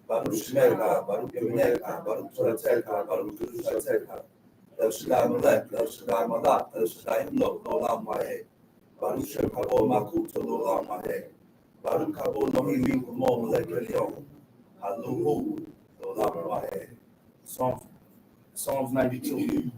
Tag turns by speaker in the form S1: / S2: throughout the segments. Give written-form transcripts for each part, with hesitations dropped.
S1: Baruch Shemeka, Baruch Emeneka, Baruch Torateka, Baruch Kedushateka, El Shaddai Melech, El Shaddai Malach, El Shaddai Himlo, L'Olam Vayeh. Baruch Shem Kavod Malchut, L'Olam Vayeh. Baruch Kavod Nohim Min Kamo Melech Elyon, Haluhu, L'Olam Vayeh. Psalms 92.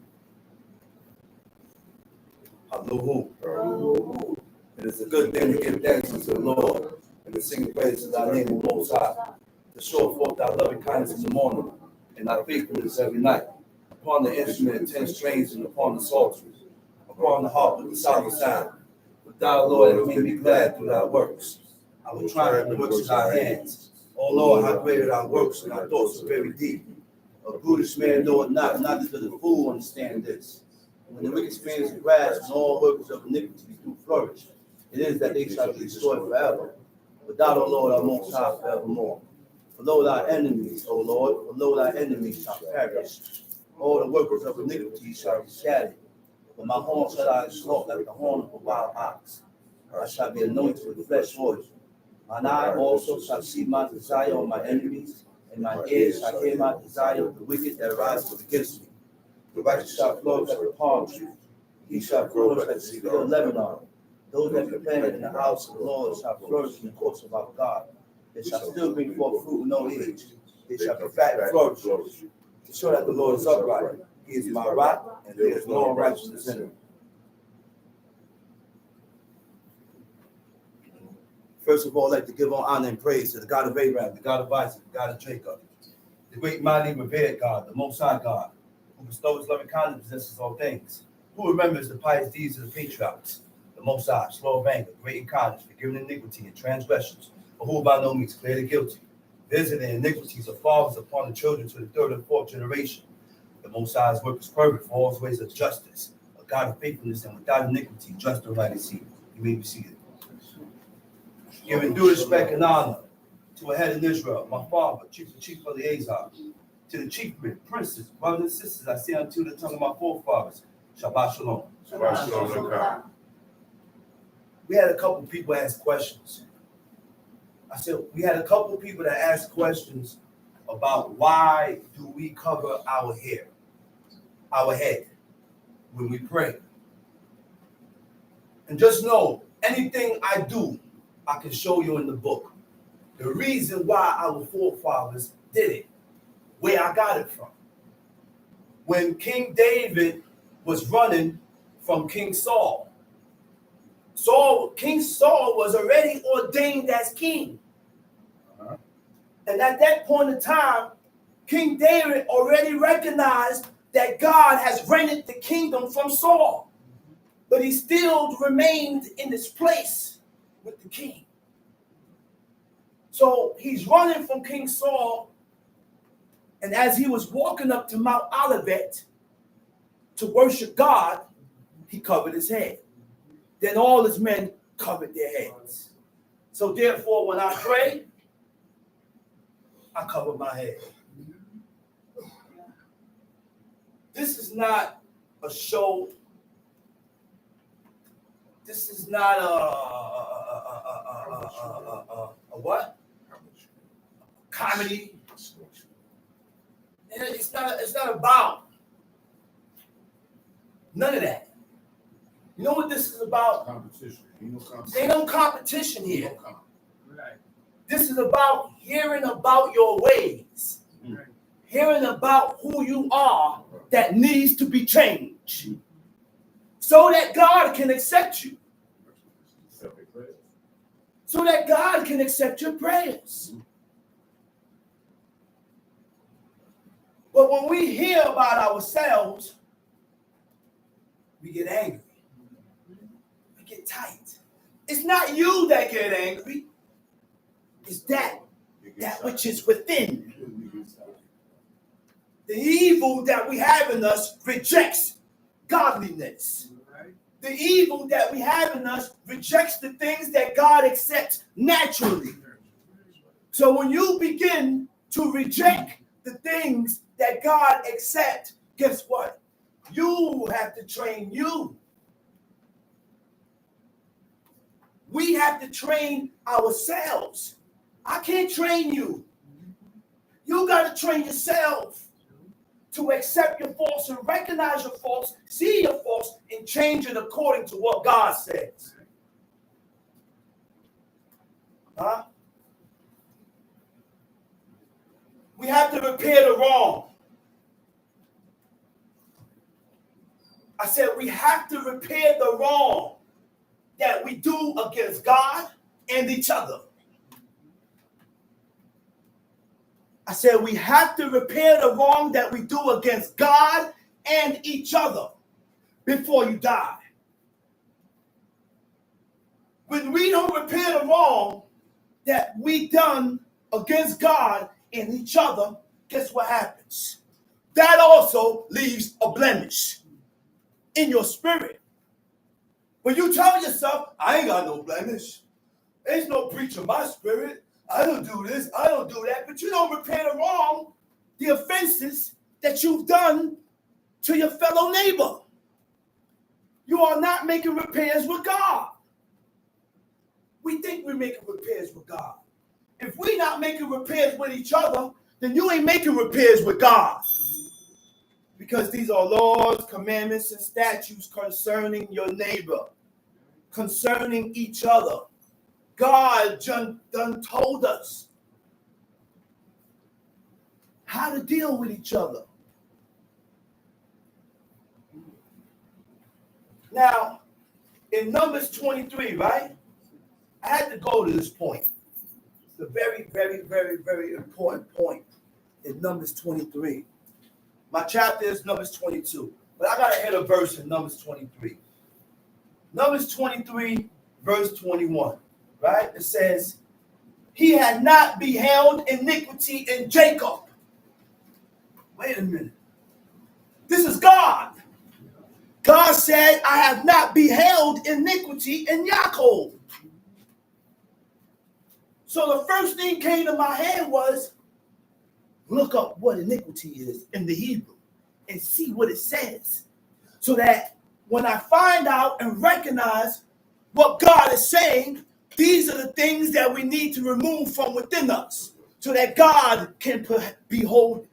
S1: Haluhu. It is a good thing to give thanks unto the Lord and to sing praise to thy name, O Most High. To show forth thy loving kindness in the morning, and thy faithfulness every night. Upon the instrument 10 strings, and upon the psaltery, upon the harp with the solemn sound. But thou, Lord, hast made me glad through thy works. I will triumph in the works of thy hands. O Lord, how great are thy works, and thy thoughts are very deep. A brutish man knoweth not, neither does the fool understand this. When the wicked spins the grass, and all workers of iniquity do flourish, it is that they shall be destroyed forever. But thou, O Lord, art most high forevermore. Below thy enemies, O Lord, below thy enemies shall perish. All the workers of iniquity shall be scattered. But my horn shall I exalt like the horn of a wild ox. I shall be anointed with fresh oil. Mine eye also shall see my desire on my enemies, and my ears shall hear my desire of the wicked that rise against me. The righteous shall flourish like the palm tree. He shall flourish like the cedar of Lebanon. Those that be planted in the house of the Lord shall flourish in the courts of our God. They shall still bring forth fruit in no age. They shall be fat and flourish. To show that the Lord is upright. He is my rock, and there is no unrighteousness in him. First of all, I'd like to give all honor and praise to the God of Abraham, the God of Isaac, the God of Jacob, the great, mighty, revered God, the Most High God, who bestows loving kindness and possesses all things, who remembers the pious deeds of the patriarchs, the Most High, slow of anger, great in kindness, forgiving iniquity and transgressions, but who by no means clear the guilty, visiting iniquities of fathers upon the children to the third and fourth generation. The Most High's work is perfect for all ways of justice, a God of faithfulness and without iniquity, just and right and seated. You may be seated. Giving due respect and honor to a head in Israel, my father, Chief Eleazar, to the chiefmen, princes, brothers and sisters, I say unto the tongue of my forefathers, Shabbat Shalom.
S2: Shabbat Shalom.
S1: We had a couple people ask questions. We had a couple people that asked questions about why do we cover our hair, our head, when we pray. And just know, anything I do, I can show you in the book. The reason why our forefathers did it, where I got it from. When King David was running from King Saul, King Saul was already ordained as king. And at that point in time, King David already recognized that God has rented the kingdom from Saul. But he still remained in his place with the king. So he's running from King Saul. And as he was walking up to Mount Olivet to worship God, he covered his head. Then all his men covered their heads. So therefore, when I pray, I cover my head. This is not a show. This is not a what? Comedy. It's not about none of that. You know what this is about?
S2: Competition.
S1: Ain't no competition here. This is about hearing about your ways. Hearing about who you are that needs to be changed. So that God can accept you. So that God can accept your prayers. But when we hear about ourselves, we get angry. We get tight. It's not you that get angry. It's that which is within. The evil that we have in us rejects godliness. The evil that we have in us rejects the things that God accepts naturally. So when you begin to reject the things that God accepts, guess what? You have to train you. We have to train ourselves. I can't train you. You got to train yourself to accept your faults and recognize your faults, see your faults, and change it according to what God says. Huh? We have to repair the wrong. I said we have to repair the wrong that we do against God and each other. I said we have to repair the wrong that we do against God and each other before you die. When we don't repair the wrong that we done against God and each other, guess what happens? That also leaves a blemish in your spirit. When you tell yourself, I ain't got no blemish. There's no breach of my spirit. I don't do this, I don't do that. But you don't repair the wrong, the offenses that you've done to your fellow neighbor. You are not making repairs with God. We think we're making repairs with God. If we're not making repairs with each other, then you ain't making repairs with God. Because these are laws, commandments, and statutes concerning your neighbor, concerning each other. God done told us how to deal with each other. Now, in Numbers 23, right? I had to go to this point. It's a very, very, very, very important point in Numbers 23. My chapter is Numbers 22, but I got to hit a verse in Numbers 23. Numbers 23, verse 21, right? It says, he had not beheld iniquity in Jacob. Wait a minute. This is God. God said, I have not beheld iniquity in Jacob. So the first thing came to my head was, look up what iniquity is in the Hebrew and see what it says. So that when I find out and recognize what God is saying, these are the things that we need to remove from within us so that God can behold,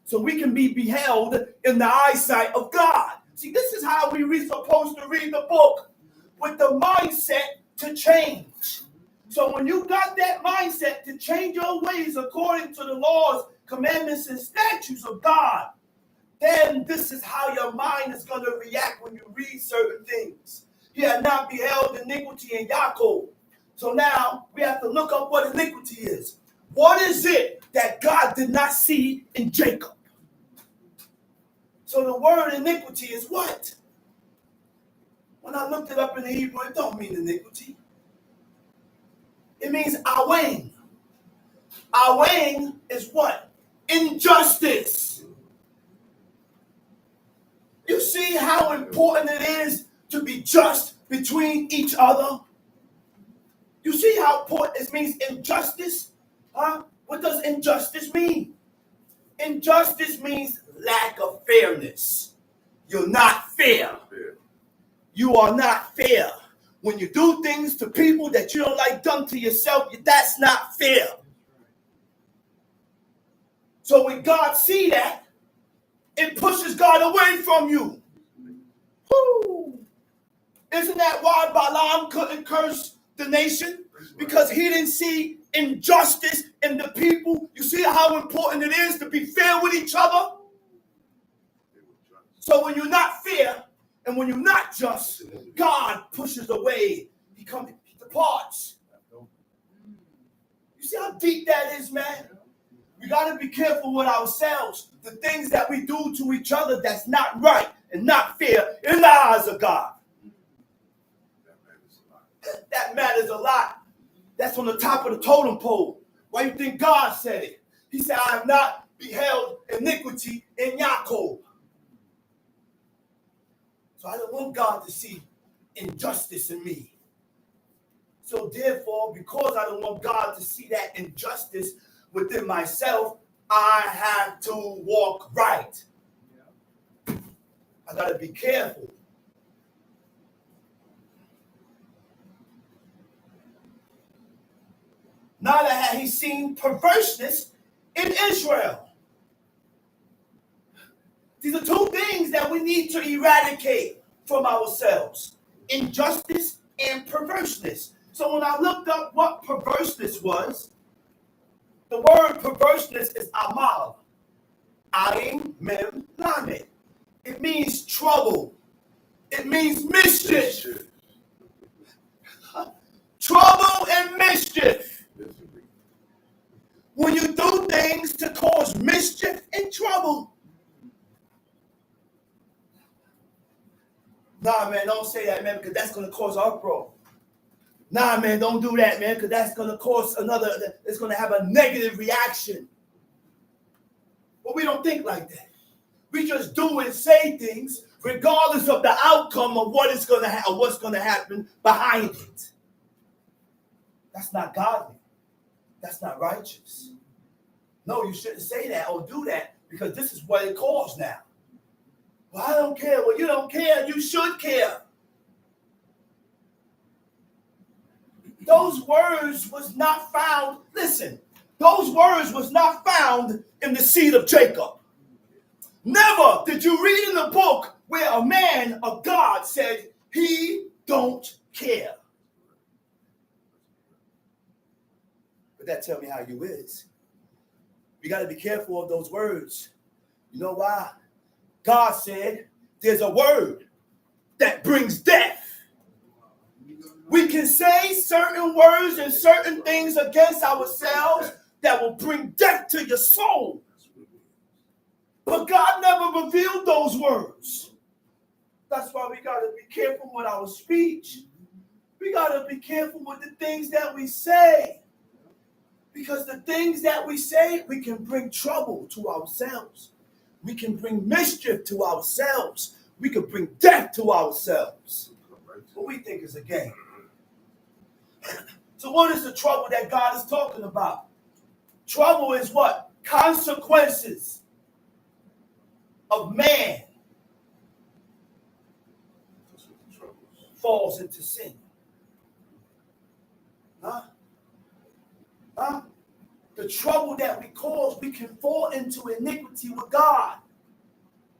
S1: so we can be beheld in the eyesight of God. See, this is how we're supposed to read the book, with the mindset to change. So when you got that mindset to change your ways according to the laws, commandments, and statutes of God, then this is how your mind is going to react when you read certain things. He had not beheld iniquity in Jacob. So now we have to look up what iniquity is. What is it that God did not see in Jacob? So the word iniquity is what? When I looked it up in the Hebrew, it don't mean iniquity. It means awang. Awang is what? Injustice. You see how important it is to be just between each other? You see how important it means injustice? Huh? What does injustice mean? Injustice means lack of fairness. You're not fair. You are not fair. When you do things to people that you don't like done to yourself, that's not fair. So when God see that, it pushes God away from you. Woo. Isn't that why Balaam couldn't curse the nation? Because he didn't see injustice in the people. You see how important it is to be fair with each other? So when you're not fair and when you're not just, God pushes away. He departs. You see how deep that is, man? We got to be careful with ourselves. The things that we do to each other that's not right and not fair in the eyes of God. That matters a lot. That's on the top of the totem pole. Why you think God said it? He said, I have not
S2: beheld iniquity in Jacob. So I don't want God to see injustice in me. So therefore, because I don't want God to see that injustice within myself, I have to walk right. I got to be careful. Neither had he seen perverseness in Israel. These are two things that we need to eradicate from ourselves: injustice and perverseness. So when I looked up what perverseness was, the word perverseness is amal. Ayin mem lamed. It means trouble. It means mischief. Trouble and mischief. When you do things to cause mischief and trouble. Nah, man, don't say that, man, because that's going to cause uproar. Nah, man, don't do that, man, because that's going to cause it's going to have a negative reaction. But we don't think like that. We just do and say things regardless of the outcome of what is going to what's going to happen behind it. That's not godly. That's not righteous. No, you shouldn't say that or do that because this is what it caused now. Well, I don't care. Well, you don't care. You should care. Those words was not found. Listen, those words was not found in the seed of Jacob. Never did you read in the book where a man of God said he don't care. But that tell me how you is. We got to be careful of those words. You know why? God said there's a word that brings death. We can say certain words and certain things against ourselves that will bring death to your soul. But God never revealed those words. That's why we got to be careful with our speech. We got to be careful with the things that we say. Because the things that we say, we can bring trouble to ourselves. We can bring mischief to ourselves. We can bring death to ourselves. What we think is a game. So what is the trouble that God is talking about? Trouble is what? Consequences of man falls into sin. The trouble that we cause, we can fall into iniquity with God.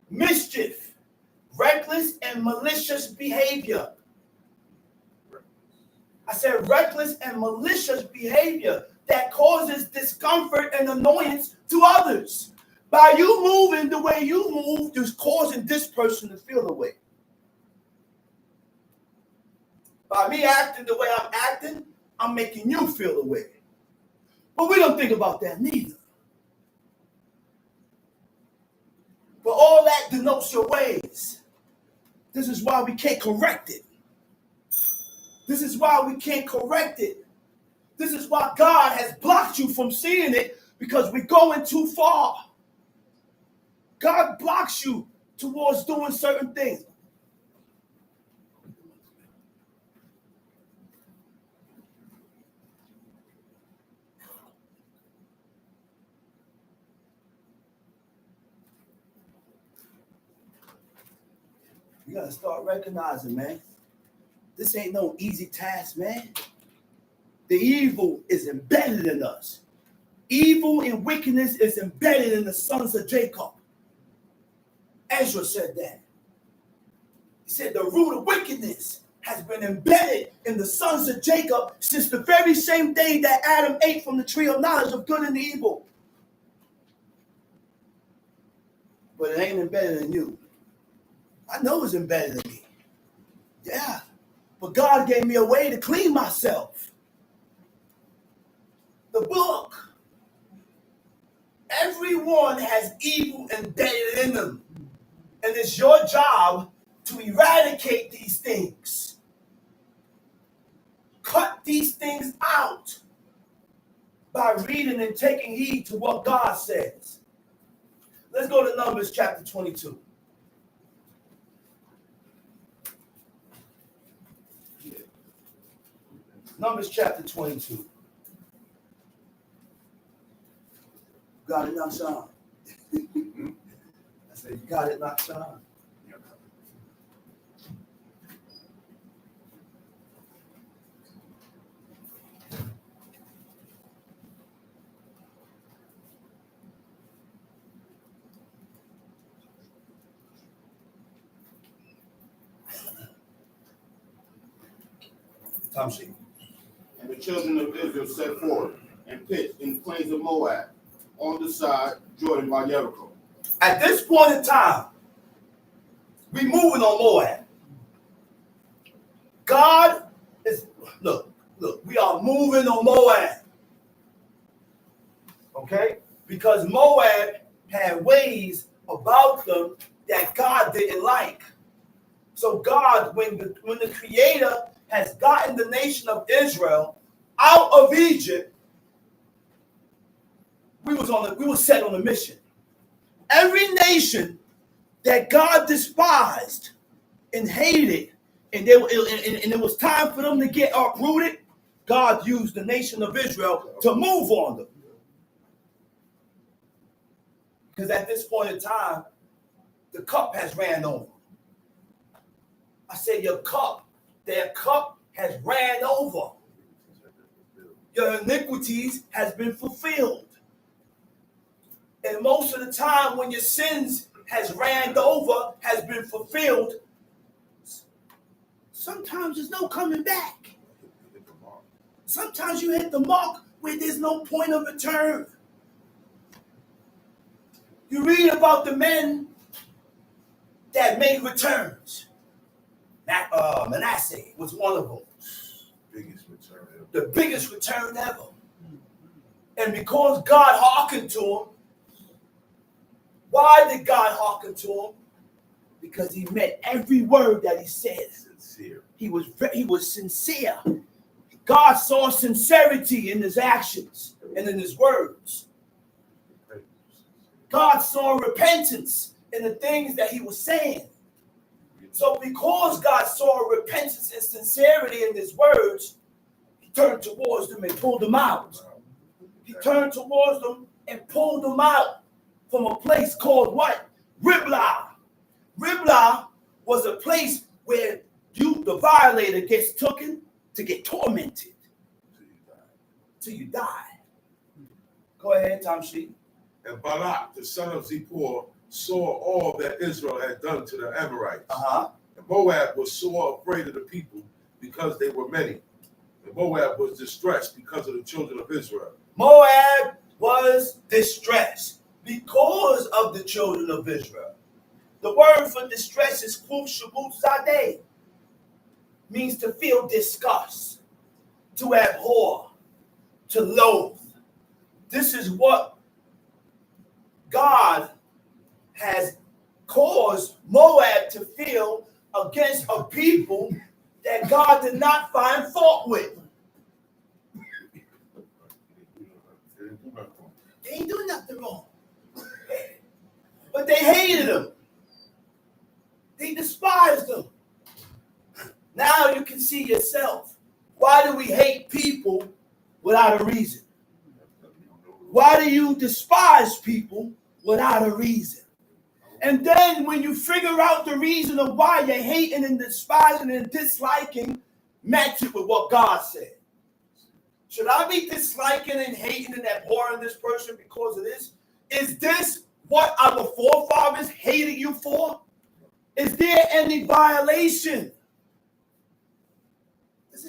S2: Mischief, reckless and malicious behavior. I said reckless and malicious behavior that causes discomfort and annoyance to others. By you moving the way you move, you're causing this person to feel the way. By me acting the way I'm acting, I'm making you feel the way. But we don't think about that neither. But all that denotes your ways. This is why we can't correct it. This is why we can't correct it. This is why God has blocked you from seeing it, because we're going too far. God blocks you towards doing certain things. You gotta start recognizing, man. This ain't no easy task, man. The evil is embedded in us. Evil and wickedness is embedded in the sons of Jacob. Ezra said that. He said the root of wickedness has been embedded in the sons of Jacob since the very same day that Adam ate from the tree of knowledge of good and evil. But it ain't embedded in you. I know it's embedded in me. Yeah. But God gave me a way to clean myself. The book. Everyone has evil embedded in them. And it's your job to eradicate these things. Cut these things out by reading and taking heed to what God says. Let's go to Numbers chapter 22. Numbers chapter 22. Got it now, Sean? I said, you got it now, Sean? Tom sheet.
S3: And the children of Israel set forth and pitched in the plains of Moab on the side Jordan by Jericho.
S2: At this point in time, we moving on Moab. God is, look, we are moving on Moab. Okay? Because Moab had ways about them that God didn't like. So God, when the Creator has gotten the nation of Israel out of Egypt, we were set on a mission. Every nation that God despised and hated, and it was time for them to get uprooted, God used the nation of Israel to move on them. Because at this point in time, the cup has ran over. I said, their cup has ran over. Your iniquities has been fulfilled. And most of the time when your sins has ran over, has been fulfilled, sometimes there's no coming back. Sometimes you hit the mark where there's no point of return. You read about the men that made returns. Manasseh was one of them. The biggest return ever. And because God hearkened to him, why did God hearken to him? Because he meant every word that he said. Sincere. He was sincere. God saw sincerity in his actions and in his words. God saw repentance in the things that he was saying. So because God saw repentance and sincerity in his words, he turned towards them and pulled them out. He turned towards them and pulled them out from a place called what? Riblah. Riblah was a place where the violator gets taken to get tormented till you die. Go ahead, Tom Sheet.
S4: And Balak, the son of Zippor, saw all that Israel had done to the Amorites. And Moab was sore afraid of the people because they were many. And Moab was distressed because of the children of Israel.
S2: Moab was distressed because of the children of Israel. The word for distress is kuf shabut zadeh. Means to feel disgust, to abhor, to loathe. This is what God has caused Moab to feel against a people that God did not find fault with. They ain't doing nothing wrong. But they hated him. They despised him. Now you can see yourself. Why do we hate people without a reason? Why do you despise people without a reason? And then when you figure out the reason of why you're hating and despising and disliking, match it with what God said. Should I be disliking and hating and abhorring this person because of this? Is this what our forefathers hated you for? Is there any violation?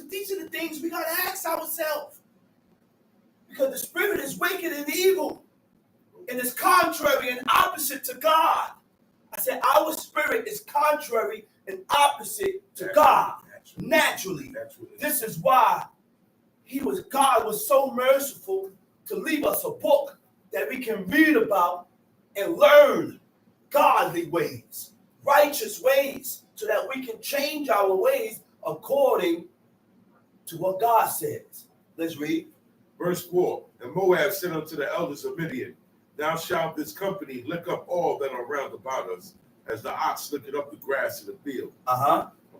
S2: These are the things we got to ask ourselves. Because the spirit is wicked and evil. And it's contrary and opposite to God. I said our spirit is contrary and opposite to God. Naturally. This is why God was so merciful to leave us a book that we can read about and learn godly ways, righteous ways, so that we can change our ways according to what God says. Let's read.
S4: Verse 4. And Moab said unto the elders of Midian, Now shall this company lick up all that are round about us, as the ox licketh up the grass in the field.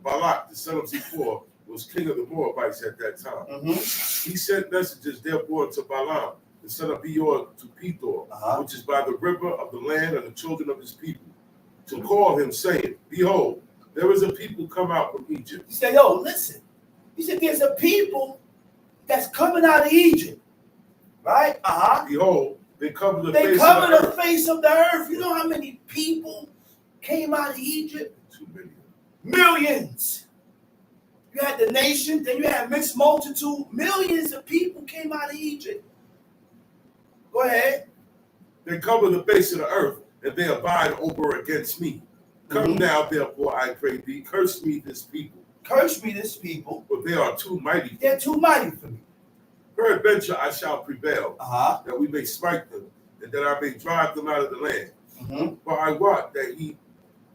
S4: Balak, the son of Zippor, was king of the Moabites at that time. He sent messages therefore to Balaam, the son of Beor, to Pethor, which is by the river of the land of the children of his people, to call him, saying, Behold, there is a people come out from Egypt.
S2: He said, yo, listen. He said, there's a people that's coming out of Egypt. Right?
S4: Behold, they cover the
S2: face of the earth. You know how many people came out of Egypt?
S4: 2 million.
S2: Millions. You had the nation, then you had mixed multitude. Millions of people came out of Egypt. Go ahead.
S4: They cover the face of the earth, and they abide over against me. Come now, therefore, I pray thee, curse me this people.
S2: Curse me this people.
S4: For they are too mighty.
S2: They're too mighty for me.
S4: Peradventure I shall prevail, that we may smite them, and that I may drive them out of the land. For I wot that he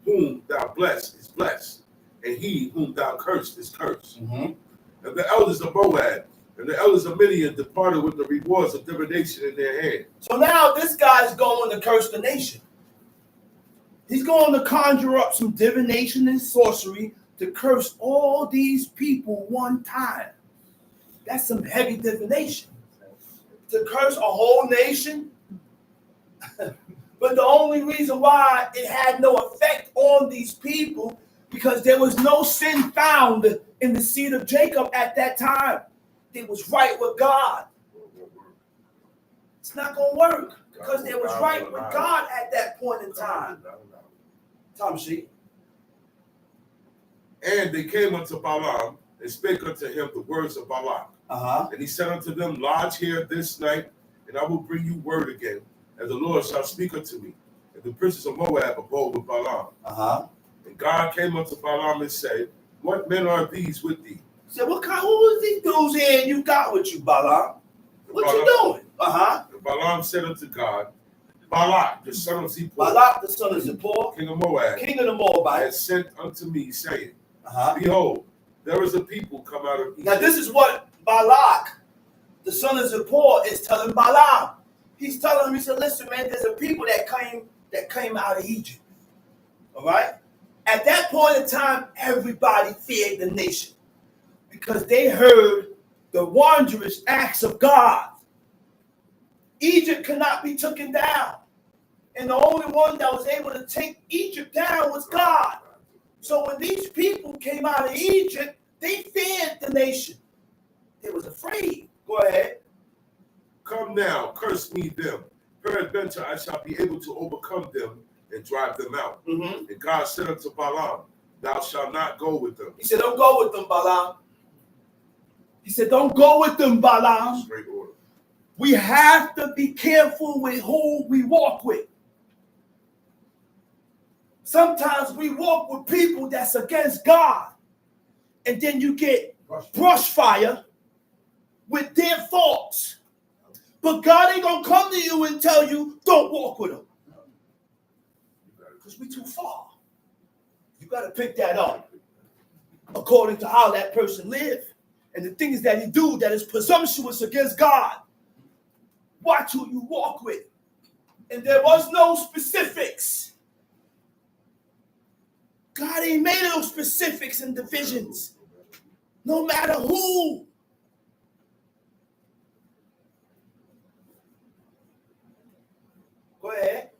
S4: whom thou bless is blessed, and he whom thou cursed is cursed. And the elders of Moab and the elders of Midian departed with the rewards of divination in their hand.
S2: So now this guy's going to curse the nation. He's going to conjure up some divination and sorcery to curse all these people one time. That's some heavy divination. To curse a whole nation. But the only reason why it had no effect on these people, because there was no sin found in the seed of Jacob at that time. They was right with God. It's not going to work because they was right with God at that point in time. Tom sheet.
S4: And they came unto Balaam and spake unto him the words of Balak. And he said unto them, lodge here this night, and I will bring you word again, as the Lord shall speak unto me. And the princes of Moab abode with Balaam. And God came unto Balaam and said, what men are these with thee?
S2: He said, who is these dudes here you got with you, Balaam? What you doing?
S4: And Balaam said unto God, Balak, the son of Zippor,
S2: Balak, the son of Zippor,
S4: king of Moab,
S2: king of the Moabites,
S4: sent unto me, saying, Behold, there is a people come out of Egypt.
S2: Now this is what Balak, the son of Zippor, is telling Balaam. He's telling him, he said, listen, man, there's a people that came out of Egypt. All right? At that point in time, everybody feared the nation because they heard the wondrous acts of God. Egypt could not be taken down. And the only one that was able to take Egypt down was God. So when these people came out of Egypt, they feared the nation. They was afraid. Go ahead.
S4: Come now, curse me them. Peradventure I shall be able to overcome them and drive them out. And God said unto Balaam, thou shalt not go with them.
S2: He said, don't go with them, Balaam. He said, don't go with them, Balaam.
S4: Straight order.
S2: We have to be careful with who we walk with. Sometimes we walk with people that's against God. And then you get brush fire with their faults. But God ain't going to come to you and tell you, don't walk with them. Because we're too far. You got to pick that up according to how that person lived. And the things that he do that is presumptuous against God. Watch who you walk with. And there was no specifics. God ain't made no specifics and divisions. No matter who. Go ahead.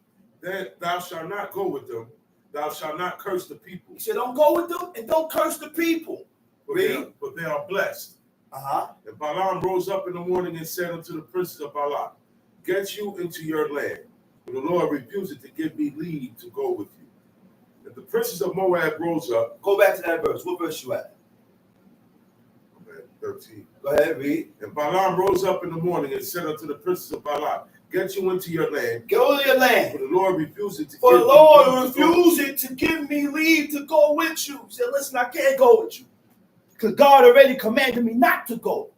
S4: Then thou shalt not go with them. Thou shalt not curse the people.
S2: He said, don't go with them and don't curse the people.
S4: But they are blessed. And Balaam rose up in the morning and said unto the princes of Balak, get you into your land, for the Lord refused to give me leave to go with you. And the princes of Moab rose up.
S2: Go back to that verse. What verse you at?
S4: 13.
S2: Go ahead, read.
S4: And Balaam rose up in the morning and said unto the princes of Balak, get you into your land.
S2: Go to your land.
S4: For the Lord refused to
S2: give me leave to go with you. He said, listen, I can't go with you. Because God already commanded me not to go.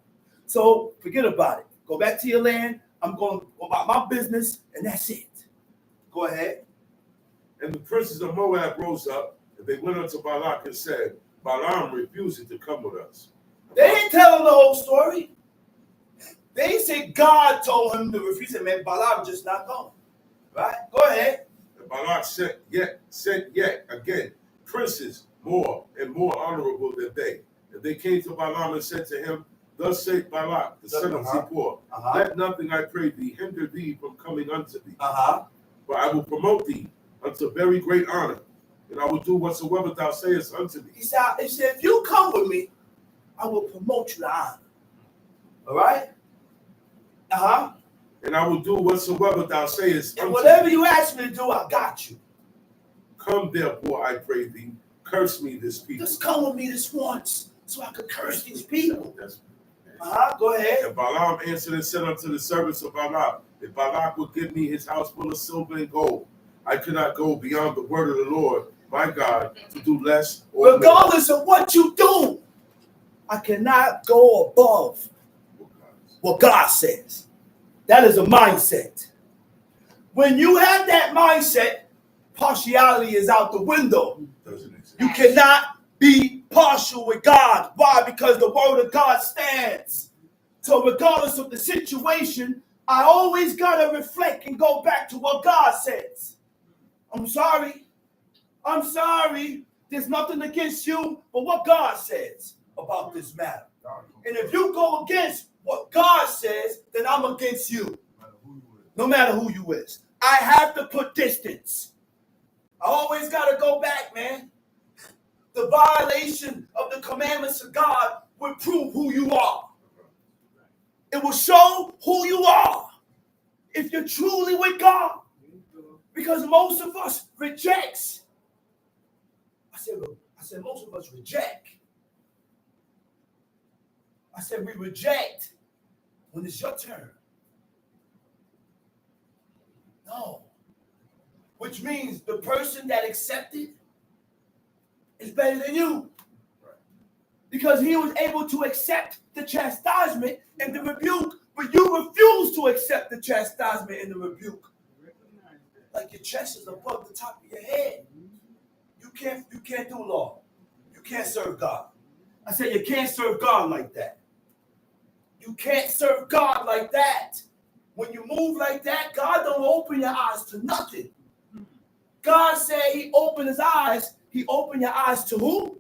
S2: So forget about it. Go back to your land. I'm going about my business, and that's it. Go ahead.
S4: And the princes of Moab rose up, and they went unto Balak and said, Balaam refused to come with us.
S2: They ain't telling the whole story. They say God told him to refuse it. Man, Balaam just not going. Right? Go ahead.
S4: And Balak sent yet again princes more and more honorable than they. And they came to Balaam and said to him, Thus saith Balak, the son of Zippor, let nothing, I pray thee, hinder thee from coming unto thee. For I will promote thee unto very great honor, and I will do whatsoever thou sayest unto me.
S2: He said, if you come with me, I will promote you to honor. All right?
S4: And I will do whatsoever thou sayest
S2: and
S4: unto
S2: whatever
S4: me.
S2: you ask me to do, I got you.
S4: Come therefore, I pray thee, curse me this people.
S2: Just come with me this once, so I could curse these people. Go
S4: And
S2: ahead.
S4: Balaam answered and said unto the servants of Balak, if Balak would give me his house full of silver and gold, I could not go beyond the word of the Lord, my God, to do less or
S2: regardless of what you do, I cannot go above what God says. That is a mindset. When you have that mindset, partiality is out the window. You cannot be partial with God. Why? Because the word of God stands. So regardless of the situation, I always got to reflect and go back to what God says. I'm sorry. There's nothing against you, but what God says about this matter. And if you go against what God says, then I'm against you. No matter who you is. I have to put distance. I always got to go back, man. The violation of the commandments of God will prove who you are. It will show who you are if you're truly with God. Because most of us rejects. I said most of us reject. I said we reject when it's your turn. No. Which means the person that accepted is better than you. Because he was able to accept the chastisement and the rebuke, but you refuse to accept the chastisement and the rebuke. Like your chest is above the top of your head. You can't do law. You can't serve God. I said you can't serve God like that. You can't serve God like that. When you move like that, God don't open your eyes to nothing. God said he opened his eyes. He opened your eyes to who?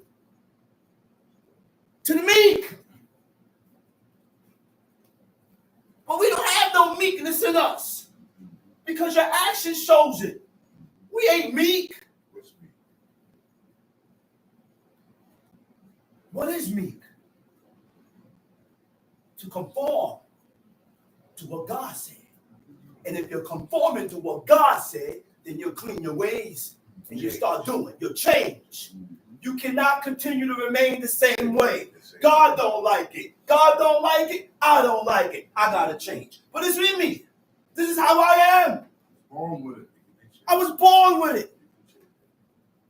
S2: To the meek. But we don't have no meekness in us. Because your action shows it. We ain't meek. What is meek? To conform to what God said. And if you're conforming to what God said, then you'll clean your ways and you start doing. You'll change. You cannot continue to remain the same way. God don't like it. God don't like it. I don't like it. I gotta change. But it's with me. This is how I am.
S3: Born with it.
S2: I was born with it.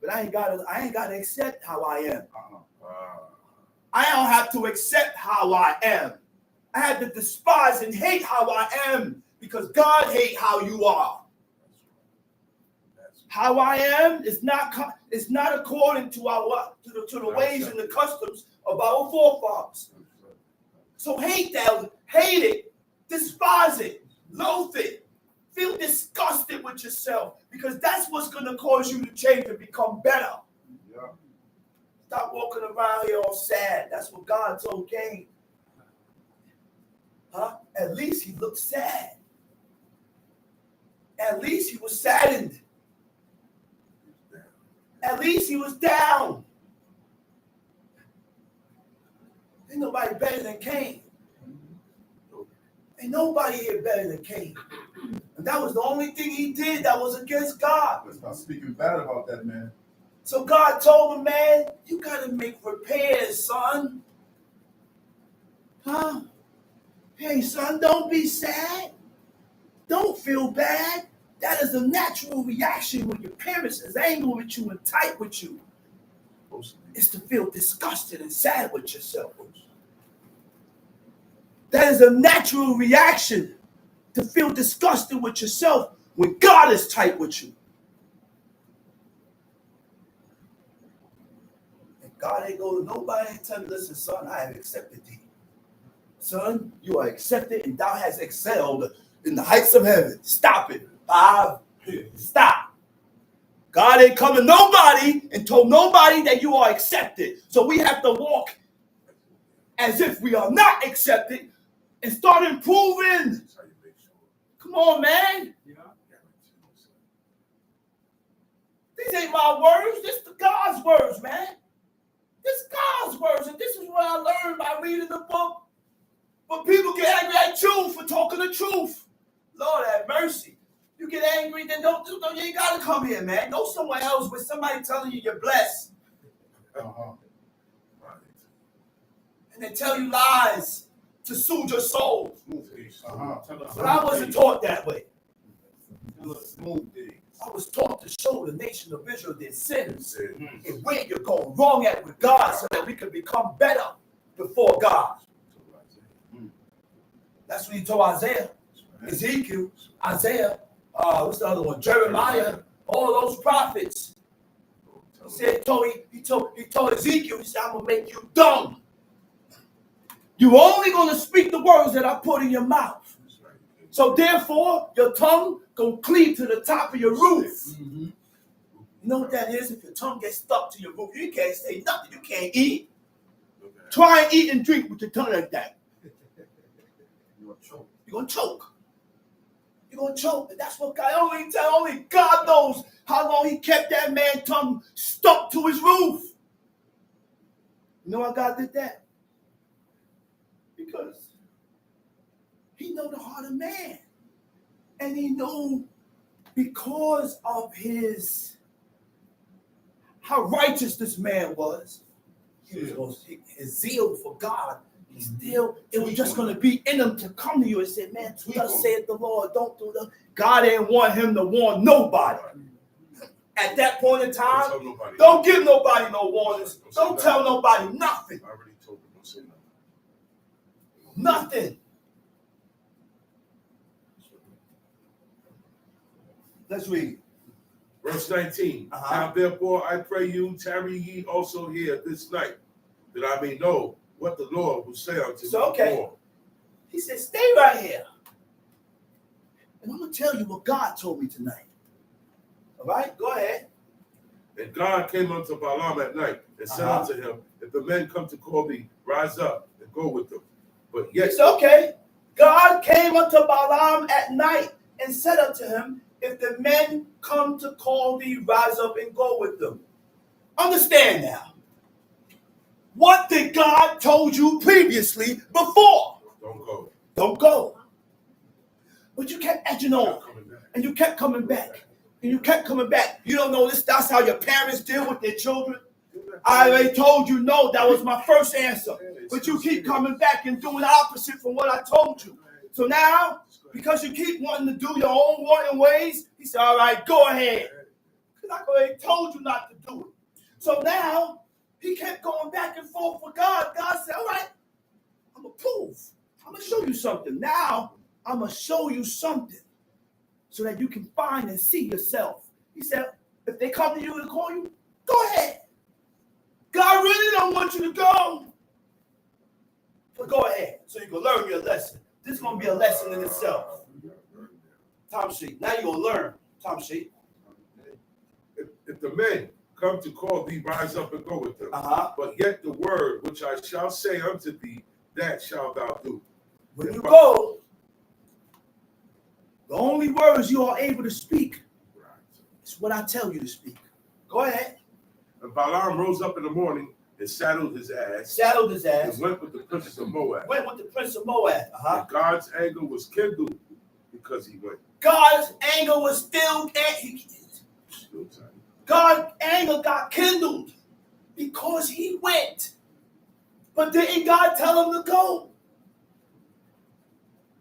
S2: But I ain't gotta accept how I am. I don't have to accept how I am. I had to despise and hate how I am because God hates how you are. How I am is not according to the ways and the customs of our forefathers. So hate that, hate it, despise it, loathe it, feel disgusted with yourself because that's what's going to cause you to change and become better.
S3: Yeah.
S2: Stop walking around here all sad. That's what God told Cain. At least he looked sad. At least he was saddened. At least he was down. Ain't nobody better than Cain. Ain't nobody here better than Cain. And that was the only thing he did that was against God.
S3: Let's not speaking bad about that, man.
S2: So God told him, man, you got to make repairs, son. Hey, son, don't be sad. Don't feel bad. That is a natural reaction when your parents is angry with you and tight with you. It's to feel disgusted and sad with yourself. That is a natural reaction to feel disgusted with yourself when God is tight with you. And God ain't go to nobody and tell me, listen, son, I have accepted thee. Son, you are accepted and thou hast excelled in the heights of heaven. Stop it. 5, Stop. God ain't coming nobody and told nobody that you are accepted. So we have to walk as if we are not accepted and start improving. Come on, man. These ain't my words. This is God's words, man. This is God's words. And this is what I learned by reading the book. But people get angry at you for talking the truth. Lord have mercy. You get angry, then don't you ain't gotta come here, man. Go somewhere else with somebody telling you you're blessed. And they tell you lies to soothe your soul. But I wasn't taught that way. I was taught to show the nation of Israel their sins and where you're going wrong at with God so that we can become better before God. That's what he told Isaiah, Ezekiel, Isaiah, what's the other one? Jeremiah, all those prophets. He said, he told Ezekiel, he said, I'm gonna make you dumb. You're only gonna speak the words that I put in your mouth. So therefore, your tongue gonna cleave to the top of your roof. You know what that is? If your tongue gets stuck to your roof, you can't say nothing. You can't eat. Try and eat and drink with your tongue like that. You're gonna choke. You're gonna choke. And that's what God only God knows how long he kept that man's tongue stuck to his roof. You know why God did that? Because he knew the heart of man. And he knew because of his how righteous this man was, his zeal for God, it was just going to be in him to come to you and say, man, thus saith the Lord, don't do that. God didn't want him to warn nobody. At that point in time, don't give nobody no warnings. Don't tell nobody nothing.
S4: I already told him, don't say nothing.
S2: Nothing. Let's read.
S4: Verse 19. Now therefore I pray you, tarry ye also here this night, that I may know what the Lord will say unto you.
S2: Okay. He said, stay right here. And I'm going to tell you what God told me tonight. All right? Go ahead.
S4: And God came unto Balaam at night and said unto him, if the men come to call thee, rise up and go with them. But yet.
S2: It's okay. God came unto Balaam at night and said unto him, if the men come to call thee, rise up and go with them. Understand now. What did God told you previously before?
S4: Don't go.
S2: Don't go. But you kept edging on. And you kept coming back. And you kept coming back. You don't know this. That's how your parents deal with their children. I already told you no. That was my first answer. But you keep coming back and doing the opposite from what I told you. So now, because you keep wanting to do your own wanting ways, he said, all right, go ahead. Because I already told you not to do it. So now, he kept going back and forth with God. God said, all right, I'm going to prove. I'm going to show you something. Now, I'm going to show you something so that you can find and see yourself. He said, if they come to you and call you, go ahead. God really don't want you to go. But go ahead so you can learn your lesson. This is going to be a lesson in itself. Tom sheet. Now you're going to learn. Tom sheet.
S4: If the men come to call thee, rise up and go with them. But yet the word which I shall say unto thee, that shalt thou do.
S2: When you go, the only words you are able to speak is what I tell you to speak. Go ahead.
S4: And Balaam rose up in the morning and saddled his ass.
S2: And
S4: went with the prince of Moab.
S2: And
S4: God's anger was kindled because he went.
S2: God's anger was still God's anger got kindled because he went. But didn't God tell him to go?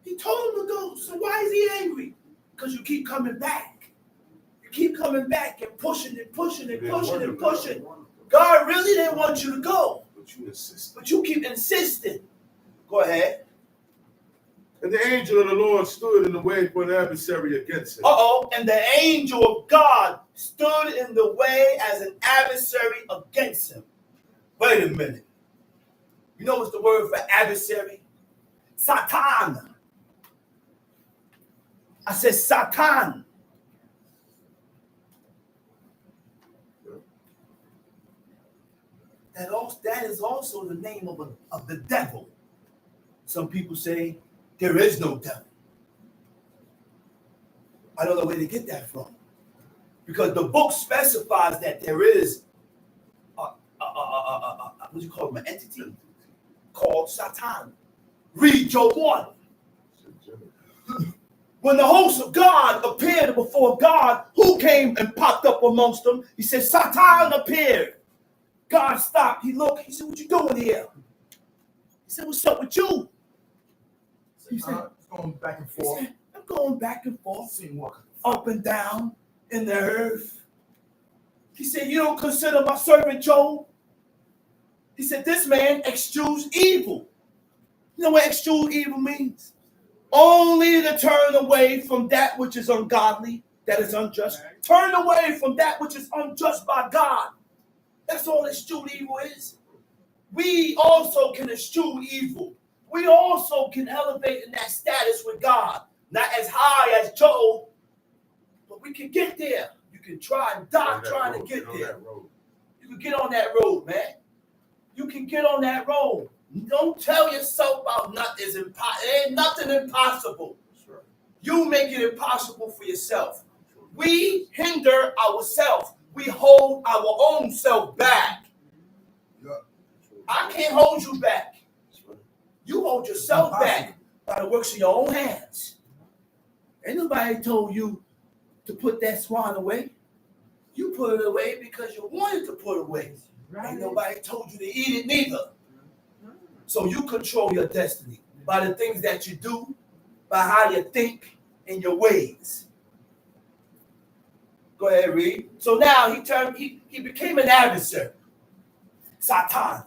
S2: He told him to go. So why is he angry? Because you keep coming back. You keep coming back and pushing and pushing and pushing and pushing. God really didn't want you to go. But you keep insisting. Go ahead.
S4: And the angel of the Lord stood in the way for an adversary against him.
S2: And the angel of God stood in the way as an adversary against him. Wait a minute. You know what's the word for adversary? Satan. I said Satan. that is also the name of the devil. Some people say there is no devil. I don't know where to get that from. Because the book specifies that there is what do you call him, an entity called Satan. Read Job 1. When the host of God appeared before God, who came and popped up amongst them? He said, Satan appeared. God stopped. He looked. He said, what you doing here? He said, what's up with you? He said,
S5: going back and forth.
S2: He said, I'm going back and forth, up and down in the earth. He said, you don't consider my servant Job? He said, this man eschews evil. You know what eschew evil means? Only to turn away from that which is ungodly, that is unjust. Turn away from that which is unjust by God. That's all eschew evil is. We also can eschew evil. We also can elevate in that status with God. Not as high as Job, but we can get there. You can try and die trying to get there. You can get on that road, man. You can get on that road. Don't tell yourself about nothing is impossible. Ain't nothing impossible. Right. You make it impossible for yourself. We hinder ourselves. We hold our own self back. Yeah. I can't hold you back. Right. You hold yourself back by the works of your own hands. Ain't nobody told you to put that swan away. You put it away because you wanted to put it away. Right. Ain't nobody told you to eat it neither. So you control your destiny by the things that you do, by how you think and your ways. Go ahead, read. So now he became an adversary. Satan.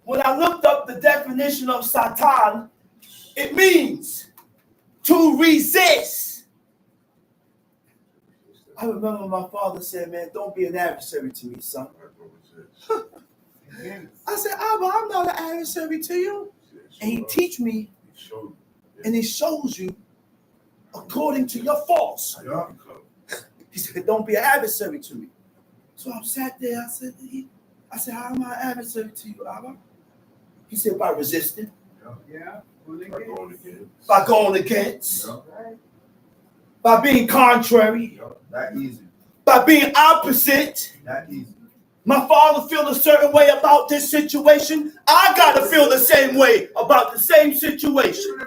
S2: When I looked up the definition of Satan, it means to resist. I remember my father said, man, don't be an adversary to me, son. I said, Abba, I'm not an adversary to you. And he teach me, and he shows you according to your faults. He said, don't be an adversary to me. So I sat there, I said, how am I an adversary to you, Abba? He said, by resisting.
S5: Yeah.
S2: By going against. By being contrary.
S5: That easy.
S2: By being opposite.
S5: That easy.
S2: My father feels a certain way about this situation. I got to feel the same way about the same situation.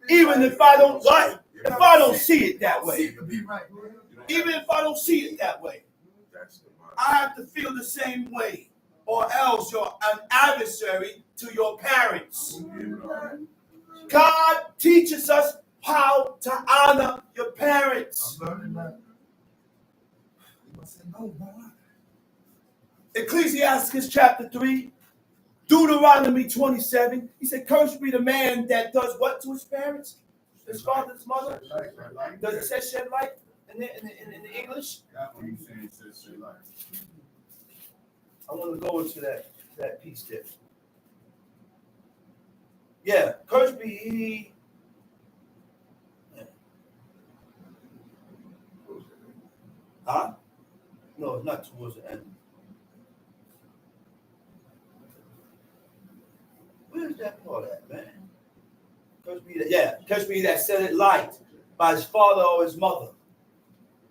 S2: Even if I don't like, if I don't see it that way. Even if I don't see it that way. I have to feel the same way. Or else you're an adversary to your parents. God teaches us how to honor your parents. Ecclesiastes chapter 3, Deuteronomy 27. He said, cursed be the man that does what to his parents? His father, his mother? Does it say shed light in the English? I want to go into that piece there. Yeah, cursed be he. Huh? No, it's not towards the end. Where's that part at, man? Cursed be that set it light by his father or his mother.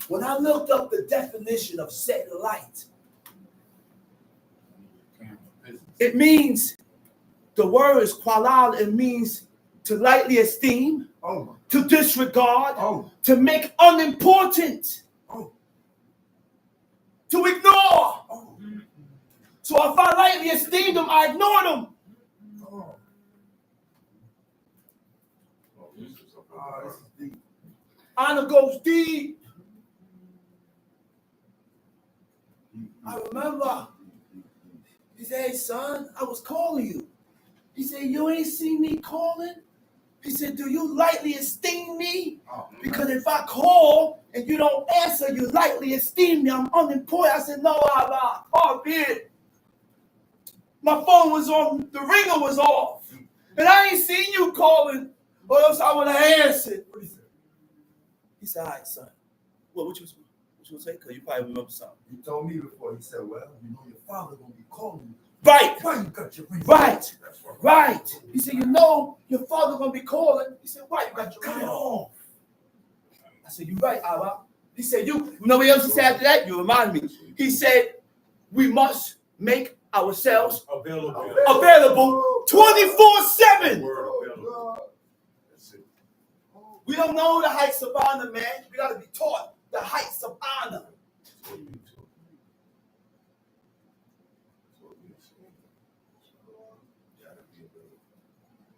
S2: When I looked up the definition of set light, it means, the word is qualal, it means to lightly esteem, to disregard, to make unimportant, to ignore. So if I lightly esteem them, I ignore them. Honor goes deep. I remember, he said, hey son, I was calling you. He said, you ain't seen me calling? He said, do you lightly esteem me? Because if I call and you don't answer, you lightly esteem me. I'm unimportant. I said, no, Allah, far be it. My phone was on, the ringer was off. And I ain't seen you calling, or else I would have answered. He said, all right, son. What you you say? Because you probably remember something.
S5: He told me before. He said, "Well, you know your father gonna be calling you.
S2: Right.
S5: Why you got your ring?"
S2: Right. Right. He said, you know your father gonna be calling. He said, why you got your ring off? I said, you right, Abba. He said, you know what else he said after that? You remind me. He said, we must make ourselves available 24/7. We don't know the heights of honor, man. We got to be taught the heights of honor.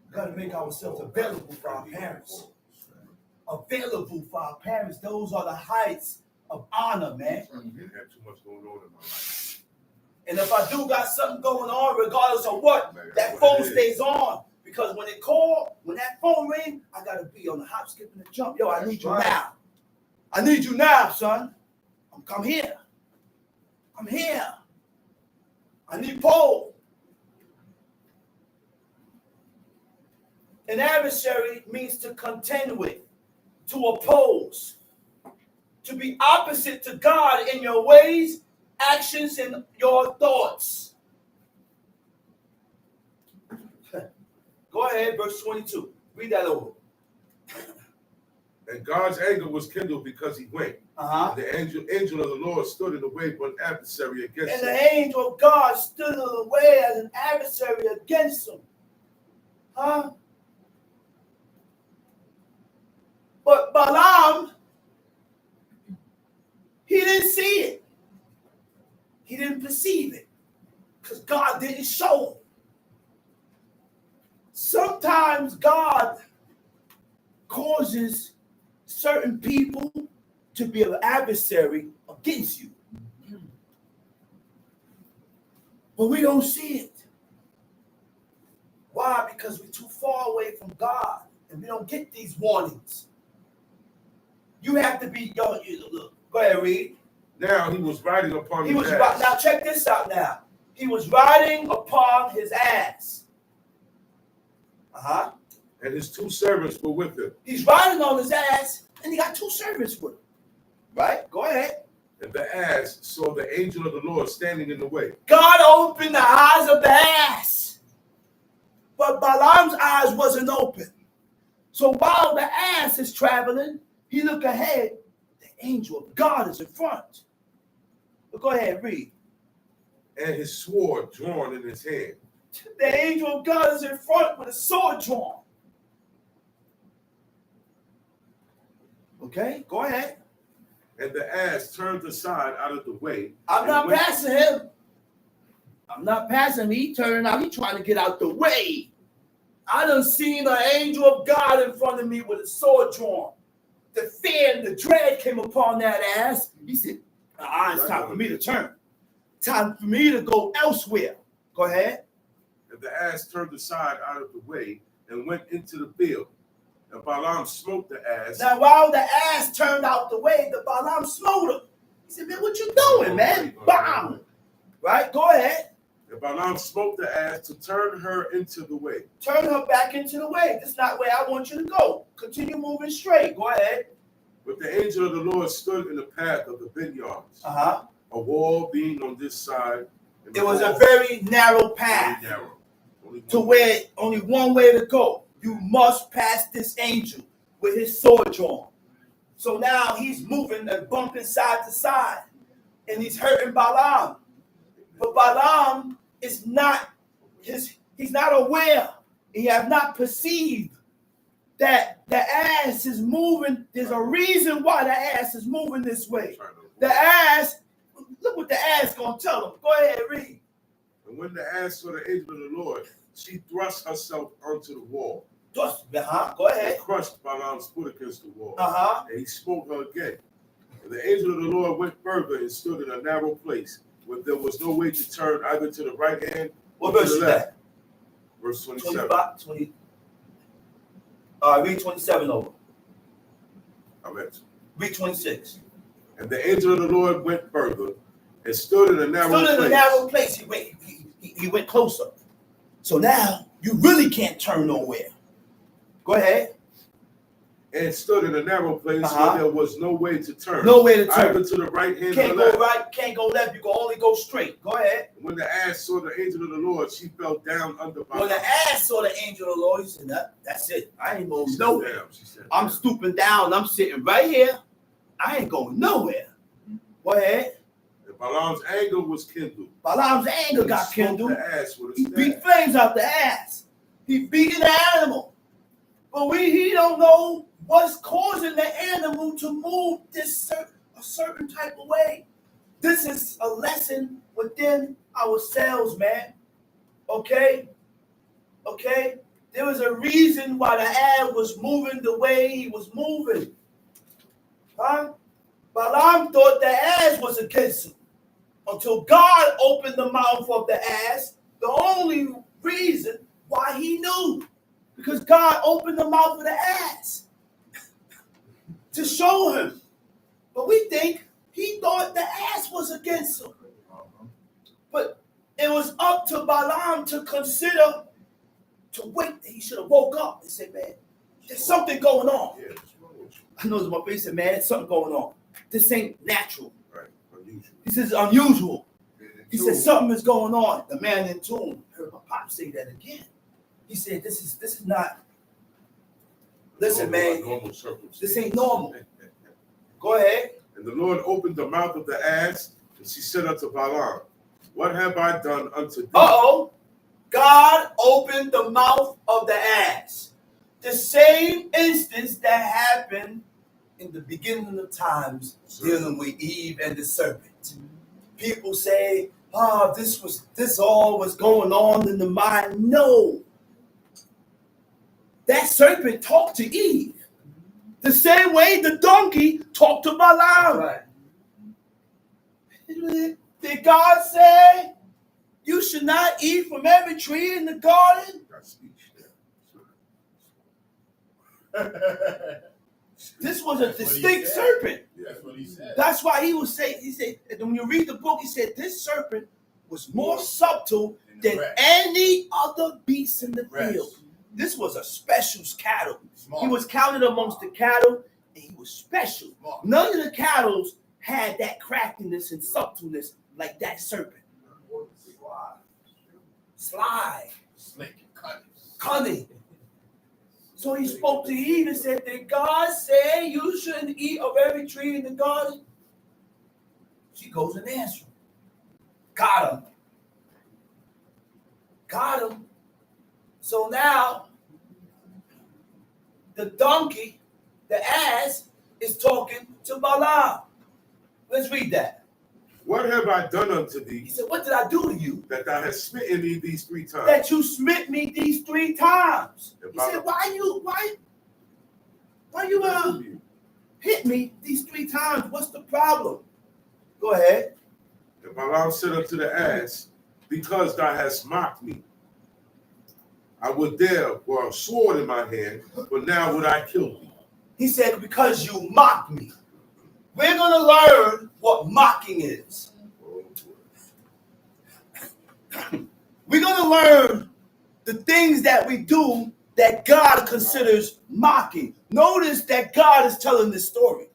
S2: We got to make ourselves available for our parents. Available for our parents. Those are the heights of honor, man.
S4: I have too much going on in my life.
S2: And if I do got something going on, regardless of what, that phone stays on. Because when it call, when that phone ring, I gotta be on the hop, skip, and the jump. Yo, I need you now. I need you now, son. Come here. I'm here. I need Paul. An adversary means to contend with, to oppose, to be opposite to God in your ways, actions, and your thoughts. Go ahead, verse 22. Read that over.
S4: And God's anger was kindled because he went.
S2: Uh-huh.
S4: The angel of the Lord stood in the way for an adversary against
S2: And
S4: him.
S2: the angel of God stood in the way as an adversary against him. Huh? But Balaam, he didn't see it. He didn't perceive it. Because God didn't show him. Sometimes God causes certain people to be an adversary against you. But we don't see it. Why? Because we're too far away from God and we don't get these warnings. You have to be, yo, look, go ahead, read.
S4: Now he was riding upon his ass.
S2: Now check this out now. He was riding upon his ass. Uh-huh.
S4: And his two servants were with him.
S2: He's riding on his ass, and he got two servants with him. Right? Go ahead.
S4: And the ass saw the angel of the Lord standing in the way.
S2: God opened the eyes of the ass. But Balaam's eyes wasn't open. So while the ass is traveling, he look ahead. The angel of God is in front. But go ahead, read.
S4: And his sword drawn in his hand.
S2: The angel of God is in front with a sword drawn. Okay, go ahead.
S4: And the ass turned aside out of the way.
S2: I'm not passing him. I'm not passing him. He turning out. He trying to get out the way. I done seen an angel of God in front of me with a sword drawn. The fear and the dread came upon that ass. He said, it's time for me to turn. Time for me to go elsewhere. Go ahead.
S4: And the ass turned aside out of the way and went into the field. And Balaam smote the ass.
S2: Now, while the ass turned out the way, the Balaam smote him. He said, man, what you doing, man? Bam! Right? Go ahead.
S4: And Balaam smote the ass to turn her into the way.
S2: Turn her back into the way. That's not where I want you to go. Continue moving straight. Go ahead.
S4: But the angel of the Lord stood in the path of the vineyards.
S2: Uh-huh.
S4: A wall being on this side.
S2: It was a very narrow path.
S4: Very narrow.
S2: To where only one way to go. You must pass this angel with his sword drawn. So now he's moving and bumping side to side. And he's hurting Balaam. But Balaam is not he's not aware. He have not perceived that the ass is moving. There's a reason why the ass is moving this way. The ass, look what the ass gonna tell him. Go ahead, read.
S4: And when the ass saw the angel of the Lord, she thrust herself onto the wall.
S2: Go ahead.
S4: And crushed Balaam's foot against the wall.
S2: And
S4: he smote her again. And the angel of the Lord went further and stood in a narrow place where there was no way to turn either to the right hand or
S2: what
S4: to
S2: verse
S4: the
S2: is
S4: left.
S2: that?
S4: Verse 27.
S2: 25, 20. Read 27 over. Read 26.
S4: And the angel of the Lord went further and stood in a narrow place.
S2: He went closer. So now you really can't turn nowhere. Go ahead.
S4: and stood in a narrow place where there was no way to turn.
S2: No way to turn.
S4: Either to the right hand
S2: Can't
S4: or the
S2: go
S4: left.
S2: right, can't go left. You can only go straight. Go ahead.
S4: When the ass saw the angel of the Lord, she fell down under Balaam.
S2: When the ass saw the angel of the Lord, he said, that's it. I ain't going nowhere. I'm
S4: down.
S2: stooping down. I'm sitting right here. I ain't going nowhere. Go ahead.
S4: And Balaam's anger was kindled.
S2: Balaam's anger got
S4: He smote
S2: kindled.
S4: the ass with a
S2: He
S4: staff.
S2: beat flames out the ass. He beat the animal. But he don't know what's causing the animal to move a certain type of way. This is a lesson within ourselves, man. Okay? Okay? There was a reason why the ass was moving the way he was moving. Huh? Balaam thought the ass was against him. Until God opened the mouth of the ass, the only reason why he knew. Because God opened the mouth of the ass to show him. But we think he thought the ass was against him. But it was up to Balaam to consider, to wait. He should have woke up and said, man, there's something going on. I know my face said, man, there's something going on. This ain't natural.
S4: Right. Unusual.
S2: This is unusual. He said, something is going on. The man in tune heard my pop say that again. He said, this is not. Listen, man, this ain't normal. Go ahead.
S4: And the Lord opened the mouth of the ass, and she said unto Balaam, what have I done unto thee?
S2: Uh-oh. God opened the mouth of the ass. The same instance that happened in the beginning of times dealing with Eve and the serpent. People say, this all was going on in the mind. No. That serpent talked to Eve. The same way the donkey talked to Balaam. Right. Did God say you should not eat from every tree in the garden? This was a distinct serpent.
S3: That's what he said.
S2: That's why he said, when you read the book, he said this serpent was more subtle than any other beast in the field. This was a special cattle. He was counted amongst the cattle, and he was special. None of the cattle had that craftiness and subtleness like that serpent. Sly.
S3: Slick and
S2: Cunning. So he spoke to Eve and said, did God say you shouldn't eat of every tree in the garden? She goes and answers him. Got him. So now, the donkey, the ass, is talking to Balaam. Let's read that.
S4: What have I done unto thee?
S2: He said, what did I do to you?
S4: That thou hast smitten me these 3 times.
S2: That you smit me these 3 times. He said, why you hit me these 3 times? What's the problem? Go ahead.
S4: And Balaam said unto the ass, because thou hast mocked me, I would there were a sword in my hand, but now would I kill thee.
S2: He said, because you mocked me. We're going to learn what mocking is. We're going to learn the things that we do that God considers mocking. Notice that God is telling this story.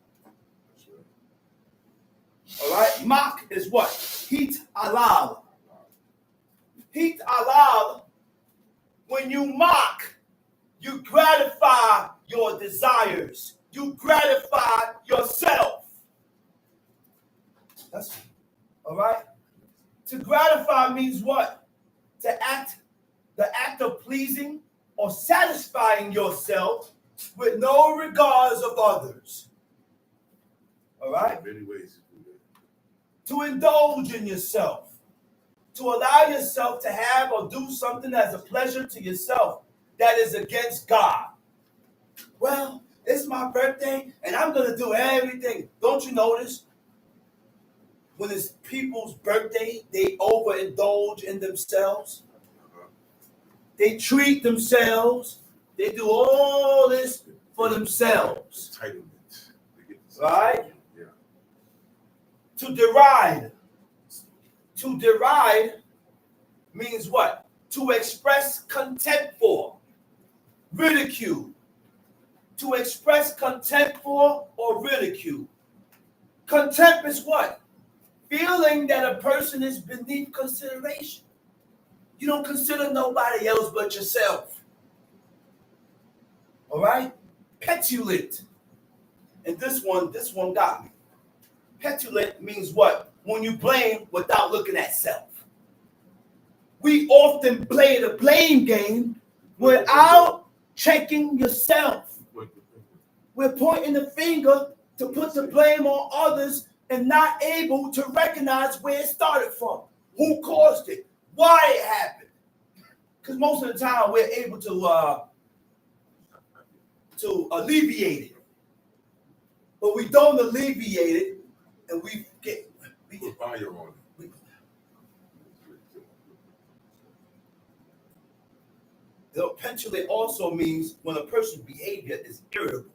S2: All right? Mock is what? Heat alal. Heat alal. When you mock, you gratify your desires. You gratify yourself. That's all right. To gratify means what? The act of pleasing or satisfying yourself with no regards of others. All right.
S4: Many ways to do that.
S2: To indulge in yourself. To allow yourself to have or do something as a pleasure to yourself that is against God. Well, it's my birthday and I'm going to do everything. Don't you notice? When it's people's birthday, they overindulge in themselves. They treat themselves. They do all this for themselves.
S4: Entitlement.
S2: Right?
S4: Yeah.
S2: To deride. To deride means what? To express contempt for, ridicule, to express contempt for or ridicule. Contempt is what? Feeling that a person is beneath consideration. You don't consider nobody else but yourself. All right? Petulant. And this one got me. Petulant means what? When you blame without looking at self. We often play the blame game without checking yourself. We're pointing the finger to put the blame on others and not able to recognize where it started from. Who caused it? Why it happened? Because most of the time we're able to alleviate it. But we don't alleviate it, and we
S4: put fire on it.
S2: Petulant also means when a person's behavior is irritable.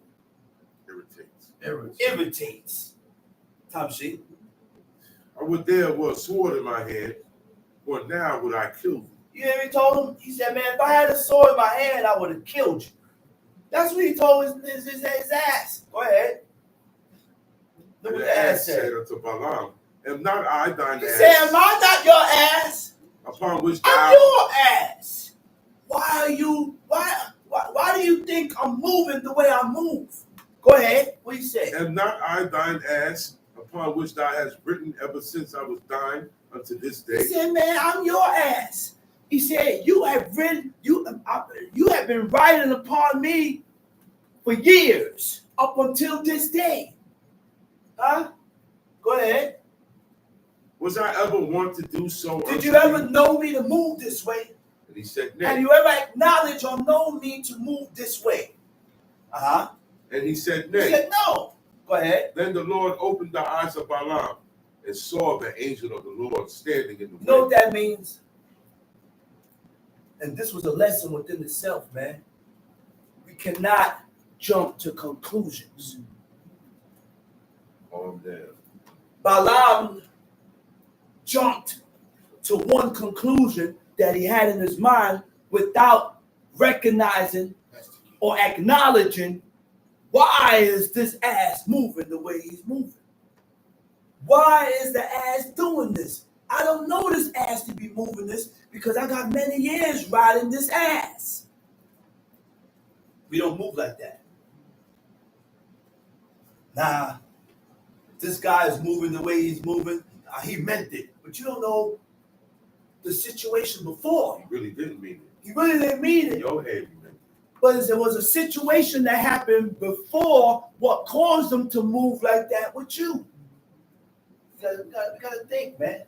S2: Irritates. Tom C.
S4: I would there with a sword in my hand, for now would I kill you.
S2: You hear me told him? He said, man, if I had a sword in my hand, I would have killed you. That's what he told his ass. Go ahead. Look what the ass said.
S4: Unto Balaam, am not I thine ass?
S2: He said, am I not your ass?
S4: Upon which
S2: I'm your ass. Why do you think I'm moving the way I move? Go ahead. What do you say?
S4: Am not I thine ass, upon which thou hast written ever since I was thine unto this day?
S2: He said, man, I'm your ass. He said, you have been writing upon me for years, up until this day. Huh? Go ahead.
S4: Was I ever want to do so?
S2: Did you ever know me to move this way?
S4: And he said, nay.
S2: Have you ever acknowledged or known me to move this way? Uh-huh.
S4: And he said, nay.
S2: He said, no. Go ahead.
S4: Then the Lord opened the eyes of Balaam and saw the angel of the Lord standing in the way.
S2: You know what that means? And this was a lesson within itself, man. We cannot jump to conclusions.
S4: Oh, damn.
S2: Balaam jumped to one conclusion that he had in his mind without recognizing or acknowledging why is this ass moving the way he's moving? Why is the ass doing this? I don't know this ass to be moving this because I got many years riding this ass. We don't move like that. Nah, this guy is moving the way he's moving. He meant it, but you don't know the situation before.
S4: He really didn't mean it.
S2: He really didn't mean it.
S4: Your head, you meant it.
S2: But there was a situation that happened before what caused him to move like that with you. You gotta think, man.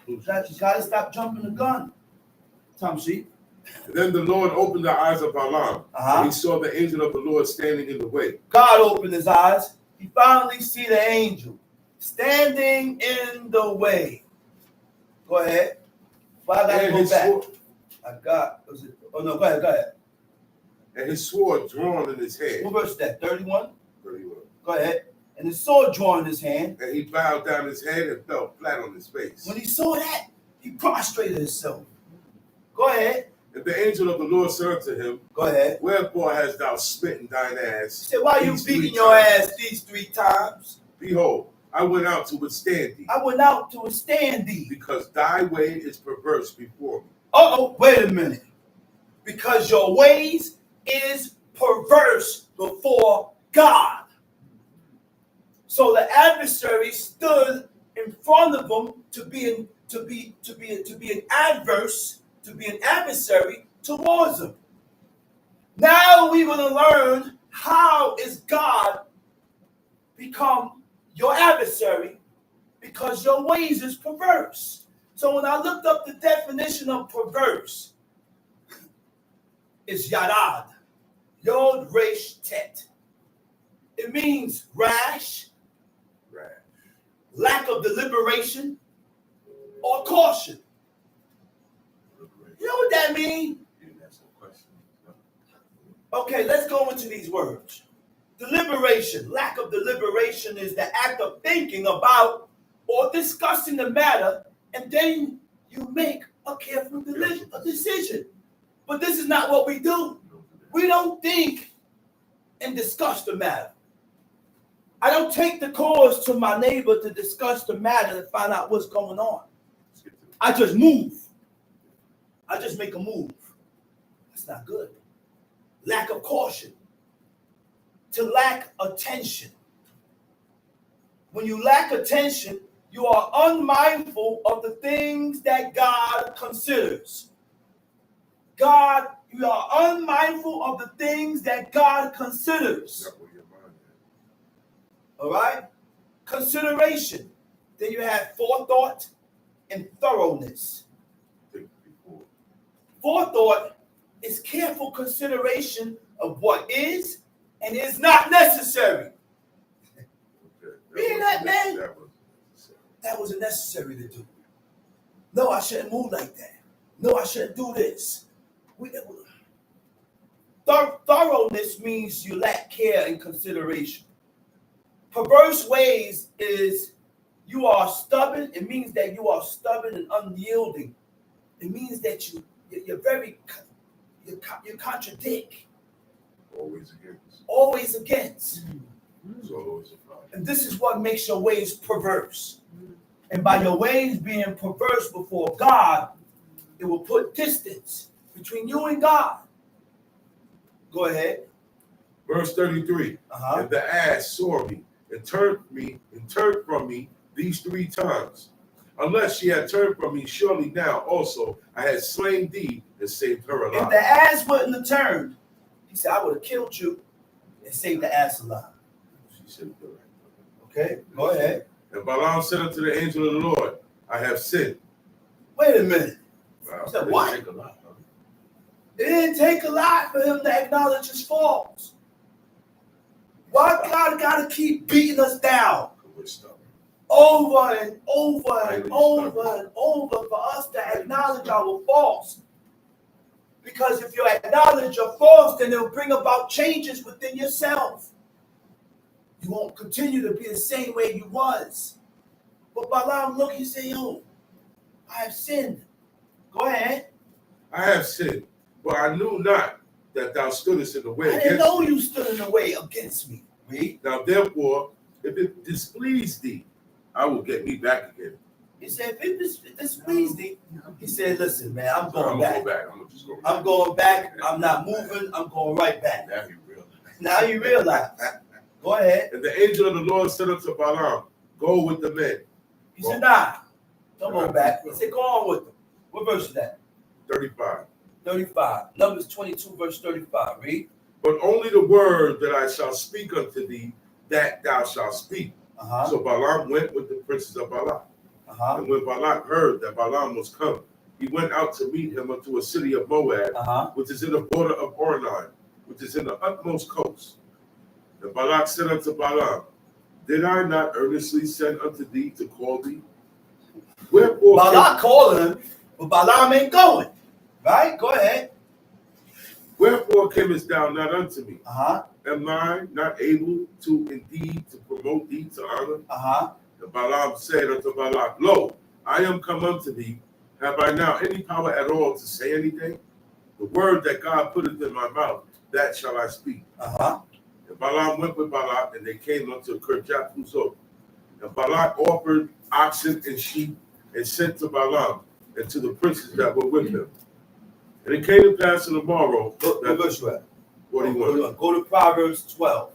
S2: You gotta stop jumping the gun. Tom C.
S4: Then the Lord opened the eyes of Balaam, and he saw the angel of the Lord standing in the way.
S2: God opened his eyes. He finally see the angel standing in the way. Go ahead. Well, I gotta go back. Go ahead.
S4: And his sword drawn in his hand.
S2: What verse is that? 31?
S4: 31.
S2: Go ahead. And his sword drawn in his hand.
S4: And he bowed down his head and fell flat on his face.
S2: When he saw that, he prostrated himself. Go ahead.
S4: And the angel of the Lord said to him,
S2: go ahead.
S4: Wherefore hast thou smitten thine ass?
S2: He said, why are you beating your ass these 3 times?
S4: Behold, I went out to withstand thee.
S2: I went out to withstand thee.
S4: Because thy way is perverse before me.
S2: Uh-oh, wait a minute. Because your ways is perverse before God. So the adversary stood in front of him to be an adversary towards him. Now we're going to learn how is God become your adversary because your ways is perverse. So when I looked up the definition of perverse, it's yarad, yod resh tet. It means rash, lack of deliberation, or caution. You know what that means? Okay, let's go into these words. Deliberation, lack of deliberation is the act of thinking about or discussing the matter, and then you make a careful decision. But this is not what we do. We don't think and discuss the matter. I don't take the cause to my neighbor to discuss the matter and find out what's going on. I just move. I just make a move. That's not good. Lack of caution. To lack attention. When you lack attention, you are unmindful of the things that God considers. You are unmindful of the things that God considers. All right? Consideration. Then you have forethought and thoroughness. Forethought is careful consideration of what is and is not necessary. Reading that, man? That wasn't necessary to do. No, I shouldn't move like that. No, I shouldn't do this. Thoroughness means you lack care and consideration. Perverse ways is you are stubborn. It means that you are stubborn and unyielding. It means that you contradict. Always against. And this is what makes your ways perverse. And by your ways being perverse before God, it will put distance between you and God. Go ahead.
S4: Verse 33. And the ass saw me and turned from me these 3 times. Unless she had turned from me, surely now also I had slain thee and saved her alive.
S2: If the ass wouldn't have turned, he said, I would have killed you and saved the ass alive.
S4: She said,
S2: okay, go ahead.
S4: And Balaam said unto the angel of the Lord, I have sinned.
S2: Wait a minute.
S4: Wow,
S2: said, what? It didn't take a lot for him to acknowledge his faults. Why God got to keep beating us down over and over and over and over for us to acknowledge our faults? Because if you acknowledge your faults, then it'll bring about changes within yourself. You won't continue to be the same way you was. But Balaam, look, he said, yo, I have sinned. Go ahead.
S4: I have sinned, but I knew not that thou stoodest in the way
S2: I didn't know you stood in the way against me. Read.
S4: Now therefore, if it displeased thee, I will get me back again.
S2: He said, if it displeased thee, he said, listen, man, I'm going back. I'm going back. I'm not moving. I'm going right back. Now you realize. Go ahead.
S4: And the angel of the Lord said unto Balaam, go with the men.
S2: He said, nah, don't go back. He said, go on with them. What verse is that?
S4: 35.
S2: 35. Numbers 22, verse 35. Read.
S4: But only the word that I shall speak unto thee, that thou shalt speak. So Balaam went with the princes of Balak. And when Balak heard that Balaam was come, he went out to meet him unto a city of Moab, which is in the border of Ornan, which is in the utmost coast. And Balak said unto Balaam, did I not earnestly send unto thee to call thee? Wherefore
S2: Balak calling him, but Balaam ain't going. Right? Go ahead.
S4: Wherefore camest thou not unto me? Am I not able to indeed to promote thee to honor? And Balaam said unto Balak, lo, I am come unto thee. Have I now any power at all to say anything? The word that God putteth in my mouth, that shall I speak. And Balaam went with Balak, and they came unto Kirjath Huzoth. And Balak offered oxen and sheep, and sent to Balaam and to the princes that were with him. And it came to pass in the morrow.
S2: What verse you at?
S4: 41.
S2: Go to Proverbs 12.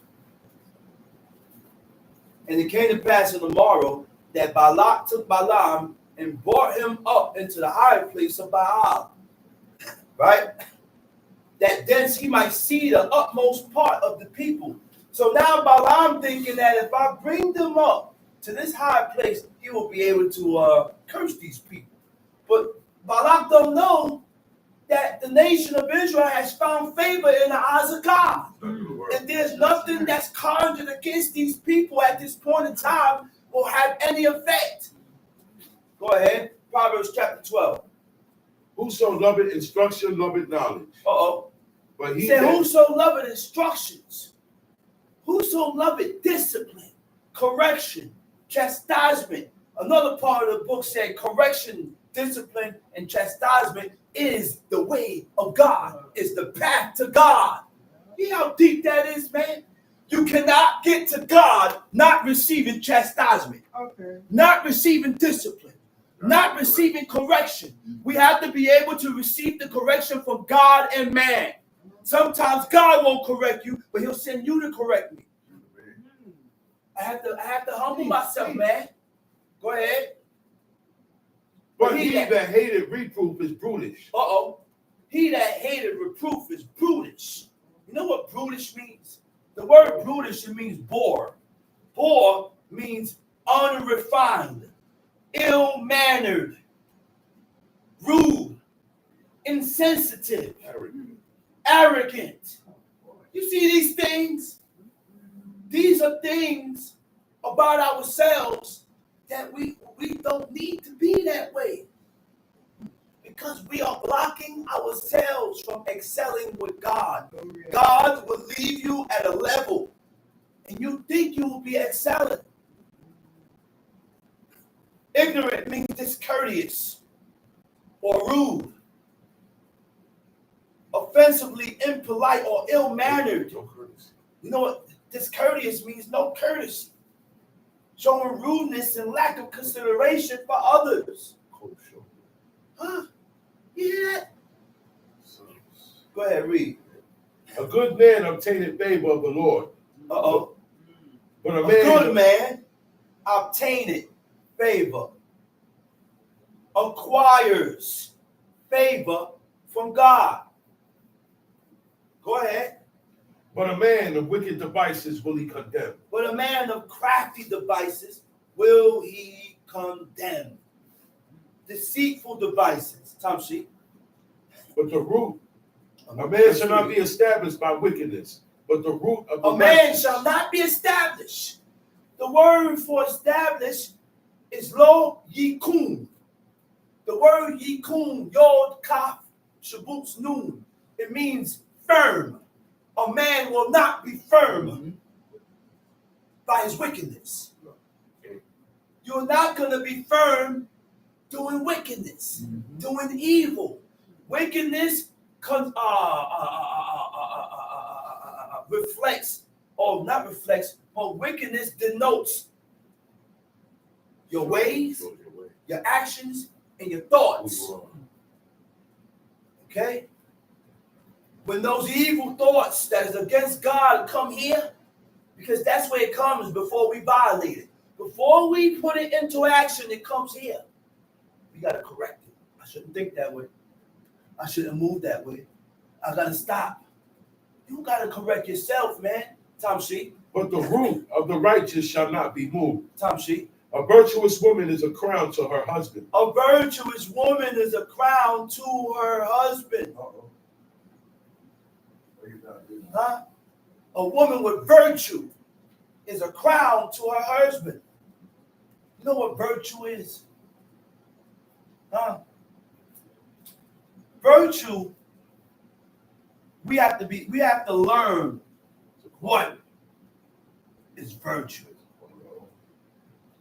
S2: And it came to pass in the morrow that Balak took Balaam and brought him up into the high place of Baal. Right? That thence he might see the utmost part of the people. So now Balaam thinking that if I bring them up to this high place, he will be able to curse these people. But Balak don't know that the nation of Israel has found favor in the eyes of God. And there's nothing that's conjured against these people at this point in time will have any effect. Go ahead. Proverbs chapter 12.
S4: Whoso loveth instruction, loveth knowledge. But he
S2: said, whoso loveth instructions, whoso loveth discipline, correction, chastisement. Another part of the book said correction, discipline, and chastisement is the way of God, is the path to God. You know how deep that is, man? You cannot get to God not receiving chastisement, not receiving discipline, not receiving correction. We have to be able to receive the correction from God and man. Sometimes God won't correct you, but he'll send you to correct me. I have to humble myself, man. Go ahead.
S4: But he that hated reproof is brutish.
S2: He that hated reproof is brutish. You know what brutish means? The word brutish, it means boor. Boor means unrefined, ill-mannered, rude, insensitive, arrogant. You see these things? These are things about ourselves that we don't need to be that way. Because we are blocking ourselves from excelling with God. God will leave you at a level and you think you will be excelling. Ignorant means discourteous or rude, offensively impolite or ill-mannered. You know what discourteous means? No courtesy, showing rudeness and lack of consideration for others. Huh? You hear that? Go ahead, read.
S4: A good man obtaineth favor of the Lord. But a
S2: good man obtaineth favor, acquires favor from God. Go ahead.
S4: But a man of wicked devices will he condemn.
S2: But a man of crafty devices will he condemn. Deceitful devices. Tom sheet.
S4: But the root, a man shall not be established by wickedness. But the root of the
S2: a man shall not be established. The word for established is lo yikun. The word yikun, yod kaf shabuts noon. It means firm. A man will not be firm by his wickedness. You're not going to be firm doing wickedness, doing evil. Wickedness reflects, or not reflects, but wickedness denotes your ways, your actions, and your thoughts. Okay? When those evil thoughts that is against God come here, because that's where it comes before we violate it. Before we put it into action, it comes here. We got to correct it. I shouldn't think that way. I shouldn't move that way. I got to stop. You got to correct yourself, man. Tom Sheet.
S4: But the root of the righteous shall not be moved.
S2: Tom Sheet.
S4: A virtuous woman is a crown to her husband.
S2: A virtuous woman is a crown to her husband. Huh? A woman with virtue is a crown to her husband. You know what virtue is? Huh? Virtue, we have to learn what is virtue.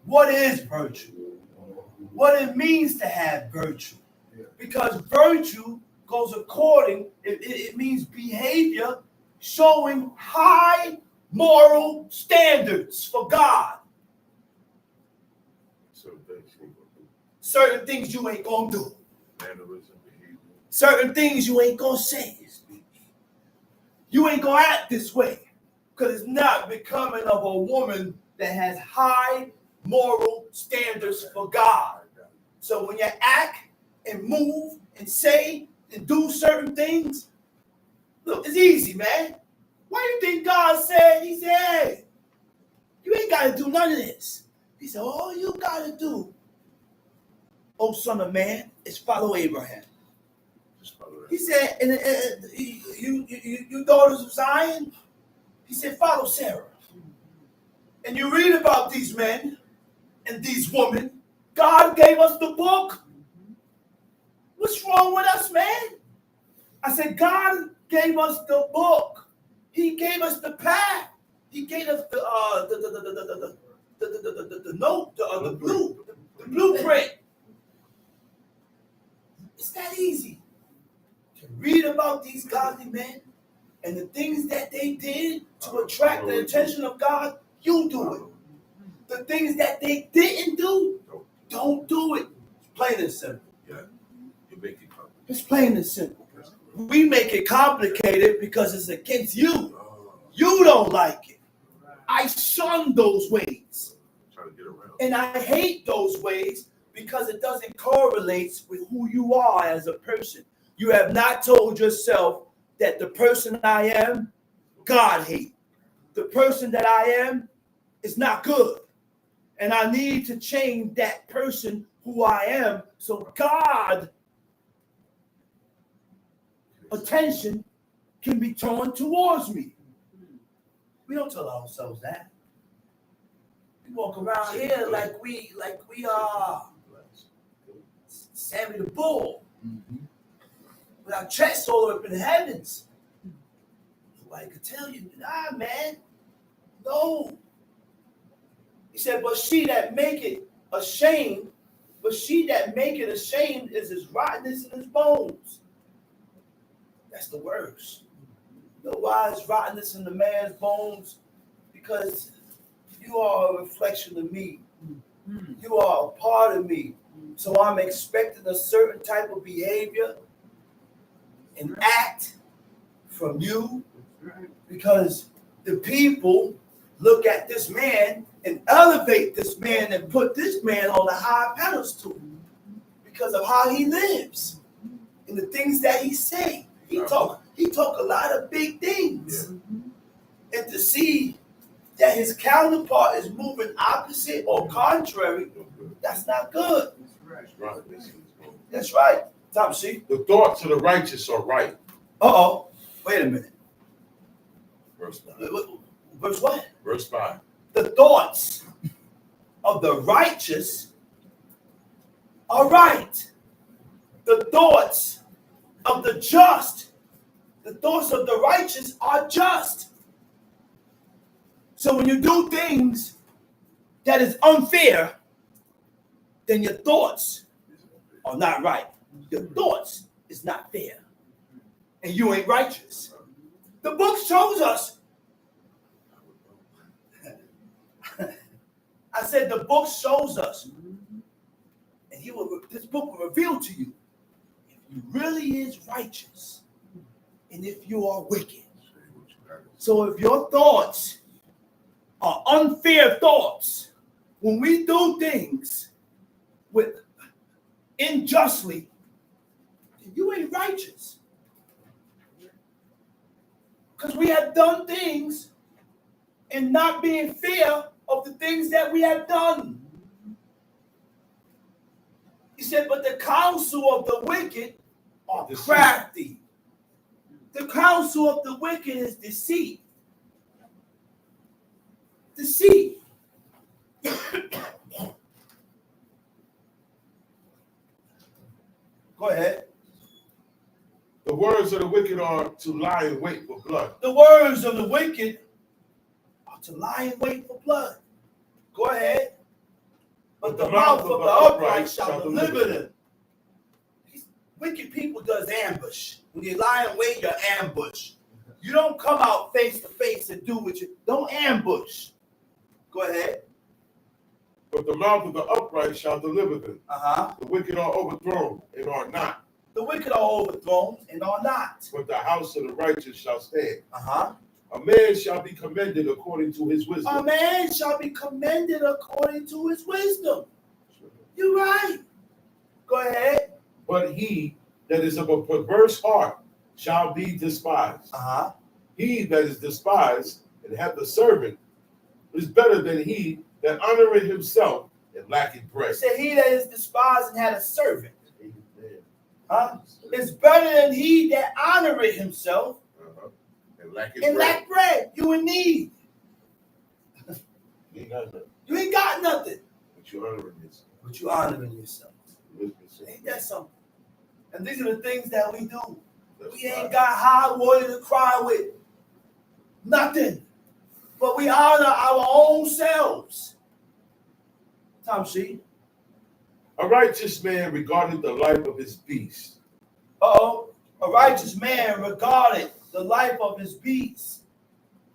S2: What is virtue? What it means to have virtue. Because virtue goes according, it means behavior showing high moral standards for God. Certain things you ain't gonna do. Certain things you ain't gonna say. You ain't gonna act this way because it's not becoming of a woman that has high moral standards for God. So when you act and move and say and do certain things, look, it's easy, man. Why do you think God said? He said, hey, you ain't got to do none of this. He said, all you got to do, oh son of man, is follow Abraham. He said, and you daughters of Zion, he said, follow Sarah. And you read about these men and these women. God gave us the book. What's wrong with us, man? I said, God gave us the book. He gave us the path. He gave us the note, the blueprint. It's that easy to read about these godly men And the things that they did to attract the attention of God, you do it. The things that they didn't do, don't do it. It's plain and simple.
S4: Yeah, you make it complicated.
S2: It's plain and simple. We make it complicated because it's against you. You don't like it. I shun those ways.
S4: Trying to get around.
S2: And I hate those ways because it doesn't correlate with who you are as a person. You have not told yourself that the person I am, God hates. The person that I am is not good. And I need to change that person who I am so God attention can be turned towards me. We don't tell ourselves that. We walk around here like we are Sammy the Bull. With our chest all up in the heavens. Nobody could tell you, nah, man. No. He said, but she that make it ashamed is his rottenness in his bones. That's the worst. You know why it's rottenness in the man's bones? Because you are a reflection of me. You are a part of me. So I'm expecting a certain type of behavior and act from you because the people look at this man and elevate this man and put this man on a high pedestal because of how he lives and the things that he say. He talk a lot of big things. And to see that his counterpart is moving opposite or contrary, that's not good. That's right. Tom, see?
S4: The thoughts of the righteous are right.
S2: Uh-oh. Wait a minute.
S4: Verse 5.
S2: Verse what?
S4: Verse 5.
S2: The thoughts of the righteous are right. The thoughts of the just, the thoughts of the righteous are just. So when you do things that is unfair, then your thoughts are not right. Your thoughts is not fair. And you ain't righteous. The book shows us. I said the book shows us. And this book will reveal to you if you really is righteous and if you are wicked. So if your thoughts are unfair thoughts, when we do things with unjustly, you ain't righteous. Because we have done things and not being fair of the things that we have done. He said, but the counsel of the wicked are crafty. The counsel of the wicked is deceit. Deceit. Go ahead.
S4: The words of the wicked are to lie in wait for blood.
S2: The words of the wicked are to lie in wait for blood. Go ahead. But the mouth of the upright shall deliver them. These wicked people does ambush. When you lie in wait, you ambush. You don't come out face to face and do what you don't ambush. Go ahead.
S4: But the mouth of the upright shall deliver them. The wicked are overthrown and are not.
S2: The wicked are overthrown and are not.
S4: But the house of the righteous shall stand. A man shall be commended according to his wisdom.
S2: A man shall be commended according to his wisdom. You're right. Go ahead.
S4: But he that is of a perverse heart shall be despised. He that is despised and hath a servant is better than he that honoreth himself and lacketh bread.
S2: Say he that is despised and had a servant. It's better than he that honoreth himself and lack bread. You in need. You ain't got nothing.
S4: But you honoring yourself.
S2: But you honoring yourself. Ain't that something? And these are the things that we do. We ain't got high water to cry with. Nothing. But we honor our own selves. Tom C.
S4: A righteous man regarded the life of his beast.
S2: A righteous man regarded The life of his beasts.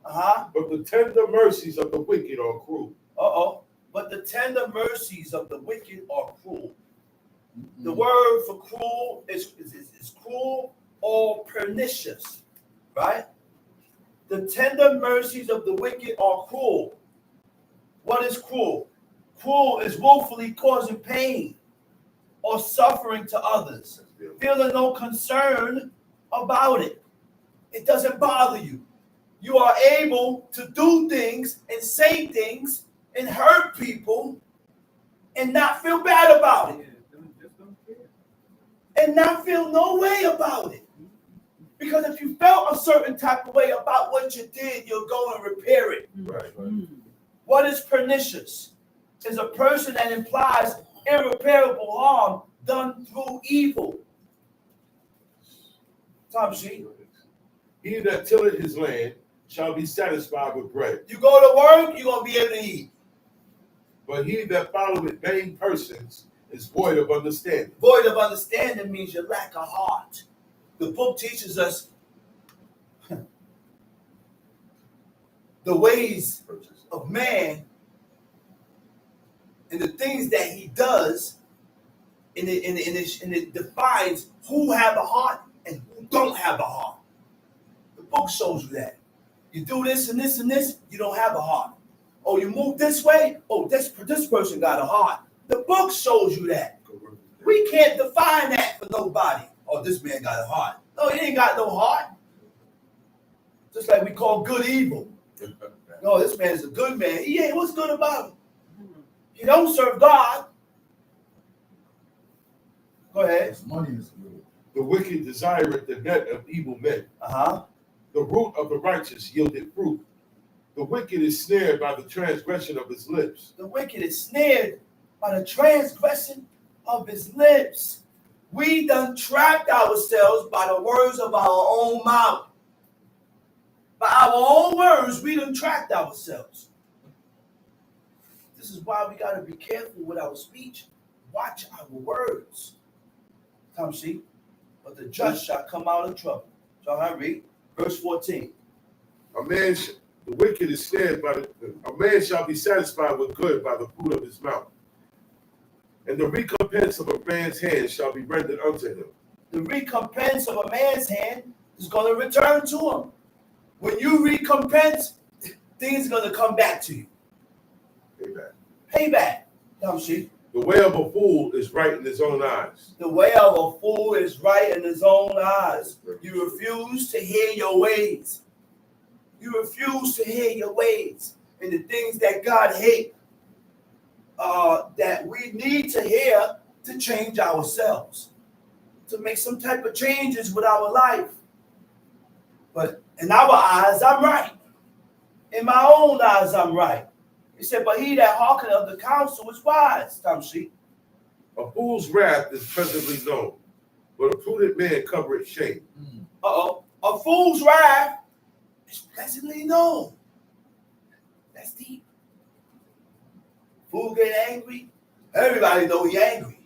S2: Uh-huh.
S4: But the tender mercies of the wicked are cruel.
S2: But the tender mercies of the wicked are cruel. The word for cruel is cruel or pernicious, right? The tender mercies of the wicked are cruel. What is cruel? Cruel is willfully causing pain or suffering to others, feeling no concern about it. It doesn't bother you. You are able to do things and say things and hurt people and not feel bad about it. And not feel no way about it. Because if you felt a certain type of way about what you did, you'll go and repair it.
S4: Right.
S2: What is pernicious? Is a person that implies irreparable harm done through evil. Tom sheet.
S4: He that tilleth his land shall be satisfied with bread.
S2: You go to work, you're going to be able to eat.
S4: But he that followeth vain persons is void of understanding.
S2: Void of understanding means you lack a heart. The book teaches us the ways of man and the things that he does, and it defines who have a heart and who don't have a heart. The book shows you that. You do this and this and this, you don't have a heart. Oh, you move this way, oh, this person got a heart. The book shows you that. We can't define that for nobody. Oh, this man got a heart. No, he ain't got no heart. Just like we call good evil. No, this man's a good man. He ain't. What's good about him? He don't serve God. Go ahead.
S5: His money is good.
S4: The wicked desireth the net of evil men. The root of the righteous yieldeth fruit. The wicked is snared by the transgression of his lips.
S2: The wicked is snared by the transgression of his lips. We done trapped ourselves by the words of our own mouth. By our own words, we done trapped ourselves. This is why we got to be careful with our speech. Watch our words. Come see. But the just shall come out of trouble. So I read verse 14.
S4: The wicked is snared by a man shall be satisfied with good by the fruit of his mouth. And the recompense of a man's hand shall be rendered unto him.
S2: The recompense of a man's hand is going to return to him. When you recompense, things are going to come back to you.
S4: Payback.
S2: Payback. Come see.
S4: The way of a fool is right in his own eyes.
S2: The way of a fool is right in his own eyes. You refuse to hear your ways. You refuse to hear your ways. And the things that God hates, that we need to hear to change ourselves, to make some type of changes with our life. But in our eyes, I'm right. In my own eyes, I'm right. He said, but he that hearkeneth of the counsel is wise. Tom sheet.
S4: A fool's wrath is presently known, but a prudent man covereth shame.
S2: A fool's wrath is presently known. That's deep. Fool get angry. Everybody know he angry.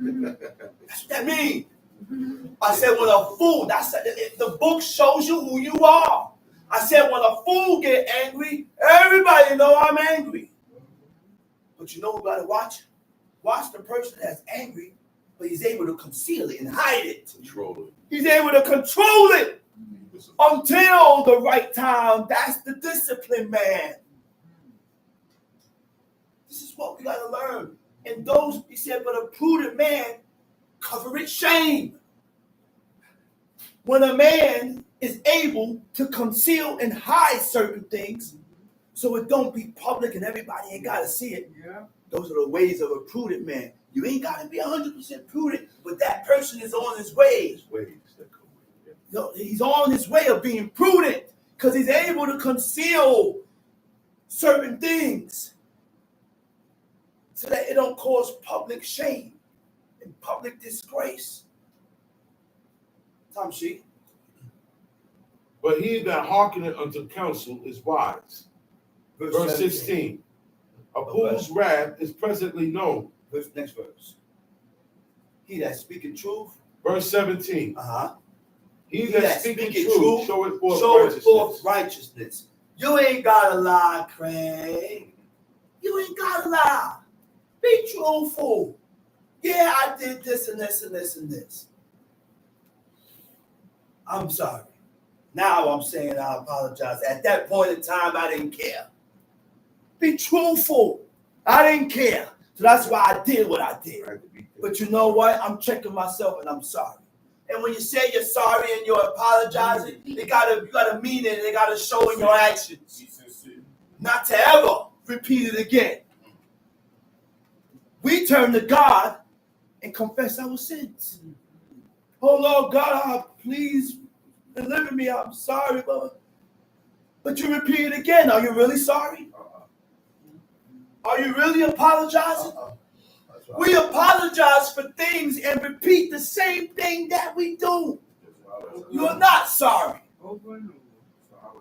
S2: That's what that means. I said when a fool, the book shows you who you are. I said when a fool get angry, everybody know I'm angry. But you know who got to watch? Watch the person that's angry, but he's able to conceal it and hide it.
S4: Control it.
S2: He's able to control it until the right time. That's the disciplined man. This is what we got to learn. And those, he said, but a prudent man covereth shame. When a man is able to conceal and hide certain things so it don't be public and everybody ain't got to see it. Yeah. Those are the ways of a prudent man. You ain't got to be 100% prudent, but that person is on his way. He's on his way of being prudent because he's able to conceal certain things so that it don't cause public shame and public disgrace. Tom sheet.
S4: But he that hearkeneth unto counsel is wise. Verse 16. A fool's wrath is presently known.
S2: Next verse. He that speaketh truth.
S4: Verse 17. He that speaketh truth showeth forth
S2: forth
S4: righteousness.
S2: righteousness. You ain't gotta lie, Craig. You ain't gotta lie. Be truthful. Yeah, I did this and this and this and this. I'm sorry. Now I'm saying I apologize. At that point in time, I didn't care. Be truthful. I didn't care. So that's why I did what I did. But you know what? I'm checking myself and I'm sorry. And when you say you're sorry and you're apologizing, you gotta mean it and they gotta show in your actions. Not to ever repeat it again. We turn to God and confess our sins. Oh Lord God, please deliver me. I'm sorry, but you repeat it again. Are you really sorry? Are you really apologizing? Right. We apologize for things and repeat the same thing that we do. You're not sorry.
S5: I would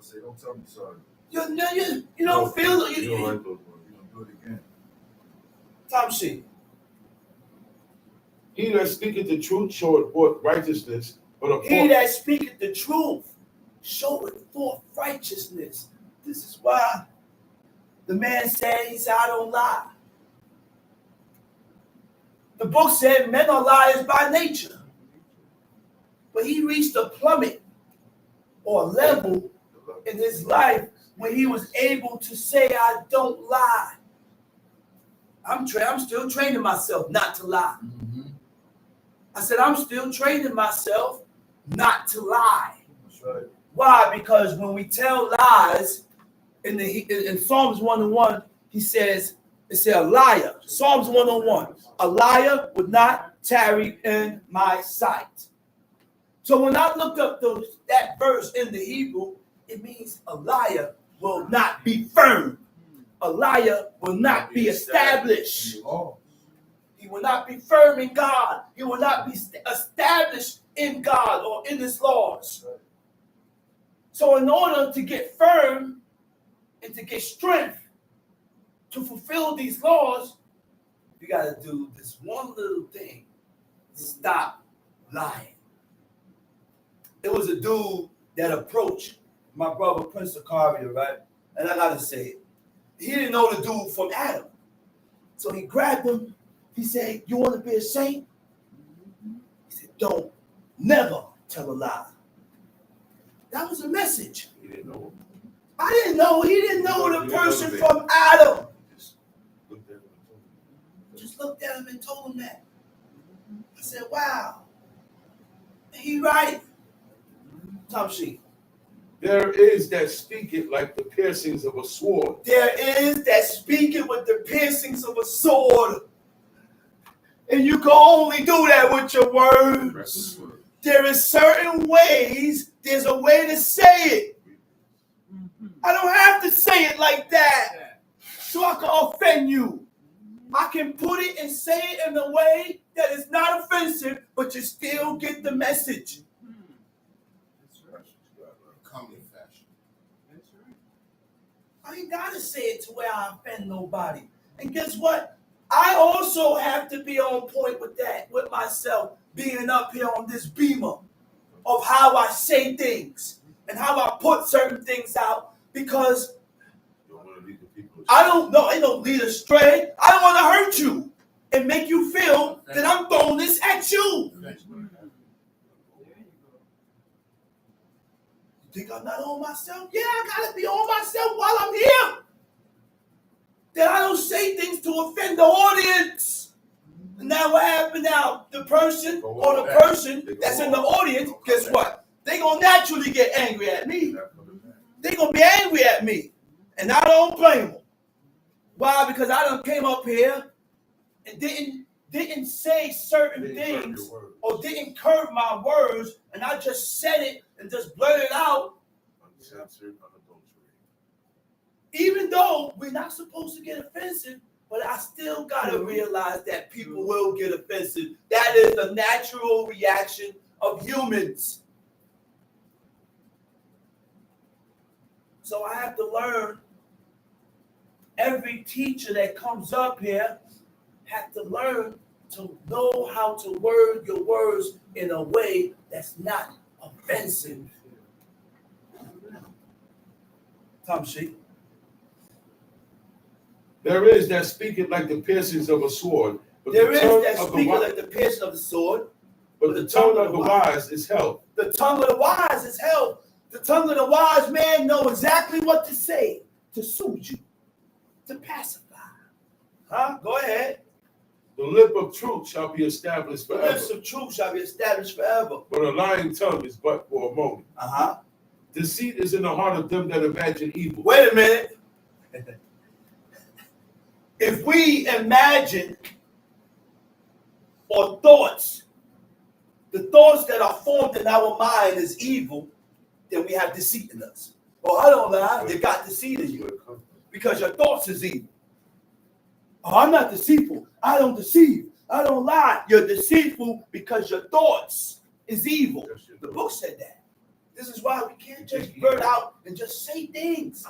S5: say, don't tell me sorry.
S2: You don't feel it. You don't do
S5: it again.
S2: Tom sheet.
S4: He that speaketh the truth showeth forth righteousness.
S2: He that speaketh the truth showeth forth righteousness. This is why the man said, he said, I don't lie. The book said men are liars by nature. But he reached a plummet or a level in his life when he was able to say, I don't lie. I'm still training myself not to lie. Mm-hmm. I said, I'm still training myself not to lie. That's right. Why? Because when we tell lies, in Psalms 101, he says, it says a liar. Psalms 101, a liar would not tarry in my sight. So when I looked up that verse in the Hebrew, it means a liar will not be firm. A liar will not be established. He will not be firm in God. He will not be established in God or in his laws. So in order to get firm and to get strength to fulfill these laws, you got to do this one little thing. Stop lying. There was a dude that approached my brother Prince Acaria, right? And I got to say it. He didn't know the dude from Adam. So he grabbed him. He said, you want to be a saint? He said, don't never tell a lie. That was a message.
S4: He didn't know.
S2: I didn't know. He didn't know the person from Adam. Just looked at him and told him that. I said, wow. And he right. Tom Sheep.
S4: There is that speaketh like the piercings of a sword.
S2: There is that speaketh with the piercings of a sword. And you can only do that with your words. There is certain ways. There's a way to say it. I don't have to say it like that so I can offend you. I can put it and say it in a way that is not offensive, but you still get the message. I ain't got to say it to where I offend nobody. And guess what? I also have to be on point with that, with myself, being up here on this beamer of how I say things and how I put certain things out, because I don't know, I don't lead astray. I don't want to hurt you and make you feel that I'm throwing this at you. You think I'm not on myself? Yeah, I got to be on myself while I'm here. That I don't say things to offend the audience. And now what happened now? The person or the person that's in the audience, guess what? They're going to naturally get angry at me. They're going to be angry at me. And I don't blame them. Why? Because I done came up here and didn't say certain things or didn't curve my words, and I just said it and just blurted out. Even though we're not supposed to get offensive, but I still got to realize that people will get offensive. That is the natural reaction of humans. So I have to learn. Every teacher that comes up here have to learn to know how to word your words in a way that's not offensive. Tom Sheep.
S4: There is that speaketh like the piercings of a sword. But
S2: There
S4: the
S2: is
S4: tongue
S2: that
S4: of the
S2: speaker
S4: wi-
S2: like the piercing of the sword.
S4: But the tongue of the wise is health.
S2: The tongue of the wise is health. The tongue of the wise man know exactly what to say to soothe you, to pacify. Huh? Go ahead.
S4: The lip of truth shall be established
S2: The
S4: forever.
S2: lips of truth shall be established forever.
S4: But a lying tongue is but for a moment.
S2: Uh-huh.
S4: Deceit is in the heart of them that imagine evil.
S2: Wait a minute. If we imagine or thoughts, the thoughts that are formed in our mind is evil, then we have deceit in us. Oh, I don't lie. You got deceit in you because your thoughts is evil. Oh, I'm not deceitful. I don't deceive. I don't lie. You're deceitful because your thoughts is evil. The book said that. This is why we can't just blurt out and just say things.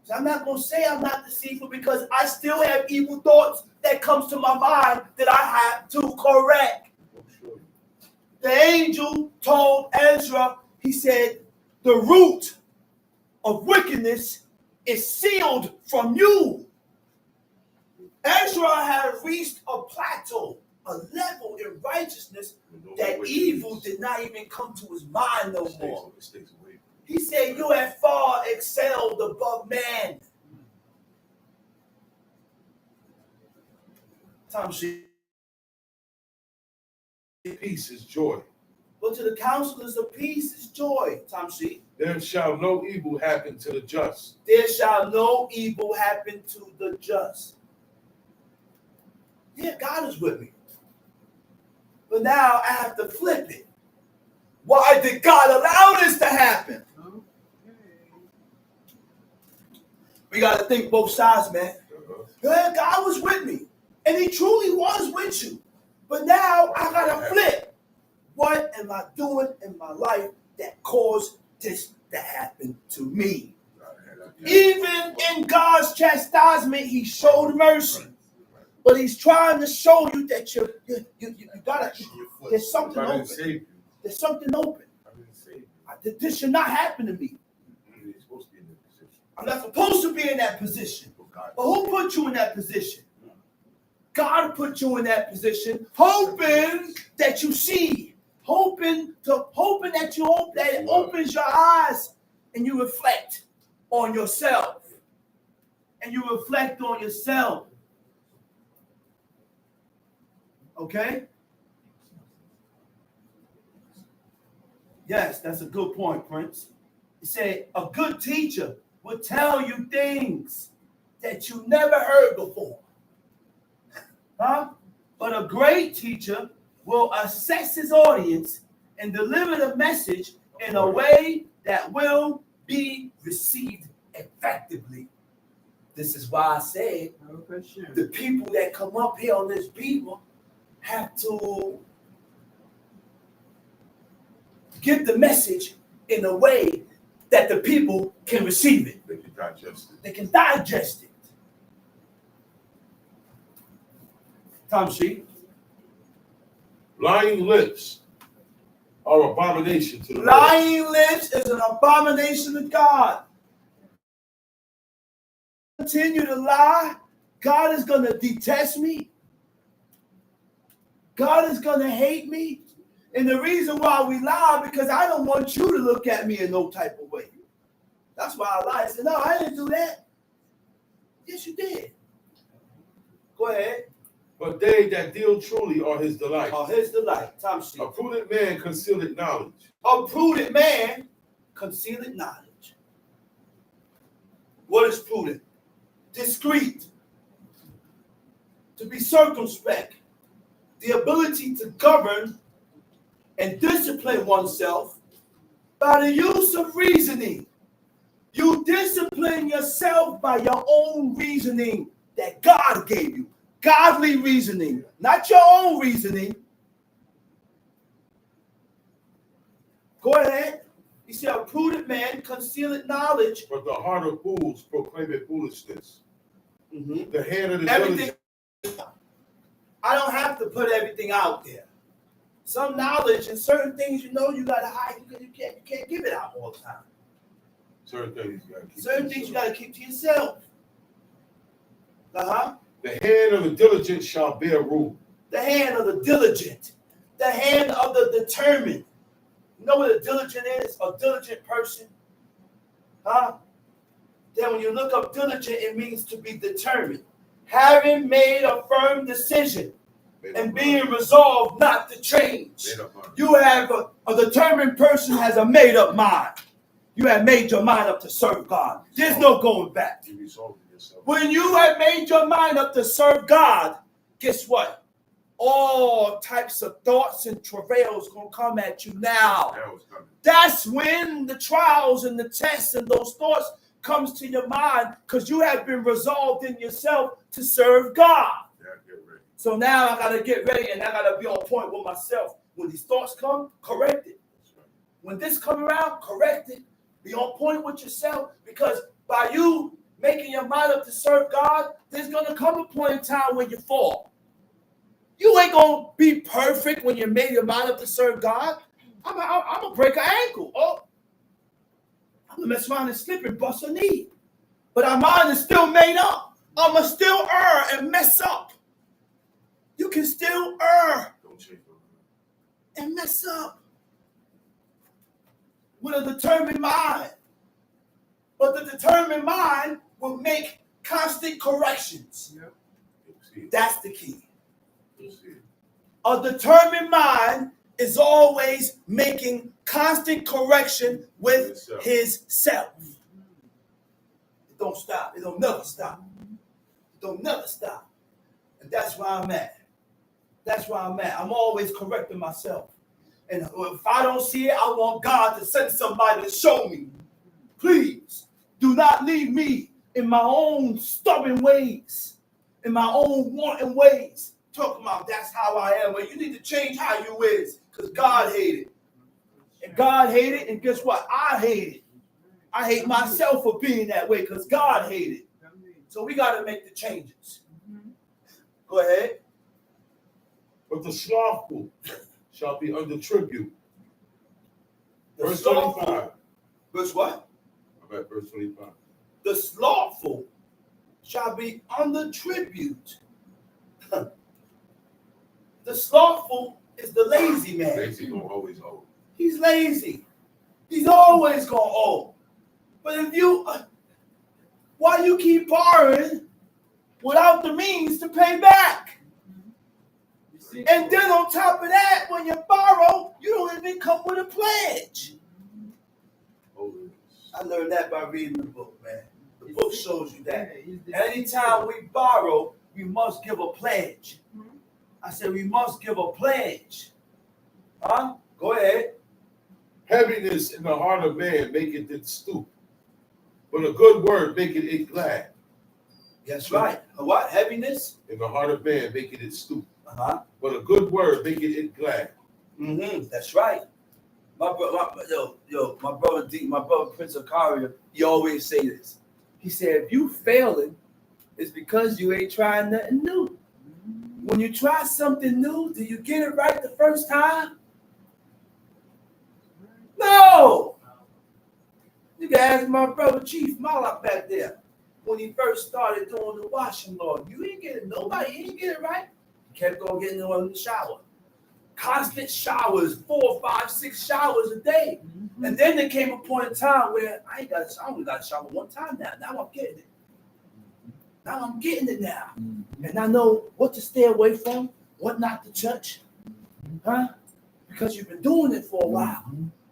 S2: So I'm not going to say I'm not deceitful because I still have evil thoughts that comes to my mind that I have to correct. The angel told Ezra, he said, the root of wickedness is sealed from you. Ezra had reached a plateau, a level in righteousness that evil did not even come to his mind no more. He said, you have far excelled above man. Tom Sheep.
S4: Peace is joy.
S2: But to the counselors of peace is joy, Tom Sheep.
S4: There shall no evil happen to the just.
S2: There shall no evil happen to the just. Yeah, God is with me. But now I have to flip it. Why did God allow this to happen? We got to think both sides, man. Yeah, God was with me. And he truly was with you. But now I got to flip. What am I doing in my life that caused this to happen to me? Even in God's chastisement, he showed mercy. But he's trying to show you that you gotta, there's something open. There's something open. This should not happen to me. I'm not supposed to be in that position. But who put you in that position? God put you in that position, hoping that you see, hoping that it opens your eyes and you reflect on yourself. And you reflect on yourself. Okay? Yes, that's a good point, Prince. He said, a good teacher will tell you things that you never heard before. Huh? But a great teacher will assess his audience and deliver the message in a way that will be received effectively. This is why I said the people that come up here on this people have to give the message in a way that the people can receive it.
S4: They can digest it.
S2: They can digest it. Tom Sheep.
S4: Lying lips are abomination to the Lord.
S2: Lying lips is an abomination to God. Continue to lie, God is going to detest me. God is going to hate me. And the reason why we lie, because I don't want you to look at me in no type of way. That's why I lie. I said, no, I didn't do that. Yes, you did. Go ahead.
S4: But they that deal truly are his delight.
S2: Are his delight. Tom Sheep.
S4: A prudent man concealeth knowledge.
S2: A prudent man concealeth knowledge. What is prudent? Discreet. To be circumspect. The ability to govern and discipline oneself by the use of reasoning. You discipline yourself by your own reasoning that God gave you. Godly reasoning, not your own reasoning. Go ahead. He said, a prudent man concealeth knowledge.
S4: But the heart of fools proclaimeth foolishness.
S2: Mm-hmm.
S4: The hand of the
S2: Everything. I don't have to put everything out there. Some knowledge and certain things, you know, you gotta hide. You can't give it out all the time.
S4: Certain things you gotta keep.
S2: Certain things you gotta keep to yourself.
S4: The hand of the diligent shall bear rule.
S2: The hand of the diligent. The hand of the determined. You know what a diligent is? A diligent person. Then when you look up diligent, it means to be determined. Having made a firm decision and being resolved not to change. You have a determined person has a made up mind. You have made your mind up to serve God. There's no going back. When you have made your mind up to serve God, guess what? All types of thoughts and travails gonna come at you now. That's when the trials and the tests and those thoughts comes to your mind, because you have been resolved in yourself to serve God. So now I gotta get ready and I gotta be on point with myself. When these thoughts come, correct it. When this come around, correct it. Be on point with yourself, because by you making your mind up to serve God, there's gonna come a point in time when you fall. You ain't gonna be perfect when you made your mind up to serve God. I'm gonna break an ankle. Oh, I'm gonna mess around and slip and bust a knee. But our mind is still made up. I'm gonna still err and mess up. You can still err and mess up with a determined mind. But the determined mind will make constant corrections. That's the key. A determined mind is always making constant correction with his self. It don't stop. It don't never stop. It don't never stop. And that's where I'm at. That's where I'm at. I'm always correcting myself. And if I don't see it, I want God to send somebody to show me. Please, do not leave me in my own stubborn ways, in my own wanting ways. Talking about that's how I am. Well, you need to change how you is, because God hated it. And God hated it, and guess what? I hate it. I hate myself for being that way, because God hated it. So we got to make the changes. Go ahead.
S4: But the slothful shall be under tribute.
S2: Verse 25. Verse what?
S4: I'm at verse 25.
S2: The slothful shall be under tribute. The slothful is the lazy man.
S4: Lazy gonna always owe.
S2: He's lazy. He's always gonna owe. But if you, why you keep borrowing without the means to pay back? And then on top of that, when you borrow, you don't even come with a pledge. I learned that by reading the book, man. The book shows you that. Anytime we borrow, we must give a pledge. I said we must give a pledge. Huh? Go ahead.
S4: Heaviness in the heart of man maketh it stoop, but a good word maketh it glad.
S2: That's right. What? Heaviness?
S4: In the heart of man maketh it stoop. But a good word maketh it glad.
S2: That's right. My brother Prince of Caria, he always say this. He said, if you failing, it's because you ain't trying nothing new. When you try something new, do you get it right the first time? No. You can ask my brother Chief Malak back there. When he first started doing the washing, Lord, you ain't get it. Nobody ain't get it right. He kept on getting in the shower. Constant showers, 4, 5, 6 showers a day. And then there came a point in time where I only got to shower one time now. Now I'm getting it. Now I'm getting it now. And I know what to stay away from, what not to touch. Because you've been doing it for a while.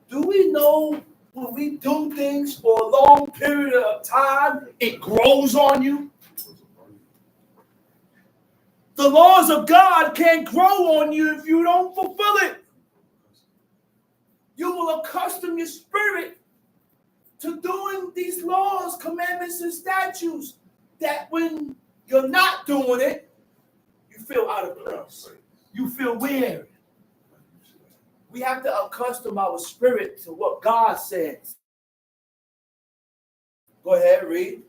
S2: Do we know when we do things for a long period of time, it grows on you? The laws of God can't grow on you if you don't fulfill it. You will accustom your spirit to doing these laws, commandments, and statutes that when you're not doing it, you feel out of place. You feel weird. We have to accustom our spirit to what God says. Go ahead, read.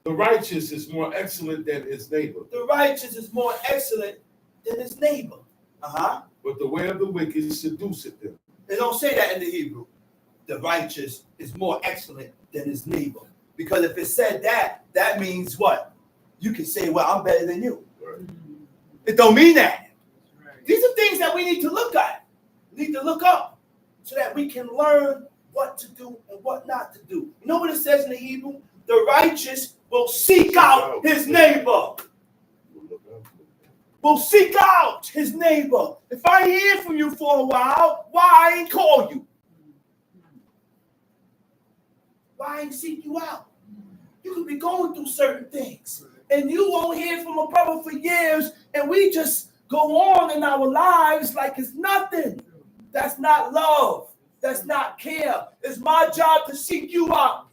S4: The righteous is more excellent than his neighbor.
S2: The righteous is more excellent than his neighbor.
S4: But the way of the wicked seduceth them.
S2: They don't say that in the Hebrew. The righteous is more excellent than his neighbor. Because if it said that, that means what? You can say, well, I'm better than you.
S4: Right.
S2: It don't mean that. Right. These are things that we need to look at. We need to look up so that we can learn what to do and what not to do. You know what it says in the Hebrew? The righteous will seek out his neighbor. Will seek out his neighbor. If I ain't hear from you for a while, why I ain't call you? Why I ain't seek you out? You could be going through certain things, and you won't hear from a brother for years, and we just go on in our lives like it's nothing. That's not love. That's not care. It's my job to seek you out.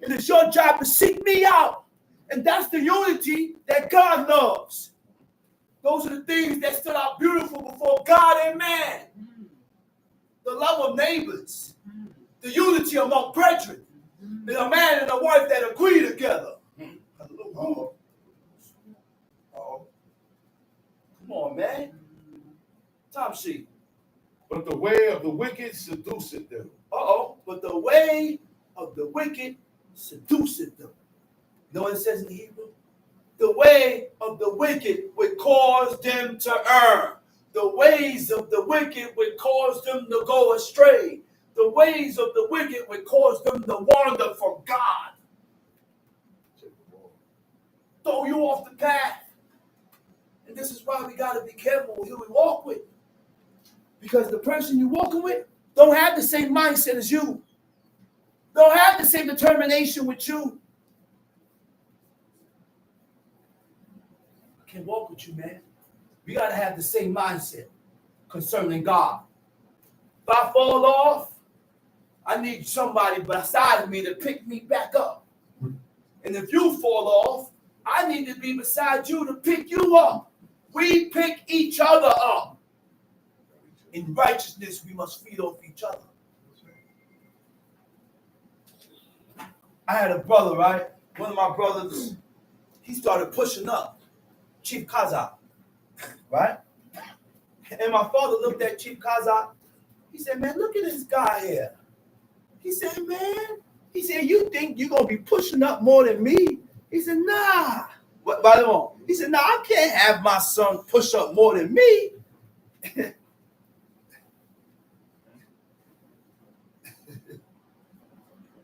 S2: And it's your job to seek me out. And that's the unity that God loves. Those are the things that stood out beautiful before God and man. The love of neighbors. The unity among brethren. And a man and a wife that agree together. Come on, man. Tom sheet.
S4: But the way of the wicked seduceth them.
S2: But the way of the wicked seduceth them. You know what it says in the Hebrew? The way of the wicked would cause them to err. The ways of the wicked would cause them to go astray. The ways of the wicked would cause them to wander from God. Throw you off the path. And this is why we got to be careful who we walk with. Because the person you're walking with don't have the same mindset as you. Don't have the same determination with you. I can't walk with you, man. We got to have the same mindset concerning God. If I fall off, I need somebody beside me to pick me back up. And if you fall off, I need to be beside you to pick you up. We pick each other up. In righteousness, we must feed off each other. I had a brother, right? One of my brothers, he started pushing up. Chief Kazak, right? And my father looked at Chief Kazak. He said, man, look at this guy here. He said, you think you're going to be pushing up more than me? He said, nah. By the way, he said, nah, I can't have my son push up more than me.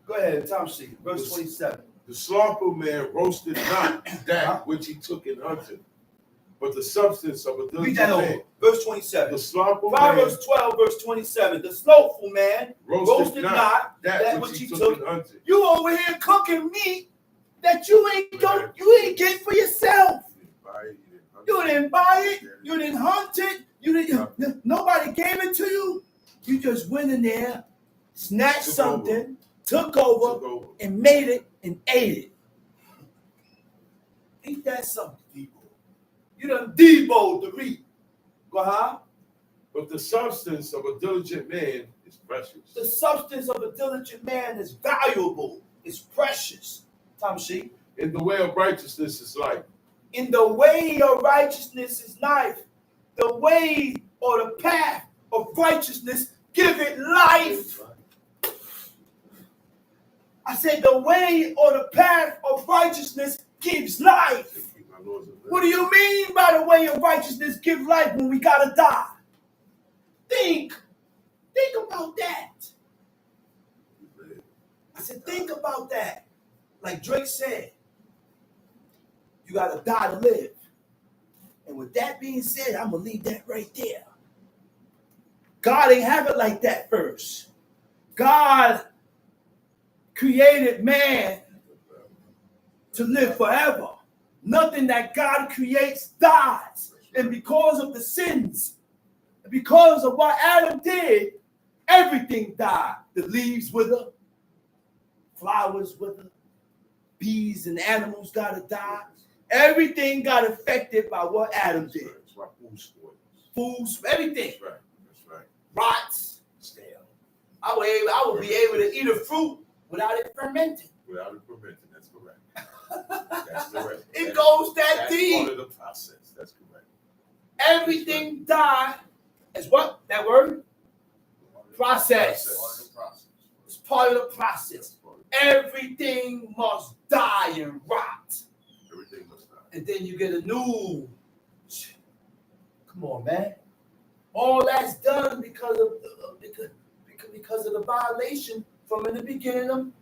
S2: Go ahead, Tom C. Verse 27.
S4: The slothful man roasted not that which he took in hunting, but the substance of a diligent man.
S2: Verse 27.
S4: The slothful
S2: Proverbs
S4: man,
S2: 12, verse 27. The slothful man
S4: roasted not that which he took in hunting.
S2: You over here cooking meat that you ain't get for yourself. You didn't buy it. You didn't hunt it. Nobody gave it to you. You just went in there, snatched something, took over, and made it and ate it. Ain't that something, Debo? You done deboed the meat.
S4: But the substance of a diligent man is precious.
S2: The substance of a diligent man is valuable. It's precious. Tom C.
S4: In the way of righteousness is life.
S2: In the way of righteousness is life. The way or the path of righteousness give it life. I said the way or the path of righteousness gives life. What do you mean by the way of righteousness give life when we gotta die? Think about that. I said, think about that. Like Drake said, you gotta die to live. And with that being said, I'm gonna leave that right there. God ain't have it like that first. God created man to live forever. Nothing that God creates dies. And because of the sins, because of what Adam did, everything died. The leaves wither, flowers wither, bees and animals got to die. Everything got affected by what Adam did.
S4: That's why food spoils.
S2: Foods, everything.
S4: That's right.
S2: Rots, stale. I would be able to eat a fruit without it fermenting.
S4: Without it fermenting, that's correct. That's correct.
S2: It goes that deep.
S4: That's part of the process. That's correct.
S2: Everything die is what? That word? Process. It's part of the process. Everything must die and rot.
S4: Everything must die.
S2: And then you get a new. Come on, man. All that's done because of the violation from in the beginning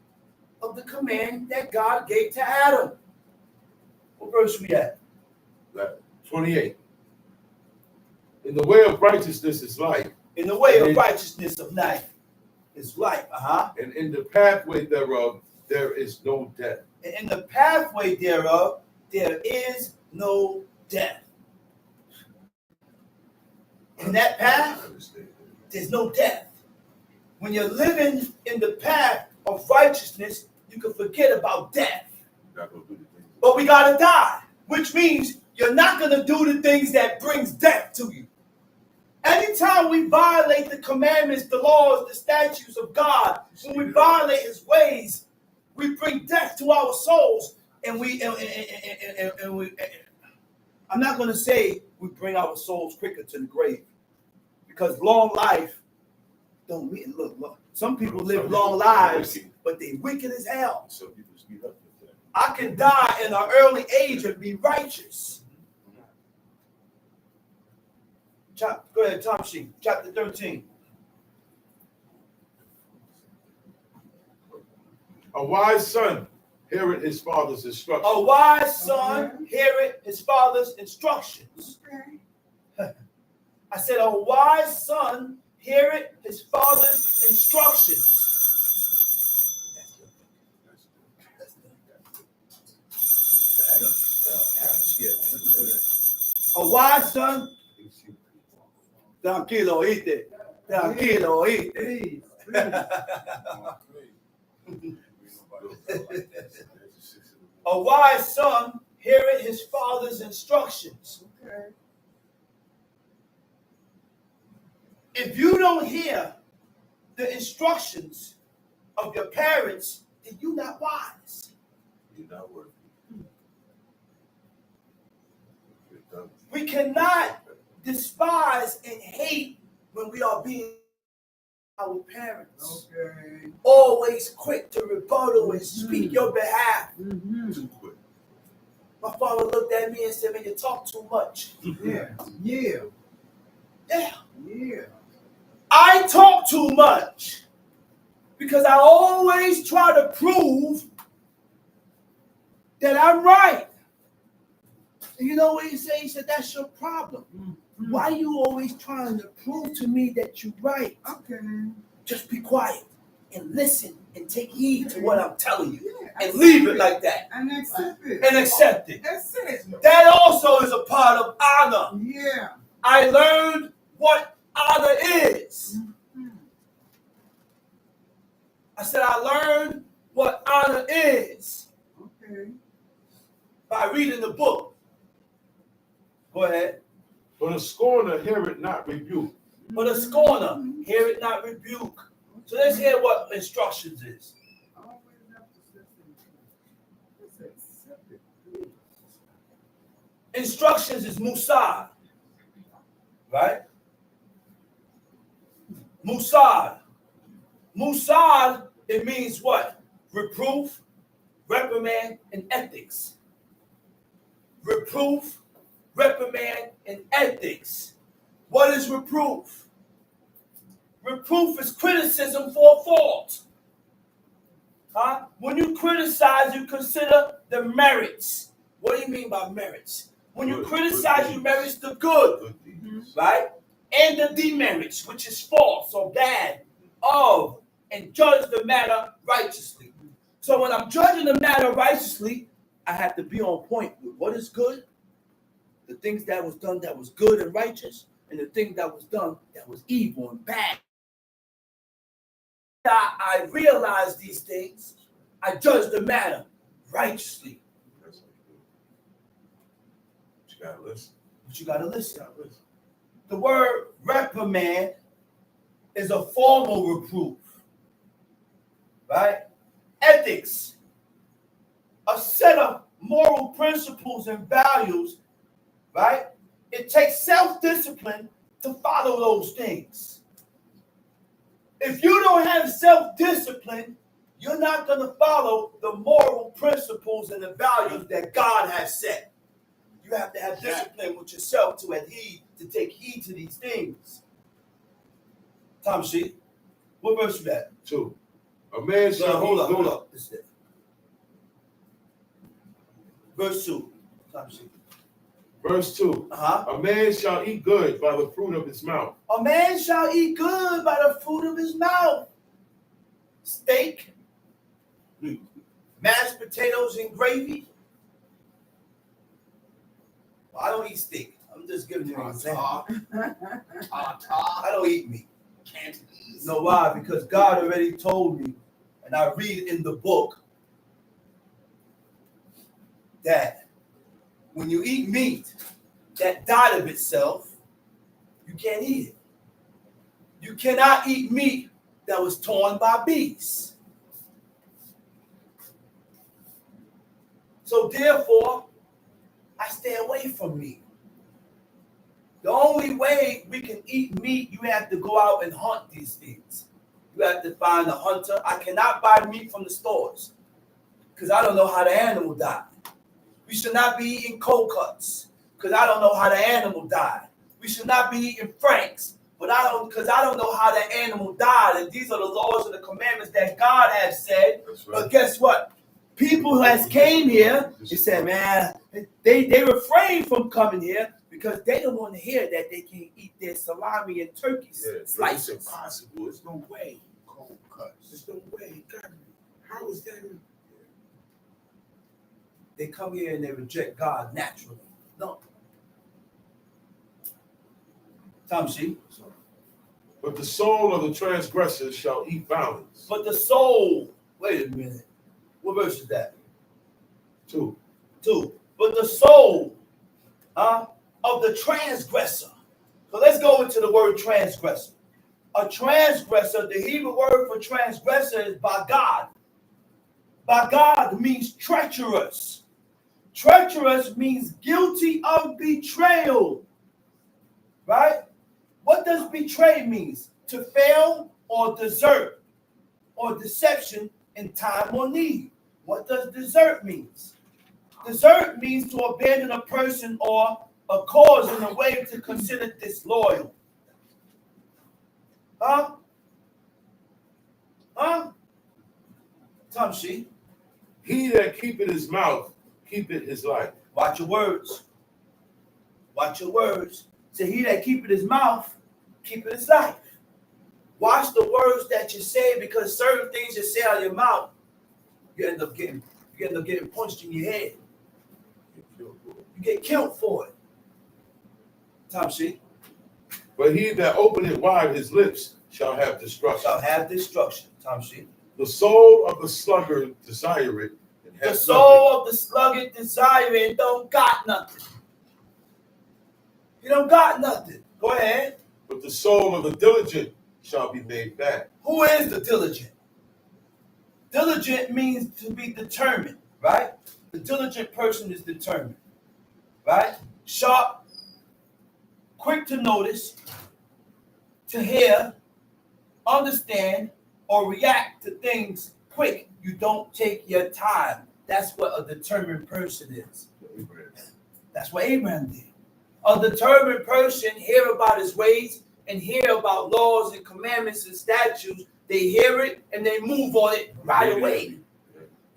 S2: of the command that God gave to Adam. What verse we at?
S4: 28. In the way of righteousness is life.
S2: In the way of righteousness of life is life.
S4: And in the pathway thereof there is no death.
S2: And in the pathway thereof there is no death. In that path, there's no death. When you're living in the path of righteousness, you can forget about death. But we gotta die, which means you're not gonna do the things that brings death to you. Anytime we violate the commandments, the laws, the statutes of God, when we violate His ways, we bring death to our souls, and I'm not gonna say we bring our souls quicker to the grave, because long life don't mean look. Some people live long lives, but they wicked as hell. I can die in an early age and be righteous. Go ahead, Tom Sheep, chapter 13.
S4: A wise son heareth his father's instructions.
S2: A wise son heareth his father's instructions. I said, a wise son heareth his father's instructions. A wise son. Tranquilo, oíste. Tranquilo, oíste. A wise son heareth his father's instructions. If you don't hear the instructions of your parents, then you're not wise.
S4: You're not worthy.
S2: We cannot despise and hate when we are being our parents. Always quick to rebuttal and speak your behalf.
S4: Too quick.
S2: My father looked at me and said, man, you talk too much.
S5: Yeah.
S2: I talk too much because I always try to prove that I'm right. And you know what he said? He said, that's your problem. Why are you always trying to prove to me that you're right? Just be quiet and listen and take heed to what I'm telling you and leave it like that.
S5: And accept it.
S2: And accept it.
S5: That's it.
S2: That also is a part of honor.
S5: Yeah.
S2: I learned what honor is. I said, I learned what honor is by reading the book. Go ahead.
S4: But a scorner heareth not rebuke.
S2: But a scorner heareth not rebuke. So let's hear what instructions is. Instructions is musad. Right? Musad. Musad, it means what? Reproof, reprimand, and ethics. Reproof, reprimand, and ethics. What is reproof? Reproof is criticism for a fault. When you criticize, you consider the merits. What do you mean by merits? When you criticize, you merits the good, right? And the demerits, which is false or bad, of, and judge the matter righteously. So when I'm judging the matter righteously, I have to be on point with what is good, the things that was done that was good and righteous, and the things that was done that was evil and bad. I realize these things, I judge the matter righteously.
S4: But you gotta listen.
S2: But you gotta listen. The word reprimand is a formal reproof, right? Ethics, a set of moral principles and values, right? It takes self-discipline to follow those things. If you don't have self-discipline, you're not going to follow the moral principles and the values that God has set. You have to have discipline with yourself to take heed to these things. Tom Sheet, what verse you at?
S4: 2. A man shall
S2: hold
S4: eat
S2: up. This is it. Verse 2. Tom Sheet.
S4: Verse 2. A man shall eat good by the fruit of his mouth.
S2: A man shall eat good by the fruit of his mouth. Steak, mashed potatoes and gravy. Well, I don't eat steak. I'm just giving you an example. I don't eat meat. You know why? Because God already told me, and I read in the book, that when you eat meat that died of itself, you can't eat it. You cannot eat meat that was torn by beasts. So therefore, I stay away from meat. The only way we can eat meat, you have to go out and hunt these things. You have to find a hunter. I cannot buy meat from the stores because I don't know how the animal died. We should not be eating cold cuts because I don't know how the animal died. We should not be eating franks, because I don't know how the animal died. And these are the laws and the commandments that God has said. Right. But guess what? People who has came here, they said, man, they refrain from coming here because they don't want to hear that they can eat their salami and turkey slices.
S4: It's impossible. There's no way. Cold cuts. There's no way. God, how is that?
S2: They come here and they reject God naturally. No. Tom Sheep.
S4: But the soul of the transgressor shall eat violence.
S2: But the soul, wait a minute. What verse is that?
S4: 2.
S2: But the soul of the transgressor. So let's go into the word transgressor. A transgressor, the Hebrew word for transgressor is bagad. Bagad means treacherous. Treacherous means guilty of betrayal. Right? What does betray means? To fail or desert or deception in time or need. What does desert means? Desert means to abandon a person or a cause in a way to consider disloyal. Tom Sheep.
S4: He that keepeth his mouth, keepeth his life.
S2: Watch your words. Watch your words. Say, he that keepeth his mouth, keepeth his life. Watch the words that you say, because certain things you say out of your mouth, you end up getting punched in your head. You get killed for it. Tom Sheep.
S4: But he that openeth wide his lips shall have destruction.
S2: Tom Sheep.
S4: The soul of the sluggard desire it.
S2: The soul of the sluggard desire it don't got nothing. You don't got nothing. Go ahead.
S4: But the soul of the diligent shall be made fat.
S2: Who is the diligent? Diligent means to be determined, right? The diligent person is determined, right? Sharp, quick to notice, to hear, understand, or react to things quick. You don't take your time. That's what a determined person is. That's what Abraham did. A determined person hear about his ways and hear about laws and commandments and statutes. They hear it and they move on it right away.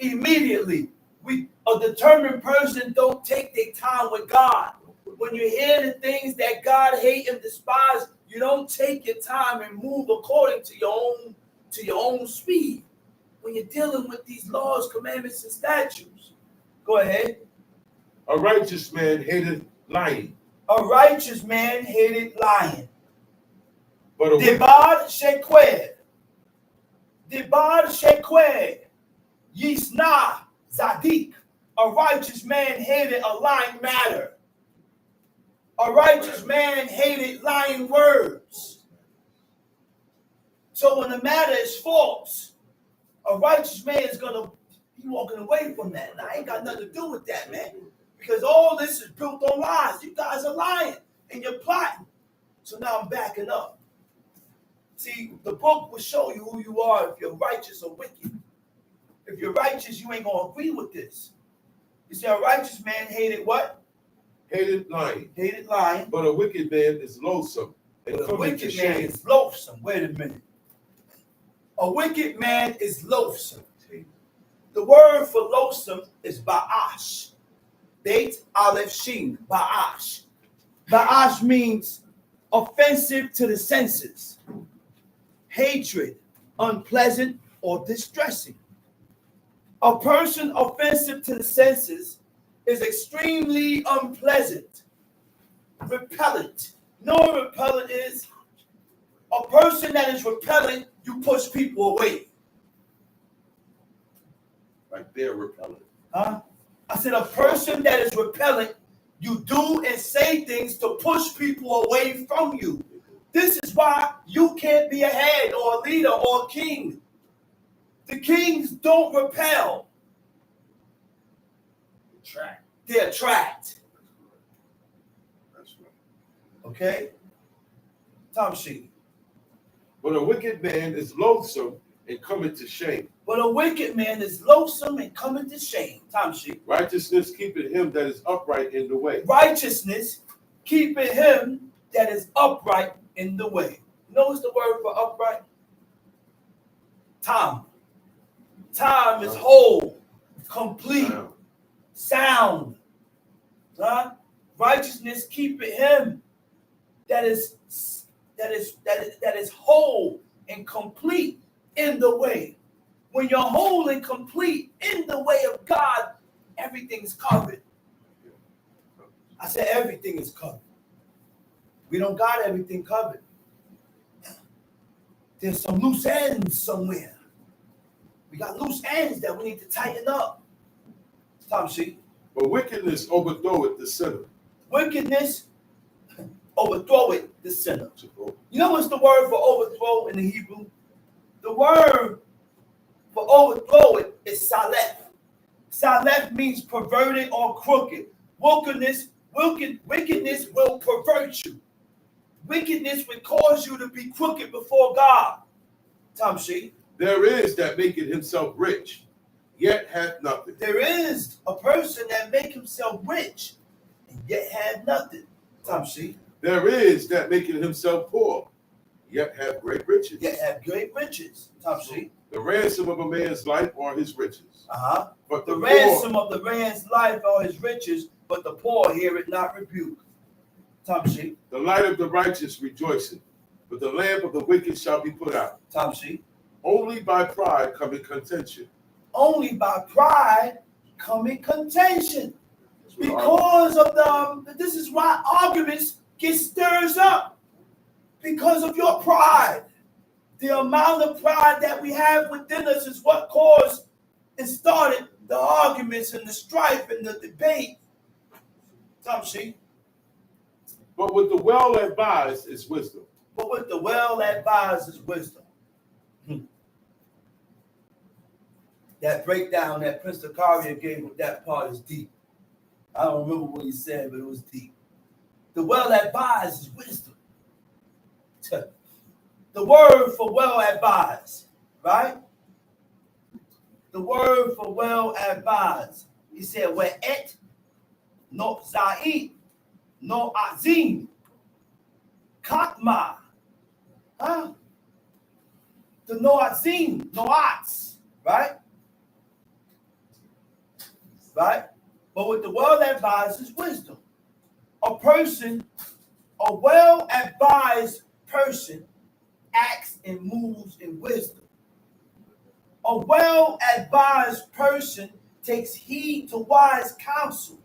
S2: Immediately. A determined person don't take their time with God. When you hear the things that God hates and despises, you don't take your time and move according to your own speed. When you're dealing with these laws, commandments, and statutes. Go ahead.
S4: A righteous man hateth lying.
S2: A righteous man hated lying.
S4: But a
S2: Debad shekwed. Yisna zadik. A righteous man hated a lying matter. A righteous man hated lying words. So when the matter is false, a righteous man is going to be walking away from that. And I ain't got nothing to do with that, man. Because all this is built on lies. You guys are lying. and you're plotting. So now I'm backing up. See, the book will show you who you are if you're righteous or wicked. If you're righteous, you ain't gonna agree with this. You see, a righteous man hated what?
S4: Hated lying.
S2: Hated lying.
S4: But a wicked man is loathsome and
S2: But a
S4: coming to
S2: wicked man
S4: shame.
S2: is loathsome. Wait a minute. A wicked man is loathsome. The word for loathsome is ba'ash. Beit Aleph Shin. Ba'ash. Ba'ash means offensive to the senses, hatred, unpleasant, or distressing. A person offensive to the senses is extremely unpleasant, repellent. You know what repellent is? A person that is repellent, you push people away.
S4: Like they're repellent.
S2: Huh? I said a person that is repellent, you do and say things to push people away from you. This is why you can't be a head or a leader or a king. The kings don't repel. They attract.
S4: That's right.
S2: Okay? Tom Sheet.
S4: But a wicked man is loathsome and coming to shame.
S2: But a wicked man is loathsome and coming to shame. Tom Sheet.
S4: Righteousness keeping him that is upright in the way.
S2: Righteousness keeping him that is upright in the way. Notice the word for upright? Tom. Tom is whole, complete, sound. Huh? Righteousness keeping him that is whole and complete in the way. When you're whole and complete in the way of God, everything is covered. I said everything is covered. We don't got everything covered. There's some loose ends somewhere. We got loose ends that we need to tighten up. Tom Sheet.
S4: But wickedness overthroweth the sinner.
S2: Wickedness overthroweth the sinner. You know what's the word for overthrow in the Hebrew? The word for overthrow it is salef. Salef means perverted or crooked. Wickedness will pervert you. Wickedness will cause you to be crooked before God. Tom Sheet.
S4: There is that maketh himself rich, yet hath nothing.
S2: There is a person that make himself rich and yet have nothing. Tom Sheet.
S4: There is that maketh himself poor, yet have great riches.
S2: Yet have great riches. Tom Sheet.
S4: The ransom of a man's life are his riches. But
S2: the ransom of the man's life are his riches, but the poor hear it not rebuke. Tom Sheet.
S4: The light of the righteous rejoiceth, but the lamp of the wicked shall be put out.
S2: Tom Sheet.
S4: Only by pride cometh contention.
S2: Only by pride cometh contention. Because of this is why arguments get stirs up. Because of your pride. The amount of pride that we have within us is what caused and started the arguments and the strife and the debate. Tom Sheet.
S4: But with the well advised is wisdom.
S2: But with the well advised is wisdom. That breakdown that Prince Zakaria gave with that part is deep. I don't remember what he said, but it was deep. The well advised is wisdom. The word for well advised, right? The word for well advised. He said, We'et, no za'id, no azim, katma. Huh? The no azim, no ats, right? Right? But with the well advised is wisdom. A well advised person acts and moves in wisdom. A well advised person takes heed to wise counsel.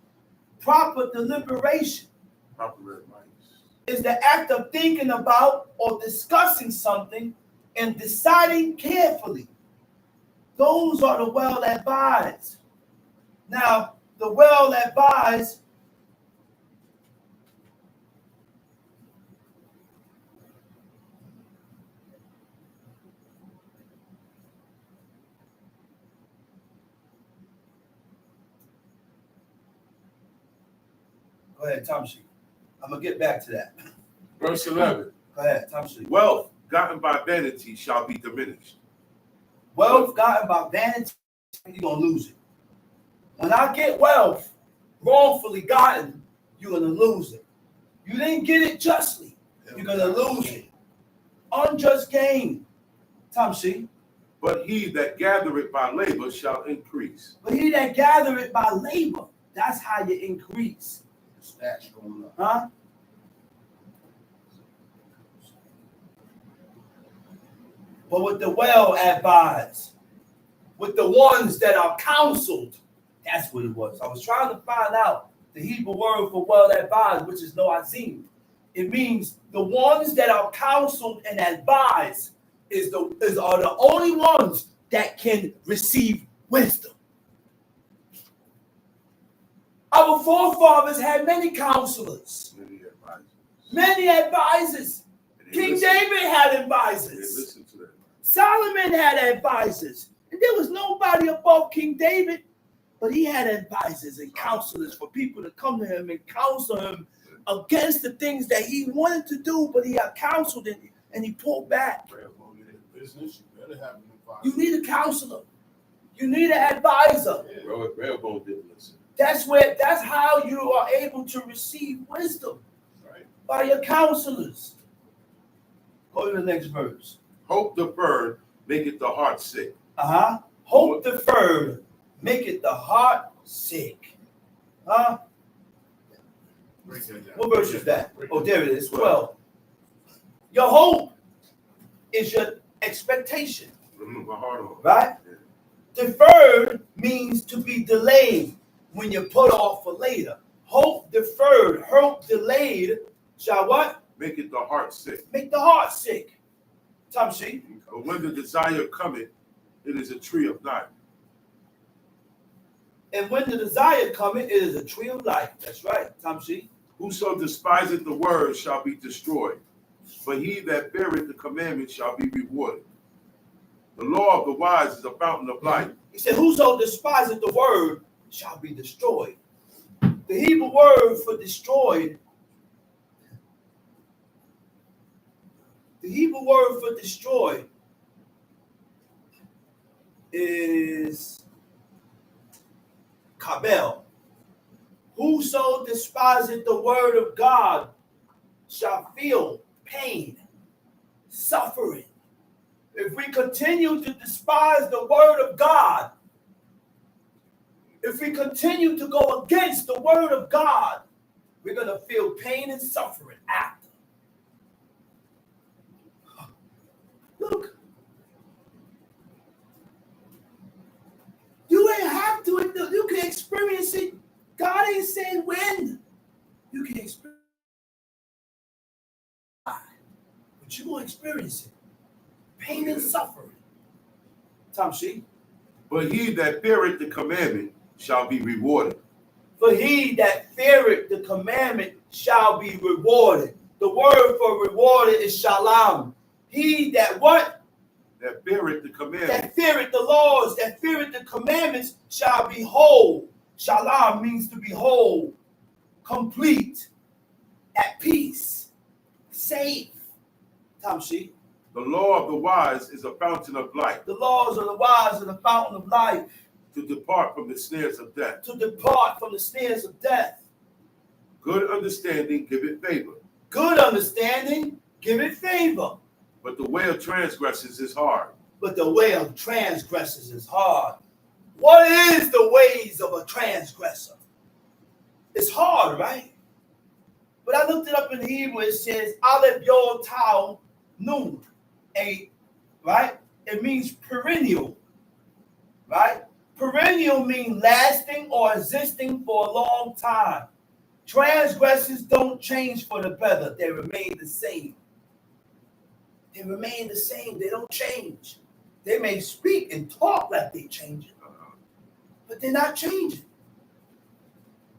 S2: Proper deliberation is the act of thinking about or discussing something and deciding carefully. Those are the well advised. Now, the well advised Go ahead, Tom Sheet. I'm going to get back to that.
S4: Verse 11.
S2: Go ahead, Tom Street.
S4: Wealth gotten by vanity shall be diminished.
S2: Wealth gotten by vanity, you're going to lose it. When I get wealth wrongfully gotten, you're going to lose it. You didn't get it justly, you're going to lose it. Unjust gain. Tom C.
S4: But he that gathereth by labor shall increase.
S2: But he that gathereth by labor, that's how you increase.
S3: Stash going up.
S2: Huh? But with the well advised, with the ones that are counseled, that's what it was. I was trying to find out the Hebrew word for well advised, which is noazim. It means the ones that are counseled and advised are the only ones that can receive wisdom. Our forefathers had many counselors, many advisors. King David had advisors. Solomon had advisors. And there was nobody above King David, but he had advisors and counselors for people to come to him and counsel him against the things that he wanted to do, but he had counseled and he pulled back.
S3: Business, you better have an advisor.
S2: You need a counselor. You need an advisor.
S4: Railroad didn't listen.
S2: That's how you are able to receive wisdom.
S4: Right.
S2: By your counselors. Go to the next verse.
S4: Hope deferred maketh the heart sick.
S2: Hope deferred maketh the heart sick. Huh?
S3: Break that down.
S2: What verse is that? Oh, there it is. 12. Your hope is your expectation.
S4: My heart on.
S2: Right? Yeah. Deferred means to be delayed when you put off for later. Hope deferred, hope delayed shall what?
S4: Make it the heart sick.
S2: Make the heart sick. Tom C.
S4: But when the desire cometh, it is a tree of life.
S2: And when the desire cometh, it is a tree of life. That's right, Tom C.
S4: Whoso despiseth the word shall be destroyed, but he that beareth the commandment shall be rewarded. The law of the wise is a fountain of life.
S2: He said, whoso despiseth the word shall be destroyed. The Hebrew word for destroyed, is kabel. Whoso despiseth the word of God shall feel pain, suffering. If we continue to despise the word of God, if we continue to go against the word of God, we're going to feel pain and suffering after. Look, you ain't have to, you can experience it. God ain't saying when. You can experience it. But you're going to experience it. Pain and suffering. Tom Sheep.
S4: But he that feareth the commandment shall be rewarded.
S2: For he that feareth the commandment shall be rewarded. The word for rewarded is shalom. He that what?
S4: That feareth the commandment.
S2: That feareth the laws, that feareth the commandments shall be whole. Shalom means to be whole, complete, at peace, safe. Tom Sheep.
S4: The law of the wise is a fountain of life.
S2: The laws of the wise are the fountain of life.
S4: To depart from the snares of death.
S2: To depart from the snares of death.
S4: Good understanding giveth favor.
S2: Good understanding giveth favor.
S4: But the way of transgressors is hard.
S2: But the way of transgressors is hard. What is the ways of a transgressor? It's hard, right? But I looked it up in Hebrew. It says Aleph Yod Tau Nun. Right? It means perennial. Right? Perennial means lasting or existing for a long time. Transgressors don't change for the better. They remain the same. They remain the same. They don't change. They may speak and talk like they change it, but they're not changing.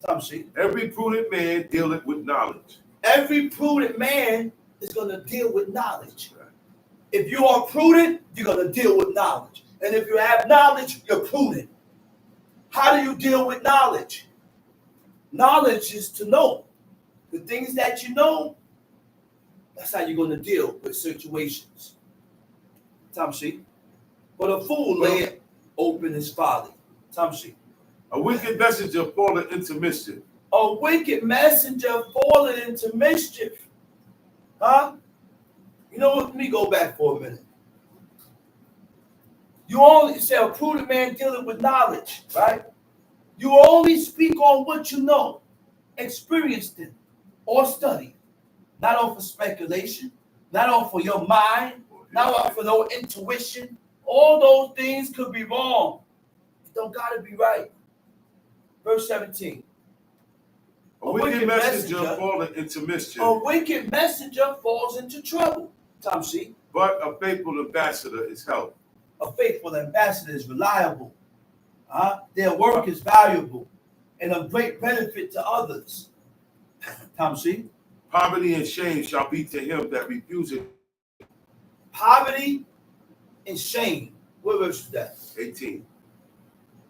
S2: Tom Sheep.
S4: Every prudent man dealeth with knowledge.
S2: Every prudent man is going to deal with knowledge. If you are prudent, you're going to deal with knowledge. And if you have knowledge, you're prudent. How do you deal with knowledge? Knowledge is to know. The things that you know, that's how you're going to deal with situations. Tamshi. But a fool lay open his folly. Tamshi.
S4: A wicked messenger fallen into mischief.
S2: A wicked messenger fallen into mischief. Huh? You know what? Let me go back for a minute. You only say a prudent man dealing with knowledge, right? You only speak on what you know, experienced it, or studied. Not off of speculation, not off of your mind, not off of no intuition. All those things could be wrong. It don't gotta be right. Verse 17.
S4: A wicked messenger fallen into mischief.
S2: A wicked messenger falls into trouble. Tamshi.
S4: But a faithful ambassador is helped.
S2: A faithful ambassador is reliable. Their work is valuable and of great benefit to others. Tamshi.
S4: Poverty and shame shall be to him that refuses.
S2: Poverty and shame. What verse is that?
S4: 18.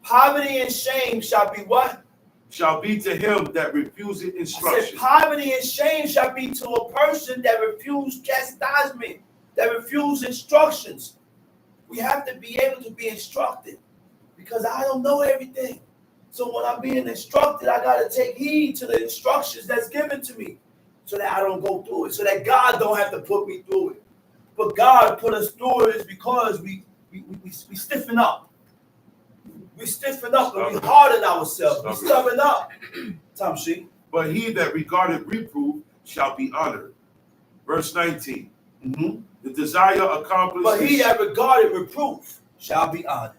S2: Poverty and shame shall be what?
S4: Shall be to him that refuses instruction.
S2: I said poverty and shame shall be to a person that refuses chastisement, that refuses instructions. We have to be able to be instructed because I don't know everything. So when I'm being instructed, I got to take heed to the instructions that's given to me so that I don't go through it, so that God don't have to put me through it. But God put us through it is because we stiffen up. We stiffen up and we harden ourselves. We stubborn up. Tamshi.
S4: But he that regardeth reproof shall be honored. Verse 19.
S2: Mm-hmm.
S4: The desire accomplished.
S2: But he that regardeth reproof shall be honored.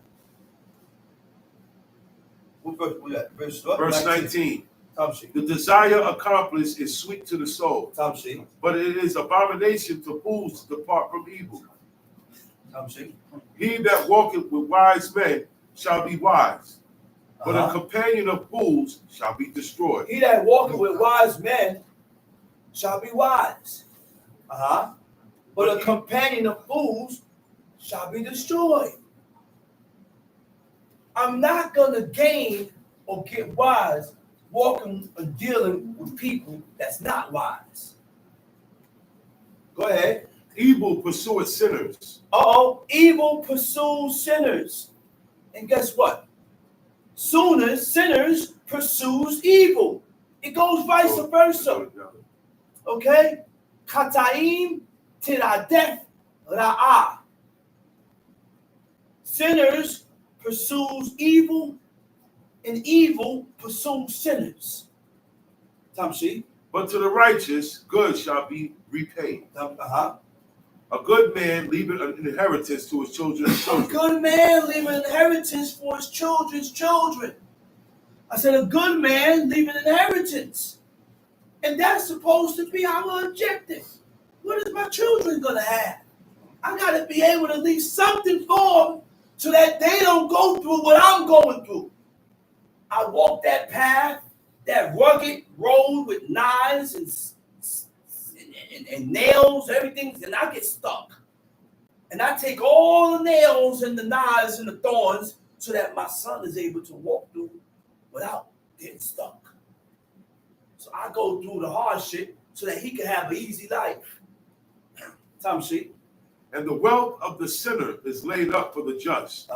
S4: Verse 19.
S2: Tamshi.
S4: The desire accomplished is sweet to the soul.
S2: Tamshi.
S4: But it is abomination to fools to depart from evil.
S2: Tamshi.
S4: He that walketh with wise men shall be wise, but a companion of fools shall be destroyed.
S2: He that walketh with wise men shall be wise. But a companion of fools shall be destroyed. I'm not going to gain or get wise walking and dealing with people that's not wise. Go ahead.
S4: Evil pursueth sinners.
S2: Evil pursues sinners. And guess what? Sooner sinners pursues evil. It goes vice versa. Okay? Kataim tiradef ra'ah. Sinners pursues evil, and evil pursues sinners. Tamshi.
S4: But to the righteous, good shall be repaid. A good man leaveth an inheritance to his children's children.
S2: A good man leaving an inheritance for his children's children. I said a good man leaving an inheritance. And that's supposed to be our objective. What is my children going to have? I got to be able to leave something for them so that they don't go through what I'm going through. I walk that path, that rugged road with knives and nails, everything, and I get stuck. And I take all the nails and the knives and the thorns so that my son is able to walk through without getting stuck. So I go through the hardship so that he can have an easy life. Tamshi.
S4: And the wealth of the sinner is laid up for the just.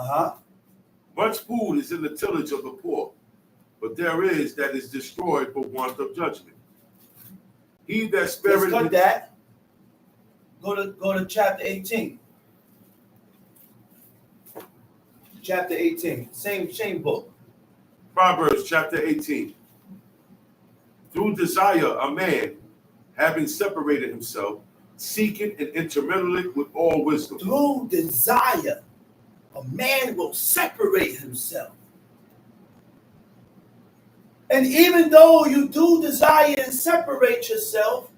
S4: Much food is in the tillage of the poor, but there is that is destroyed for want of judgment. He that spareth.
S2: Let's cut that. Go to chapter 18. Chapter 18. Same book.
S4: Proverbs chapter 18. Through desire, a man, having separated himself, seeking and intermeddling with all wisdom.
S2: Through desire, a man will separate himself. And even though you do desire and separate yourself,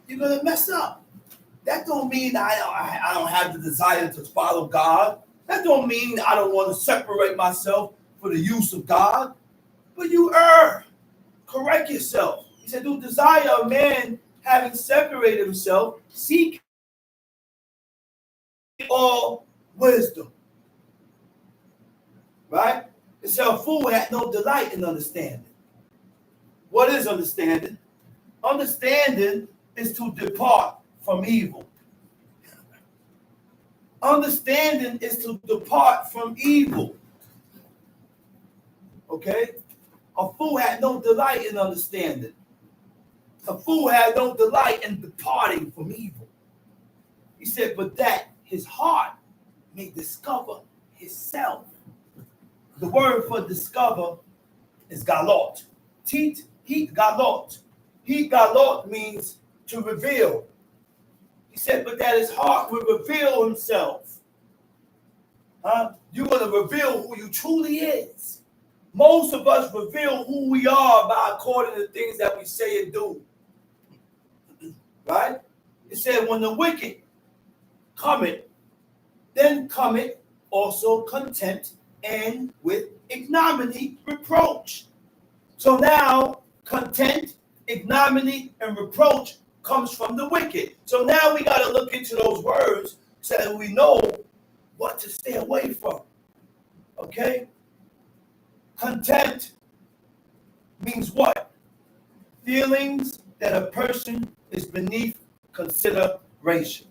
S2: you're going to mess up. That don't mean I don't have the desire to follow God. That don't mean I don't want to separate myself for the use of God. But you err. Correct yourself. He said, do desire a man having separated himself, seek all wisdom. Right? It said a fool had no delight in understanding. What is understanding? Understanding is to depart from evil. Understanding is to depart from evil. Okay? A fool had no delight in understanding. A fool had no delight in departing from evil. He said, but that his heart may discover himself. The word for discover is galot. Heat galot. Heat galot means to reveal. He said, but that his heart will reveal himself. You're going to reveal who you truly is. Most of us reveal who we are by according to things that we say and do. Right? It said, when the wicked cometh, then cometh also contempt, and with ignominy reproach. So now contempt, ignominy, and reproach comes from the wicked. So now we got to look into those words so that we know what to stay away from. Okay? Contempt means what? Feelings that a person is beneath consideration.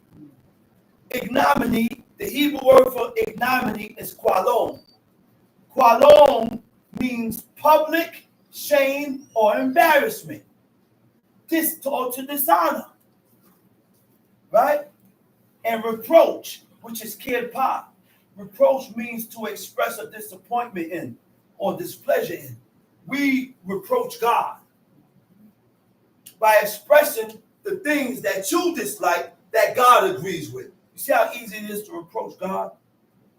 S2: Ignominy, the Hebrew word for ignominy is qualom. Qualom means public shame or embarrassment. Or to dishonor. Right? And reproach, which is kirpa. Reproach means to express a disappointment in or displeasure in. We reproach God by expressing the things that you dislike that God agrees with. You see how easy it is to reproach God?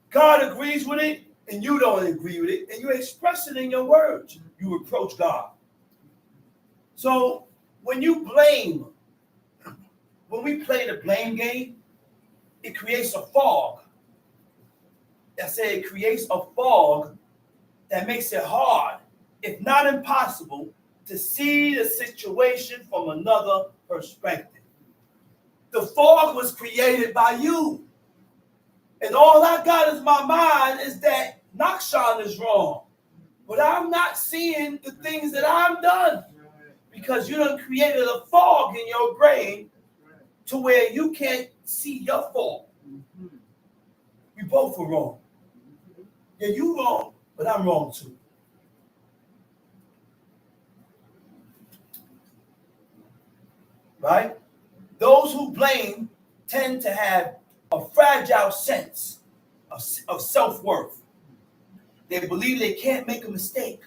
S2: God agrees with it, and you don't agree with it, and you express it in your words. You reproach God. So when you blame, when we play the blame game, it creates a fog. I say it creates a fog that makes it hard, if not impossible, to see the situation from another perspective. The fog was created by you. And all I got in my mind is that Nakshan is wrong. But I'm not seeing the things that I've done. Because you done created a fog in your brain to where you can't see your fault. We both are wrong. Yeah, you wrong, but I'm wrong too. Right? Those who blame tend to have a fragile sense of self-worth. They believe they can't make a mistake.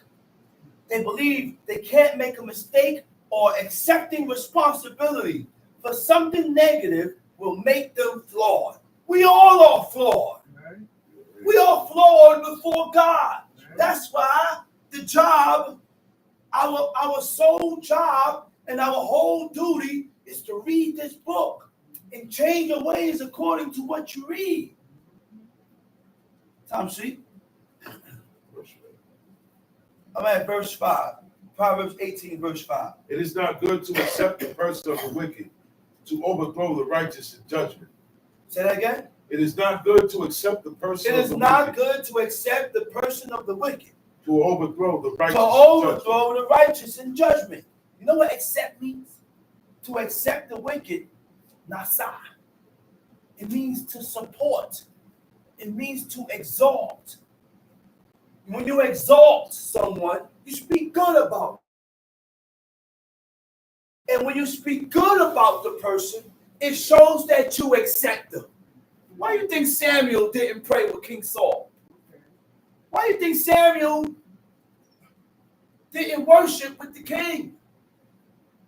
S2: They believe they can't make a mistake, or accepting responsibility for something negative will make them flawed. We all are flawed. We are flawed before God. That's why the job, our sole job and our whole duty is to read this book and change your ways according to what you read. Tom, see? I'm at verse 5. Proverbs 18, verse 5.
S4: It is not good to accept the person of the wicked, to overthrow the righteous in judgment.
S2: Say that again.
S4: It is not good to accept the person
S2: It
S4: of
S2: is
S4: the
S2: not
S4: wicked,
S2: good to accept the person of the wicked.
S4: to overthrow the righteous
S2: To overthrow the righteous in judgment. You know what accept means? To accept the wicked, nasa. It means to support. It means to exalt. When you exalt someone, you speak good about them. And when you speak good about the person, it shows that you accept them. Why do you think Samuel didn't pray with King Saul? Why do you think Samuel didn't worship with the king?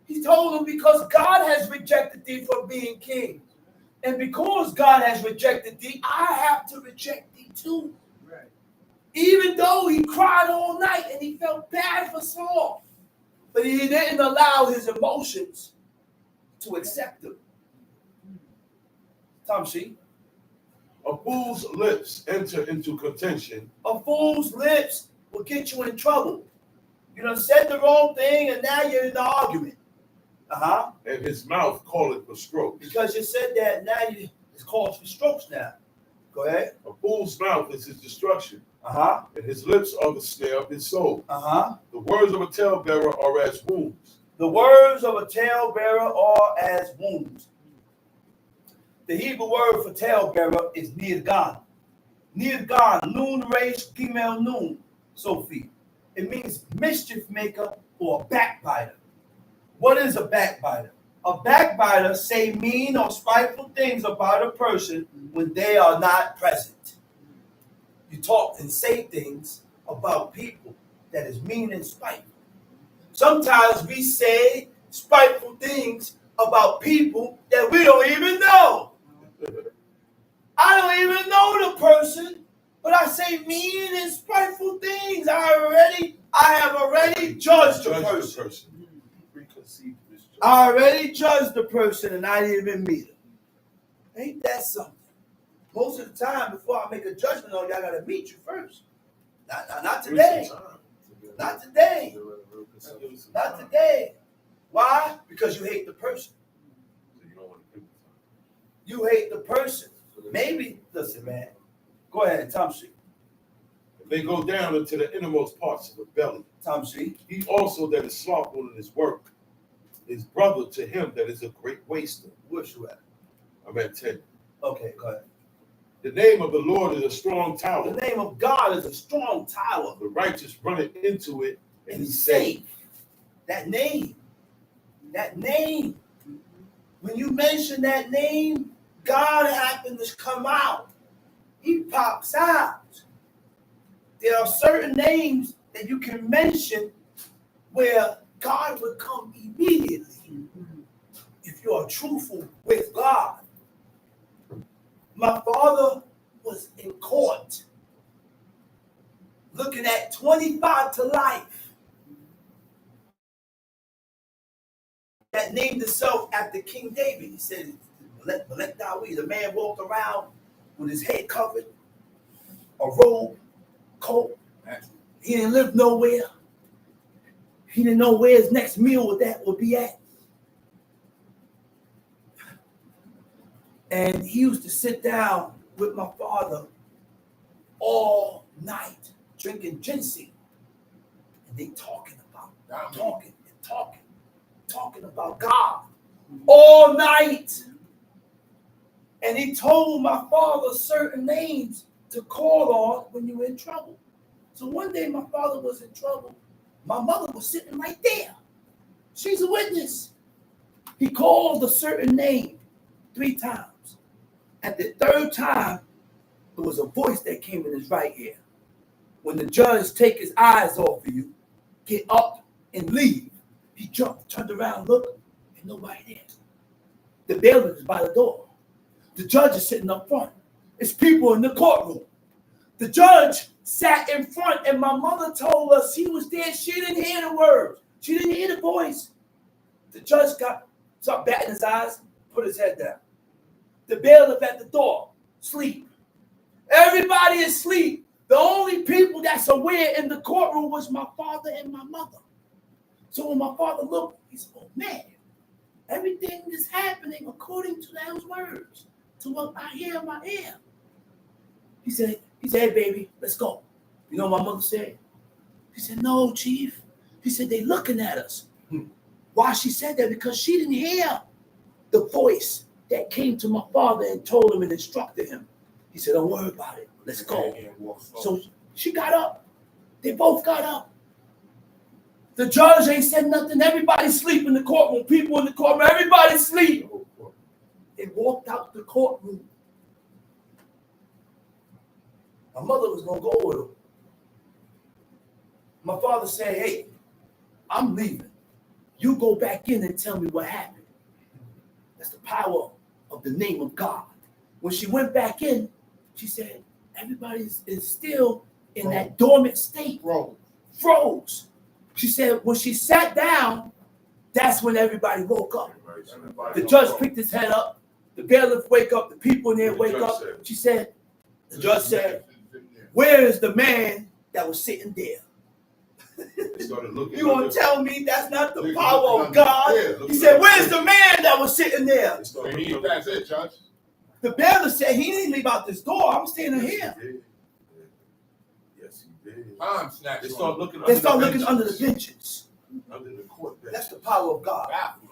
S2: He told him, because God has rejected thee from being king. And because God has rejected thee, I have to reject thee too. Right. Even though he cried all night and he felt bad for Saul. But he didn't allow his emotions to accept him. Tom, see?
S4: A fool's lips enter into contention.
S2: A fool's lips will get you in trouble. You done said the wrong thing and now you're in the argument.
S4: And his mouth calleth for strokes.
S2: Because you said that, now it's called for strokes now. Go ahead.
S4: A fool's mouth is his destruction. And his lips are the snare of his soul. The words of a talebearer are as wounds.
S2: The words of a talebearer are as wounds. The Hebrew word for talebearer is nirgan. Nirgan, noon resh, gimel noon, Sophie. It means mischief maker or backbiter. What is a backbiter? A backbiter say mean or spiteful things about a person when they are not present. You talk and say things about people that is mean and spiteful. Sometimes we say spiteful things about people that we don't even know. I don't even know the person, but I say mean and spiteful things. I have already judged the person. I already judged the person and I didn't even meet him. Ain't that something? Most of the time, before I make a judgment on you, I gotta meet you first. Not today. Not today. Not today. Why? Because you hate the person. You hate the person. Maybe, listen, man. Go ahead, Tom C.
S4: They go down into the innermost parts of the belly.
S2: Tom C.
S4: He also that is slothful in his work is brother to him that is a great waster.
S2: Where's you at?
S4: I'm at 10.
S2: Okay, go ahead.
S4: The name of the Lord is a strong tower.
S2: The name of God is a strong tower.
S4: The righteous run into it
S2: And he's safe. That name. When you mention that name, God happens to come out. He pops out. There are certain names that you can mention where God would come immediately if you are truthful with God. My father was in court looking at 25 to life that named himself after King David. He said, Melech David, the man walked around with his head covered, a robe, coat. He didn't live nowhere. He didn't know where his next meal would be at. And he used to sit down with my father all night, drinking ginseng. And they talking about God all night. And he told my father certain names to call on when you're in trouble. So one day my father was in trouble. My mother was sitting right there. She's a witness. He called a certain name 3 times. At the 3rd time, there was a voice that came in his right ear. When the judge take his eyes off of you, get up and leave. He jumped, turned around, looked, and nobody there. The bailiff is by the door. The judge is sitting up front. It's people in the courtroom. The judge sat in front, and my mother told us he was there. She didn't hear the words. She didn't hear the voice. The judge started batting his eyes, put his head down. The bailiff at the door, sleep. Everybody is asleep. The only people that's aware in the courtroom was my father and my mother. So when my father looked, he said, oh man, everything is happening according to those words, to what I hear in my ear. He said, hey baby, let's go. You know what my mother said? He said, no, chief. He said, they looking at us. Why she said that? Because she didn't hear the voice that came to my father and told him and instructed him. He said, don't worry about it. Let's go. So she got up. They both got up. The judge ain't said nothing. Everybody sleep in the courtroom. People in the courtroom. Everybody sleep. They walked out the courtroom. My mother was going to go with him. My father said, hey, I'm leaving. You go back in and tell me what happened. That's the power of the name of God. When she went back in, she said, everybody is still in that dormant state. Froze. She said, when she sat down, that's when everybody woke up. The judge picked his head up. The bailiff wake up. The people in there wake up. She said, the judge said, where is the man that was sitting there? You gonna tell me that's not the power of God? He said, where's the man that was sitting there?
S3: That's it, Judge.
S2: The bailiff said, he didn't leave out this door. I'm standing here.
S4: Yes, he did.
S3: Time snatched.
S4: They start looking
S2: Under the benches.
S4: under the court bench.
S2: That's the power of God.
S3: Baffling.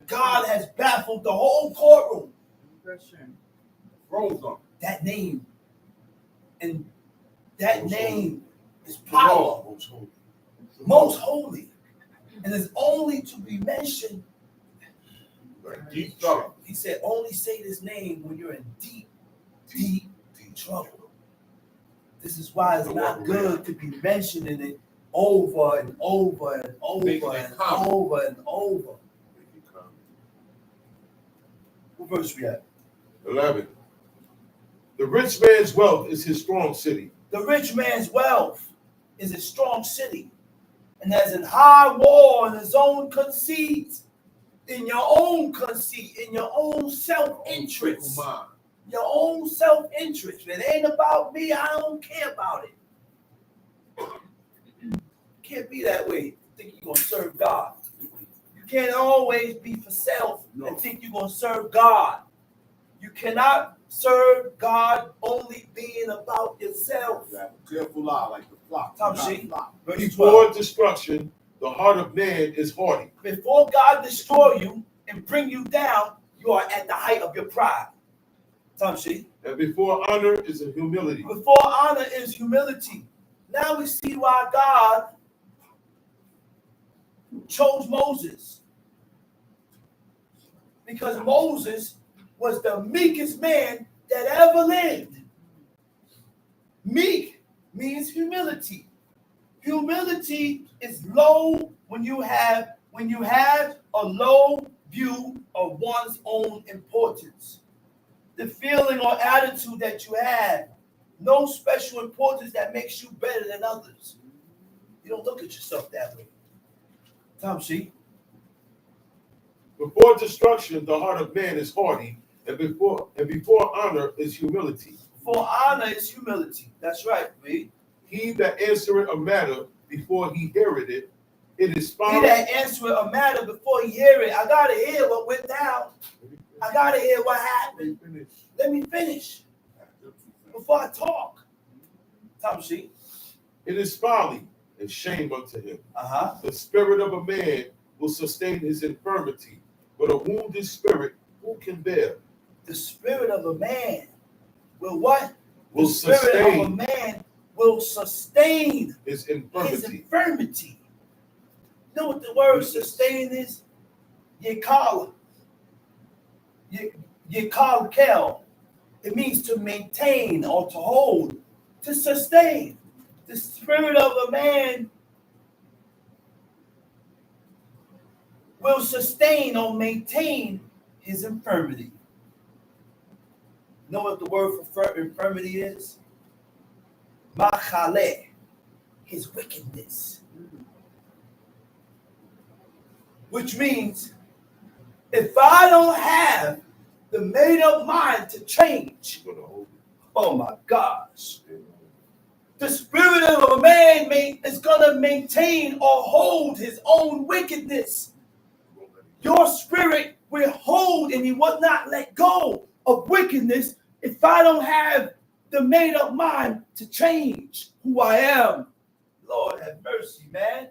S2: God has baffled the whole courtroom.
S3: Froze them.
S2: That name. And that
S4: Most
S2: name is
S4: The
S2: power.
S4: law, most holy.
S2: Most holy. And is only to be mentioned.
S4: Right.
S3: Deep trouble.
S2: He said, only say this name when you're in deep, deep trouble. This is why it's not good to be mentioning it over and over and over and over and over. What verse we at?
S4: 11. The rich man's wealth is his strong city.
S2: The rich man's wealth is a strong city, and has an high wall in his own conceit, in your own conceit, in your own self-interest. Your own self-interest. If it ain't about me, I don't care about it. Can't be that way. You think you're gonna serve God. You can't always be for self and think you're gonna serve God. You cannot serve God only being about yourself.
S3: You have a careful eye like the flock.
S2: Tom,
S3: You got
S2: see?
S3: a flock.
S2: Verse
S4: Before
S2: 12.
S4: destruction, the heart of man is haughty.
S2: Before God destroy you and bring you down, you are at the height of your pride. Tom, see?
S4: And before honor is a humility.
S2: Before honor is humility. Now we see why God chose Moses. Because Moses was the meekest man that ever lived. Meek means humility. Humility is low when you have a low view of one's own importance. The feeling or attitude that you have, no special importance that makes you better than others. You don't look at yourself that way. Tom, see?
S4: Before destruction, the heart of man is haughty, and before honor is humility.
S2: For honor is humility. That's right, read.
S4: He that answereth a matter before he heareth it, it is
S2: He
S4: found.
S2: that answereth a matter before he hear it. I gotta hear what went down. I gotta hear what happened. Let me finish before I talk. Tom, see?
S4: It is folly and shame unto him.
S2: Uh-huh.
S4: The spirit of a man will sustain his infirmity, but a wounded spirit who can bear?
S2: The spirit of a man will what?
S4: Will
S2: The spirit of a
S4: sustain
S2: man will sustain
S4: his
S2: his
S4: infirmity.
S2: infirmity. You know what the word sustain is? Yekala. Yekalkel. It means to maintain or to hold, to sustain. The spirit of a man will sustain or maintain his infirmity. You know what the word for infirmity is? Machale, his wickedness. Which means, if I don't have the made-up mind to change, oh my gosh, the spirit of a man is going to maintain or hold his own wickedness. Your spirit will hold and he will not let go of wickedness if I don't have the made-up mind to change who I am. Lord have mercy, man.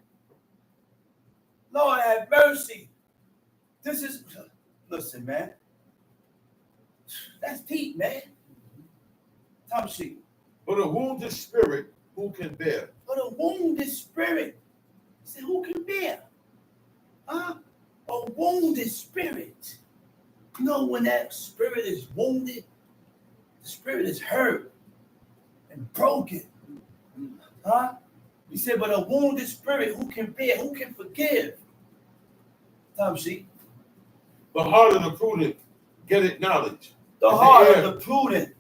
S2: Lord have mercy. This is, listen, man. That's deep, man. Tom Sheep.
S4: But a wounded spirit who can bear?
S2: But a wounded spirit, he said, who can bear? Huh? A wounded spirit. You know, when that spirit is wounded, the spirit is hurt and broken. Huh? He said, but a wounded spirit, who can bear? Who can forgive? Tom Sheep.
S4: The heart of the prudent getteth knowledge.
S2: The
S4: And
S2: heart
S4: air-
S2: of the prudent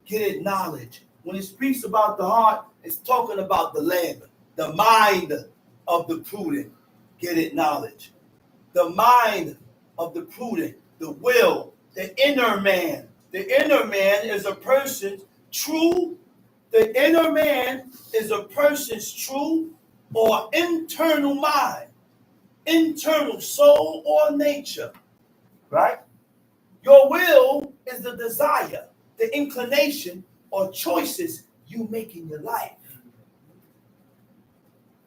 S2: getteth knowledge. When it speaks about the heart, it's talking about the lamb. The mind of the prudent getteth knowledge. The mind of the prudent, the will, the inner man. The inner man is a person's true. The inner man is a person's true or internal mind, internal soul or nature, right? Your will is the desire, the inclination, or choices you make in your life.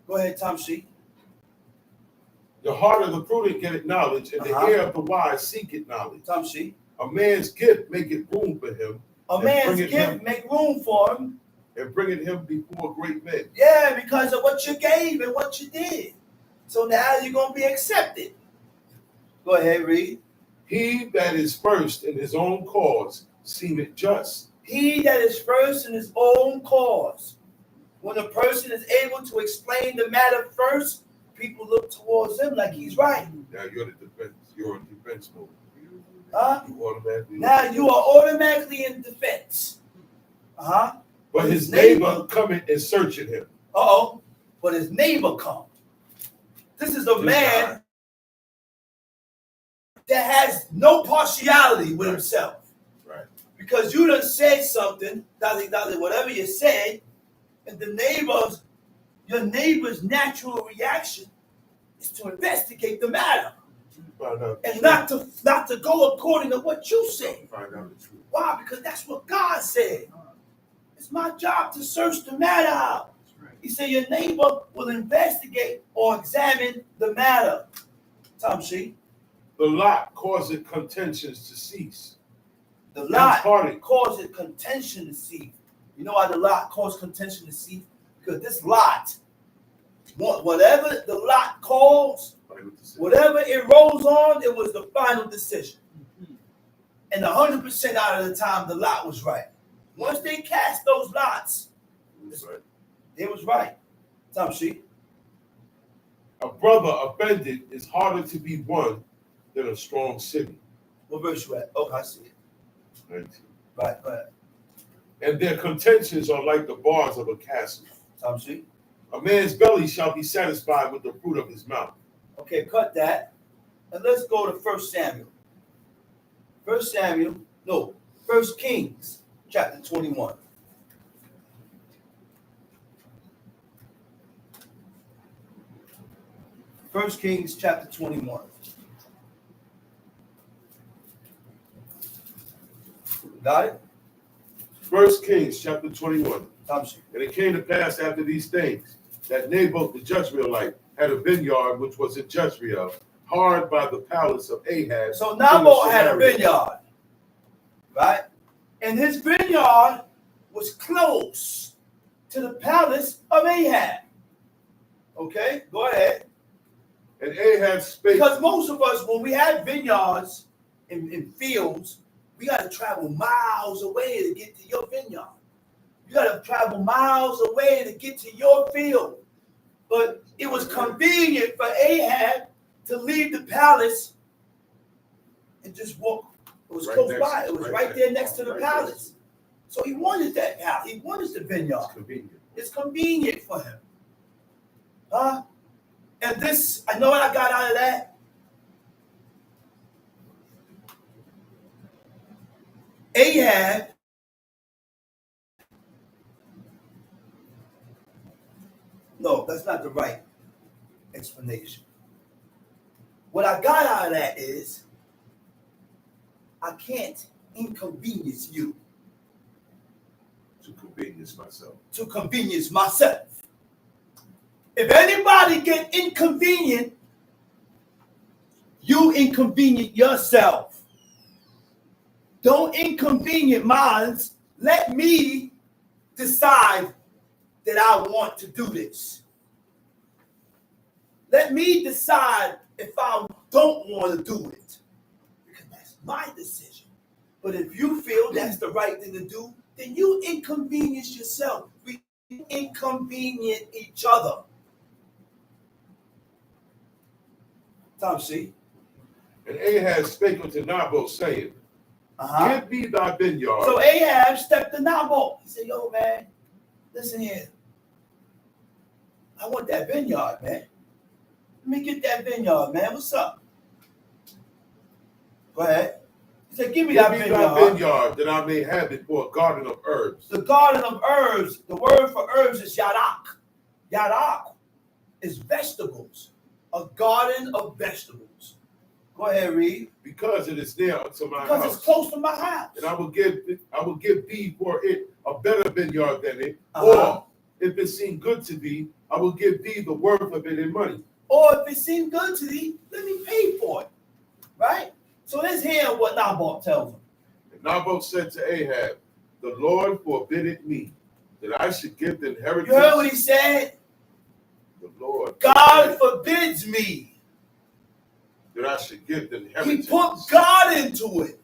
S2: Go ahead, Tom Sheep.
S4: The heart of the prudent getteth knowledge, and the ear of the wise seeketh knowledge.
S2: Tom She.
S4: A man's gift maketh room for him.
S2: A man's gift make room for him.
S4: And bringeth him before great men.
S2: Yeah, because of what you gave and what you did. So now you're going to be accepted. Go ahead, read.
S4: He that is first in his own cause seemeth just.
S2: He that is first in his own cause. When a person is able to explain the matter first, people look towards him like he's right.
S4: Now you're the defense. You're in defense mode.
S2: Huh?
S4: You
S2: now you are automatically in defense.
S4: But his neighbor cometh and searcheth him.
S2: But his neighbor come. This is a man that has no partiality with himself.
S4: Right.
S2: Because you done said something, whatever you said, and your neighbor's natural reaction is to investigate the matter. And not to go according to what you say.
S4: Find out the truth.
S2: Why? Because that's what God said. It's my job to search the matter out. He said your neighbor will investigate or examine the matter. Tom She.
S4: The lot causeth contentions to cease.
S2: The lot causeth contention to cease. You know why the lot caused contention to cease? Because this lot, whatever the lot caused, whatever it rolls on, it was the final decision. And 100% out of the time, the lot was right. Once they cast those lots, it was right. Tom She.
S4: A brother offended is harder to be won than a strong city.
S2: What verse you at? Okay, I see it.
S4: 19.
S2: Right, go ahead.
S4: And their contentions are like the bars of a castle.
S2: Tom She.
S4: A man's belly shall be satisfied with the fruit of his mouth.
S2: Okay, cut that. And let's go to 1 Samuel. 1 Kings, chapter 21. 1 Kings, chapter 21. Got it?
S4: 1 Kings, chapter 21.
S2: Tom She.
S4: And it came to pass after these things that Naboth the Jezreelite had a vineyard which was in Jezreel, hard by the palace of Ahab.
S2: So Naboth had a vineyard, right? And his vineyard was close to the palace of Ahab. Okay, go ahead.
S4: And Ahab spake.
S2: Because most of us, when we have vineyards in fields, we got to travel miles away to get to your vineyard. You got to travel miles away to get to your field. But it was convenient for Ahab to leave the palace and just walk. It was close by. It was right there next to the palace. So he wanted that palace. He wanted the vineyard. It's convenient for him. And this, I know what I got out of that. Ahab no, that's not the right explanation. What I got out of that is I can't inconvenience you.
S4: To convenience myself.
S2: To convenience myself. If anybody get inconvenient, you inconvenient yourself. Don't inconvenient minds. Let me decide that I want to do this. Let me decide if I don't want to do it. Because that's my decision. But if you feel that's the right thing to do, then you inconvenience yourself. We inconvenient each other. Tom She.
S4: And Ahab spake unto Naboth, saying, Give me thy vineyard.
S2: So Ahab stepped to Naboth. He said, yo, man, listen here. I want that vineyard, man. Let me get that vineyard, man. What's up? Go ahead. He said, give me that vineyard
S4: that I may have it for a garden of herbs.
S2: The garden of herbs, the word for herbs is yadak. Yadak is vegetables. A garden of vegetables. Go ahead, read.
S4: Because it is near unto my house.
S2: Because it's close to my house.
S4: And I will give thee for it a better vineyard than it. Or if it seem good to thee, I will give thee the worth of it in money.
S2: Or if it seemed good to thee, let me pay for it. Right? So let's hear what Naboth tells him.
S4: And Naboth said to Ahab, the Lord forbidded me that I should give the inheritance.
S2: You heard what he said?
S4: The Lord.
S2: God forbids me.
S4: That I should give the inheritance.
S2: He put God into it.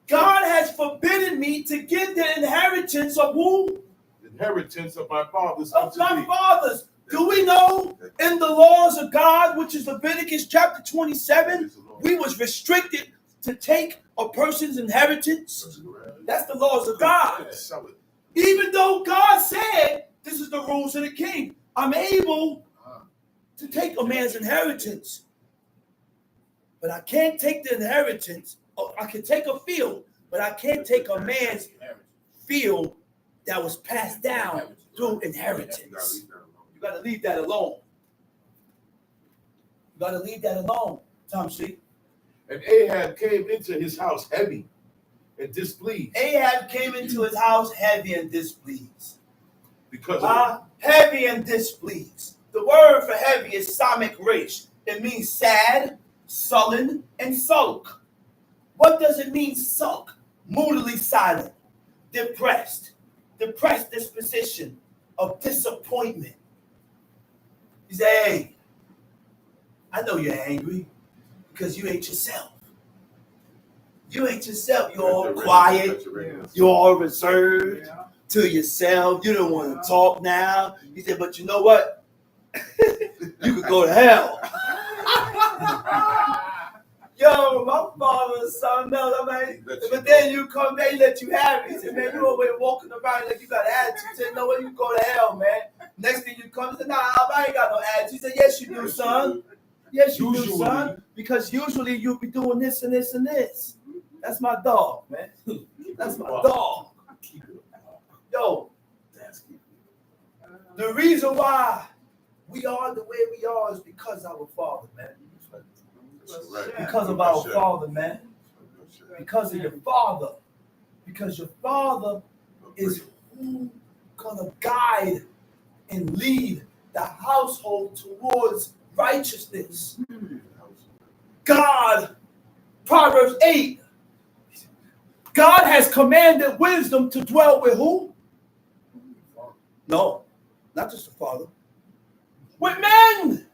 S2: God has forbidden me to give the inheritance of who?
S4: The inheritance of my fathers.
S2: Of my fathers. Do we know in the laws of God, which is Leviticus chapter 27, we was restricted to take a person's inheritance? That's the laws of God. Even though God said, this is the rules of the king, I'm able to take a man's inheritance. But I can't take the inheritance. I can take a field, but I can't take a man's field that was passed down through inheritance. You got to leave that alone. You got to leave that alone, Tom C.
S4: And Ahab came into his house heavy and displeased.
S2: Ahab came into his house heavy and displeased.
S4: Because
S2: heavy and displeased. The word for heavy is samek resh. It means sad, sullen, and sulk. What does it mean, sulk? Moodily silent, depressed disposition of disappointment. He said, hey, I know you're angry because you ain't yourself. You ain't yourself. You're all quiet. You're all reserved to yourself. You don't want to talk now. He said, but you know what? You could go to hell. Yo, my father was something else. I'm like, but then you come, they let you have it. He said, man, you over here walking around like you got an attitude. He said, no way, you go to hell, man. Next thing you come, he said, nah, I ain't got no attitude. He said, yes, you do, son. Yes, you do, son. Because usually you'll be doing this and this and this. That's my dog, man. That's my dog. Yo, the reason why we are the way we are is because of our Father, man. Because of our Father, man. Because of your Father. Because your Father is who gonna guide and lead the household towards righteousness. God, Proverbs 8. God has commanded wisdom to dwell with who? No, not just the Father. With men.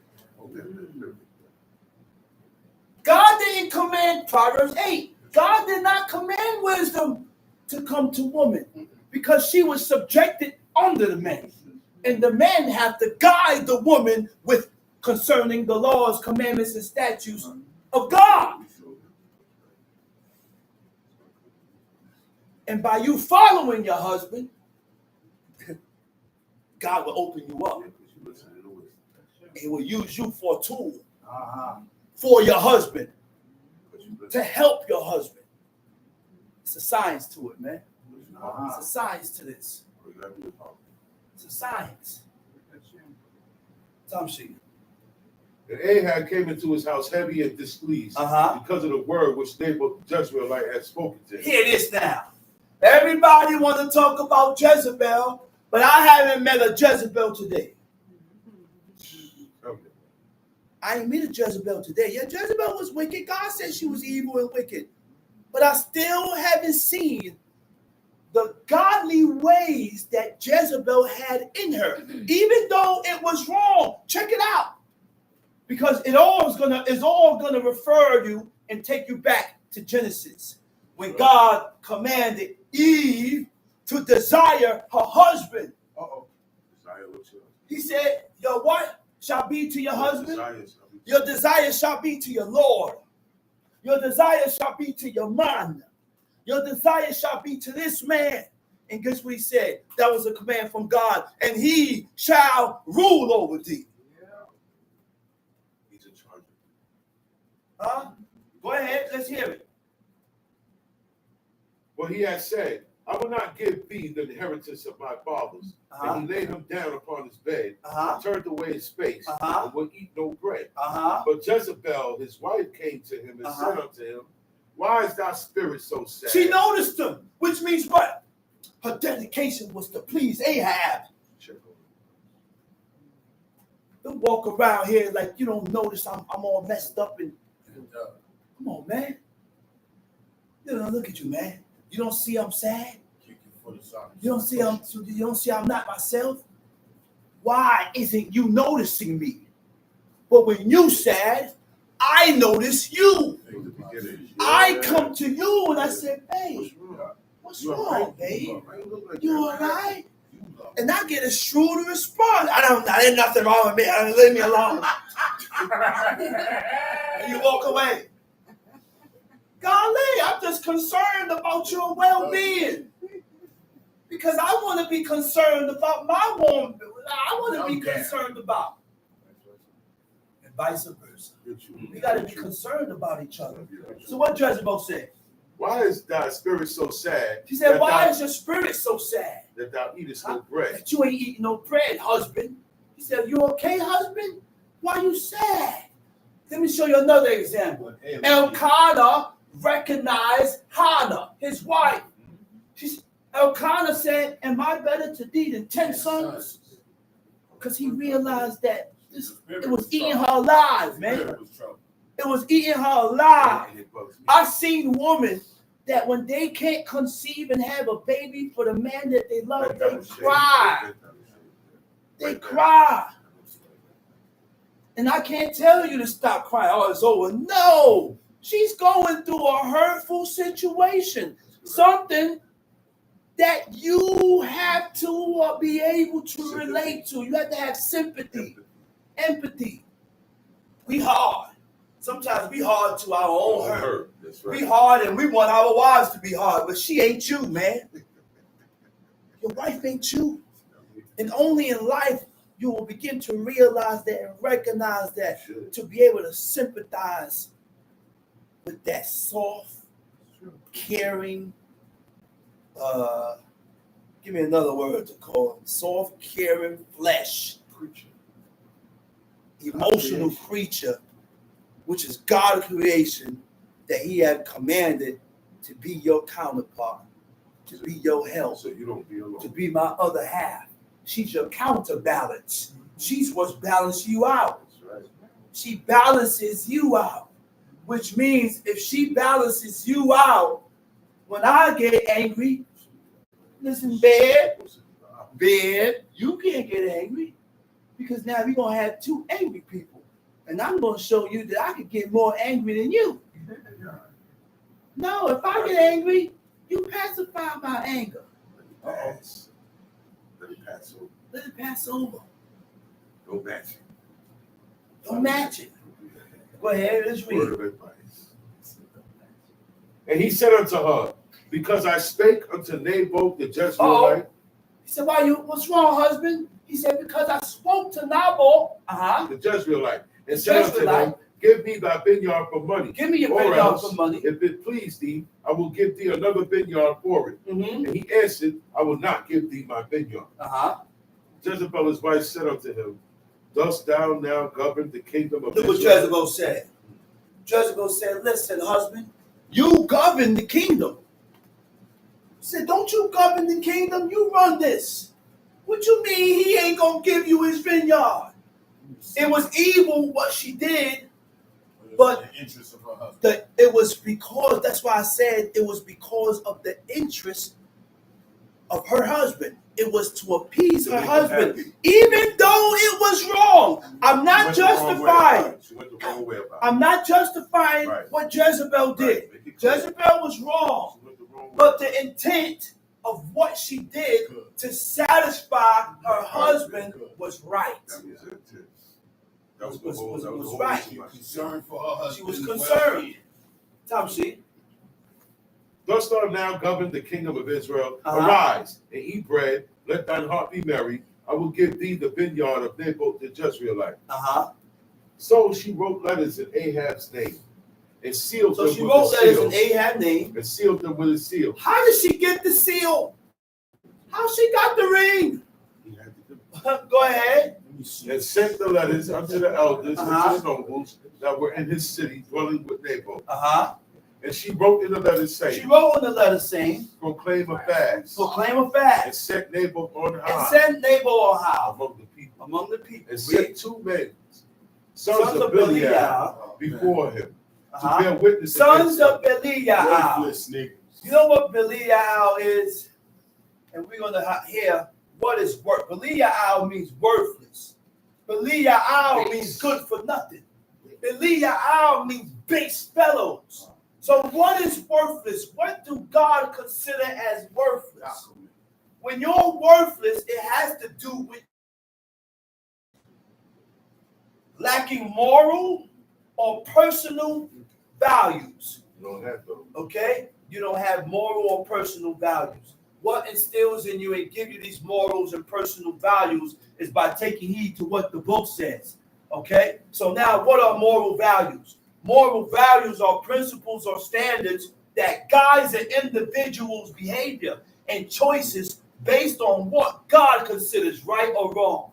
S2: God didn't command, Proverbs 8. God did not command wisdom to come to woman because she was subjected under the man. And the men have to guide the woman with concerning the laws, commandments, and statutes of God. And by you following your husband, God will open you up. He will use you for a tool for your husband, to help your husband. It's a science to it, man. It's a science to this. It's a science. Tom Sheet.
S4: And Ahab came into his house heavy and displeased because of the word which Naboth the Jezreelite had spoken to him.
S2: Hear this now. Everybody want to talk about Jezebel, but I haven't met a Jezebel today. I ain't meet a Jezebel today. Yeah, Jezebel was wicked. God said she was evil and wicked. But I still haven't seen the godly ways that Jezebel had in her, even though it was wrong. Check it out. Because it's all gonna refer you and take you back to Genesis. When God commanded Eve to desire her husband. He said, your what shall be to your husband? Your desire shall be to your Lord. Your desire shall be to your man. Your desire shall be to this man. And guess what he said? That was a command from God. And he shall rule over thee.
S4: He's in charge.
S2: Huh? Go ahead. Let's hear it.
S4: Well, he had said, I will not give thee the inheritance of my fathers. And he laid him down upon his bed, and turned away his face, and would eat no bread. But Jezebel, his wife, came to him and said unto him, why is thy spirit so sad?
S2: She noticed him, which means what? Her dedication was to please Ahab. Don't walk around here like you don't notice I'm all messed up and come on, man. You know, look at you, man. You don't see I'm sad. You don't see I'm not myself. Why isn't you noticing me? But when you sad, I notice you. I come to you and I say, hey, what's wrong, babe? You all right? And I get a shrewd response. There's nothing wrong with me. Leave me alone. And you walk away. Golly, I'm just concerned about your well-being. Because I want to be concerned about my woman. I want to be concerned about. And vice versa. We got to be concerned about each other. So what Jezebel said?
S4: Why is thy spirit so sad?
S2: She said, why is your spirit so sad?
S4: That thou eatest no bread.
S2: That you ain't eating no bread, husband. He said, you okay, husband? Why you sad? Let me show you another example. Elkanah recognized Hannah, his wife. Elkanah said, am I better to thee than 10 sons? Because he realized that it was eating her alive, man. It was eating her alive. I've seen women that when they can't conceive and have a baby for the man that they love, they cry. They cry. And I can't tell you to stop crying. Oh, it's over. No. She's going through a hurtful situation. Something that you have to be able to relate to. You have to have sympathy, empathy. We hard. Sometimes we hard to our own hurt. That's right. We hard and we want our wives to be hard, but she ain't you, man. Your wife ain't you. And only in life you will begin to realize that and recognize that to be able to sympathize with that soft, caring, give me another word to call it, soft, caring flesh, emotional creature, which is God's creation that he had commanded to be your counterpart, to be your help,
S4: so you don't be alone,
S2: to be my other half. She's your counterbalance. She's what's balancing you out.
S4: That's right.
S2: She balances you out, which means if she balances you out, when I get angry, listen, babe, you can't get angry because now we're going to have two angry people. And I'm going to show you that I can get more angry than you. No, if I get angry, you pacify my anger.
S4: Let it pass over.
S2: Let it pass over.
S4: Don't match it.
S2: Don't match it. Go ahead, let's read.
S4: Word of advice. And he said unto her, because I spake unto Naboth the Jezreelite.
S2: He said, what's wrong, husband? He said, because I spoke to Naboth,
S4: the Jezreelite, and said unto him, give me thy vineyard for money.
S2: Give me your vineyard for money.
S4: If it please thee, I will give thee another vineyard for it.
S2: Mm-hmm.
S4: And he answered, I will not give thee my vineyard. Jezebel his wife said unto him, dost thou now govern the kingdom of Israel?
S2: Look what Jezebel said. Jezebel said, listen, husband, you govern the kingdom. He said, don't you govern the kingdom? You run this. What you mean he ain't going to give you his vineyard? It was evil what she did, but
S3: the interest of her husband.
S2: it was because, that's why I said it was because of the interest of her husband. It was to appease her husband, even though it was wrong. I'm not justifying. I'm not justifying what Jezebel did. Jezebel was wrong, but the intent of what she did to satisfy her husband was right.
S4: That
S2: was right.
S3: She was concerned for her husband.
S2: She was concerned. Tom, see?
S4: Dost thou now govern the kingdom of Israel? Arise and eat bread. Let thine heart be merry. I will give thee the vineyard of Naboth the Jezreelite. So she wrote letters in Ahab's name and sealed them with a seal.
S2: So she wrote letters in Ahab's name
S4: and sealed them with a seal.
S2: How did she get the seal? How she got the ring? Go ahead.
S4: And sent the letters unto the elders and to the nobles that were in his city dwelling with Naboth. And she wrote in the letter saying, proclaim a fast.
S2: Proclaim a fast.
S4: And set Naboth on high.
S2: Among the people. among the people.
S4: and set 2 men, sons of Belial, before him, to bear witness
S2: Sons
S4: against him.
S2: of Belial.
S3: Worthless niggas.
S2: You know what Belial is? And we're going to hear what is worth. Belial means worthless. Belial means good for nothing. Belial means base fellows. So what is worthless? What do God consider as worthless? When you're worthless, it has to do with lacking moral or personal values.
S4: You don't have those.
S2: Okay? You don't have moral or personal values. What instills in you and give you these morals and personal values is by taking heed to what the book says. Okay? So now, what are moral values? Moral values are principles or standards that guides an individual's behavior and choices based on what God considers right or wrong.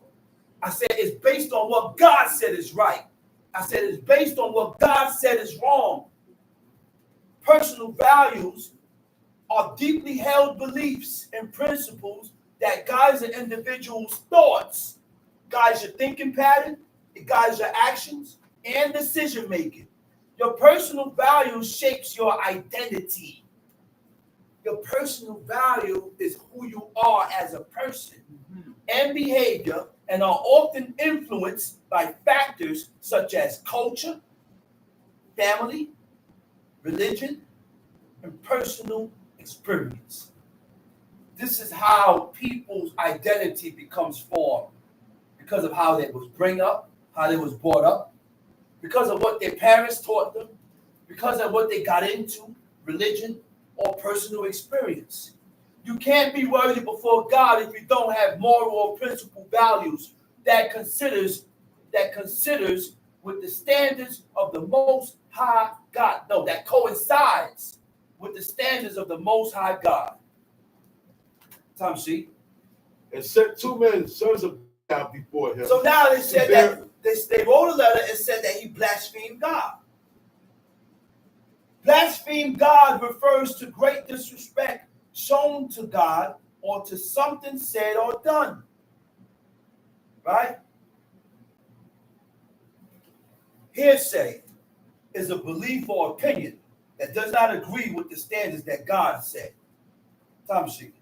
S2: I said it's based on what God said is right. I said it's based on what God said is wrong. Personal values are deeply held beliefs and principles that guides an individual's thoughts, guides your thinking pattern, it guides your actions and decision making. Your personal value shapes your identity. Your personal value is who you are as a person and behavior, and are often influenced by factors such as culture, family, religion, and personal experience. This is how people's identity becomes formed because of how they was bring up, how they was brought up, because of what their parents taught them, because of what they got into, religion or personal experience. You can't be worthy before God if you don't have moral or principle values that considers with the standards of the Most High God. No, that coincides with the standards of the Most High God. Tom C.
S4: And set 2 men, sons of Belial, before him.
S2: So now they said that they wrote a letter and said that he blasphemed God. Blaspheme God refers to great disrespect shown to God or to something said or done. Right? Hearsay is a belief or opinion that does not agree with the standards that God said. Tom Sheik.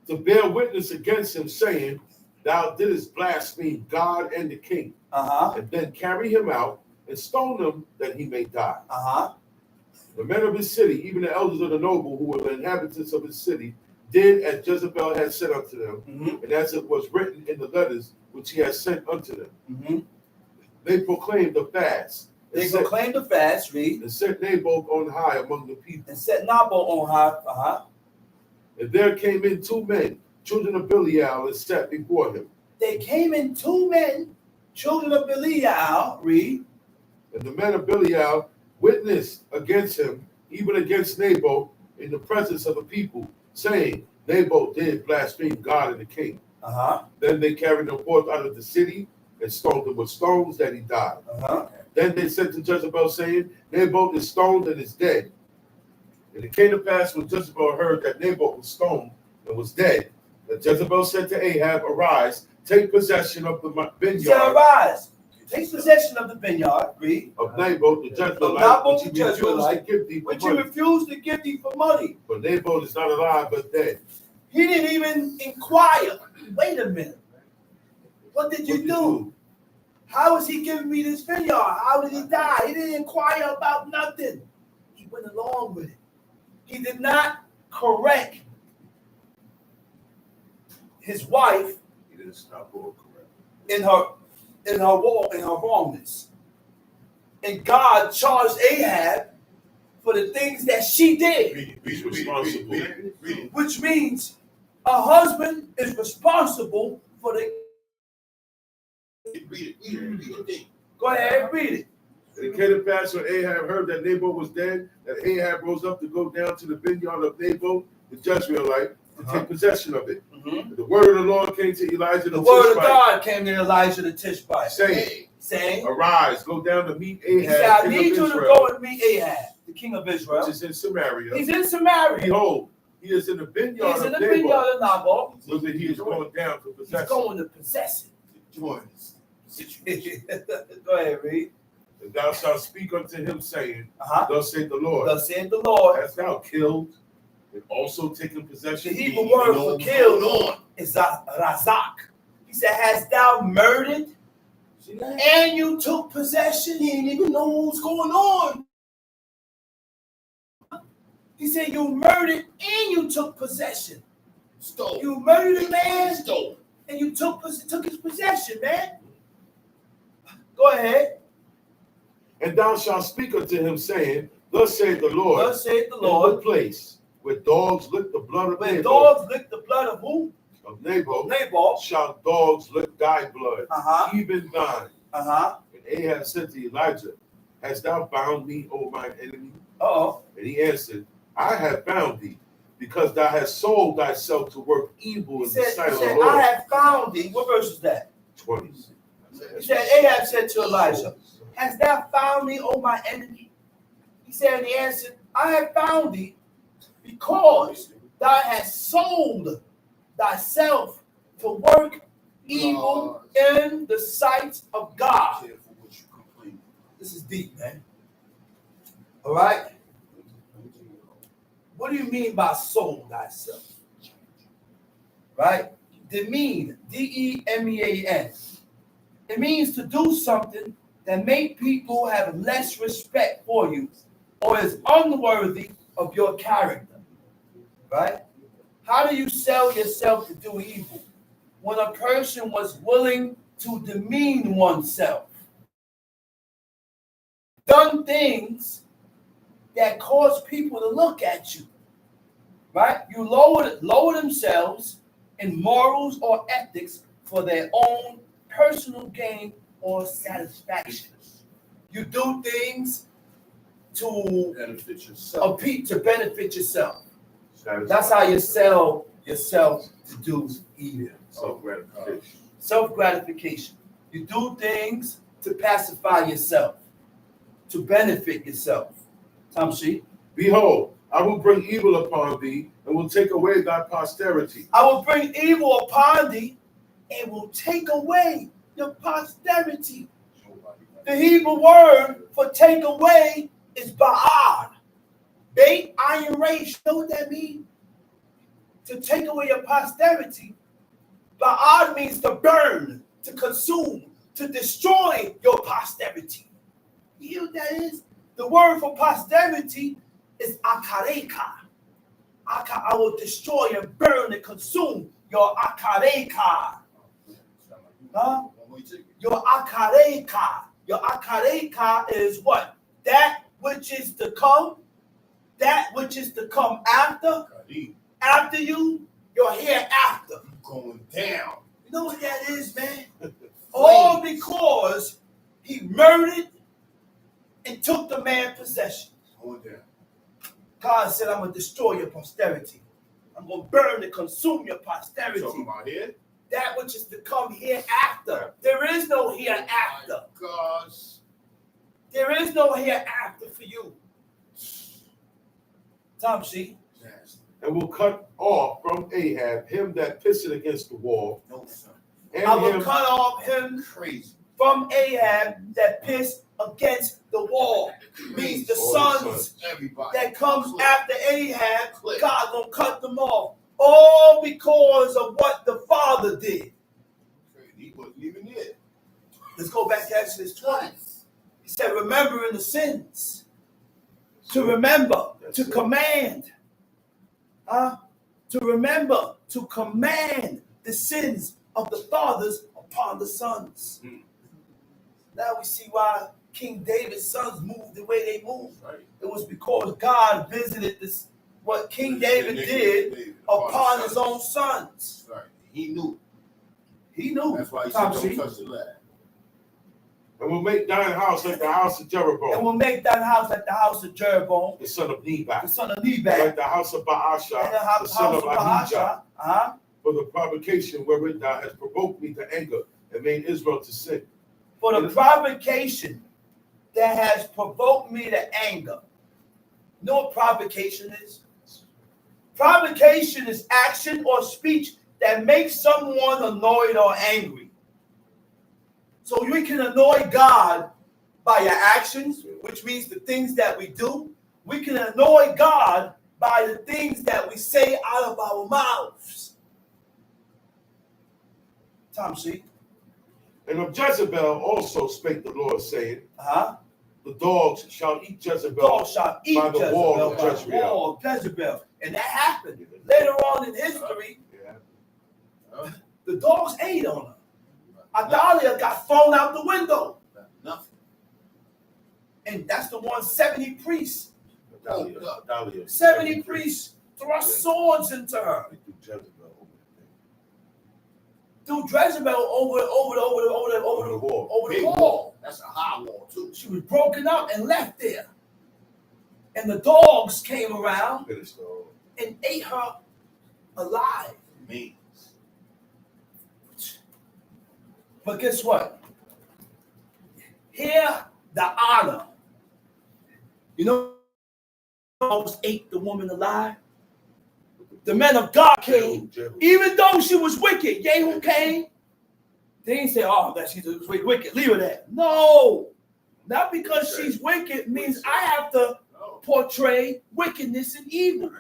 S4: To bear witness against him, saying, Thou didst blaspheme God and the king, and then carry him out and stone him that he may die. The men of his city, even the elders of the noble who were the inhabitants of his city, did as Jezebel had said unto them, and as it was written in the letters which he had sent unto them. They proclaimed a fast.
S2: Proclaimed a fast, read.
S4: And set Naboth on high among the people.
S2: And set Naboth on high.
S4: And there came in 2 men, children of Belial, and sat before him.
S2: They came in 2 men, children of Belial, read.
S4: And the men of Belial witnessed against him, even against Naboth, in the presence of the people, saying, Naboth did blaspheme God and the king. Then they carried him forth out of the city and stoned him with stones that he died. Then they sent to Jezebel, saying, Naboth is stoned and is dead. And it came to pass when Jezebel heard that Naboth was stoned and was dead, that Jezebel said to Ahab, Arise, take possession of the vineyard.
S2: He said, Arise, take possession of the vineyard, read.
S4: Of Naboth the Jezreelite,
S2: which he refused to give thee for money.
S4: But Naboth is not alive, but dead.
S2: He didn't even inquire. Wait a minute. What did you do? How is he giving me this vineyard? How did he die? He didn't inquire about nothing. He went along with it. He did not correct his wife.
S4: He didn't stop or correct
S2: in her wrongness. And God charged Ahab for the things that she did.
S4: He's responsible.
S2: Which means a husband is responsible for the.
S3: Read it.
S2: Go ahead, read it.
S4: And it came to pass when Ahab heard that Naboth was dead, that Ahab rose up to go down to the vineyard of Naboth, the Jezreelite, to take possession of it. The word of the Lord came to Elijah the Tishbite.
S2: The word of God came to Elijah the Tishbite.
S4: Saying, Arise, go down to meet Ahab.
S2: He said, I need you to go and meet Ahab, the king of Israel.
S4: Which is in Samaria.
S2: He's in Samaria.
S4: Behold, he is in the vineyard
S2: of Naboth.
S4: So that he is going down to possess it.
S2: He's going to possess it.
S3: join this situation.
S2: Go ahead, read.
S4: And thou shalt speak unto him, saying,
S2: Uh-huh.
S4: Thus saith the Lord,
S2: Thus saith the Lord.
S4: hast thou killed and also taken
S2: The
S4: possession?
S2: Hebrew word for killed is razak. He said, hast thou murdered
S3: See that?
S2: and you took possession?
S3: He didn't even know what was going on.
S2: He said, you murdered and you took possession.
S3: Stole.
S2: You murdered a man
S3: Stole.
S2: and you took his possession, man. Go ahead.
S4: And thou shalt speak unto him, saying, Thus saith the Lord,
S2: Thus saith the
S4: in the
S2: Lord.
S4: place where dogs lick the blood of
S2: When
S4: Naboth,
S2: dogs lick the blood of who?
S4: of Naboth,
S2: Naboth.
S4: shall dogs lick thy blood,
S2: Uh-huh.
S4: even thine.
S2: Uh-huh.
S4: And Ahab said to Elijah, Hast thou found me, O mine enemy?
S2: Uh-oh.
S4: And he answered, I have found thee, because thou hast sold thyself to work evil
S2: He
S4: in the
S2: said,
S4: sight of the
S2: I
S4: Lord.
S2: have found thee. What verse is that?
S4: 20.
S2: He said, Ahab said to Elijah, hast thou found me, O my enemy? He said, and he answered, I have found thee because thou hast sold thyself to work evil in the sight of God.
S3: Careful what you complain.
S2: This is deep, man. All right? What do you mean by sold thyself? Right? Demean, D-E-M-E-A-N. It means to do something that make people have less respect for you or is unworthy of your character. Right? How do you sell yourself to do evil? When a person was willing to demean oneself. Done things that cause people to look at you. Right? You lower themselves in morals or ethics for their own personal gain or satisfaction. You do things to
S3: Benefit yourself.
S2: to benefit yourself. That's how you sell yourself to do evil.
S4: Self-gratification.
S2: Self-gratification. You do things to pacify yourself, to benefit yourself. Tamshi.
S4: Behold, I will bring evil upon thee and will take away thy posterity.
S2: I will bring evil upon thee and will take away your posterity. The Hebrew word for take away is ba'ad. Bait, iron race. You know what that means? To take away your posterity. Ba'ad means to burn, to consume, to destroy your posterity. You hear what that is? The word for posterity is akareka. I will destroy and burn and consume your akareka. Huh? Your akareka. Your akareka is what? That which is to come. That which is to come after. After you, your hereafter.
S3: Going down.
S2: You know what that is, man? All because he murdered and took the man's possession.
S3: Going down.
S2: God said, I'm going to destroy your posterity. I'm going to burn and consume your posterity.
S3: Talking about here?
S2: That which is to come hereafter. There is no hereafter.
S3: Gosh.
S2: There is no hereafter for you. Tamshi.
S4: And will cut off from Ahab him that pisseth against the wall.
S3: No, son.
S4: And
S2: I will
S4: him
S2: cut off him
S3: Crazy.
S2: from Ahab that pissed against the wall. Means the sons
S3: Everybody.
S2: that comes after Ahab, God gonna cut them off. All because of what the father did.
S3: He wasn't even there.
S2: Let's go back to Exodus 20. He said, remembering the sins. To remember, to command. To remember, to command the sins of the fathers upon the sons. Now we see why King David's sons moved the way they moved.
S3: Right.
S2: It was because God visited this, what King David did upon his own sons.
S3: Right. He knew.
S2: He knew.
S3: That's why he said, don't touch the lad.
S4: and will make thine house like the house of
S2: And
S4: Jeroboam,
S2: will make that house like the house of Jeroboam,
S4: the son of Nebat,
S2: the son of
S4: like
S2: Nebat,
S4: the house of Baasha,
S2: and the
S4: the
S2: house
S4: son
S2: of
S4: of Ahijah,
S2: Baasha.
S4: for the provocation wherewith thou hast provoked me to anger and made Israel to sin.
S2: For the provocation that has provoked me to anger. You know what provocation is? Provocation is action or speech that makes someone annoyed or angry. So we can annoy God by our actions, which means the things that we do. We can annoy God by the things that we say out of our mouths. Tom, see?
S4: And of Jezebel also spake the Lord, saying,
S2: Uh-huh.
S4: the dogs shall eat Jezebel
S2: Dogs shall eat
S4: by the
S2: Jezebel,
S4: wall of
S2: by the
S4: Jezreel.
S2: wall of Jezebel. And that happened later on in history.
S4: Yeah.
S2: The dogs ate on her. Adalia got thrown out the window.
S3: Nothing.
S2: And that's the one 70 priests.
S4: Adalia.
S2: 70 priests thrust swords into her.
S4: They threw Jezebel over
S2: Threw Jezebel over
S4: the wall.
S3: Big
S2: the wall.
S3: wall. That's a high wall, too.
S2: She was broken up and left there. And the dogs came around
S4: Finished the whole.
S2: and ate her alive.
S3: Means.
S2: But guess what? Here, the honor. You know, almost ate the woman alive. The men of God came, even though she was wicked. Jehu came. They didn't say, oh, that she's wicked. Leave her there. No. Not because she's wicked means I have to portray wickedness and evil.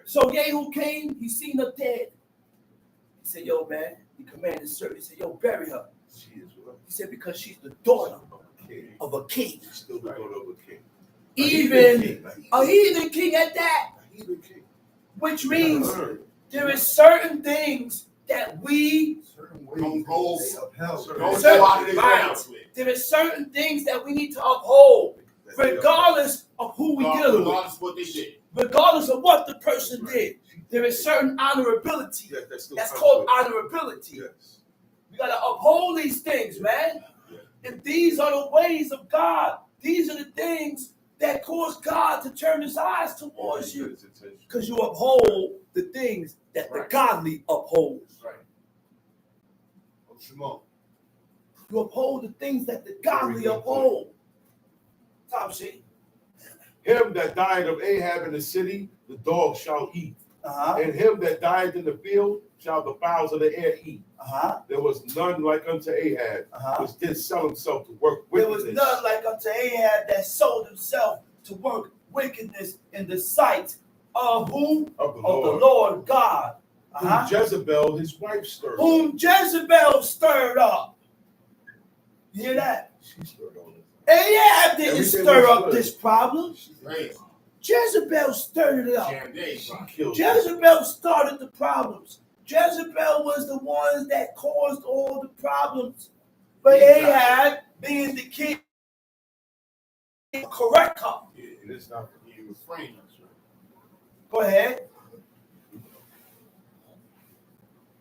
S2: So Jehu came, he seen her dead. He said, yo, man, he commanded his servant. He said, yo, bury her.
S4: She is what?
S2: He said, because she's the daughter of a king.
S4: She's still the daughter of a king.
S2: Even a heathen king at that.
S4: Heathen king.
S2: Which means there is certain things that we,
S5: Certain ways
S3: Don't go-
S5: they upheld.
S3: Don't
S2: Certain-
S3: go out of this
S2: right.
S3: bounds with.
S2: there is certain things that we need to uphold, regardless of who we deal with,
S3: Regardless of what they did.
S2: regardless of what the person did. There is certain honorability.
S4: Yes, that still
S2: That's
S4: comes
S2: called
S4: with it.
S2: honorability.
S4: Yes.
S2: We gotta uphold these things, man. And these are the ways of God. These are the things that cause God to turn his eyes towards you. Because you uphold the things that the
S3: Right.
S2: godly uphold.
S3: Right. Oh, Shimon.
S2: You uphold the things that the godly
S4: good
S2: uphold. Tom, see?
S4: Him that died of Ahab in the city, the dogs shall eat.
S2: Uh-huh.
S4: And him that died in the field shall the fowls of the air eat.
S2: Uh-huh.
S4: There was none like unto Ahab,
S2: Uh-huh.
S4: which did sell himself to work
S2: There
S4: wickedness.
S2: was none like unto Ahab that sold himself to work wickedness in the sight of who?
S4: Of the
S2: Of
S4: Lord.
S2: the Lord God.
S4: Whom
S2: Uh-huh.
S4: Jezebel, his wife, stirred.
S2: Whom Jezebel stirred up. You hear that?
S4: She stirred all this.
S2: Ahab didn't
S4: Everything
S2: stir
S4: was
S2: up
S4: good.
S2: this problem.
S3: Right.
S2: Jezebel stirred it up.
S3: She
S4: Killed
S2: Jezebel started the problems. Jezebel was the ones that caused all the problems. But Ahab, being the king, correct her.
S4: Yeah, and it's not.
S3: You refrain us, right?
S2: Go ahead.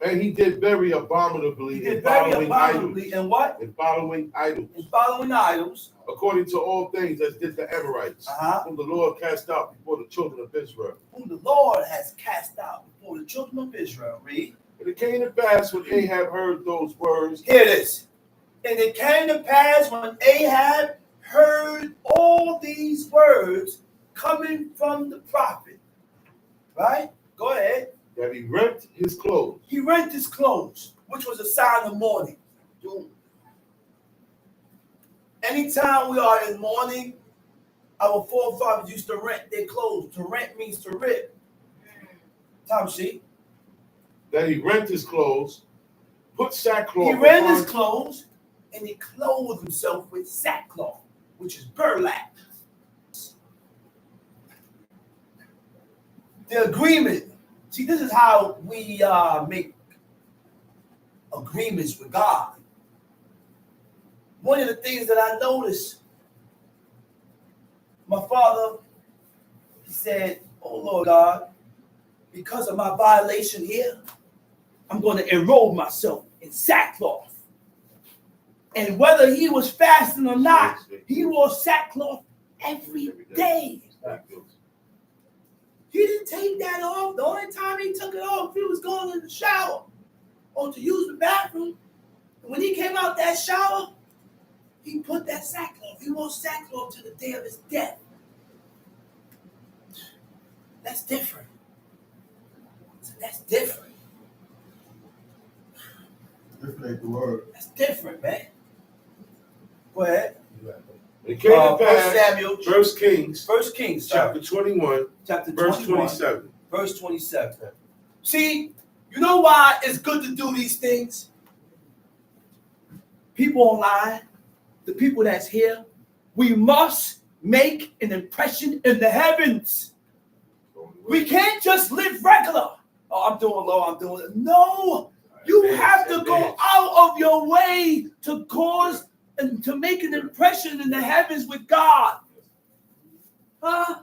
S4: And he did very abominably
S2: He did
S4: in
S2: very
S4: following
S2: abominably
S4: idols.
S2: in what?
S4: In following idols.
S2: In following idols.
S4: According to all things as did the Amorites,
S2: Uh-huh.
S4: whom the Lord cast out before the children of Israel.
S2: Whom the Lord has cast out before the children of Israel. Read.
S4: And it came to pass when Ahab heard those words,
S2: Hear this. And it came to pass when Ahab heard all these words coming from the prophet. Right? Go ahead.
S4: that he rent his clothes.
S2: He rent his clothes, which was a sign of mourning. Anytime we are in mourning, our forefathers used to rent their clothes. To rent means to rip. Tom, see?
S4: That he rent his clothes, put sackcloth
S2: He rent
S4: upon
S2: his clothes, and he clothed himself with sackcloth, which is burlap. The agreement. See, this is how we make agreements with God. One of the things that I noticed, my father, he said, "Oh Lord God, because of my violation here, I'm going to enrobe myself in sackcloth." And whether he was fasting or not, he wore sackcloth every day. He didn't take that off. The only time he took it off, he was going in the shower or to use the bathroom. And when he came out that shower, he put that sackcloth. He wore sackcloth to the day of his death. That's different. So that's different.
S5: Different ain't the word.
S2: That's different, man. Go ahead.
S4: It came to
S2: First
S4: pass,
S2: Samuel,
S4: First Kings,
S2: First Kings,
S4: chapter 21,
S2: chapter
S4: verse
S2: 21,
S4: 27.
S2: verse 27. See, you know why it's good to do these things? People online, the people that's here, we must make an impression in the heavens. We can't just live regular. Oh, I'm doing low, I'm doing it. No, you have to go out of your way to cause and to make an impression in the heavens with God. Huh?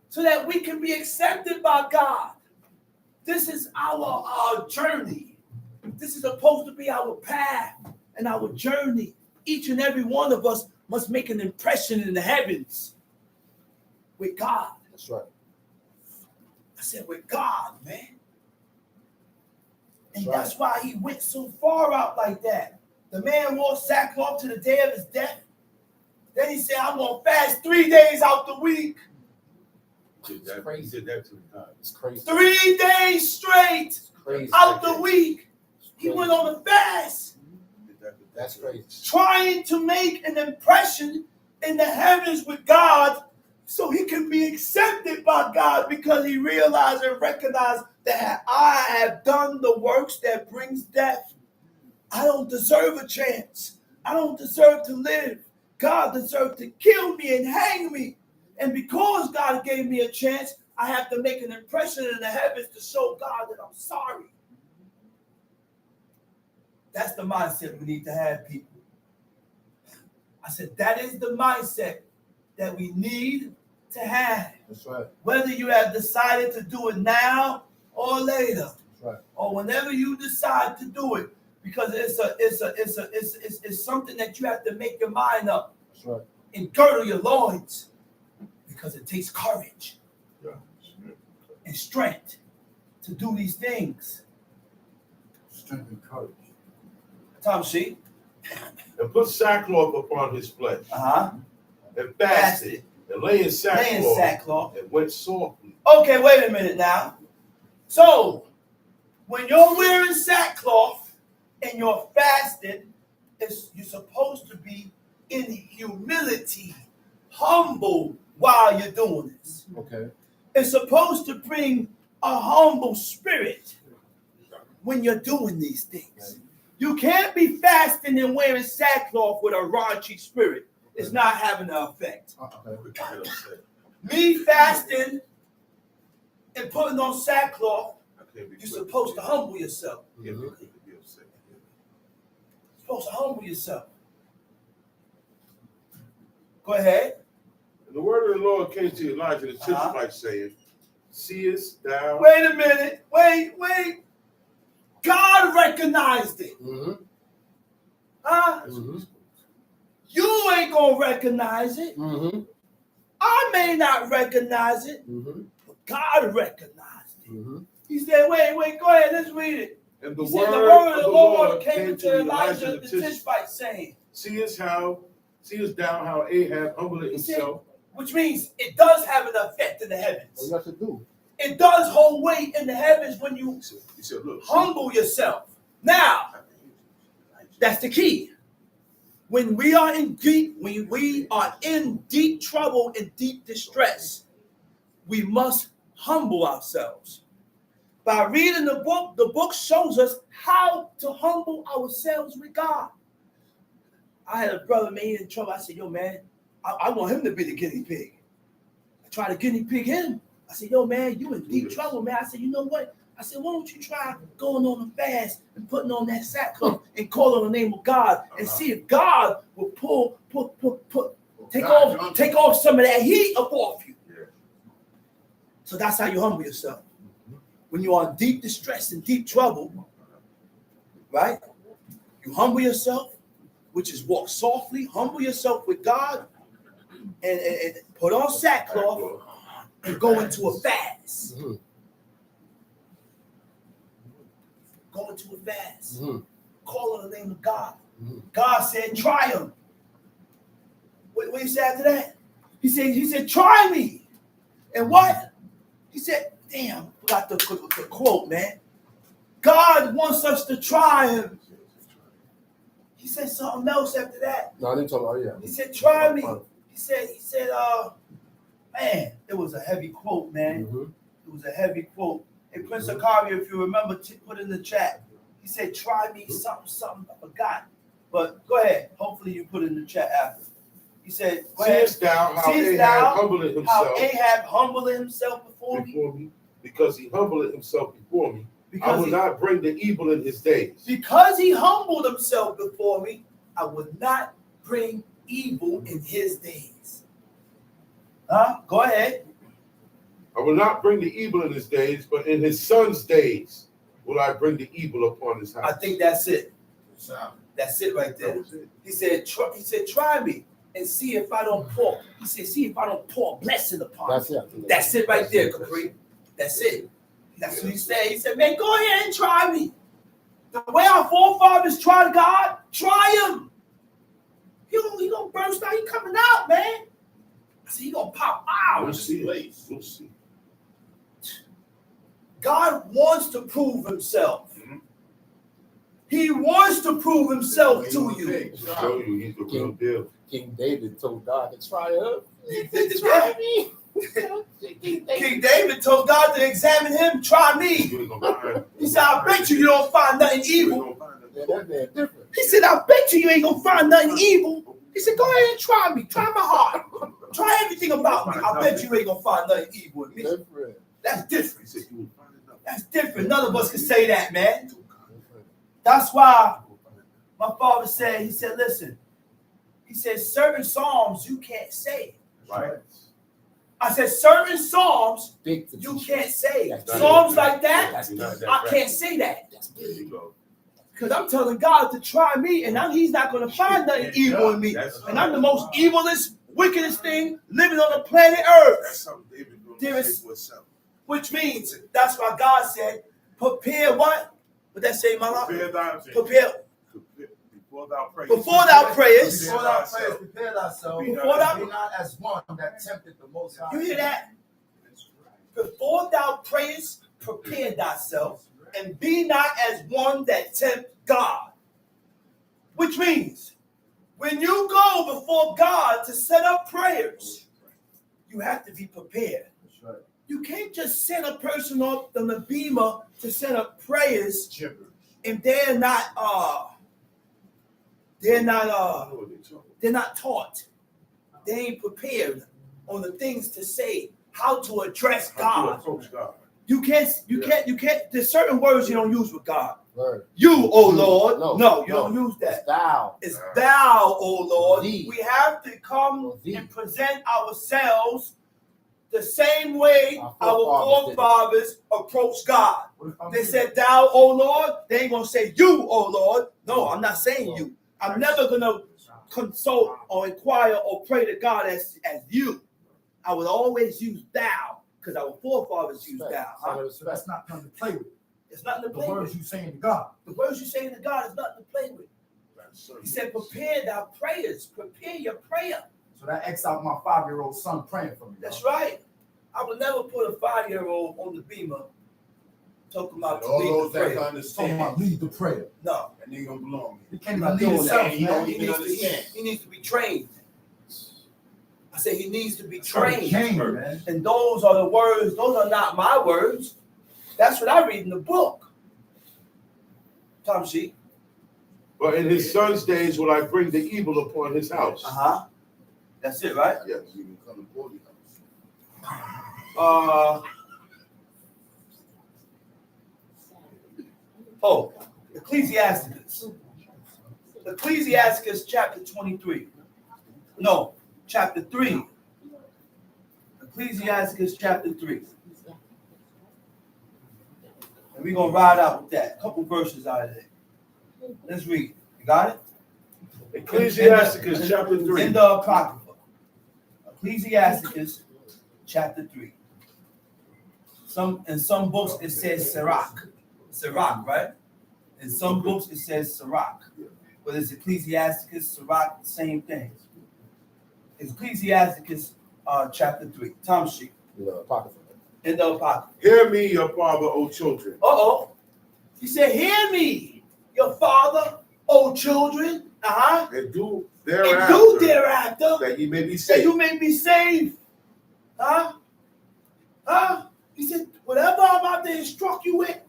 S2: So that we can be accepted by God. This is our journey. This is supposed to be our path and our journey. Each and every one of us must make an impression in the heavens with God.
S5: That's right.
S2: I said, with God, man. And
S5: Right.
S2: that's why he went so far out like that. The man wore sackcloth to the day of his death. Then he said, I'm going to fast 3 days out the week.
S4: Did that 2 times.
S5: It's crazy.
S2: 3 days straight
S5: It's crazy.
S2: out the week. He went on a fast,
S5: That's crazy.
S2: trying to make an impression in the heavens with God so he can be accepted by God, because he realized and recognized that I have done the works that brings death. I don't deserve a chance. I don't deserve to live. God deserved to kill me and hang me. And because God gave me a chance, I have to make an impression in the heavens to show God that I'm sorry. That's the mindset we need to have, people. I said, that is the mindset that we need to have.
S5: That's right.
S2: Whether you have decided to do it now or later,
S5: That's right.
S2: or whenever you decide to do it, because it's something that you have to make your mind up
S5: That's right.
S2: and girdle your loins, because it takes courage and strength to do these things.
S5: Strength and courage.
S2: Tom, see?
S4: And put sackcloth upon his flesh, and fasted, and lay in sackcloth, and went softly.
S2: Okay, wait a minute now. So, when you're wearing sackcloth and you're fasting, you're supposed to be in humility, humble while you're doing this.
S5: Okay.
S2: It's supposed to bring a humble spirit when you're doing these things. You can't be fasting and wearing sackcloth with a raunchy spirit. It's not having an effect. Me fasting and putting on sackcloth, you're supposed to humble yourself. You're supposed to humble yourself. Go ahead.
S4: And the word of the Lord came to Elijah the Tishbite, saying, seest thou?
S2: Wait a minute. Wait. God recognized it. Huh? You ain't gonna recognize it. I may not recognize it, but God recognized it. He said, wait, go ahead, let's read it.
S4: And
S2: He said, the word of the Lord came to Elijah the Tishbite, saying,
S4: seest thou how Ahab humbled himself?
S2: Which means it does have an effect in the heavens.
S5: What you have to do?
S2: It does hold weight in the heavens when you
S4: He said, look,
S2: humble yourself. Now, that's the key. When we are in deep trouble and deep distress, we must humble ourselves. By reading the book shows us how to humble ourselves with God. I had a brother made in trouble. I said, yo, man, I want him to be the guinea pig. I tried to guinea pig him. I said, yo, man, you in deep trouble, man. I said, you know what? I said, why don't you try going on a fast and putting on that sackcloth and calling on the name of God and see if God will take off some of that heat up off you.
S4: Yeah.
S2: So that's how you humble yourself. When you are in deep distress and deep trouble, right? You humble yourself, which is walk softly, humble yourself with God, and put on sackcloth and go into a fast. Go into a fast. Call on the name of God. God said, try him. What did he say after that? He said, try me. And what? He said, damn, forgot the quote, man. God wants us to try him. He said something else after that.
S4: No, I didn't talk about
S2: He said, try me. He said, man, it was a heavy quote, man. It was a heavy quote. Hey, Prince Akaria, if you remember, put in the chat. He said, try me, something, I forgot. But go ahead. Hopefully you put it in the chat after. He said, go ahead.
S4: Seest thou how Ahab humbled himself
S2: before
S4: me? Because he humbled himself before me. I will not bring the evil in his days.
S2: Because he humbled himself before me, I would not bring evil in his days. Go ahead.
S4: I will not bring the evil in his days, but in his son's days will I bring the evil upon his house.
S2: I think that's it. That's it right there. He said, try me and see if I don't pour. He said, see if I don't pour blessing upon you. That's it right there, Capri. That's it. That's what he said. He said, man, go ahead and try me. The way our forefathers tried God, try him. He gonna burst out. He coming out, man. I said, he gonna pop out.
S4: We'll see. We'll see.
S2: God wants to prove himself. He wants to prove himself to you.
S4: Show you he's the real deal.
S6: King David told God to try up.
S2: Try me. King David told God to examine him, try me. He said, I bet you don't find nothing evil. He said, I bet you ain't gonna find nothing evil. He said, go ahead and try me. Try my heart. Try everything about me. I bet you ain't gonna find nothing evil in me. That's different. That's different. None of us can say that, man. That's why my father said, he said, listen, he said, certain psalms you can't say.
S4: Right.
S2: I said, certain psalms you can't say. Psalms like that, I can't say that. Because I'm telling God to try me, and he's not going to find nothing evil in me. And I'm the most evilest, wickedest thing living on the planet Earth. Which means, that's why God said, prepare what? What that say, Mama? Prepare. Before thou prayest.
S5: Prepare thyself. Be not as one that tempted the Most High.
S2: You hear that? Before thou prayest, prepare thyself, and be not as one that tempt God. Which means, when you go before God to set up prayers, you have to be prepared.
S5: That's right.
S2: You can't just send a person up on the beamer to set up prayers, and they're not taught. They ain't prepared on the things to say, how to address God. You can't. There's certain words you don't use with God.
S6: Right.
S2: You, oh Lord. No, you don't use that. It's thou, oh Lord.
S6: Thee.
S2: We have to come and present ourselves the same way our forefathers approached God. They said, thou, oh Lord. They ain't going to say you, oh Lord. No, I'm not saying you. I'm never going to consult or inquire or pray to God as you. I would always use thou, because our forefathers used thou.
S5: So that's not nothing to play with.
S2: It's nothing to play with.
S5: The words you saying to God.
S2: The words you saying to God is nothing to play with. He said, prepare thy prayers. Prepare your prayer.
S5: So that X out my 5-year-old son praying for me.
S2: That's right. I would never put a 5-year-old on the beamer talking about
S3: all those that
S5: Talking
S3: understand.
S5: about lead the prayer.
S2: No.
S3: And they gonna belong.
S5: He can't even lead himself,
S3: He don't
S5: man.
S3: even understand.
S2: He needs to be trained. I said he needs to be
S5: Trained,
S2: trained.
S5: man.
S2: And those are the words. Those are not my words. That's what I read in the book. Tom Sheep.
S4: But in his son's days will I bring the evil upon his house.
S2: That's it, right?
S3: Yes, you can come to 40
S2: Ecclesiasticus. Ecclesiasticus chapter 23. No, chapter 3. Ecclesiasticus chapter 3. And we're going to ride out with that. A couple verses out of there. Let's read. You got it?
S4: Ecclesiasticus chapter 3.
S2: In the Apocrypha. Ecclesiasticus chapter 3. In some books it says Sirach. Sirach, right? In some books it says Sirach. But it's Ecclesiasticus, Sirach, same thing. It's Ecclesiasticus chapter 3. Tom Sheep.
S6: In the Apocrypha.
S2: In the Apocrypha.
S4: Hear me, your father, O children.
S2: He said, hear me, your father, O children,
S4: and do
S2: and
S4: thereafter,
S2: do thereafter,
S4: that ye may be
S2: that
S4: saved.
S2: you may be saved. He said, whatever I'm about to instruct you with,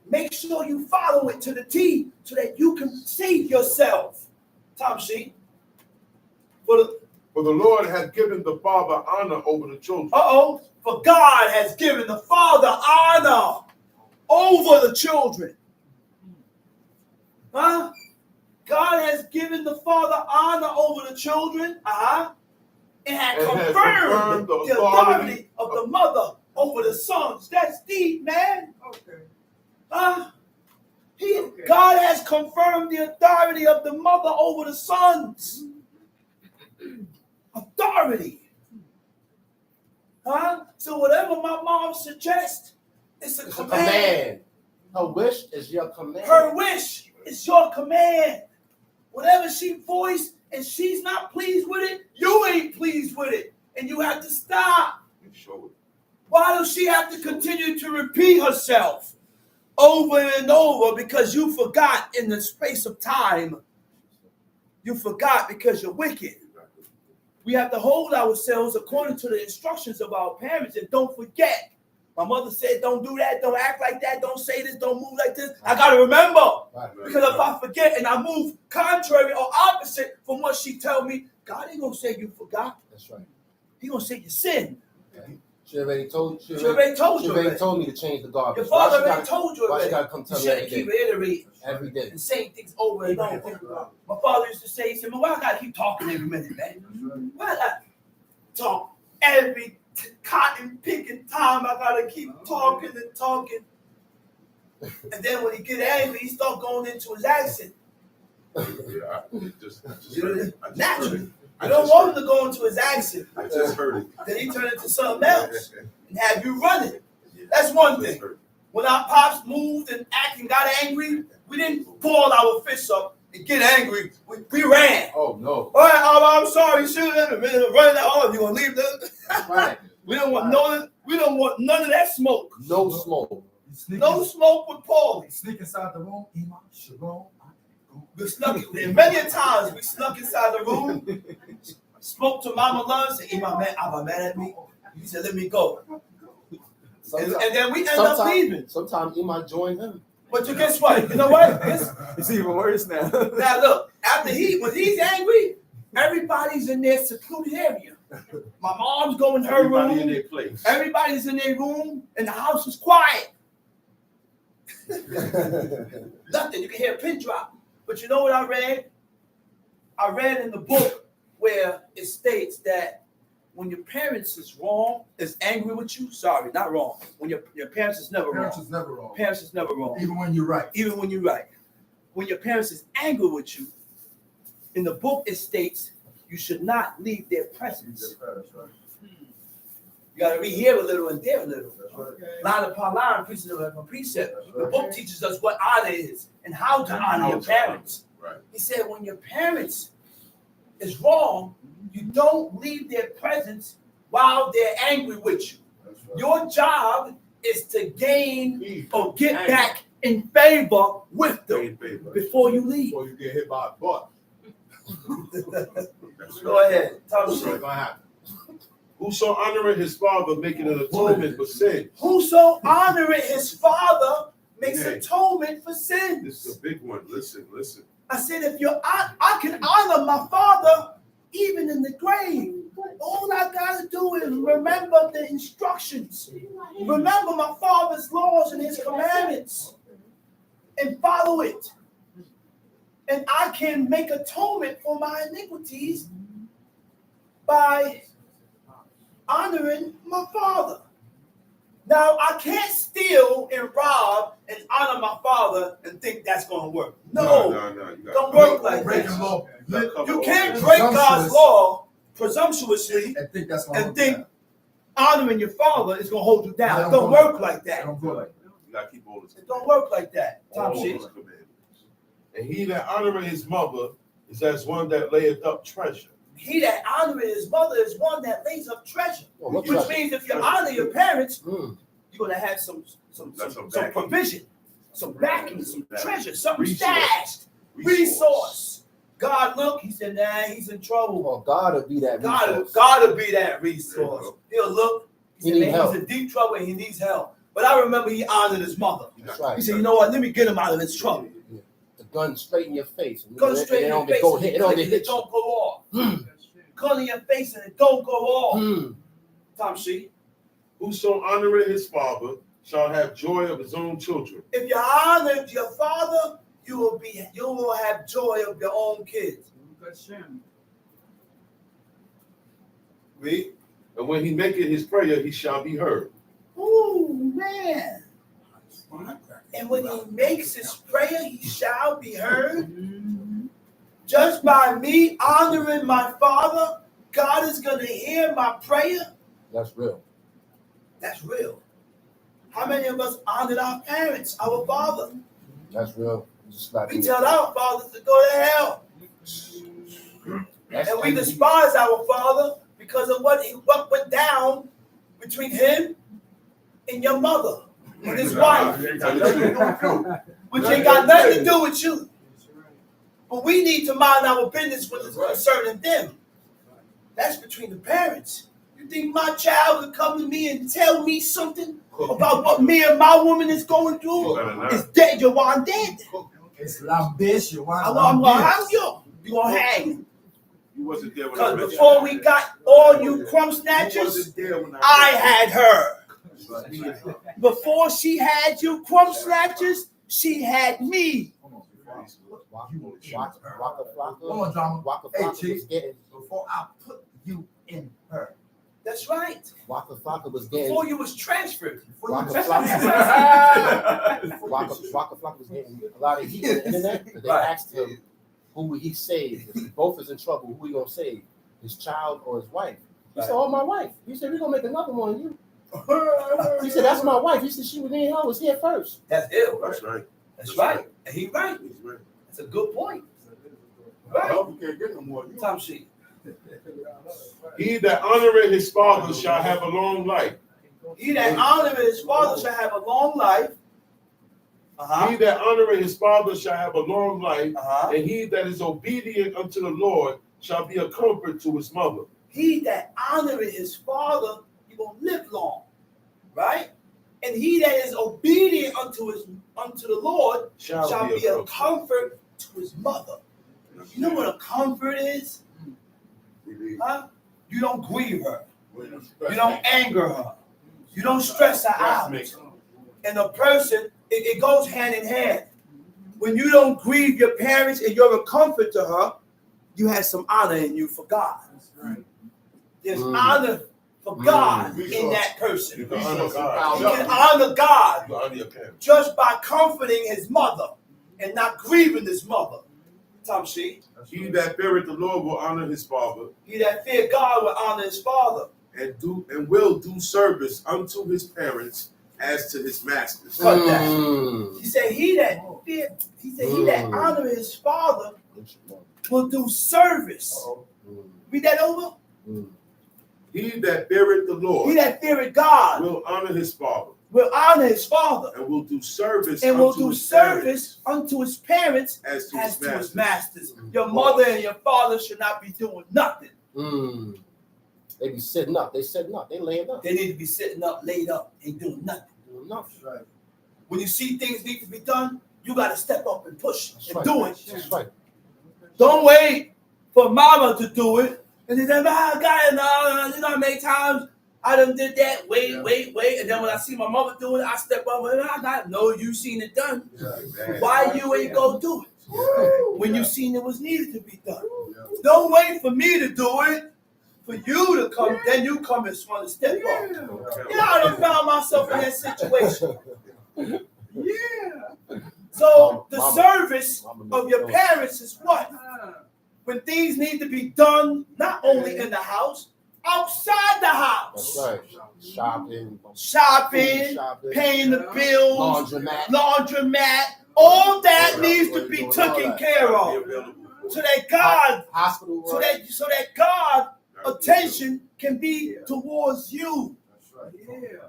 S2: make sure you follow it to the T so that you can save yourself. Tom sheet.
S4: For the Lord hath given the father honor over the children.
S2: For God has given the father honor over the children. God has given the father honor over the children. And had confirmed the authority of the mother over the sons. That's deep, man. God has confirmed the authority of the mother over the sons. Authority. So whatever my mom suggests, it's a command.
S6: Her wish is your command.
S2: Her wish is your command. Whatever she voiced and she's not pleased with it, you ain't pleased with it. And you have to stop. Why does she have to continue to repeat herself over and over? Because you forgot in the space of time. You forgot because you're wicked. We have to hold ourselves according to the instructions of our parents, and don't forget. My mother said, don't do that, don't act like that, don't say this, don't move like this. I got to remember. Because if I forget and I move contrary or opposite from what she told me, God ain't going to say you forgot.
S6: That's right.
S2: He going to say you sinned.
S6: Okay. She already told you.
S2: She already told
S6: me to change the garbage.
S2: Your father already told you already.
S6: Why she got to come tell me every day?
S2: Keep reiterating.
S6: Every day.
S2: And saying things over and over. My father used to say, he said, man, why I got to keep talking every minute, man? Why I got to talk every cotton picking time? I got to keep talking and talking. And then when he get angry, he start going into his accent. Naturally. I don't want him to go into his accent.
S4: I just heard it.
S2: Then he turned into something else and have you running. That's one thing. When our pops moved and acted, got angry, we didn't ball our fists up and get angry. We ran.
S6: Oh no!
S2: All right, I'm sorry. Shoot them. Running out. Oh, you gonna leave them?
S6: Right.
S2: We don't want no. We don't want none of that smoke.
S6: No smoke.
S2: No smoke with Paul.
S5: Sneak inside the room. Iman, shalom.
S2: We snuck it. Many times we snuck inside the room. Spoke to Mama Love. Said, "Iman, man, I'm mad at me." He said, "Let me go." And then we end up leaving.
S6: Sometimes Iman joined him.
S2: But guess what? You know what?
S7: It's even worse now.
S2: Now look, when he's angry, everybody's in their secluded area. My mom's going in her room.
S4: Everybody in their place.
S2: Everybody's in their room, and the house is quiet. Nothing. You can hear a pin drop. But you know what I read? I read in the book where it states that when your parents is angry with you, sorry, not wrong. When your parents is never
S5: Parents
S2: wrong.
S5: is never wrong.
S2: Parents is never wrong.
S5: Even when you're right.
S2: Even when you're right. When your parents is angry with you, in the book it states you should not leave their presence. You got to read here a little and there a little. Line upon line, precept upon precept. The book teaches us what honor is and how to honor your parents.
S4: Right.
S2: He said when your parents is wrong, you don't leave their presence while they're angry with you. Your job is to gain or get back in favor with them before you leave.
S4: Before you get hit by a butt.
S2: Go ahead. Tell me
S4: What's gonna happen? Whoso honoreth his father making an atonement for sin.
S2: Whoso honoreth his father makes atonement for sin.
S4: This is a big one. Listen.
S2: I said, if I can honor my father even in the grave. All I gotta do is remember the instructions. Remember my father's laws and his commandments. And follow it. And I can make atonement for my iniquities by honoring my father. Now, I can't steal and rob and honor my father and think that's going to work. No. Don't work like that. You can't break God's law presumptuously and think honoring your father is going to hold you down. It don't work like that. It don't work like that. Tom Sheet.
S4: And he that honoreth his mother is as one that layeth up treasure.
S2: He that honoreth his mother is one that lays up treasure. Which means if you honor your parents, you're going to have some provision, some backing, some treasure, something stashed resource. God look, he said, nah, he's in trouble.
S6: Oh, God will be that resource.
S2: God will be that resource. He'll look, he said,
S6: He need
S2: man,
S6: help.
S2: he's in deep trouble and he needs help. But I remember he honored his mother.
S6: That's right.
S2: He said, you know what, let me get him out of this trouble.
S6: Yeah. The gun straight in your face.
S2: Gun straight in your face and it don't go off. Gun in your face and it don't go off. Tom C.
S4: Whoso honoreth his father shall have joy of his own children.
S2: If you honor your father, you will have joy of your own kids.
S4: Read. And when he maketh his prayer, he shall be heard.
S2: Ooh, man. And when he makes his prayer, he shall be heard. Just by me honoring my father, God is going to hear my prayer.
S6: That's real.
S2: That's real. How many of us honored our parents, our father?
S6: That's real. Just like
S2: We tell our fathers to go to hell.
S6: That's
S2: And we despise our father because of what went down between him and your mother and his wife, which ain't got nothing to do with you. But we need to mind our business when it's concerning them. That's between the parents. You think my child would come to me and tell me something about what me and my woman is going through? It's dead. You're one dead.
S5: It's lambish. You want
S2: I'm going to hang you. You're going to hang.
S4: You wasn't there when
S2: Because before we got all you crumb snatchers, I had her. Before she had you crumb snatchers, she had me.
S5: Waka Flocka was getting before I put you in her.
S2: That's right.
S6: Waka Flocka was getting.
S2: Before you was transferred.
S6: Waka Flocka was getting a lot of heat on the internet. They asked him who would he save. If both is in trouble, who he gonna save? His child or his wife? He said, "Oh, my wife." He said, "We're gonna make another one of you." He said, "That's my wife." He said, "She was here first."
S2: That's ill.
S4: That's right.
S2: That's right. And he's right. That's a good point. Right.
S3: You can't get no more.
S2: Tom sheet.
S4: He that honoreth his father shall have a long life.
S2: He that honoreth his father shall have a long life.
S4: He that honoreth his father shall have a long life, and he that is obedient unto the Lord shall be a comfort to his mother.
S2: He that honoreth his father, he gonna live long, right? And he that is obedient unto the Lord shall be a comfort to his mother. You know what a comfort is? Huh? You don't grieve her. You don't anger her. You don't stress her out. And a person, it goes hand in hand. When you don't grieve your parents and you're a comfort to her, you have some honor in you for God. There's honor for God in that person. You can honor God. You can honor God just by comforting his mother and not grieving his mother. Tom sheet.
S4: He that feareth the Lord will honor his father.
S2: He that fear God will honor his father.
S4: And will do service unto his parents as to his masters.
S2: Cut that. He said, he that honor his father will do service. Read that over.
S4: He that feareth the Lord,
S2: he that feareth God,
S4: will honor his father.
S2: Will honor his father.
S4: And will do service.
S2: And will do service unto his parents
S4: as to his
S2: masters. Your mother and your father should not be doing nothing.
S6: They be sitting up. They sitting up. They laying up.
S2: They need to be sitting up, laid up, ain't doing nothing.
S6: Doing nothing. Right.
S2: When you see things need to be done, you got to step up and push and
S6: do
S2: it.
S6: That's right.
S2: Don't wait for mama to do it. And then, you know how many times I done did that, wait. And then when I see my mother do it, I step up and I know you seen it done. Why you ain't go do it? When you seen it was needed to be done. Don't wait for me to do it. For you to come, then you come and want to step up. You know, I done found myself in that situation. So the service of your parents is what? When things need to be done, not only in the house, outside the house.
S6: That's right.
S2: Shopping, paying the bills, laundromat, all that needs to be taken care of. So that God, so that God attention can be towards you.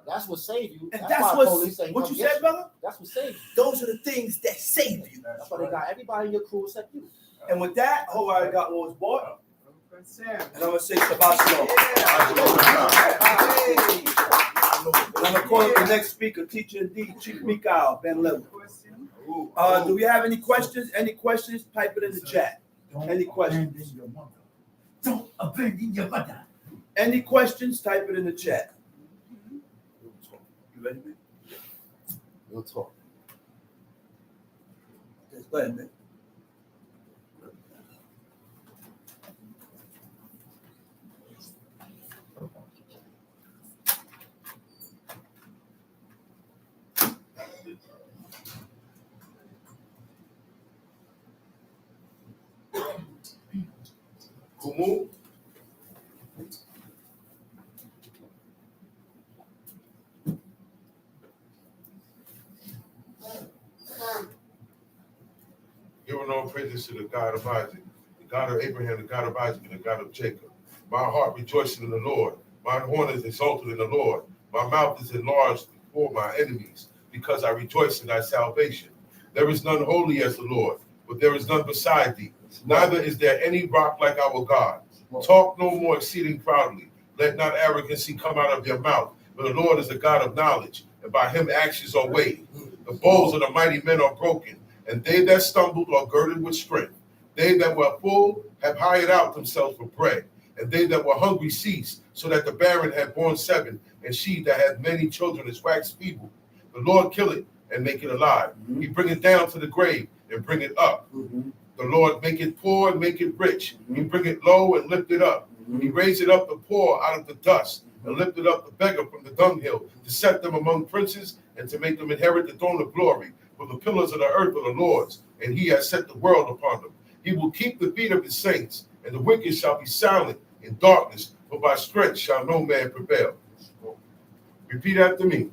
S6: That's what saved you.
S2: And that's what you said, brother?
S6: That's what saved you.
S2: Those are the things that save you.
S6: That's why they got everybody in your crew except you.
S2: And with that, hope I got what was bought. And I'm going to say Shabbat Shalom. And I'm going to call up the next speaker, teacher indeed, Chief Mikhail Ben Level. Do we have any questions? Any questions? Type it in the chat. Any questions?
S5: Don't abandon your mother.
S2: Any questions? Type it in the chat. You ready, man?
S6: We'll talk.
S2: Yes, go ahead, man.
S4: Kumu. Giving all praises to the God of Isaac, the God of Abraham, the God of Isaac, and the God of Jacob. My heart rejoices in the Lord. My horn is exalted in the Lord. My mouth is enlarged before my enemies, because I rejoice in thy salvation. There is none holy as the Lord, but there is none beside thee. Neither is there any rock like our God. Talk no more exceeding proudly. Let not arrogancy come out of your mouth. For the Lord is a God of knowledge, and by him actions are weighed. The bows of the mighty men are broken, and they that stumbled are girded with strength. They that were full have hired out themselves for bread, and they that were hungry ceased, so that the barren had borne 7, and she that had many children is waxed feeble. The Lord killeth and make it alive. He bringeth down to the grave and bring it up. The Lord make it poor and make it rich. He bring it low and lift it up. He raised up the poor out of the dust and lifted up the beggar from the dunghill, to set them among princes and to make them inherit the throne of glory. For the pillars of the earth are the Lord's, and he has set the world upon them. He will keep the feet of his saints, and the wicked shall be silent in darkness, for by strength shall no man prevail. Repeat after me.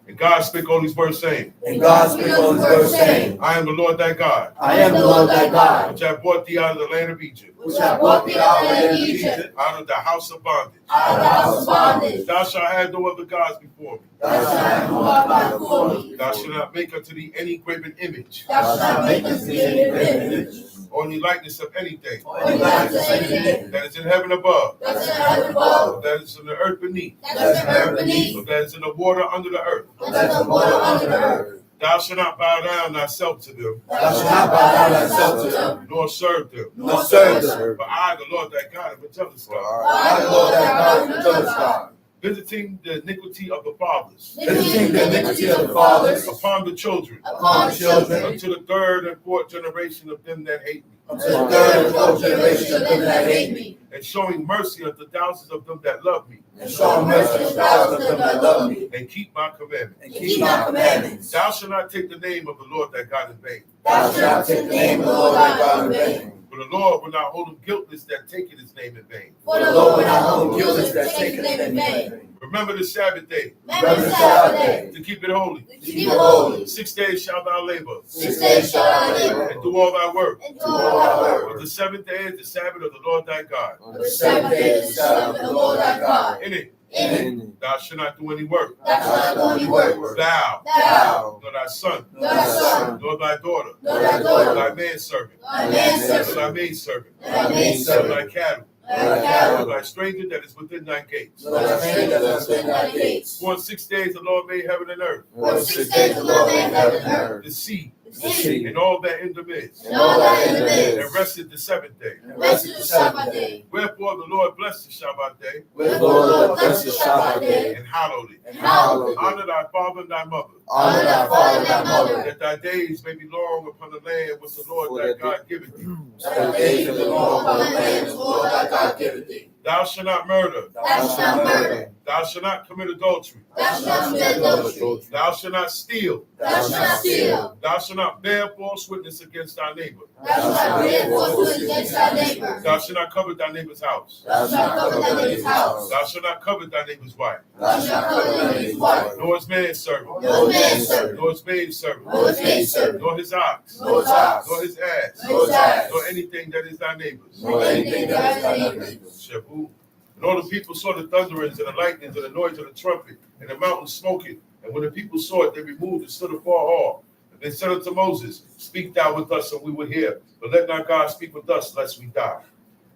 S4: And God spake all these words, saying,
S2: And God spake all these words, saying,
S4: I am the Lord thy God,
S2: I am the Lord thy God,
S4: which have brought thee out of the land of Egypt,
S2: which have brought thee out of the land of Egypt,
S4: out of the house of bondage.
S2: out of the house of bondage.
S4: Thou shalt have no other gods before me.
S2: Thou shalt have no other God before me.
S4: Thou shalt not make unto thee any graven image,
S2: Thou shalt not make unto thee any graven image,
S4: or any likeness of anything
S2: or any likeness of anything
S4: that is in heaven above,
S2: that is in heaven above,
S4: or that is in the earth beneath,
S2: that is in the earth beneath,
S4: or that is in the water under the earth.
S2: that is in the water under the earth.
S4: Thou shalt not bow down thyself to them,
S2: Thou shalt not bow down thyself to them,
S4: nor serve them.
S2: nor serve them.
S4: For I, the Lord thy God, am a jealous God,
S2: I, the Lord thy God, am a jealous God,
S4: visiting the iniquity of the fathers
S2: visiting the iniquity of the fathers
S4: upon the children,
S2: upon the children,
S4: unto the third and fourth generation of them that hate me,
S2: unto the third and fourth generation of them that hate me,
S4: and showing mercy unto thousands of them that love me,
S2: and showing mercy to thousands of them that love me,
S4: and keep my commandments.
S2: and keep my commandments.
S4: Thou shalt not take the name of the Lord thy God in vain.
S2: Thou shalt not take the name of the Lord thy God in vain.
S4: For the Lord will not hold him guiltless that taketh his name in vain.
S2: For the Lord will not hold him guiltless that taketh his name in vain.
S4: Remember the Sabbath day,
S2: Remember the Sabbath day,
S4: to keep it holy.
S2: to keep it holy.
S4: 6 days shalt thou labor,
S2: 6 days shalt thou labor,
S4: and do all thy work.
S2: and do all thy work.
S4: But the 7th day is the Sabbath of the Lord thy God.
S2: The Sabbath day is the Sabbath of the Lord thy God.
S4: In it
S2: In it
S4: thou shalt not do any work.
S2: thou shalt not do any work.
S4: Thou, nor thy son,
S2: Nor thy son,
S4: nor thy daughter,
S2: nor thy daughter,
S4: thy manservant,
S2: thy
S4: nor
S2: manservant,
S4: thy maidservant,
S2: thy
S4: nor
S2: maidservant,
S4: thy cattle,
S2: nor thy cattle,
S4: nor thy stranger that is within thy gates.
S2: nor thy stranger that is within thy gates.
S4: For in 6 days the Lord made heaven and earth,
S2: For 6 days the Lord made heaven and earth,
S4: the sea,
S2: the sea,
S4: and all that in them is,
S2: and all that in the
S4: and
S2: midst,
S4: rested the 7th day.
S2: and rested the Sabbath day.
S4: Wherefore the Lord blessed the Shabbat day,
S2: Wherefore the Lord blessed the Sabbath day,
S4: and hallowed it.
S2: and hallowed it.
S4: Honor thy father and thy mother,
S2: Honor thy father and thy mother,
S4: that thy days may be long upon the land which the Lord thy God giveth thee.
S2: that the days of the Lord upon the land which the Lord thy God giveth thee.
S4: Thou shalt not murder.
S2: Thou shalt not murder.
S4: Thou shalt not commit adultery.
S2: Thou shalt not commit adultery.
S4: Thou shalt not steal.
S2: Thou shalt not steal.
S4: Thou shalt not bear false witness against thy neighbor.
S2: Thou shalt not bear false witness against thy neighbor.
S4: Thou shalt not covet thy neighbor's house.
S2: Thou shalt not covet thy neighbor's house.
S4: Thou shalt not covet thy neighbor's wife,
S2: Thou shalt not covet thy neighbor's wife,
S4: nor his manservant,
S2: nor his manservant,
S4: nor his maidservant,
S2: nor his maidservant,
S4: nor his ox,
S2: nor his ox,
S4: nor his ass,
S2: nor his ass,
S4: nor anything that is thy neighbor's.
S2: nor anything that is thy neighbor's.
S4: Shabu. And all the people saw the thunderings and the lightnings and the noise of the trumpet, and the mountain smoking. And when the people saw it, they removed and stood afar off. And They said unto Moses, speak thou with us, and we will hear. But let not God speak with us, lest we die.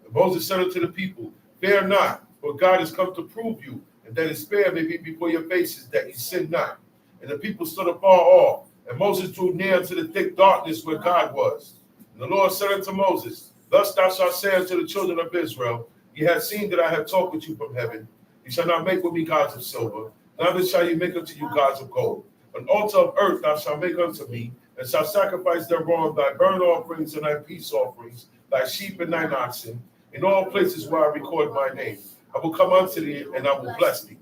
S4: And Moses said unto the people, fear not, for God is come to prove you, and that his spirit may be before your faces, that ye sin not. And the people stood afar off. And Moses drew near unto the thick darkness where God was. And the Lord said unto Moses, thus thou shalt say unto the children of Israel, ye have seen that I have talked with you from heaven. You shall not make with me gods of silver, neither shall you make unto you gods of gold. An altar of earth thou shalt make unto me, and shalt sacrifice thereon thy burnt offerings and thy peace offerings, thy sheep and thine oxen, in all places where I record my name. I will come unto thee, and I will bless thee.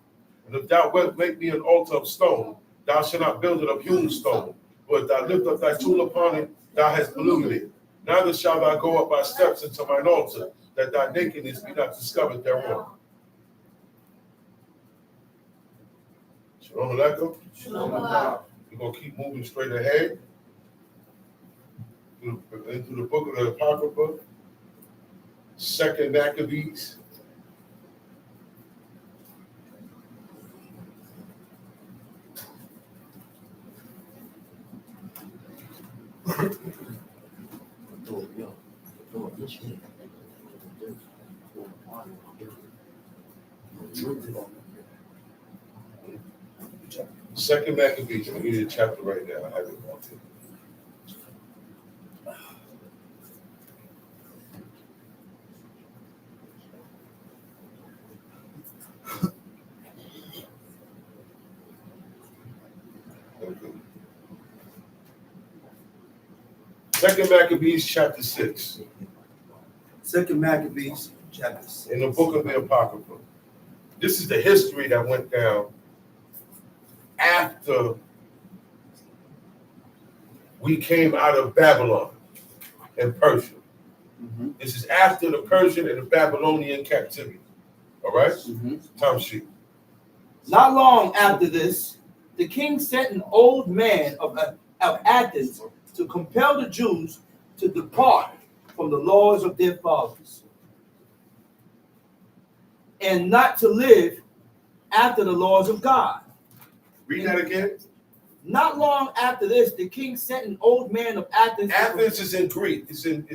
S4: And if thou wilt make me an altar of stone, thou shalt not build it of hewn stone. For if thou lift up thy tool upon it, thou hast polluted it. Neither shalt thou go up by steps into mine altar, that thy nakedness be not discovered thereon. Shalom Aleichem. We're going to keep moving straight ahead into the book of the Apocrypha, 2 Maccabees. Second Maccabees, I'm going to give you the chapter right now. I have it on here. Second Maccabees chapter 6.
S2: Second Maccabees chapter 6.
S4: In the book of the Apocrypha. This is the history that went down after we came out of Babylon and Persia.
S2: Mm-hmm.
S4: This is after the Persian and the Babylonian captivity. All right?
S2: Mm-hmm.
S4: Tom sheet.
S2: Not long after this, the king sent an old man of Athens to compel the Jews to depart from the laws of their fathers and not to live after the laws of God.
S4: Read that again.
S2: Not long after this, the king sent an old man of Athens.
S4: Athens is in Greek. It's in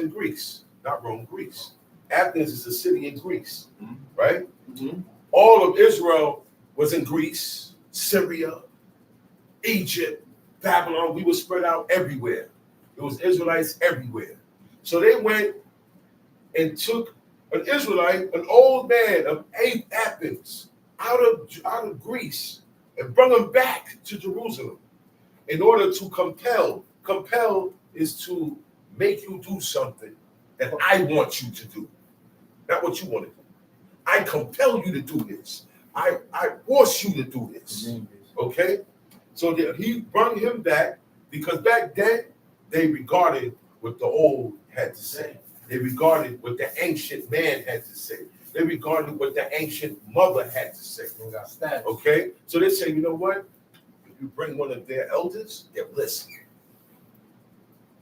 S4: Greece, not Rome, Greece. Athens is a city in Greece, right?
S2: Mm-hmm.
S4: All of Israel was in Greece, Syria, Egypt, Babylon. We were spread out everywhere. It was Israelites everywhere. So they went and took an Israelite, an old man of Athens, out of Greece, and brought him back to Jerusalem in order to compel. Compel is to make you do something that I want you to do, not what you want to do. I compel you to do this. I force you to do this. Okay? So he brought him back because back then they regarded what the old had to say. They regarded what the ancient man had to say. They regarded what the ancient mother had to say. Okay? So they say, you know what? If you bring one of their elders, they'll listen.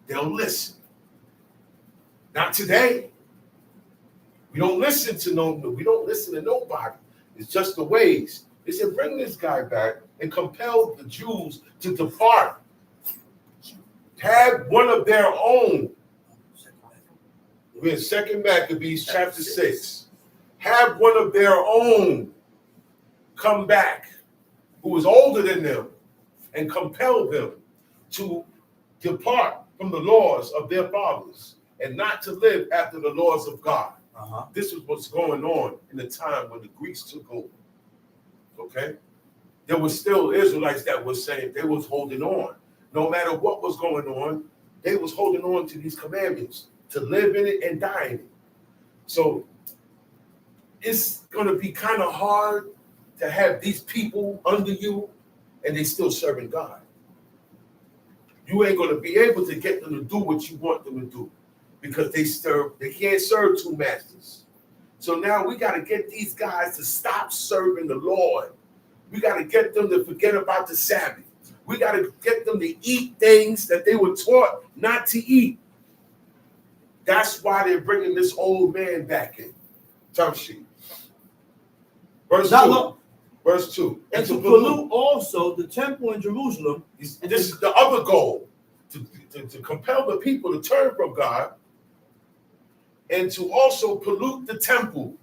S4: They'll listen. Not today. We don't listen to nobody. It's just the ways. They said, bring this guy back and compel the Jews to depart. Have one of their own. We're in 2 Maccabees chapter 6. Have one of their own come back who is older than them and compel them to depart from the laws of their fathers and not to live after the laws of God. This is what's going on in the time when the Greeks took over. Okay? There were still Israelites that were saying they was holding on. No matter what was going on, they was holding on to these commandments to live in it and die in it. So it's going to be kind of hard to have these people under you and they still serving God. You ain't going to be able to get them to do what you want them to do because they can't serve two masters. So now we got to get these guys to stop serving the Lord. We got to get them to forget about the Sabbath. We got to get them to eat things that they were taught not to eat. That's why they're bringing this old man back in. Verse 2. Verse 2.
S2: And to pollute also the temple in Jerusalem.
S4: This is the other goal. To compel the people to turn from God and to also pollute the temple.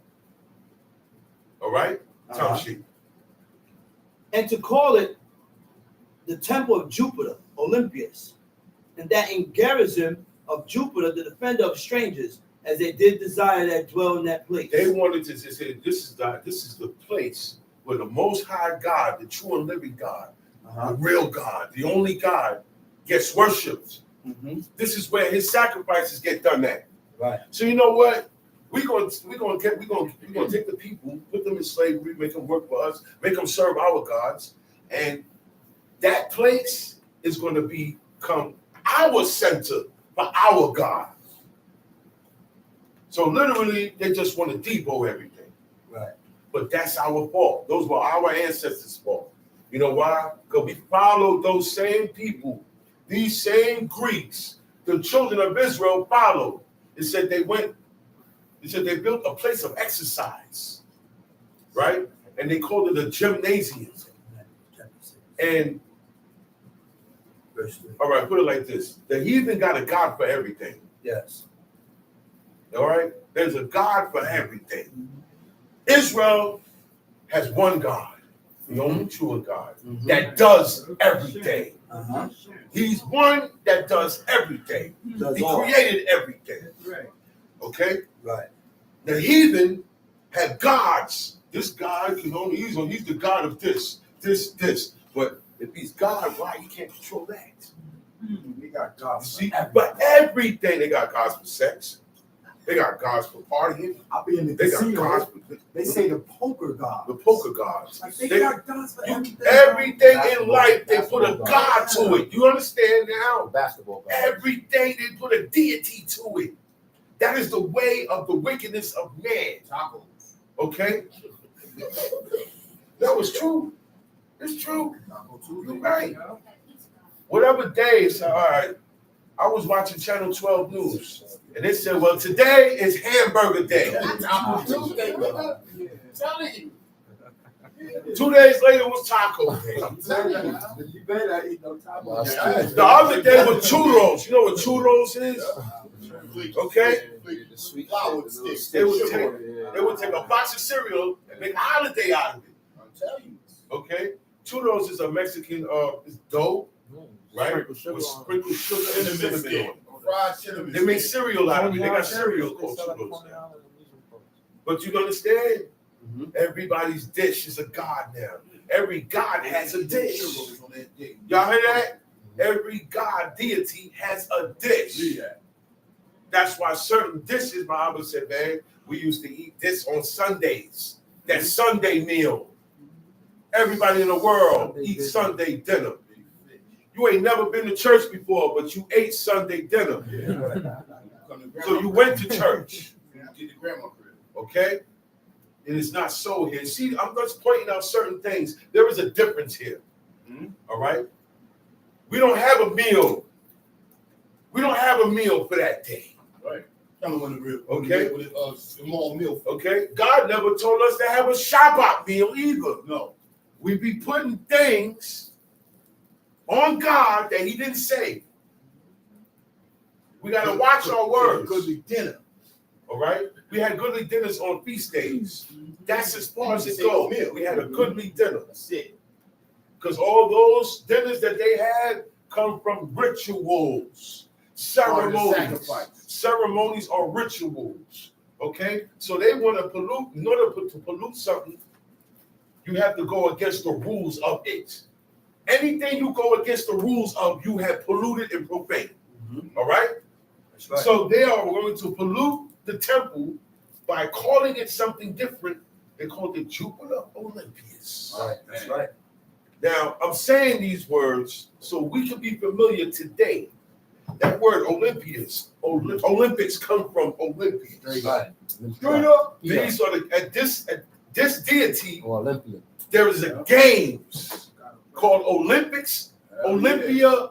S4: All right? Time sheet.
S2: And to call it the temple of Jupiter, Olympius, and that in garrison of Jupiter, the defender of strangers, as they did desire that dwell in that place.
S4: They wanted to say, this is the place where the Most High God, the true and living God, the real God, the only God, gets worshipped. This is where his sacrifices get done at.
S2: Right.
S4: So you know what? We're gonna take the people, put them in slavery, make them work for us, make them serve our gods, and that place is going to become our center for our God. So literally, they just want to depot everything.
S2: Right.
S4: But that's our fault. Those were our ancestors' fault. You know why? Because we followed those same people, these same Greeks, the children of Israel followed. It said they built a place of exercise, right? And they called it a gymnasium. And all right, put it like this: the heathen got a God for everything.
S2: Yes.
S4: All right, there's a God for everything. Israel has one God, the only true God, that does everything. He's one that does everything. He created everything. Okay?
S2: Right.
S4: The heathen had gods. This God can only, he's the God of this. But if he's God, why he can't control that?
S5: We got God.
S4: See, but everything, they got gods for sex. They got gods for partying.
S5: I'll be in the
S4: They got
S5: casino.
S4: gods for
S5: They say the poker god.
S4: the poker gods.
S5: Like they got gods for everything.
S4: Everything in life, they put a God to it. You understand now?
S6: Basketball God.
S4: Everything, they put a deity to it. That is the way of the wickedness of man. Okay? That was true. It's true. You're right. Whatever day, so, all right, I was watching Channel 12 News, and they said, well, today is hamburger day.
S6: Telling you.
S4: 2 days later was taco day.
S5: You better eat no taco.
S4: The other day was churros. You know what churros is? Okay?
S3: The sweet flour sticks.
S4: They would take a box of cereal and make a holiday out of it.
S3: I'm telling you.
S4: Okay? Churros is a Mexican it's dough, right? With sprinkled sugar and cinnamon on it.
S3: Fried cinnamon.
S4: They make cereal out of it. They got cereal called churros now. But you understand? Everybody's dish is a god now. Every god has a dish. Y'all hear that? Every god deity has a dish. That's why certain dishes, my Abba said, man, we used to eat this on Sundays. That Sunday meal. Everybody in the world eats Sunday dinner. You ain't never been to church before, but you ate Sunday dinner. So you went to church. Okay? And it's not so here. See, I'm just pointing out certain things. There is a difference here. All right? We don't have a meal. We don't have a meal for that day.
S3: Right.
S4: Okay?
S3: Small meal.
S4: Okay? God never told us to have a Shabbat meal either.
S3: No.
S4: We be putting things on God that he didn't say. We got to watch our words.
S3: Goodly dinner.
S4: All right? We had goodly dinners on feast days. That's as far as it goes. We had a goodly dinner.
S3: That's it.
S4: Because all those dinners that they had come from rituals, ceremonies. Ceremonies are rituals. Okay? So they want to pollute. In order to pollute something, you have to go against the rules of it. Anything you go against the rules of, you have polluted and profaned. All right?
S2: That's right.
S4: So they are going to pollute the temple by calling it something different. They called it Jupiter Olympius.
S2: All right. That's right.
S4: Now, I'm saying these words so we can be familiar today. That word Olympius, Olympics come from Olympia.
S2: Right.
S4: Straight up. These are at this deity,
S6: Or Olympian.
S4: there is a games called Olympics, Olympia's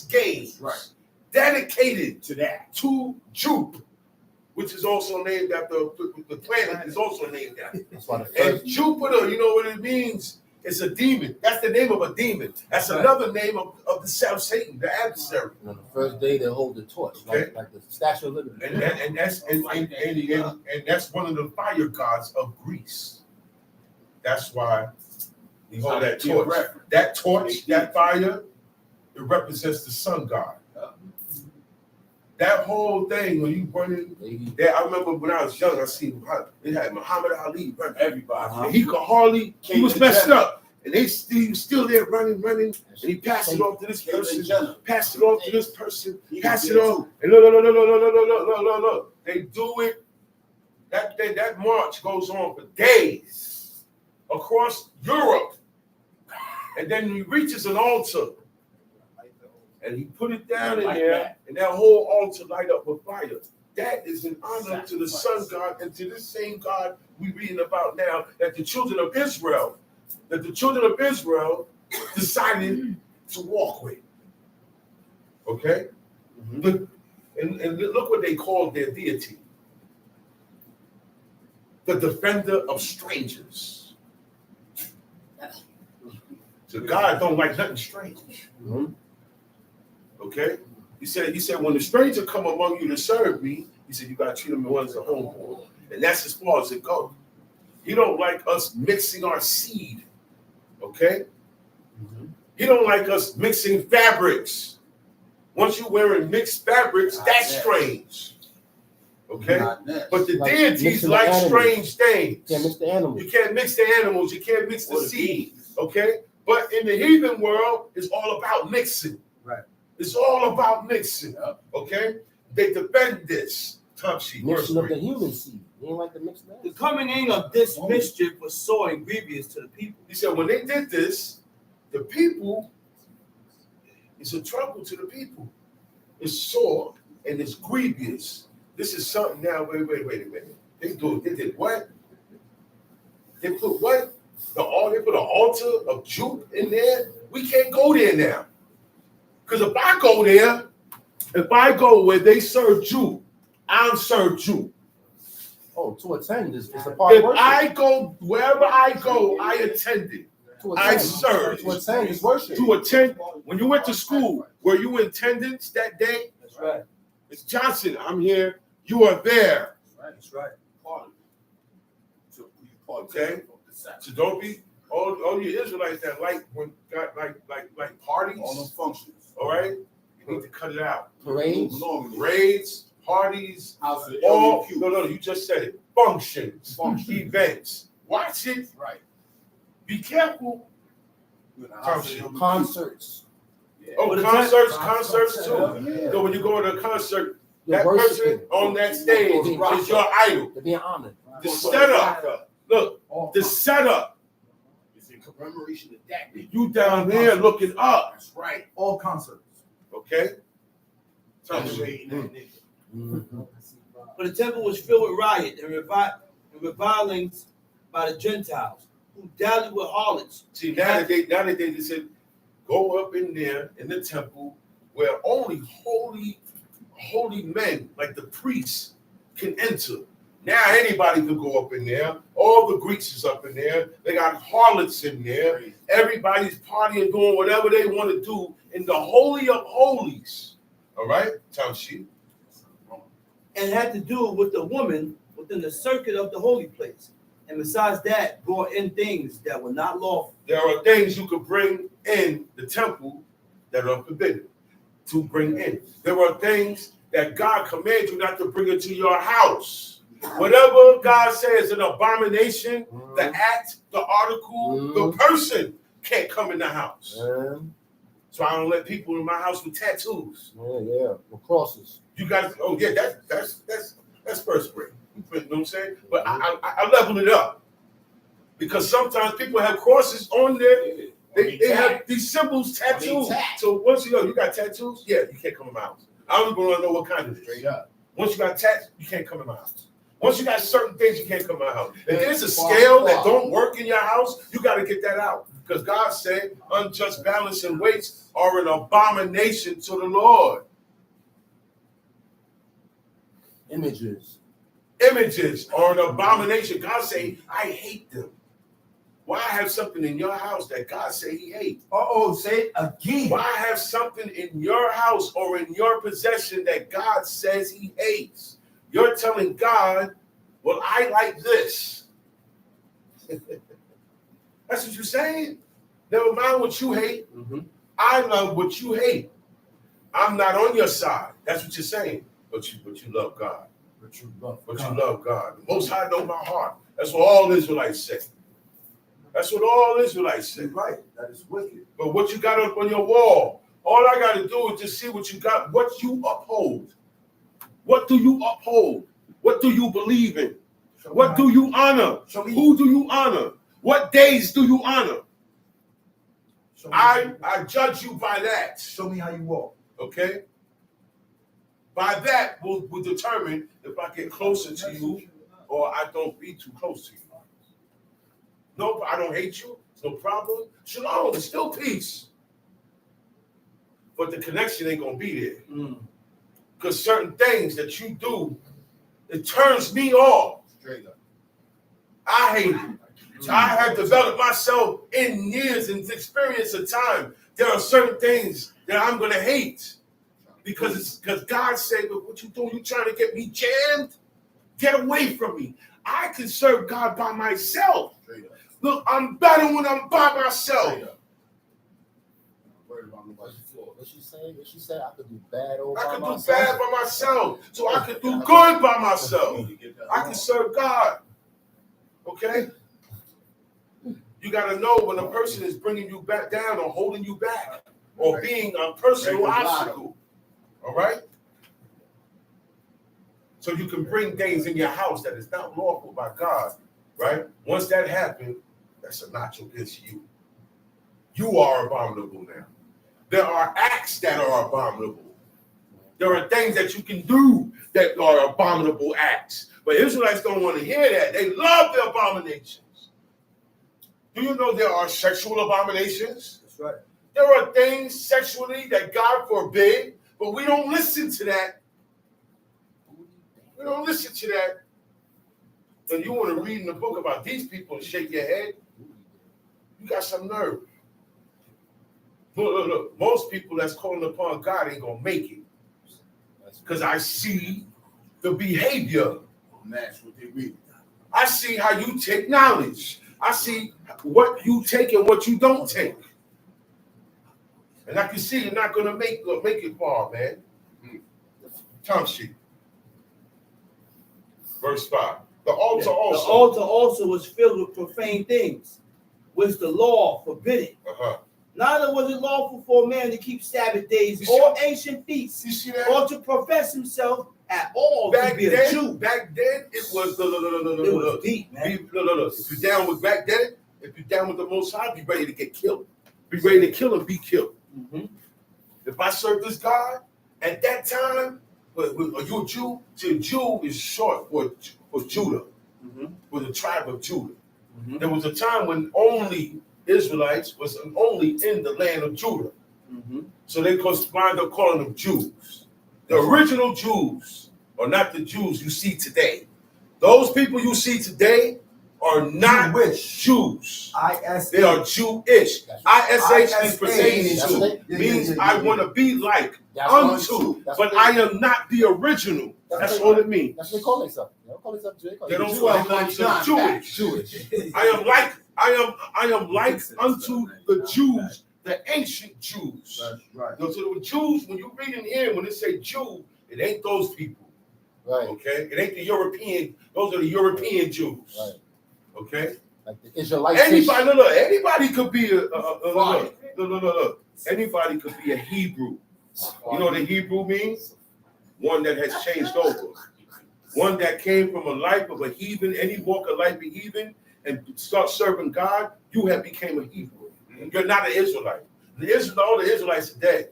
S4: Games.
S3: Right.
S4: Dedicated
S3: To that.
S4: to Jupe. which is also named after the planet is also named after.
S6: That's why the
S4: And
S6: first,
S4: Jupiter, you know what it means? It's a demon. That's the name of a demon. That's another name of the self Satan, the adversary.
S6: the first day they hold the torch,
S4: Okay.
S6: like the Statue of Liberty.
S4: And that's one of the fire gods of Greece. That's why you hold that torch. That torch, that fire, it represents the sun god. That whole thing when you burn it, I remember when I was young, I seen they had Muhammad Ali burn everybody. And he could hardly, he was messed up. And he was still there running, and he passed it off to this person, passed it off to this person, passed it off. And look. They do it. That march goes on for days across Europe. And then he reaches an altar. And he put it down in there, and that whole altar light up with fire. That is an honor to the sun god and to this same God we're reading about now that the children of Israel decided to walk with. Okay? And look what they called their deity. The defender of strangers. So God don't like nothing strange. Okay? He said, when the stranger come among you to serve me, he said, you got to treat them as a homeborn. And that's as far as it goes. He don't like us mixing our seed. Okay? He don't like us mixing fabrics. Once you're wearing mixed fabrics, that's strange. Okay? But the deities like strange things.
S6: You can't mix the animals.
S4: You can't mix the animals. You can't mix the seed. Okay? But in the heathen world, it's all about mixing.
S5: Right.
S4: It's all about mixing. Okay? They defend this.
S6: Mixing of the human seed. You ain't like to mix that.
S2: The coming in of this mischief was sore and grievous to the people.
S4: He said when they did this, the people, it's a trouble to the people. It's sore and it's grievous. This is something now. Wait a minute. They did what? They put what? They put an altar of jupe in there. We can't go there now. Because if I go there, if I go where they serve jupe, I'm served jupe.
S6: Oh, to attend is a part of worship.
S4: If I go, wherever I go, I attended. I served.
S6: To attend is worship.
S4: To attend, when you went to school, were you in attendance that day?
S2: That's right.
S4: It's Johnson, I'm here. You are there.
S2: That's right.
S4: Okay? So don't be all you Israelites that like parties,
S3: All those functions.
S4: all right? You need to cut it out.
S6: Parades.
S4: Parties,
S3: House of
S4: all
S3: LUQ.
S4: no, you just said it. Functions, events. Watch it.
S3: Right.
S4: Be careful.
S6: Concerts.
S4: Oh, concerts too.
S6: Yeah.
S4: So when you go to a concert,
S6: You're
S4: that person
S6: worshiping.
S4: on that stage is your idol.
S6: To be honored.
S4: The setup. Look, the setup.
S3: It's in commemoration of that.
S4: You down there looking up.
S3: That's right.
S5: All concerts.
S4: Okay?
S3: Celebrating that nigga.
S2: But the temple was filled with riot and revilings by the Gentiles, who dallied with harlots.
S4: See, now that they just said, go up in there in the temple where only holy men, like the priests, can enter. Now anybody can go up in there. All the Greeks is up in there. They got harlots in there. Everybody's partying, doing whatever they want to do in the Holy of Holies. All right? Tamshi.
S2: And had to do with the woman within the circuit of the holy place. And besides that, brought in things that were not lawful.
S4: There are things you could bring in the temple that are forbidden to bring in. There are things that God commands you not to bring into your house. Whatever God says an abomination, the act, the article, the person can't come in the house. So I don't let people in my house with tattoos.
S6: Yeah, with crosses.
S4: You guys, oh yeah, that's First Spirit. You know what I'm saying? But I level it up because sometimes people have crosses on there. They have these symbols tattooed. So once you got tattoos, yeah, you can't come in my house. I don't even want to know what kind of it. Straight up. Once you got tats, you can't come in my house. Once you got certain things, you can't come in my house. If there's a scale that don't work in your house, you got to get that out. Because God said unjust balance and weights are an abomination to the Lord.
S6: Images.
S4: images are an abomination. God say, I hate them. Why have something in your house that God say he hates?
S5: Say it again.
S4: Why have something in your house or in your possession that God says he hates? You're telling God, well, I like this. That's what you're saying. Never mind what you hate. Mm-hmm. I love what you hate. I'm not on your side. That's what you're saying. But you love God.
S5: But you love
S4: God. The Most High know my heart. That's what all Israelites say. That's what all Israelites say.
S5: Right. That is wicked.
S4: But what you got up on your wall, all I got to do is just see what you got, what you uphold. What do you uphold? What do you believe in? What do you honor? Who do you honor? What days do you honor? I judge you by that.
S5: Show me how you walk.
S4: Okay? By that will determine if I get closer to you or I don't be too close to you. No, I don't hate you. It's no problem. Shalom, it's still peace. But the connection ain't going to be there. Because certain things that you do, it turns me off.
S3: Straight up.
S4: I hate it. I have developed myself in years and experience of time. There are certain things that I'm going to hate. Because God said, but what you doing? You trying to get me jammed? Get away from me. I can serve God by myself. Look, I'm better when I'm by myself.
S6: What she say? What she said? I could do bad over
S4: I
S6: by
S4: can do
S6: myself.
S4: bad by myself, so I can do good by myself. I can serve God. Okay? You got to know when a person is bringing you back down or holding you back or being a personal obstacle. All right? So you can bring things in your house that is not lawful by God, right? Once that happens, that's a notch against you. You are abominable now. There are acts that are abominable. There are things that you can do that are abominable acts. But Israelites don't want to hear that. They love the abominations. Do you know there are sexual abominations?
S5: That's right.
S4: There are things sexually that God forbid, but we don't listen to that. We don't listen to that. And you want to read in the book about these people and shake your head? You got some nerve. Look. Most people that's calling upon God ain't going to make it. Because I see the behavior.
S3: Match what they read.
S4: I see how you take knowledge. I see what you take and what you don't take. And I can see you're not going to make it far, man. Time sheet. Verse 5. The altar also.
S2: The altar also was filled with profane things, which the law forbidden. Neither was it lawful for a man to keep Sabbath days or ancient feasts,
S4: you see that?
S2: or to profess himself at all to be a Jew.
S4: Back then, it was
S2: It was deep, man.
S4: If you're down with back then, if you're down with the Most High, be ready to get killed. Be ready to kill and be killed. If I serve this God at that time, are you a Jew? See, a Jew is short for Judah, for the tribe of Judah. There was a time when only Israelites was only in the land of Judah. So they wind up calling them Jews. The original Jews are not the Jews you see today. Those people you see today are not Jews. They are Jewish. ISH means pertaining to. Means I want to be like unto, but I am not the original. That's all it means.
S6: That's what they call themselves. They don't call themselves Jewish.
S4: They don't call themselves Jewish. I am like unto the Jews, the ancient Jews.
S5: That's right.
S4: So the Jews, when you read in here, when it say Jew, it ain't those people.
S6: Right.
S4: Okay? It ain't the European, those are the European Jews.
S6: Right.
S4: Okay?
S6: Like the Israelites.
S4: Anybody could be look. Anybody could be a Hebrew. You know what a Hebrew means? One that has changed over. One that came from a life of a heathen, any walk of life of heathen, and start serving God, you have became a Hebrew. You're not an Israelite. All the Israelites are dead.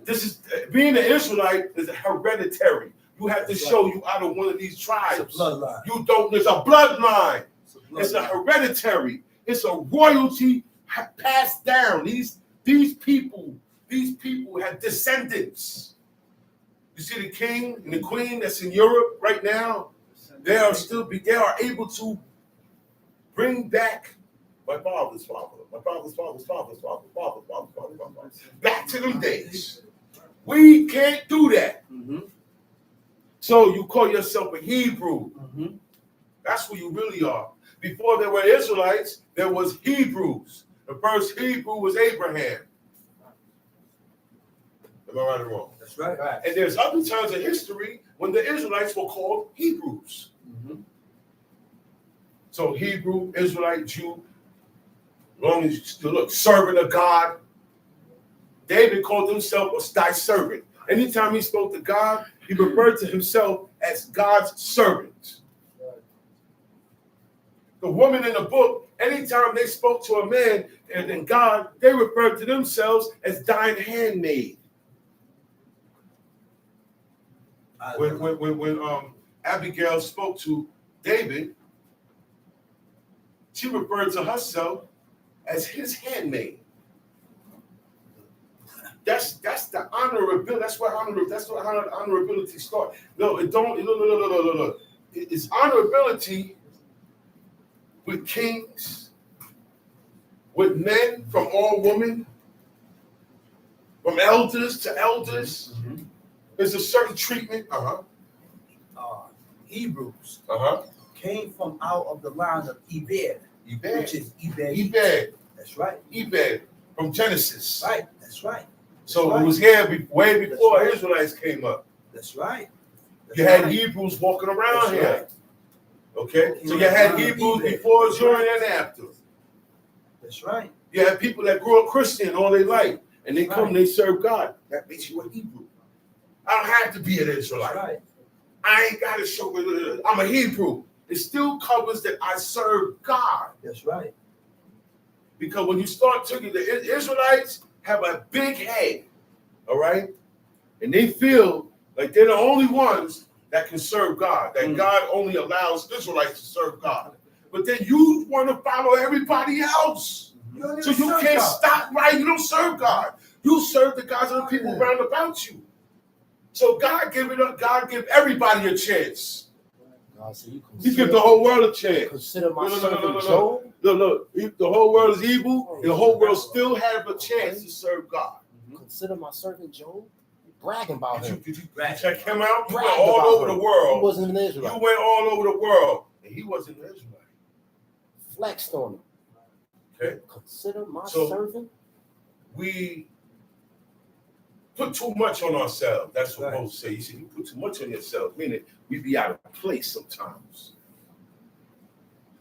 S4: This is being an Israelite is hereditary. You have to show you out of one of these tribes.
S5: It's a bloodline.
S4: You don't. There's a bloodline. It's a hereditary. It's a royalty passed down. These people have descendants. You see the king and the queen that's in Europe right now. They are able to bring back my father's father, back to them days. We can't do that. So you call yourself a Hebrew. That's who you really are. Before there were Israelites, there was Hebrews. The first Hebrew was Abraham. Am I right or wrong?
S2: That's right.
S4: And there's other times in history when the Israelites were called Hebrews. So Hebrew, Israelite, Jew, long as you still look, servant of God. David called himself thy servant. Anytime he spoke to God, he referred to himself as God's servant. The woman in the book, anytime they spoke to a man and God, they referred to themselves as thine handmaid. When Abigail spoke to David, she referred to herself as his handmaid. That's the honorability. That's where honorability starts. No, it don't. No. It's honorability with kings, with men, from all women, from elders to elders. There's a certain treatment.
S2: Hebrews
S4: Uh-huh.
S2: came from out of the line of Ebed, which is Ebed.
S4: Ebed.
S2: That's right.
S4: Ebed from Genesis.
S2: Right. That's right.
S4: So it was here way before Israelites came up.
S2: That's right.
S4: You had Hebrews walking around here. Okay? So you had Hebrews before, during, and after.
S2: That's right.
S4: You had people that grew up Christian all their life, and they come, they serve God. That makes you a Hebrew. I don't have to be an Israelite.
S2: Right.
S4: I ain't got to show it. I'm a Hebrew. It still covers that I serve God.
S2: That's right.
S4: Because when you start taking the Israelites have a big head, all right? And they feel like they're the only ones that can serve God, that God only allows Israelites to serve God. But then you want to follow everybody else. So you can't stop right. You don't serve God. You serve the gods of the people round about you. So God give everybody a chance. He give the whole world a chance.
S6: Consider my servant Job.
S4: Look. If the whole world is evil, the whole world still have a chance to serve God.
S6: Consider my servant Job. Bragging about him.
S4: Did you check him out? You went
S6: Bragging
S4: all
S6: about
S4: over
S6: him.
S4: the world.
S6: He wasn't an Israelite.
S4: You went all over the world, and he wasn't an Israelite.
S6: Flexed on him.
S4: Okay.
S6: Consider my
S4: So,
S6: servant.
S4: We put too much on ourselves. That's what Moses said. He said, you put too much on yourself, meaning we be out of place sometimes.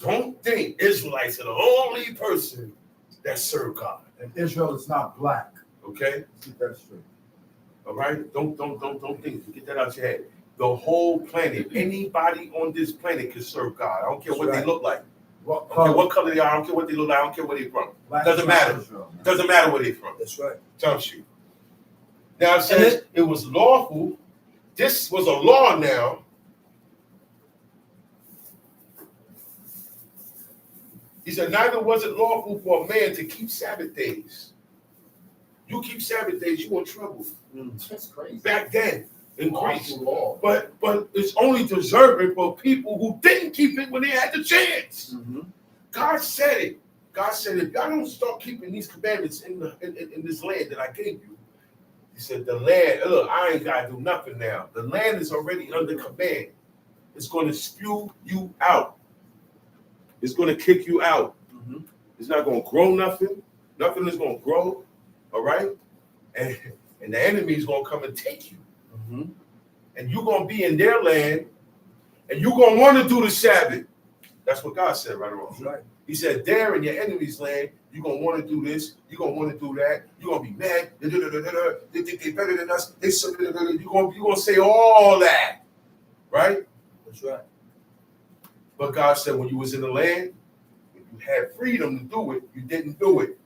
S4: Don't think Israelites are the only person that serve God.
S5: And Israel is not black.
S4: Okay?
S5: Keep that straight.
S4: All right? Don't think. Get that out your head. The whole planet, anybody on this planet can serve God. I don't care what they look like.
S5: What
S4: I don't care what color they are. I don't care what they look like. I don't care where they're from. Doesn't matter. Doesn't matter where they're from.
S2: That's right.
S4: Tells you. Now it says it was lawful. This was a law now. He said, neither was it lawful for a man to keep Sabbath days. You keep Sabbath days, you in trouble.
S6: That's crazy.
S4: Back then in Greece. But it's only deserving for people who didn't keep it when they had the chance. God said it. God said, if y'all don't start keeping these commandments in this land that I gave you, he said, the land, look, I ain't got to do nothing now. The land is already under command. It's going to spew you out. It's going to kick you out. It's not going to grow nothing. Nothing is going to grow. All right? And the enemy is going to come and take you. And you're going to be in their land, and you're going to want to do the Sabbath. That's what God said, right or wrong? Right. He said, there in your enemy's land, you're going to want to do this. You're going to want to do that. You're going to be mad. They think they're better than us. You're going to say all that. Right?
S2: That's right.
S4: But God said when you was in the land, when you had freedom to do it, you didn't do it.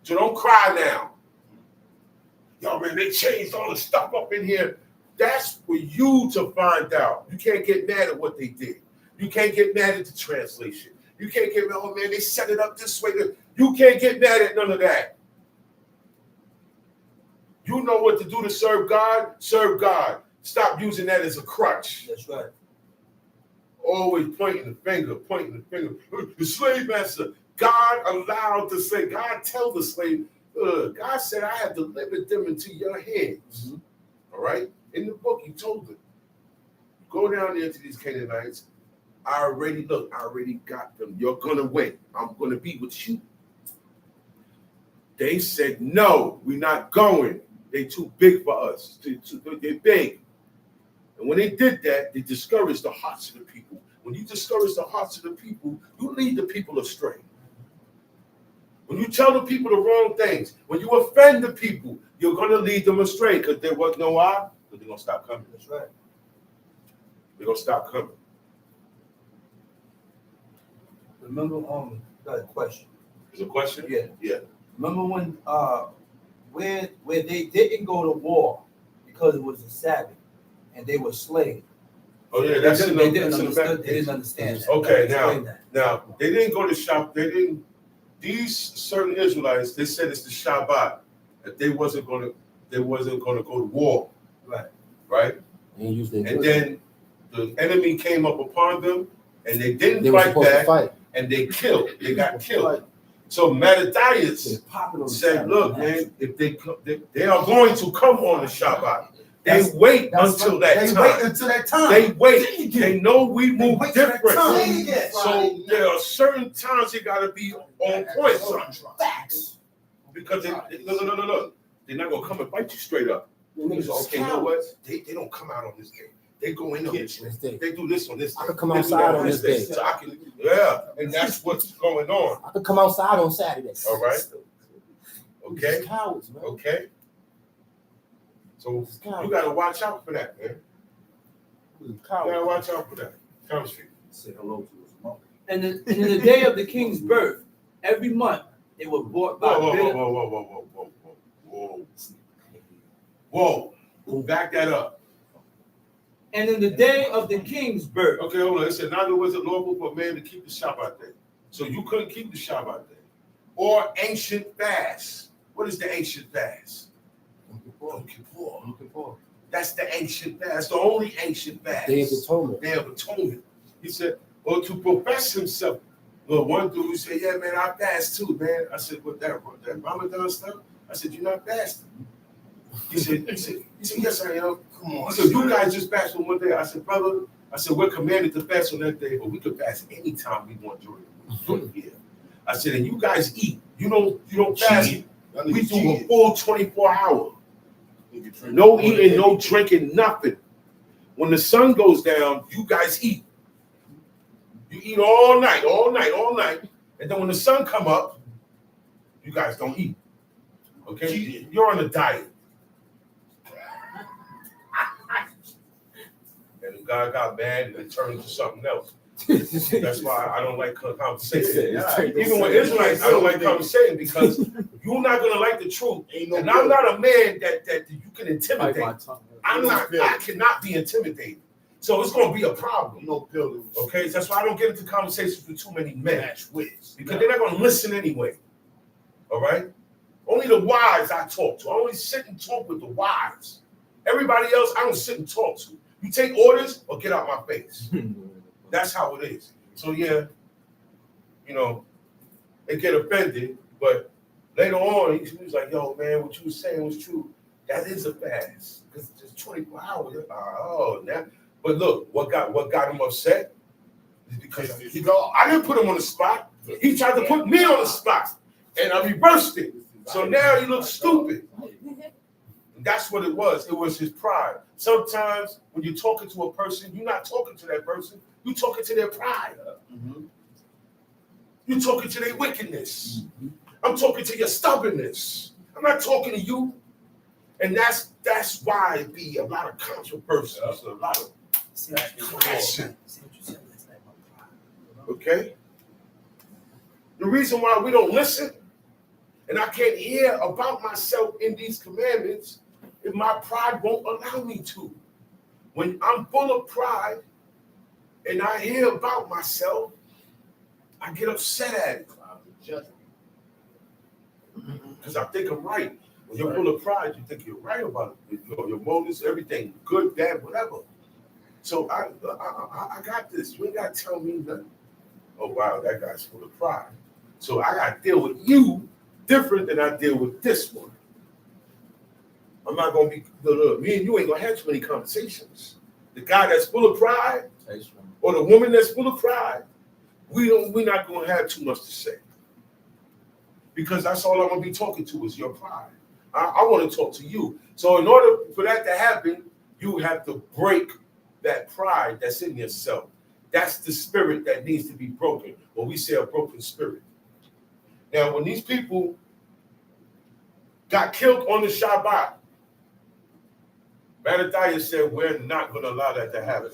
S4: So don't cry now. Yo, man, they changed all the stuff up in here. That's for you to find out. You can't get mad at what they did. You can't get mad at the translation. You can't get mad, oh man, they set it up this way. You can't get mad at none of that. You know what to do to serve God. Serve God. Stop using that as a crutch.
S2: That's right.
S4: always pointing the finger. The slave master, God allowed to say, God tell the slave, God said, I have delivered them into your hands. Mm-hmm. All right? In the book, he told them, go down there to these Canaanites. I already got them. You're going to win. I'm going to be with you. They said, no, we're not going. They're too big for us. They're big. And when they did that, they discouraged the hearts of the people. When you discourage the hearts of the people, you lead the people astray. When you tell the people the wrong things, when you offend the people, you're going to lead them astray because there was no why? Because they're going to stop coming. That's right. They're going to stop coming.
S2: Remember, got a question.
S4: There's a question?
S2: Yeah.
S4: Yeah.
S2: Remember when, where they didn't go to war because it was a Sabbath and they were slaves.
S4: Oh yeah, they didn't
S2: understand that.
S4: Okay, now they didn't go to shop. These certain Israelites, they said it's the Shabbat, that they wasn't going to go to war. Right. And then the enemy came up upon them, and they didn't fight back, and they got killed. So Mattathias said, look, man, if they are going to come on the Shabbat. They wait until that time. They wait. They know we move different. So there are certain times you got to be on point. Facts. Because look. They're not going to come and fight you straight up. Okay, you know what? They don't come out on this day. They go in on this day. They do this on this day.
S6: I can come outside on this day.
S4: So and that's what's going on.
S6: I can come outside on Saturdays.
S4: All right. Okay.
S6: Cowards, man.
S4: Okay. So you gotta watch out for that, man. You gotta watch out for that. Say hello to his mother.
S2: And in the day of the king's birth, every month they were brought by.
S4: Whoa. Back that up.
S2: And in the day of the king's birth.
S4: Okay, hold on. It said neither was it lawful for a man to keep the Shabbat day. So you couldn't keep the Shabbat day. Or ancient fast. What is the ancient fast? Yom Kippur. That's the ancient fast. That's the only ancient fast.
S6: Day of Atonement.
S4: Day of Atonement. He said, or to profess himself. Well, one dude said, yeah, man, I fast too, man. I said, what that Ramadan stuff? I said, you're not fasting. He said, yes, I am. Come on. He said, you guys just fast on one day. I said, brother, we're commanded to fast on that day, but we can fast anytime we want during the year. I said, and you guys eat. You don't fast. We do a full 24 hour. No eating, no drinking, nothing. When the sun goes down, you guys eat. You eat all night. And then when the sun come up, you guys don't eat. Okay? You're on a diet. And God got mad and it turned into something else. That's why I don't like conversation. Even with Israelites, I don't like conversation because you're not gonna like the truth. And I'm not a man that you can intimidate. I cannot be intimidated. So it's gonna be a problem. Okay, that's why I don't get into conversations with too many men. Because they're not gonna listen anyway. All right? Only the wise I talk to. I only sit and talk with the wise. Everybody else, I don't sit and talk to. You take orders or get out my face. That's how it is. So yeah, they get offended, but later on, he was like, yo, man, what you were saying was true. That is a fast. Because it's 24 hours. But look, what got him upset is because I didn't put him on the spot. He tried to put me on the spot. And I reversed it. So now he looks stupid. And that's what it was. It was his pride. Sometimes when you're talking to a person, you're not talking to that person. You're talking to their pride. Mm-hmm. You're talking to their wickedness. Mm-hmm. I'm talking to your stubbornness. I'm not talking to you. And that's why it be a lot of controversy. A lot of clashing. Okay? The reason why we don't listen and I can't hear about myself in these commandments if my pride won't allow me to. When I'm full of pride and I hear about myself, I get upset at it. Because I think I'm right. When you're full of pride, you think you're right about it. Your motives, everything, good, bad, whatever. So I got this. You ain't got to tell me nothing. Oh, wow, that guy's full of pride. So I got to deal with you different than I deal with this one. I'm not going to be, look, me and you ain't going to have too many conversations. The guy that's full of pride or the woman that's full of pride, we're not going to have too much to say. Because that's all I'm going to be talking to is your pride. I want to talk to you. So in order for that to happen, you have to break that pride that's in yourself. That's the spirit that needs to be broken. When we say a broken spirit. Now, when these people got killed on the Shabbat, Mattathias said, we're not going to allow that to happen.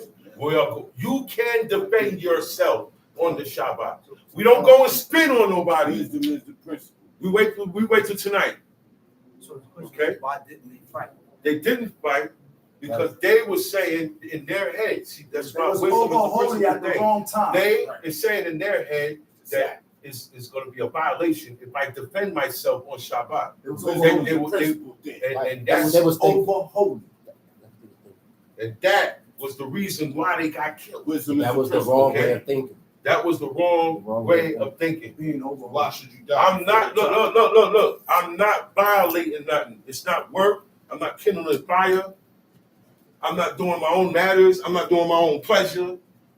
S4: You can defend yourself on the Shabbat. We don't go and spin on nobody.
S3: Wisdom is the principle.
S4: We wait till tonight.
S2: So the question
S4: Okay.
S2: is, why didn't they fight?
S4: They didn't fight because they were saying in their head, see, that's why
S5: was
S4: wisdom
S5: over
S4: is the
S5: holy at the
S4: principal
S5: wrong time.
S4: thing. They is saying in their head that it's going to be a violation if I defend myself on Shabbat.
S5: It was
S4: And that's
S6: They was thinking.
S5: over holy.
S4: and that was the reason why they got killed.
S3: Wisdom is
S6: That was the
S3: principle.
S6: wrong
S4: okay?
S6: way of thinking.
S4: That was the wrong way of thinking.
S5: Being over
S3: Why
S5: holy.
S3: should you die?
S4: I'm not look. I'm not violating nothing. It's not work. I'm not kindling fire. I'm not doing my own matters. I'm not doing my own pleasure.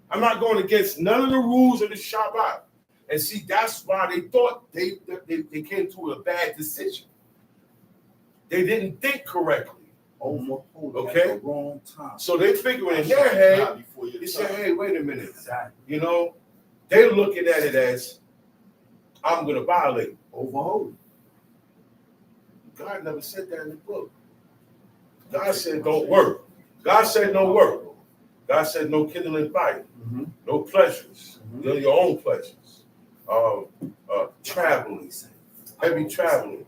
S4: I'm not going against none of the rules of the Shabbat. And see, that's why they thought they came to a bad decision. They didn't think correctly.
S5: Over holy
S4: Okay.
S5: at the wrong time.
S4: So they figuring in their head, they said, hey, wait a minute. You know, they're looking at it as, I'm going to violate.
S5: Over holy.
S4: God never said that in the book. God said don't work. God said no work. God said no kindling fire, no pleasures, your own pleasures. Traveling, heavy traveling.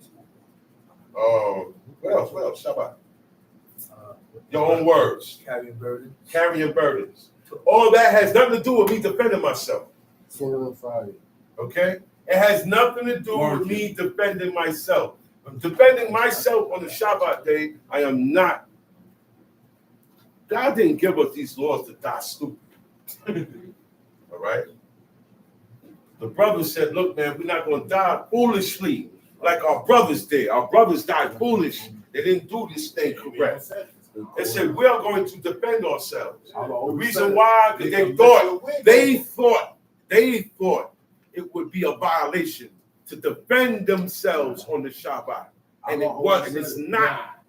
S4: What else? What else? Shabbat. Your own words. Carrying burdens. All that has nothing to do with me defending myself. Okay? It has nothing to do with me defending myself. I'm defending myself on the Shabbat day. I am not. God didn't give us these laws to die stupid. All right? The brothers said, look, man, we're not going to die foolishly like our brothers did. Our brothers died foolish. They didn't do this thing correct. They said, we are going to defend ourselves. The reason why, because they thought it would be a violation to defend themselves on the Shabbat. And it wasn't.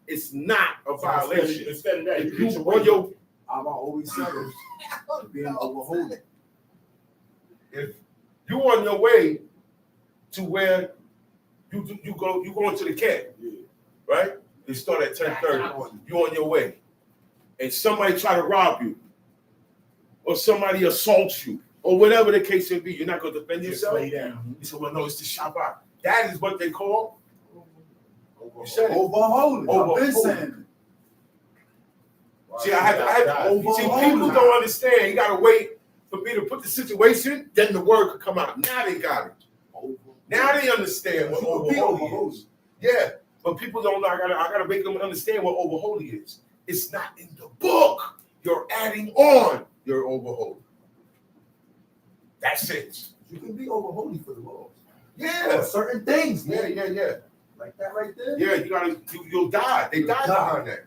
S4: It's not a violation.
S3: Instead of that,
S4: If you on your,
S5: I've always said it. Being over holy.
S4: if you on your way to where you go into the camp, right? They start at 10:30. You on your way, and somebody try to rob you, or somebody assaults you, or whatever the case may be. You're not going to defend yourself.
S3: lay down.
S4: You said, well, no, it's the Shabbat. That is what they call. You said it.
S5: Over holy.
S4: Over
S5: I've been
S4: holy.
S5: saying it.
S4: See, I had to. See, people don't understand. You got to wait for me to put the situation, then the word could come out. Now they got it. Now they understand what over holy is. Yeah, but people don't know. I gotta make them understand what over holy is. It's not in the book. You're adding on your over holy. That's it.
S5: You can be over holy for the Lord.
S4: Yeah.
S5: Certain things,
S4: Yeah,
S5: man.
S4: yeah.
S5: Like that right there.
S4: Yeah, you'll die. They die behind that.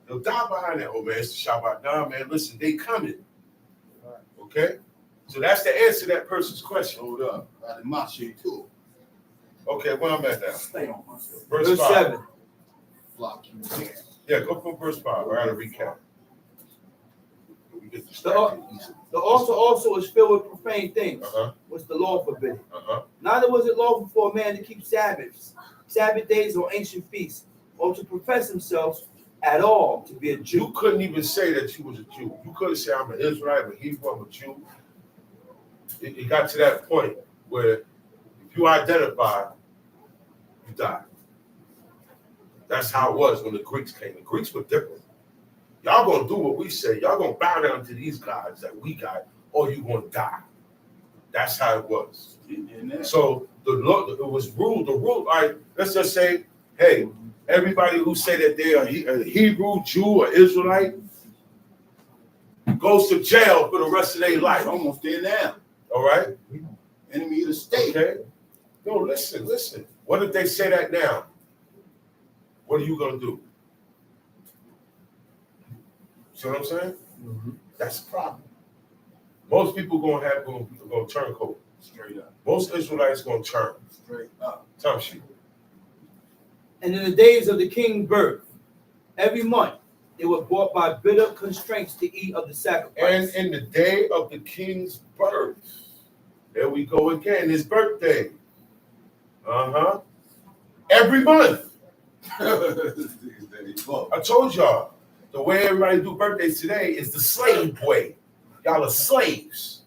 S4: They'll die behind that. Oh man, it's the Shabbat. Nah, man, listen, they coming. Okay? So that's the answer to that person's question.
S3: Hold up. I did my shit too.
S4: Okay, where I'm at now.
S5: Stay on myself.
S4: Verse 5.
S3: Flock you there.
S4: Yeah, go for verse 5. I gotta recap. We get
S2: The
S4: distracted easily.
S2: altar also is filled with profane things,
S4: Uh-huh.
S2: which the law forbid.
S4: Uh-huh.
S2: Neither was it lawful for a man to keep Sabbaths, Sabbath days, or ancient feasts, or to profess himself at all to be a
S4: You
S2: Jew.
S4: couldn't even say that you was a Jew. You couldn't say I'm an Israelite, I'm a Hebrew, I'm a Jew. It got to that point where if you identify, you die. That's how it was when the Greeks came. The Greeks were different. Y'all gonna do what we say. Y'all gonna bow down to these gods that we got, or you gonna die. That's how it was. So the law, it was ruled. The rule. All right, let's just say, hey, everybody who say that they are a Hebrew, Jew, or Israelite, goes to jail for the rest of their life.
S3: Almost there now.
S4: All right?
S3: Enemy of the state.
S4: Okay? No, listen. What if they say that now? What are you going to do? See what I'm saying?
S3: Mm-hmm.
S4: That's the problem. Most people going to turn cold.
S3: Straight up.
S4: Most Israelites going to turn.
S3: Straight up.
S4: Time sheet.
S2: And in the days of the king's birth, every month they were brought by bitter constraints to eat of the sacrifice.
S4: And in the day of the king's birth, there we go again, his birthday. Every month. I told y'all, the way everybody do birthdays today is the slave way. Y'all are slaves.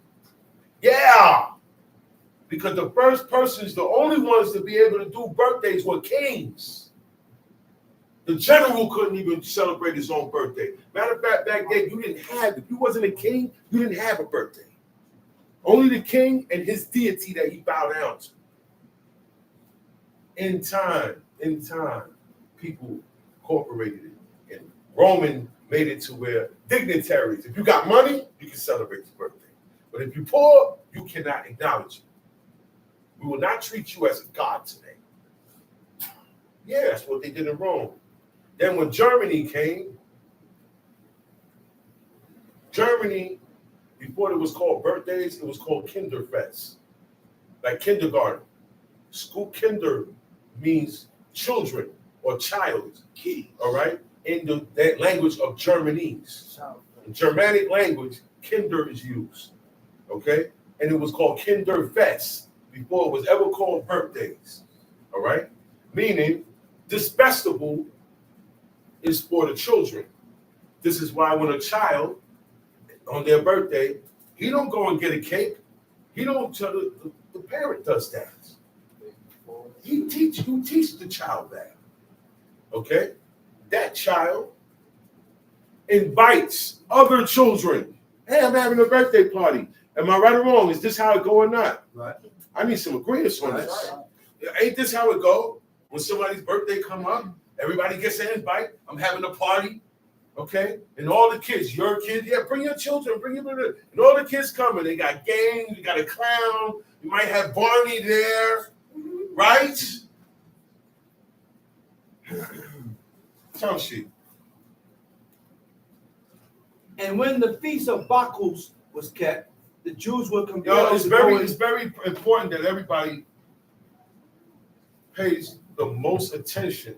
S4: Yeah. Because the first persons, the only ones to be able to do birthdays were kings. The general couldn't even celebrate his own birthday. Matter of fact, back then, if you wasn't a king, you didn't have a birthday. Only the king and his deity that he bowed down to. In time, people incorporated it. And Roman made it to where dignitaries, if you got money, you can celebrate your birthday. But if you're poor, you cannot acknowledge it. We will not treat you as a god today. Yeah, that's what they did in Rome. Then when Germany came, before it was called birthdays, it was called Kinderfest, like kindergarten. School kinder means children or child, all right? In that language of Germanese. In Germanic language, kinder is used, okay? And it was called Kinderfest before it was ever called birthdays, all right? Meaning, this festival is for the children. This is why when a child, on their birthday, he don't go and get a cake. He don't tell the parent does that. You teach the child that, okay? That child invites other children. Hey, I'm having a birthday party. Am I right or wrong? Is this how it go or not?
S3: Right.
S4: I need some agreement on this. Ain't this how it go? When somebody's birthday come up, everybody gets an invite. I'm having a party, okay? And all the kids, your kids, yeah, bring your children, and all the kids coming. They got games, you got a clown, you might have Barney there, right? Tell sheet.
S2: And when the feast of Bacchus was kept, the Jews were compelled.
S4: Yo, it's very important that everybody pays the most attention,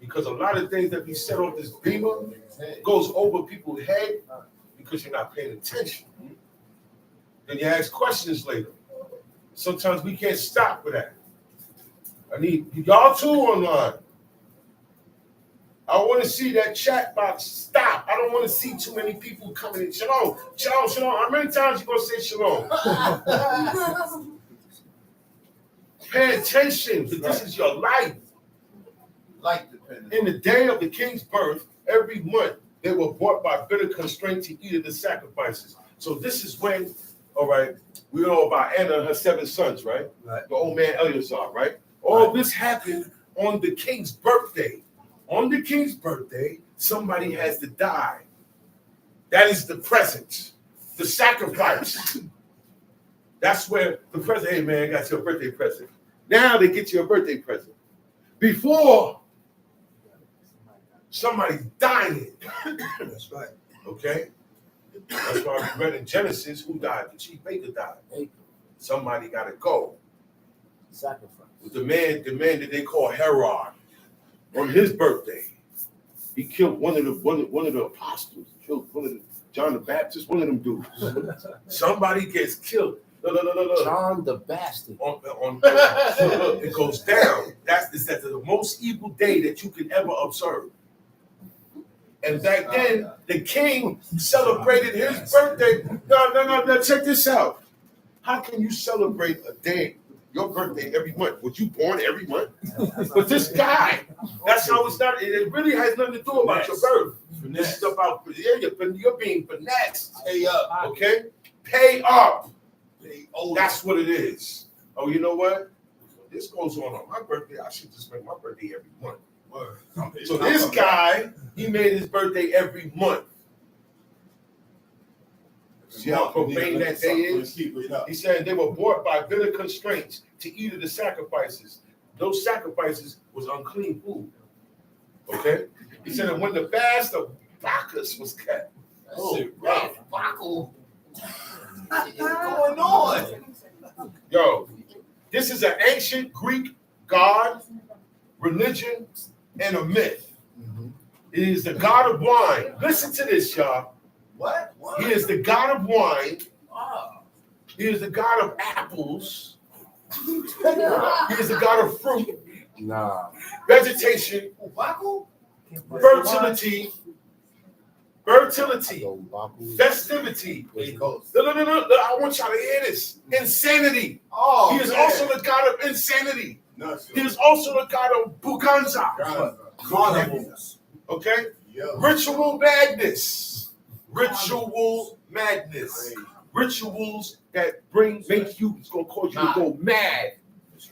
S4: because a lot of things that we said on this beamer goes over people's head because you're not paying attention. Then you ask questions later. Sometimes we can't stop with that. I need y'all too online. I want to see that chat box stop. I don't want to see too many people coming in. Shalom, shalom, shalom. How many times you gonna say shalom? Pay attention, because this is your life. In the day of the king's birth, every month they were brought by bitter constraint to eat of the sacrifices. So this is when, all right, we know about Anna and her 7 sons, right? The old man Eleazar, right? All this happened on the king's birthday. On the king's birthday, somebody has to die. That is the present, the sacrifice. That's where the present, hey man, got your birthday present. Now they get you a birthday present. Before, somebody's dying.
S2: That's right.
S4: Okay? That's why we read in Genesis, who died? The chief baker died. Somebody got to go.
S6: Sacrifice.
S4: The man that they call Herod, on his birthday, he killed one of the apostles. He killed one of the John the Baptist, one of them dudes. Somebody gets killed. No.
S6: John the Bastard.
S4: It goes down. That's the most evil day that you can ever observe. And back then, the king celebrated his birthday. No. Check this out. How can you celebrate a day, your birthday, every month? Was you born every month? But this guy, that's how it's not. It really has nothing to do about your birth. This is about, you're being finessed.
S3: Pay up.
S4: Okay? Pay up. That's what it is. Oh, you know what? This goes on my birthday. I should just make my birthday every month. So this guy, he made his birthday every month. See how profane that day is? He said they were brought by bitter constraints to eat of the sacrifices. Those sacrifices was unclean food. Okay? He said that when the fast of Bacchus was kept.
S6: Oh, man, Bacchus.
S2: What's going on?
S4: Yo, this is an ancient Greek god, religion, and a myth. He is the god of wine. Listen to this, y'all.
S2: What?
S4: He is the god of wine. He is the god of apples. He is the god of fruit, vegetation, fertility, festivity. No, I want y'all to hear this. Insanity. He is also the god of insanity. He is also the god of buganza.
S2: Carnivals.
S4: Okay? Ritual madness. Ritual madness. Rituals that make you, it's going to cause you to go mad.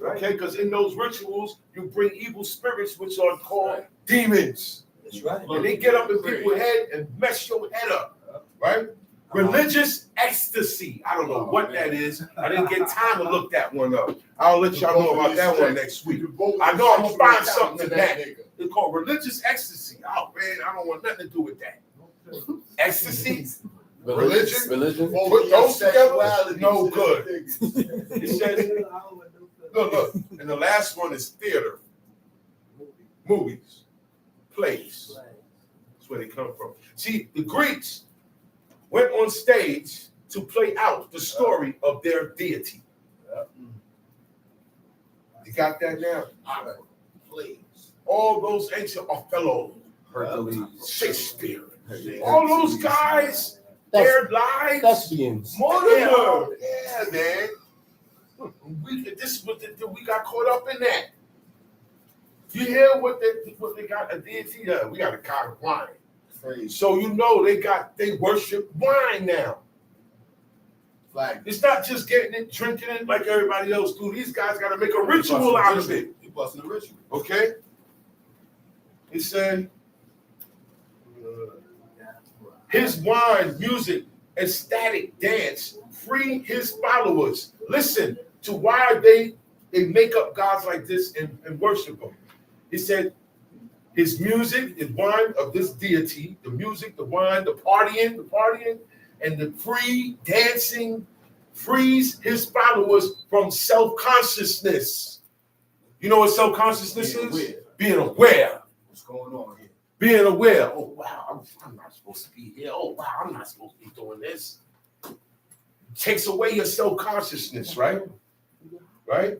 S4: Okay? Because in those rituals, you bring evil spirits, which are called demons.
S2: That's right.
S4: And they get up in people's head and mess your head up. Right? Religious ecstasy. I don't know what that is. I didn't get time to look that one up. I'll let y'all know about that one next week. I know I'm going to find something to that. It's called religious ecstasy. Oh, man, I don't want nothing to do with that. Ecstasy? Religion? Put those together? No good. It says, look. And the last one is theater. Movies. Plays. That's where they come from. See, the Greeks went on stage to play out the story of their deity. You got that now? Please. All those ancient Othello, Shakespeare, all those guys, their lives,
S6: thespians.
S4: Yeah, man. We got caught up in that. You hear what they got a deity? We got a god of wine. So you know they worship wine now. It's not just getting it, drinking it like everybody else do. These guys got to make a ritual out of it.
S3: He busting a ritual.
S4: Okay? He said, his wine, music, ecstatic dance free his followers. Listen to why they make up gods like this and worship them. He said, his music is wine of this deity, the music, the wine, the partying, and the free dancing frees his followers from self-consciousness. You know what self-consciousness is? Being aware.
S3: What's going on here?
S4: Being aware. Oh, wow, I'm not supposed to be here. Oh, wow, I'm not supposed to be doing this. Takes away your self-consciousness, right? Right?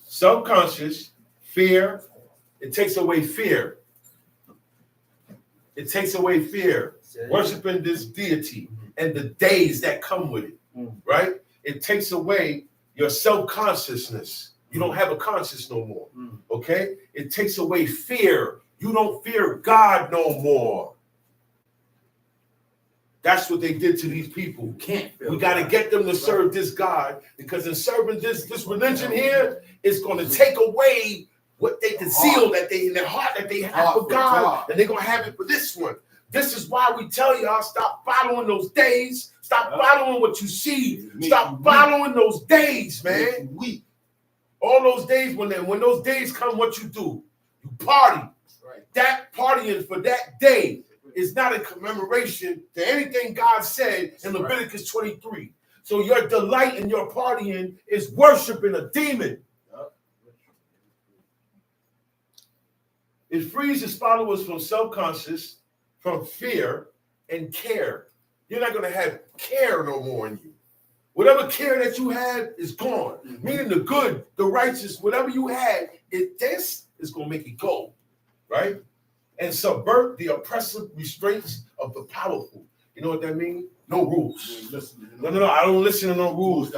S4: Subconscious, fear, it takes away fear. It takes away fear. Worshiping this deity and the days that come with it, right? It takes away your self-consciousness. You don't have a conscience no more, okay? It takes away fear. You don't fear God no more. That's what they did to these people. We got to get them to serve this God, because in serving this religion here, it's going to take away what the zeal that they in their heart that they have for God, and they're going to have it for this one. This is why we tell y'all, stop following those days. Stop following what you see. Stop following those days, man. All those days, when those days come, what you do? You party. That partying for that day is not a commemoration to anything God said in Leviticus 23. So your delight in your partying is worshiping a demon. It frees his followers from self-conscious, from fear, and care. You're not going to have care no more in you. Whatever care that you had is gone. Meaning the good, the righteous, whatever you had, this is going to make it go. Right? And subvert the oppressive restraints of the powerful. You know what that means? No rules. No, I don't listen to no rules.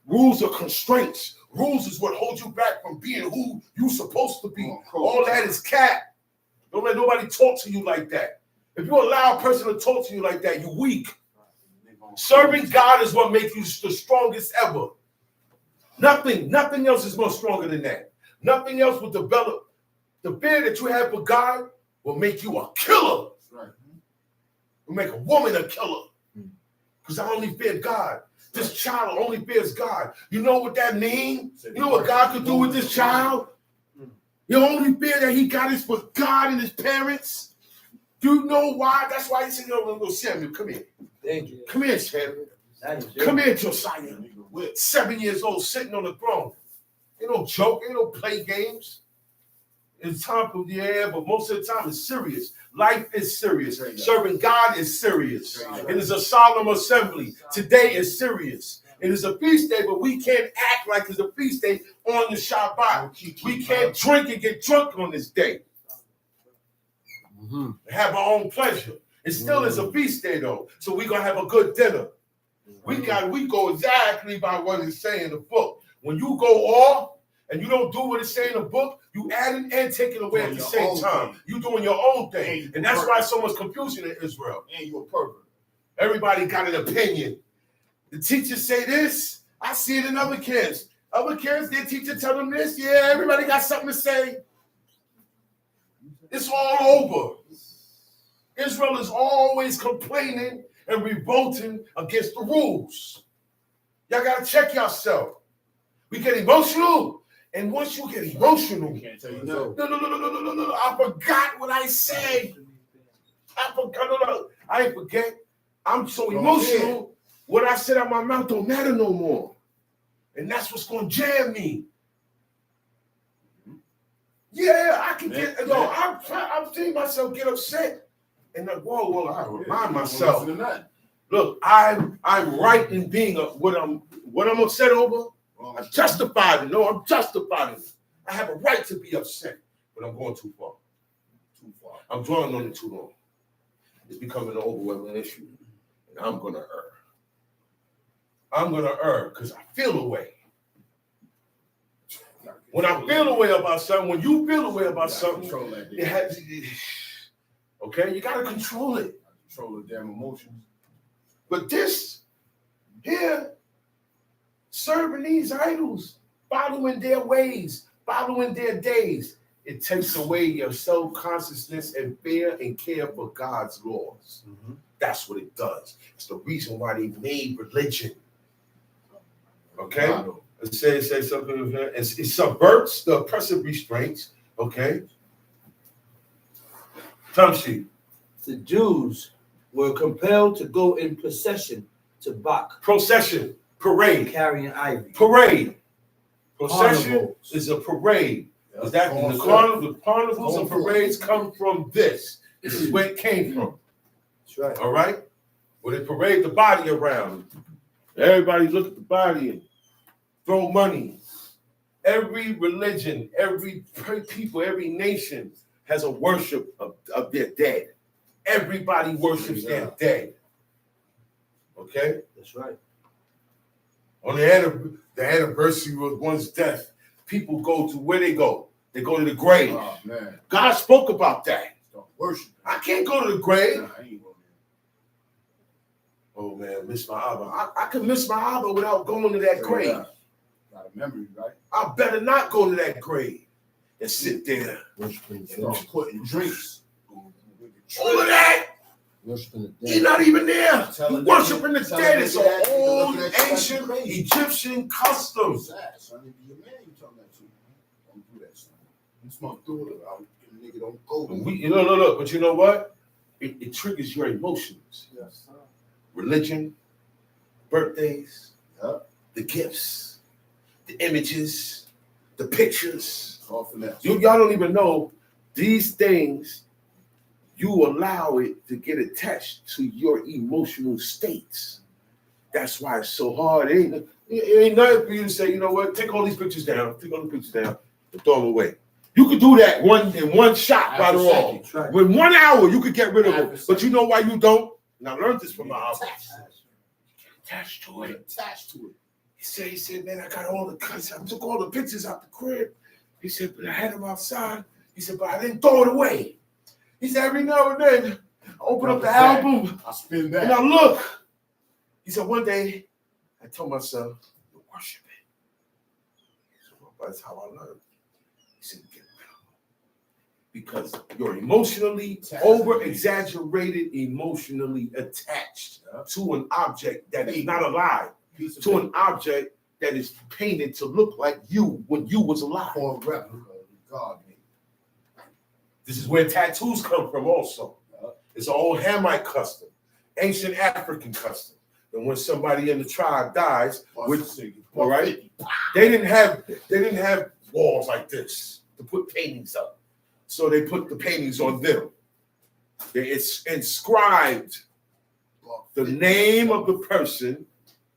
S4: Rules are constraints. Rules is what holds you back from being who you're supposed to be. All that is cap. Don't let nobody talk to you like that. If you allow a person to talk to you like that, you're weak. Serving God is what makes you the strongest ever. Nothing else is more stronger than that. Nothing else will develop The fear that you have for God will make you a killer.
S3: Right.
S4: Will make a woman a killer. Because I only fear God. This child only fears God. You know what that means? You know what God could do with this child? The only fear that he got is for God and his parents. Do you know why? That's why he said, "No, Samuel, come here. Come here, Samuel. Come here, Josiah. 7 years old, sitting on the throne. Ain't no joke, ain't no play games. It's time for but most of the time it's serious. Life is serious. Serving God is serious. It is a solemn assembly. Today is serious. It is a feast day, but we can't act like it's a feast day on the Shabbat. We can't drink and get drunk on this day. Have our own pleasure. It still is a feast day though, so we're gonna have a good dinner. We go exactly by what it's saying in the book. When you go off and you don't do what it's saying in the book, you adding and taking away at the same time. You doing your own thing, and that's why so much confusion in Israel.
S3: And you're a pervert.
S4: Everybody got an opinion. The teachers say this. I see it in other kids. Other kids, their teacher tell them this. Yeah, everybody got something to say. It's all over. Israel is always complaining and revolting against the rules. Y'all got to check yourself. We get emotional, and once you get emotional,
S3: Can't tell you no.
S4: No, I forgot what I said. I forgot. No, I ain't forget. I'm so emotional. What I said out my mouth don't matter no more, and that's what's gonna jam me. Yeah, I can get. No, I'm seeing myself get upset, and like, whoa, I remind myself. Look, I'm right in being what I'm upset over. I'm justified. No, I'm justified. I have a right to be upset, but I'm going too far. I'm dwelling on it too long. It's becoming an overwhelming issue, and I'm gonna err. I'm gonna err because I feel a way. When I feel a way about something, when you feel a way about something, it has. Okay, you gotta control it.
S3: Control the damn emotions.
S4: But this here, serving these idols, following their ways, following their days, it takes away your self-consciousness and fear and care for God's laws. That's what it does. It's the reason why they made religion. Okay? Wow. It says something here. It subverts the oppressive restraints. Okay? Tamshi.
S2: The Jews were compelled to go in procession to Bach.
S4: Procession, parade.
S2: Carrying ivy.
S4: Parade. Procession
S2: Carnivals.
S4: is a parade. The carnivals and parades come from this. This is where it came from.
S2: That's right.
S4: All right? Where they parade the body around. Everybody look at the body and throw money. Every religion, every people, every nation has a worship of their dead. Everybody worships their dead. Okay?
S2: That's right.
S4: On the anniversary of one's death, people go to where they go. They go to the grave.
S3: Oh, man.
S4: God spoke about that.
S3: Don't worship.
S4: I can't go to the grave.
S3: Nah, I ain't going
S4: Oh man, miss my Abba. I can miss my Abba without going to that grave.
S3: Yeah. Got a memory, right?
S4: I better not go to that grave and sit there.
S6: Worshiping the
S3: And
S6: dead.
S3: putting drinks.
S4: All of that.
S6: Worshiping the
S4: He's
S6: dead.
S4: not even there.
S3: Telling
S4: Worshiping the
S3: them
S4: dead. It's an
S3: that,
S4: old,
S3: looking at you like
S4: ancient
S3: you're crazy.
S4: Egyptian custom.
S3: Sad, son. It be your man you talking that to. Don't do that, son. You smoke through it. Nigga don't go.
S4: Look, but you know what? It triggers your emotions.
S3: Yes.
S4: Religion, birthdays,
S3: Yep.
S4: the gifts, the images, the pictures.
S3: All for that.
S4: Y'all don't even know these things. You allow it to get attached to your emotional states. That's why it's so hard. It ain't nothing for you to say, you know what, take all these pictures down, and throw them away. You could do that in one shot by the wall.
S2: Right.
S4: With 1 hour, you could get rid of them. But you know why you don't? And I learned this from my office. Attached to it.
S3: Attached to it.
S4: He said, man, I got all the cuts. I took all the pictures out the crib. He said, but I had them outside. He said, but I didn't throw it away. He said, every now and then, I open up the album.
S3: I spin that.
S4: And I look. He said, one day, I told myself, you worship it. So that's how I learned. He said, get rid of them. because you're emotionally over-exaggerated, emotionally attached to an object that is not alive, to an object that is painted to look like you when you was alive.
S5: For a replica of God.
S4: This is where tattoos come from also. It's an old Hamite custom, ancient African custom. And when somebody in the tribe dies, all right, they didn't have walls like this to put paintings up. So they put the paintings on them. It's inscribed the name of the person,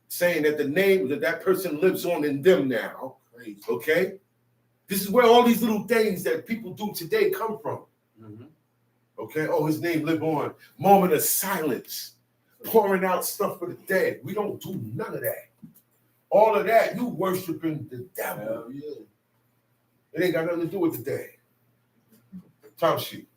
S4: saying that the name that person lives on in them now. Okay? This is where all these little things that people do today come from. Okay? Oh, his name live on. Moment of silence. Pouring out stuff for the dead. We don't do none of that. All of that, you worshiping the devil. It ain't got nothing to do with the day. Time sheet.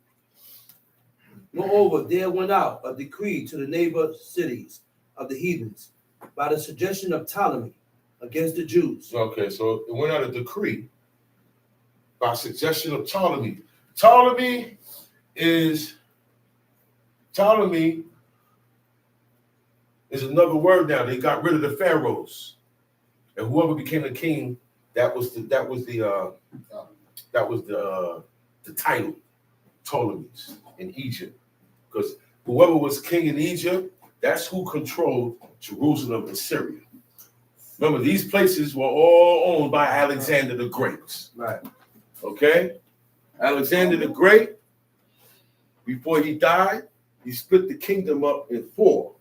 S1: Moreover, there went out a decree to the neighbor cities of the heathens by the suggestion of Ptolemy against the Jews.
S4: Okay, so it went out a decree by suggestion of Ptolemy. Ptolemy is another word now. They got rid of the pharaohs, and whoever became the king, that was the title, Ptolemies in Egypt, because whoever was king in Egypt, that's who controlled Jerusalem and Syria. Remember, these places were all owned by Alexander the Great.
S1: Right.
S4: Okay? Alexander the Great, before he died, he split the kingdom up in four.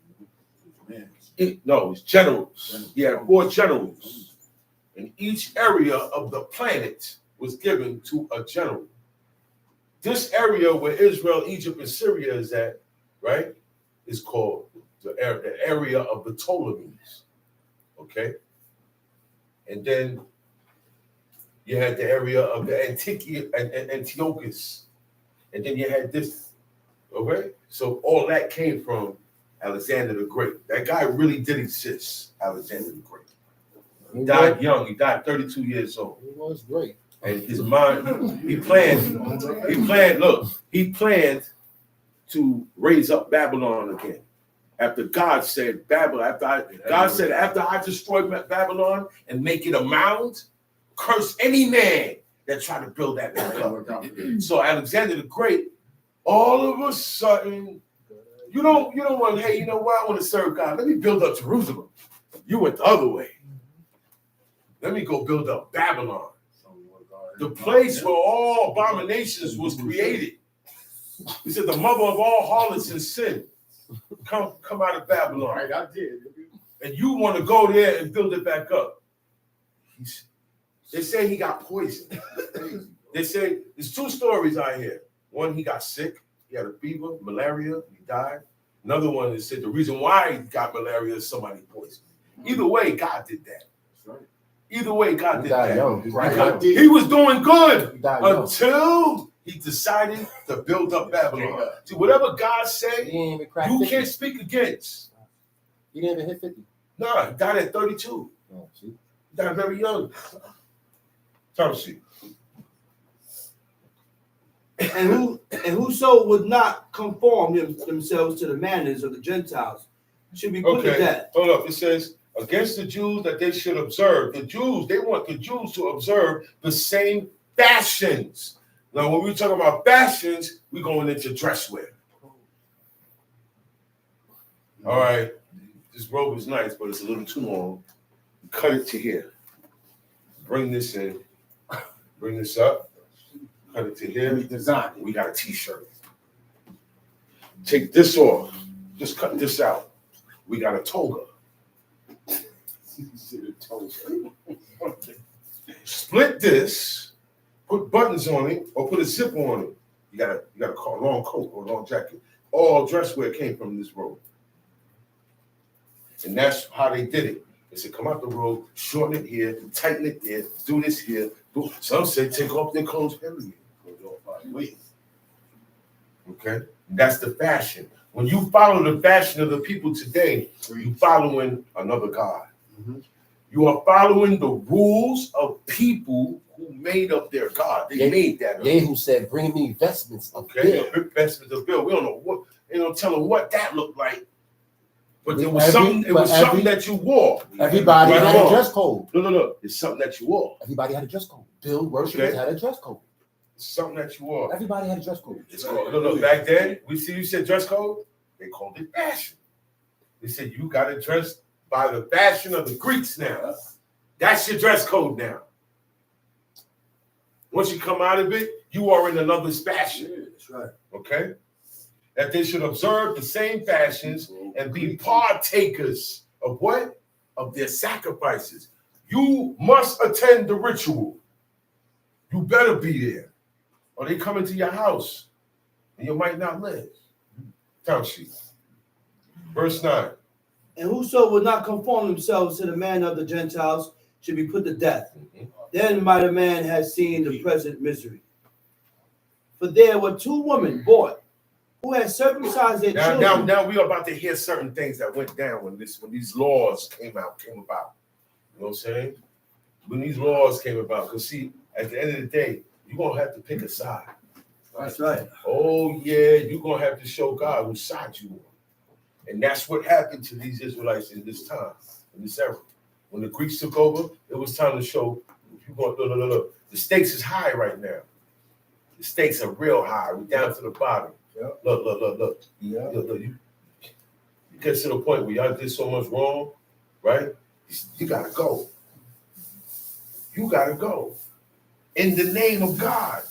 S4: It's generals. He had 4 generals. And each area of the planet was given to a general. This area where Israel, Egypt, and Syria is at, right, is called the area of the Ptolemies. Okay? And then you had the area of the Antiochus. And then you had this. Okay? So all that came from Alexander the Great. That guy really did exist, Alexander the Great. He died young. He died 32 years old.
S6: He was great.
S4: And his mind, he planned to raise up Babylon again. After God said, after I destroy Babylon and make it a mound, curse any man that try to build that back up. So Alexander the Great, all of a sudden, you don't want, hey, you know what? I want to serve God. Let me build up Jerusalem. You went the other way. Let me go build up Babylon. The place where all abominations was created. He said the mother of all harlots and sin. Come out of Babylon.
S5: Right, I did.
S4: And you want to go there and build it back up. They say he got poisoned. They say there's 2 stories I hear. One, he got sick. He had a fever, malaria. He died. Another one that said the reason why he got malaria is somebody poisoned. Either way, God did that. Either way, God did that.
S6: Right.
S4: He was doing good until he decided to build up Babylon. See, whatever God said, you can't speak against.
S6: He didn't even hit 50.
S4: No, he died at 32.
S6: Oh, see?
S4: He died very young. Time sheet.
S1: And whoso would not conform themselves to the manners of the Gentiles should be put to death.
S4: Hold up. It says, against the Jews that they should observe. The Jews, they want the Jews to observe the same fashions. Now, when we're talking about fashions, we're going into dress wear. All right. This robe is nice, but it's a little too long. Cut it to here. Bring this in. Bring this up. Cut it to here. We got a t-shirt. Take this off. Just cut this out. We got a toga. Split this, put buttons on it, or put a zip on it. You got a long coat or a long jacket. All dress wear came from this robe. And that's how they did it. They said, come out the robe, shorten it here, tighten it there, do this here. Some say take off their clothes every year. Okay? That's the fashion. When you follow the fashion of the people today, you're following another God. You are following the rules of people who made up their God. They made that up.
S6: Yehu said, bring me vestments of
S4: Okay,
S6: bill.
S4: vestments of bill. We don't know what, they don't tell them what that looked like. But there was something, it was something that you wore.
S6: Everybody had a dress code.
S4: No. It's something that you wore.
S6: Everybody had a dress code. Bill worshipers had a dress code.
S4: It's something that you wore.
S6: Everybody had a dress code.
S4: It's called, no, back then, we see you said dress code, they called it fashion. They said you got to dress by the fashion of the Greeks now. That's your dress code now. Once you come out of it, you are in another's fashion.
S2: That's right.
S4: Okay? That they should observe the same fashions and be partakers of what? Of their sacrifices. You must attend the ritual. You better be there. Or they come into your house and you might not live. Count sheet. Verse 9.
S2: And whoso will not conform themselves to the manner of the Gentiles should be put to death. Then might a man have seen the present misery. For there were 2 women bought who had circumcised their children.
S4: Now we are about to hear certain things that went down when these laws came about. You know what I'm saying? When these laws came about, because see, at the end of the day, you're gonna have to pick a side.
S2: That's right.
S4: Oh yeah, you're gonna have to show God whose side you on. And that's what happened to these Israelites in this time, in this era. When the Greeks took over, it was time to show you going, look. The stakes is high right now. The stakes are real high. We're down to the bottom. Yep. Look. Yeah. Look. You get to the point where y'all did so much wrong, right? You gotta go. You gotta go. In the name of God.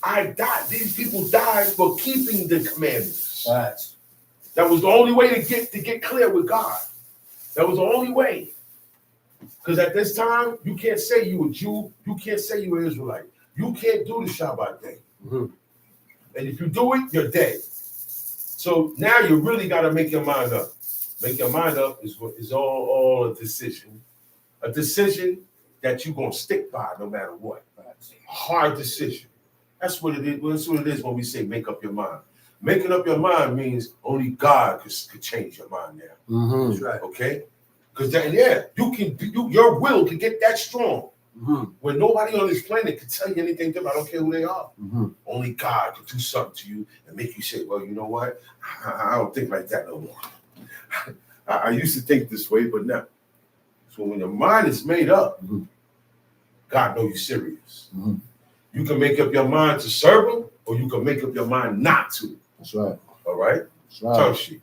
S4: I died. These people died for keeping the commandments.
S2: Right.
S4: That was the only way to get clear with God. That was the only way. Because at this time, you can't say you a Jew. You can't say you an Israelite. You can't do the Shabbat day. Mm-hmm. And if you do it, you're dead. So now you really got to make your mind up. Make your mind up is all a decision. A decision that you're going to stick by no matter what. A hard decision. That's what it is. That's what it is when we say make up your mind. Making up your mind means only God could change your mind now.
S6: Mm-hmm.
S2: That's right.
S4: Okay? Because then, your will can get that strong. Mm-hmm. When nobody on this planet can tell you anything different. I don't care who they are. Mm-hmm. Only God could do something to you and make you say, well, you know what? I don't think like that no more. I used to think this way, but now. So when your mind is made up, mm-hmm. God knows you're serious. Mm-hmm. You can make up your mind to serve him, or you can make up your mind not to.
S6: That's right.
S4: All right?
S6: That's right.
S4: Tongue sheet.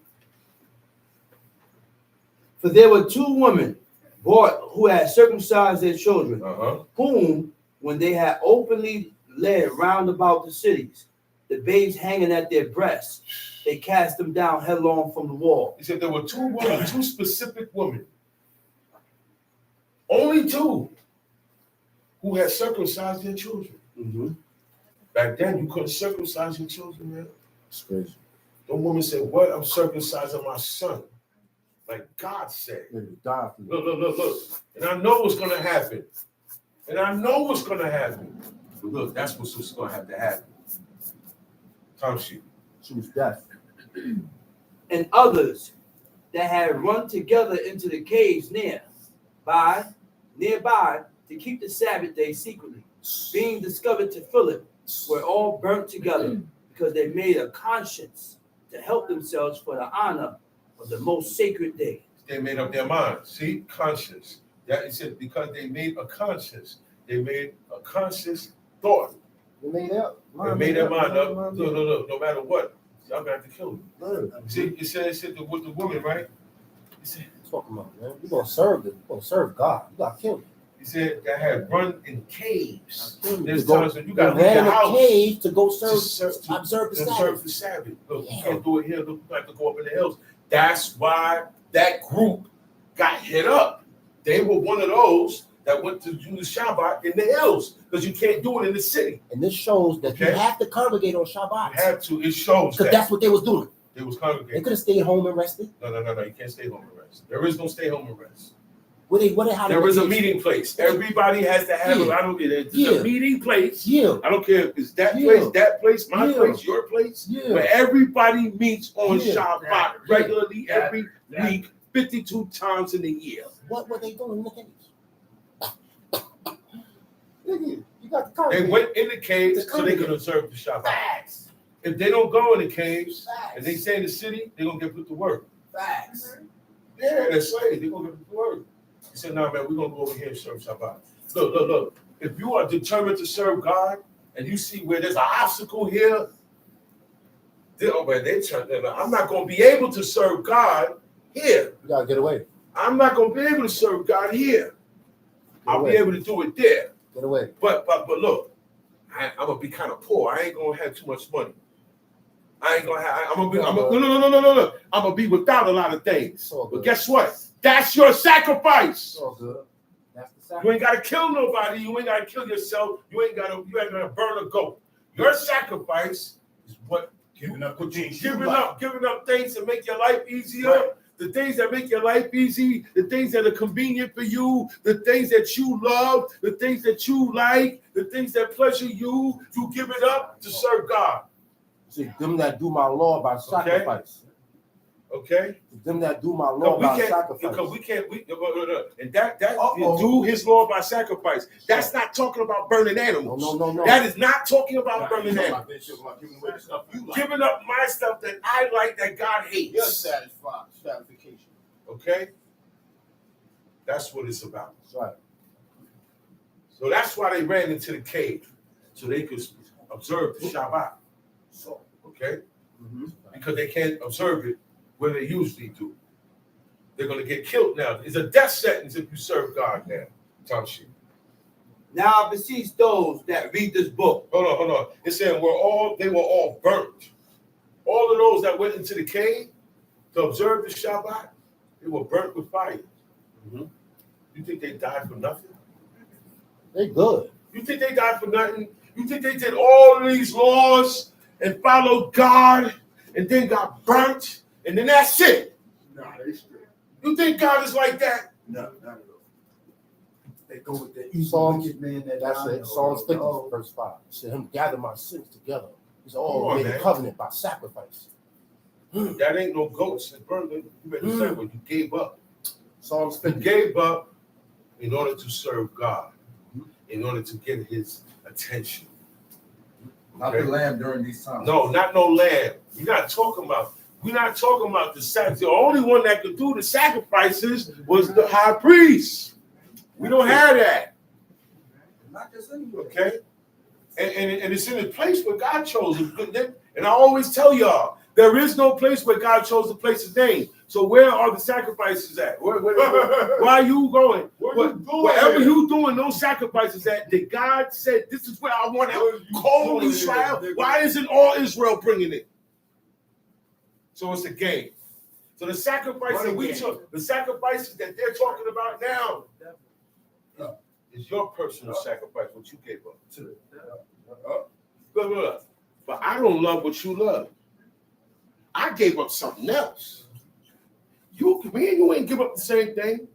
S2: For there were 2 women bought who had circumcised their children, whom, when they had openly led round about the cities, the babes hanging at their breasts, they cast them down headlong from the wall.
S4: He said there were 2 women, 2 specific women, only 2, who had circumcised their children. Mm-hmm. Back then, you couldn't circumcise your children, man.
S6: That's crazy.
S4: The woman said, what? I'm circumcising my son. Like God said. Look. And I know what's going to happen. But look, that's what's going to have to happen. Time sheet.
S6: Choose death.
S2: And others that had run together into the caves nearby to keep the Sabbath day secretly, being discovered to Philip, were all burnt together because they made a conscience to help themselves for the honor of the most sacred day.
S4: They made up their mind. See, conscience. That is it. Because they made a conscience. They made a conscious thought.
S6: They made up.
S4: They made their mind up. Look. No matter what, y'all gonna have to kill them. See, it said with the woman, right? He said,
S6: talking about, man. You're gonna serve them. You're gonna serve God. You gotta kill them.
S4: He said that had run in caves. There's times when you gotta leave
S6: the
S4: house.
S6: Cave to go observe the
S4: Sabbath. Look, you can't do it here. Look, you have to go up in the hills. That's why that group got hit up. They were one of those that went to do the Shabbat in the hills because you can't do it in the city.
S6: And this shows that you have to congregate on Shabbat.
S4: You have to. It shows
S6: because that's what they was doing.
S4: They was congregating.
S6: They could have stayed home and rested.
S4: No. You can't stay home and rest. There is no stay home and rest.
S6: There
S4: is a meeting place. Everybody has to have a meeting place.
S6: Yeah.
S4: I don't care if it's that place, my place, your place. Yeah. But everybody meets on Shabbat regularly every week, 52 times in a year.
S6: What were they doing in the caves? You got the
S4: They
S6: concrete.
S4: went in the caves so they could observe the Shabbat.
S6: Facts.
S4: If they don't go in the caves
S6: Facts.
S4: and they stay in the city, they're gonna get put to work.
S6: Facts.
S4: Yeah, they're slaves. They're gonna get put to work. He said, "No, man, we're gonna go over here and serve Shabbat." Look. If you are determined to serve God and you see where there's an obstacle here, I'm not gonna be able to serve God here.
S6: You gotta get away.
S4: I'm not gonna be able to serve God here. I'll be able to do it there.
S6: Get away.
S4: But look, I'm gonna be kind of poor. I ain't gonna have too much money. I ain't gonna have. No. I'm gonna be without a lot of things. But guess what? That's your sacrifice.
S6: It's all good. That's the sacrifice.
S4: You ain't gotta kill nobody. You ain't gotta kill yourself. You ain't gotta burn a goat. Your sacrifice is what
S3: Giving up the things.
S4: giving up things to make your life easier. Right. The things that make your life easy, the things that are convenient for you, the things that you love, the things that you like, the things that pleasure you, you give it up to serve God.
S6: See, them that do my law by sacrifice.
S4: Okay?
S6: Them that do my law by sacrifice.
S4: Because and that you do his law by sacrifice. That's not talking about burning animals.
S6: No.
S4: That is not talking about burning animals. Giving up my stuff that I like that God hates.
S3: Your satisfaction.
S4: Okay? That's what it's about.
S6: That's right.
S4: So that's why they ran into the cave, so they could observe the Shabbat. So, okay? Because they can't observe it where they usually do. They're going to get killed now. It's a death sentence if you serve God now. Tamshi.
S2: Now I beseech those that read this book.
S4: Hold on. It said they were all burnt. All of those that went into the cave to observe the Shabbat, they were burnt with fire. You think they died for nothing?
S6: They good.
S4: You think they died for nothing? You think they did all of these laws and followed God and then got burnt and then that's it?
S3: Nah, they straight.
S4: You think God is like that?
S3: No, not at all.
S5: They go with the evil
S6: Psalms,
S5: wicked man that
S6: that's it. Psalms 50, verse 5. He said, him gather my sins together. He said, made a covenant by sacrifice.
S4: That ain't no goats and burnt. You better say what you gave up.
S6: Psalms
S4: You
S6: 50.
S4: gave up in order to serve God, in order to get his attention.
S5: Not the lamb during these times.
S4: No, not no lamb. We're not talking about the sacrifice. The only one that could do the sacrifices was the high priest. We don't have that.
S5: Not just anywhere.
S4: Okay? And it's in a place where God chose it. And I always tell y'all, there is no place where God chose to place his name. So where are the sacrifices at? Where are you going? Wherever you doing those sacrifices at, that God said, this is where I want to call Israel. Why isn't all Israel bringing it? So it's a game. So the sacrifice that we took, the sacrifices that they're talking about now, is your personal sacrifice, what you gave up. But I don't love what you love. I gave up something else. Me and you ain't give up the same thing,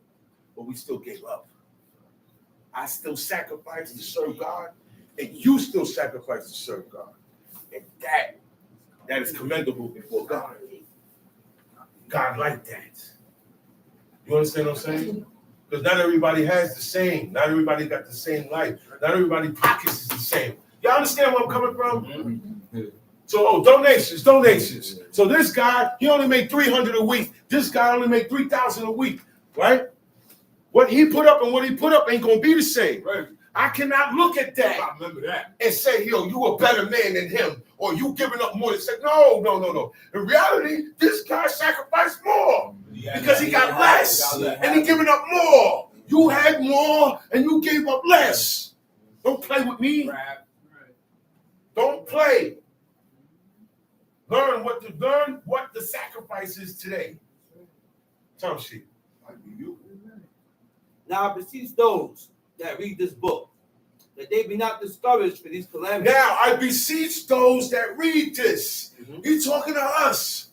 S4: but we still gave up. I still sacrificed to serve God, and you still sacrificed to serve God. And that is commendable before God. God like that. You understand what I'm saying? Because not everybody has the same. Not everybody got the same life. Not everybody's pockets is the same. Y'all understand where I'm coming from? So donations. So this guy, he only made $300 a week. This guy only made $3,000 a week, right? What he put up and what he put up ain't gonna be the same. Right. I cannot look at that.
S3: I remember that.
S4: And say, yo, you a better man than him, or you giving up more than say, no. In reality, this guy sacrificed more because he got less, and he giving up more. You had more, and you gave up less. Don't play with me. Don't play. Learn what the sacrifice is today. Tom sheet.
S2: Now I beseech those that read this book, that they be not discouraged for these calamities.
S4: Now I beseech those that read this. He's talking to us.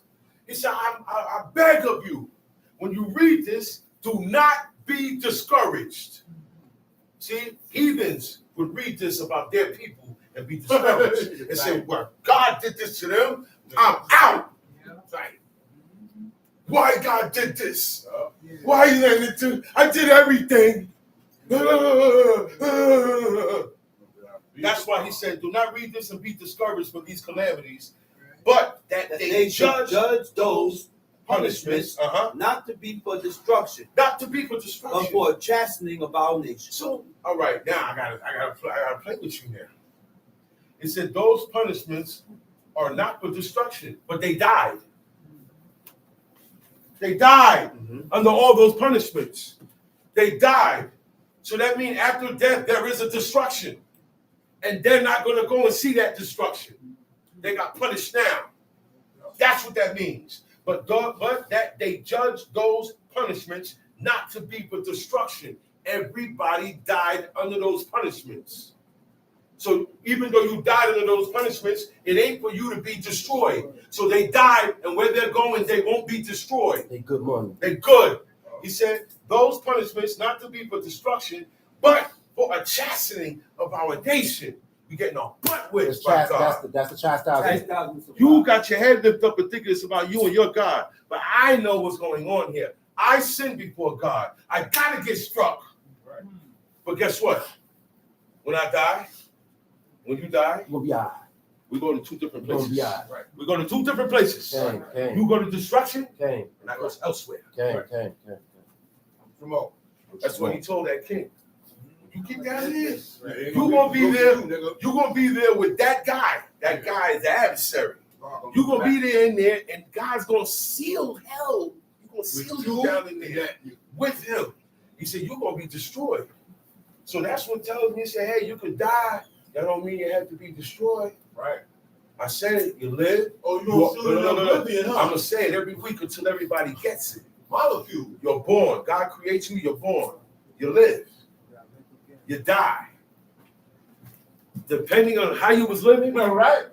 S4: He said, I beg of you, when you read this, do not be discouraged. See, heathens would read this about their people and be discouraged and say, well, God did this to them. I'm out. Right. Why God did this? Why he let it do? I did everything. That's why he said, do not read this and be discouraged for these calamities, but that they judge those punishments,
S2: not to be for destruction,
S4: not to be for destruction,
S2: but for a chastening of our nation.
S4: So, all right, now I gotta play with you now. It said those punishments are not for destruction, but they died. They died under all those punishments. They died. So that means after death, there is a destruction. And they're not going to go and see that destruction. They got punished now. That's what that means. But that they judge those punishments not to be for destruction. Everybody died under those punishments. So even though you died under those punishments, it ain't for you to be destroyed. So they died, and where they're going, they won't be destroyed.
S6: They good money.
S4: They good. He said, those punishments not to be for destruction, but for a chastening of our nation. We getting our butt whipped by God.
S6: That's the chastisement.
S4: You got your head lifted up and thinking it's about you and your God. But I know what's going on here. I sinned before God. I got to get struck. Right. But guess what? When I die, when you die,
S6: we'll be all right.
S4: We go to two different places.
S6: We'll be all right.
S4: We go to two different places.
S6: Dang.
S4: You go to destruction,
S6: and
S4: I go elsewhere.
S6: Dang.
S3: Come on.
S4: That's what he told that king. You get down here, you're gonna be there. You're gonna be there with that guy. That guy is the adversary. You're gonna be there in there, and God's gonna seal hell. He's gonna seal you down in there with him. He said you're gonna be destroyed. So that's what tells me. He said, hey, you could die. That don't mean you have to be destroyed. Right. I said it. You live. Oh, no. I'm gonna say it every week until everybody gets it. Molecule. You're born. God creates you. You're born. You live. You die. Depending on how you was living, right?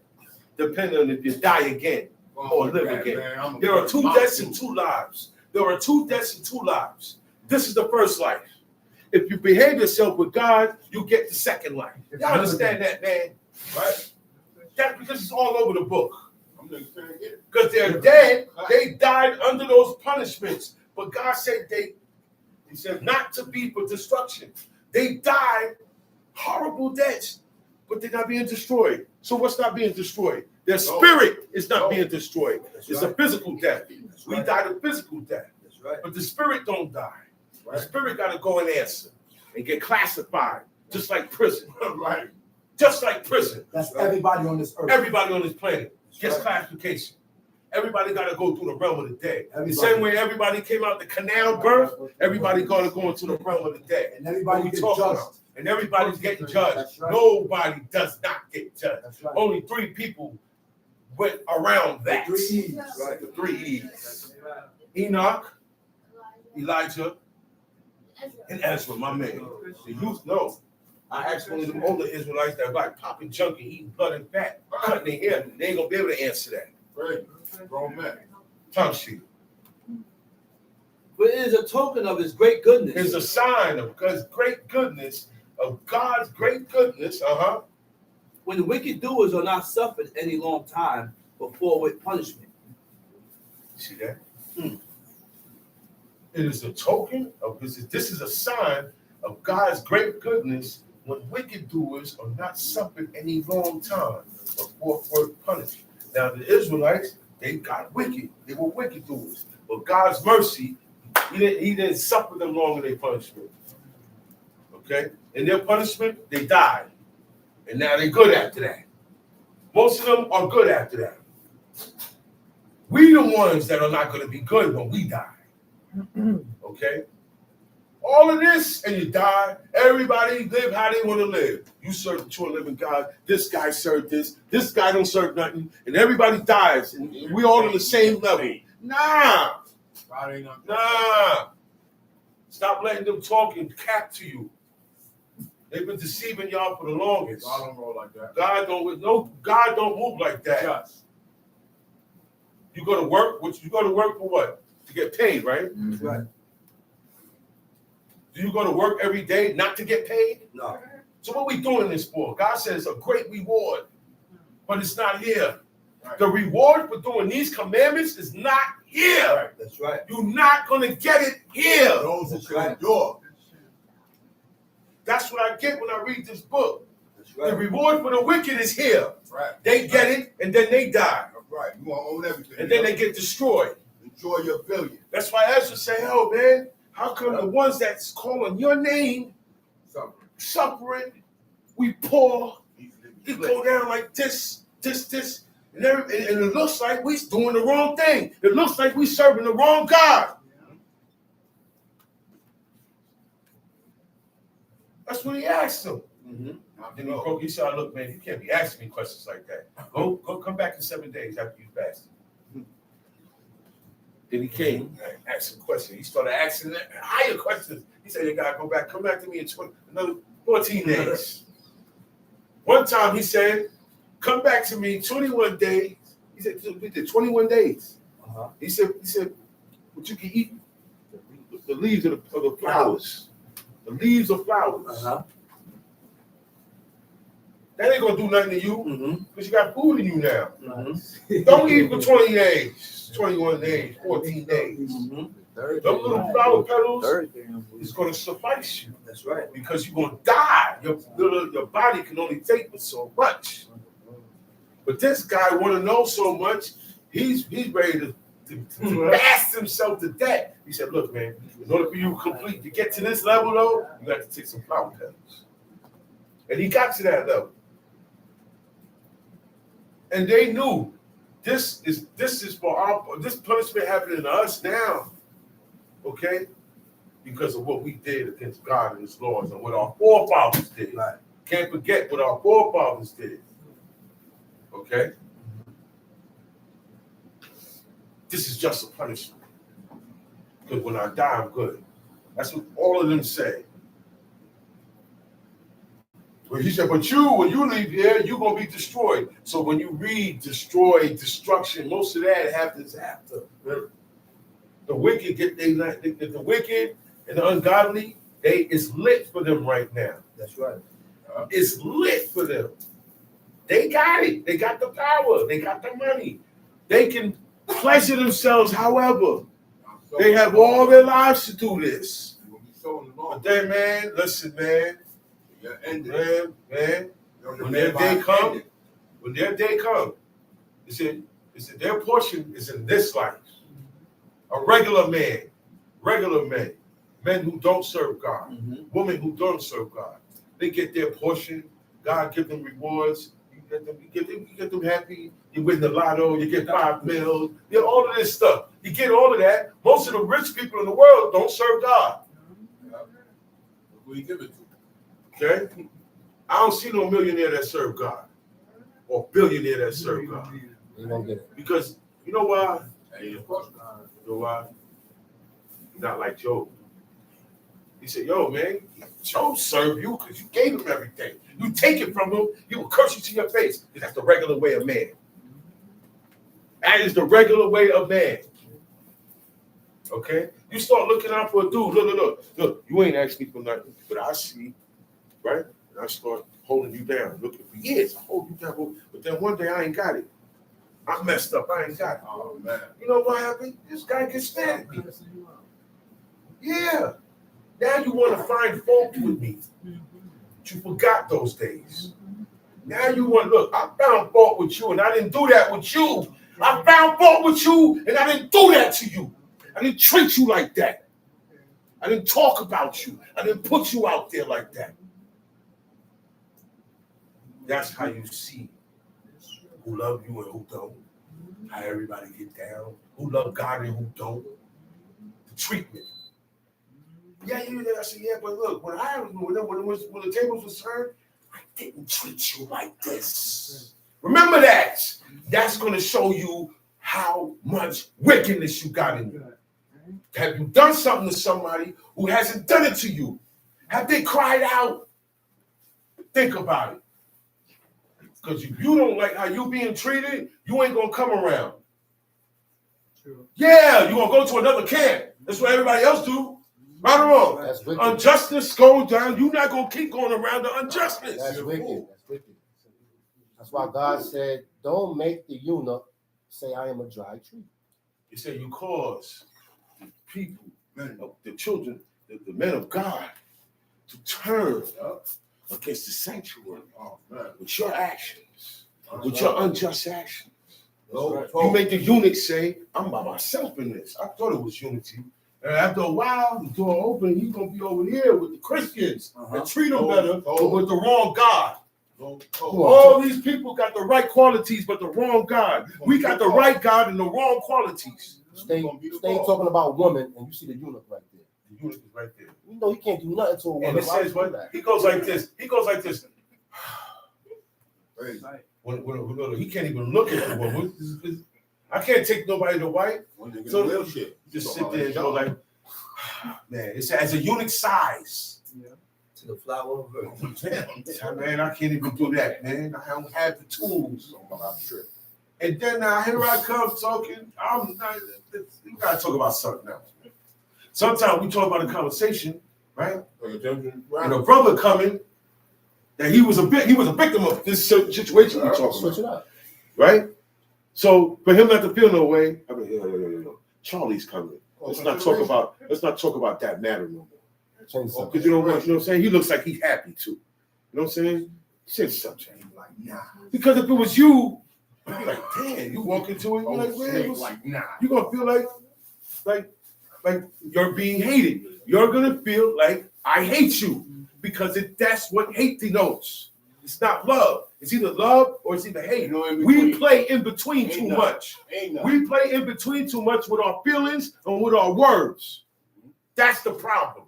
S4: Depending on if you die again or live again. Man, there are two deaths and two lives. There are two deaths and two lives. This is the first life. If you behave yourself with God, you get the second life. Y'all understand that, man? Right? That's because it's all over the book. Because they're dead. They died under those punishments. But God said he said not to be for destruction. They died horrible deaths, but they're not being destroyed. So what's not being destroyed? Their spirit is not being destroyed. It's a physical death. We died a physical death. That's right. But the spirit don't die. Right. The spirit got to go and answer and get classified, just like prison. Right. Just like prison.
S2: That's everybody on this earth.
S4: Everybody on this planet gets classification. Everybody got to go through the realm of the dead. The same way everybody came out the canal birth, everybody got to go into the realm of the dead.
S2: And everybody gets judged.
S4: And everybody's getting judged. Right. Nobody does not get judged. Right. Only 3 people went around that. The 3 E's. Right. The 3 E's. Enoch, Elijah, and Ezra, my man. The youth know. I asked one of them older Israelites that like popping junkie, eating blood and fat, cutting their hair. They ain't gonna be able to answer that. Right. Grown man. Tongue sheet.
S2: But it is a token of his great goodness.
S4: It's a sign of God's great goodness,
S2: When the wicked doers are not suffered any long time before with punishment.
S4: See that? It is a token of this is a sign of God's great goodness when wicked doers are not suffered any long time before punishment. Now the Israelites, they got wicked. They were wicked doers. But God's mercy, he didn't suffer them long in their punishment. Okay? In their punishment, they died. And now they're good after that. Most of them are good after that. We the ones that are not going to be good when we die. Okay? All of this, and you die. Everybody live how they want to live. You serve the true and living God. This guy served this. This guy don't serve nothing. And everybody dies. And we all on the same level. Nah. Stop letting them talk and cap to you. They've been deceiving y'all for the longest.
S3: God don't roll like that.
S4: God don't move like that. Yes. You go to work. You go to work for what? To get paid, right?
S2: Mm-hmm. Right.
S4: Do you go to work every day not to get paid?
S2: No.
S4: So what we doing this for? God says a great reward, but it's not here. Right. The reward for doing these commandments is not here.
S2: Right. That's right.
S4: You're not going to get it here.
S3: Those that endure.
S4: That's what I get when I read this book. The reward for the wicked is here.
S3: Right.
S4: They get it, and then they die.
S3: Right. You want to own everything.
S4: And then they get destroyed.
S3: Enjoy your billion.
S4: That's why Ezra say, oh, man, how come the ones that's calling your name, suffering, we poor, you go down like this, and it looks like we doing the wrong thing. It looks like we serving the wrong God. That's what he asked him. Then he said, look, man, you can't be asking me questions like that. Go come back in 7 days after you fast. Then he came and asked him questions. He started asking higher questions. He said, you gotta come back to me in another 14 days. One time he said, come back to me 21 days. He said, we did 21 days. He said, but you can eat the leaves of the flowers. The leaves of flowers. That ain't gonna do nothing to you because you got food in you now. Don't eat for 20 days, 21 days, 14 days. Those little flower petals is gonna suffice you.
S2: That's right.
S4: Because you're gonna die. Your body can only take but so much. But this guy wanna know so much, he's ready to fast himself to death. He said, look, man, in order for you to get to this level though, you got to take some flower petals. And he got to that level. And they knew this is for this punishment happening to us now. Okay? Because of what we did against God and his laws and what our forefathers did.
S2: Right.
S4: Can't forget what our forefathers did. Okay? This is just a punishment. Because when I die, I'm good. That's what all of them say. Well, he said, but when you leave here, you're going to be destroyed. So when you read destroy, destruction, most of that happens after. The wicked the wicked and the ungodly, it's lit for them right now.
S2: That's right.
S4: It's lit for them. They got it. They got the power. They got the money. They can pleasure themselves however. They have all their lives to do this. But then, man, listen, man. Man, when their day come, he said their portion is in this life. A regular man, men who don't serve God, women who don't serve God, they get their portion. God give them rewards. You get them happy. You win the lotto. You get 5 mil. You get all of this stuff. You get all of that. Most of the rich people in the world don't serve God.
S3: Who you give it to?
S4: Okay? I don't see no millionaire that serve God or billionaire that serve God.
S6: You don't get it.
S4: Because you know why? You know why? You're not like Job. He said, yo, man, Job served you because you gave him everything. You take it from him, he will curse you to your face. That's the regular way of man. That is the regular way of man. Okay? You start looking out for a dude. Look. You ain't asked me for nothing, but I see. Right? And I start holding you down. Looking for years. I hold you down. But then one day I ain't got it. I messed up. I ain't got it.
S3: Oh, man.
S4: You know what happened? This guy gets mad at me. Yeah. Now you want to find fault with me. But you forgot those days. Now you want, look, I found fault with you and I didn't do that with you. I found fault with you and I didn't do that to you. I didn't treat you like that. I didn't talk about you. I didn't put you out there like that. That's how you see who love you and who don't. How everybody get down. Who love God and who don't. The treatment. Yeah, I said, yeah, but look, when the tables were served, I didn't treat you like this. Remember that. That's going to show you how much wickedness you got in you. Have you done something to somebody who hasn't done it to you? Have they cried out? Think about it. Because if you don't like how you being treated, you ain't going to come around. True. Yeah, you're going to go to another camp. That's what everybody else do. Right or wrong? Injustice goes down. You're not going to keep going around the injustice.
S6: That's wicked. That's wicked. That's why God said, don't make the eunuch say, I am a dry tree.
S4: He said, you cause the people, the children, the men of God to turn against the sanctuary with your actions, with your unjust actions. You make the eunuch say, I'm by myself in this. I thought it was unity. And after a while, the door opened, you're going to be over here with the Christians and treat them better, but with the wrong God. All these people got the right qualities, but the wrong God. We got the right God and the wrong qualities.
S6: Stay talking about woman, and you see the eunuch right there.
S4: The eunuch is right there.
S6: You know he can't do nothing to a woman.
S4: And it says, he goes like this. He goes like this. When he can't even look at the woman. I can't take nobody to wife. So you just sit there and go like, man, it's as a eunuch size.
S2: Yeah. To the flower of earth.
S4: Man, I can't even do that, man. I don't have the tools. And then here I come talking. You gotta talk about something else. Sometimes we talk about a conversation, right? And a brother coming that he was a victim of this certain situation we're talking about. Right? So for him not to feel no way, I mean, yo. Charlie's coming. Let's not talk about that matter no more. Because you know what I'm saying? He looks like he's happy too. You know what I'm saying? Say something. Like, nah. Because if it was you, you'd be like, damn, you walk into it, you're like, man, like, nah. You're gonna feel like you're being hated. You're gonna feel like I hate you. Because that's what hate denotes. It's not love. It's either love or it's either hate. We play in between too much. We play in between too much with our feelings and with our words. That's the problem.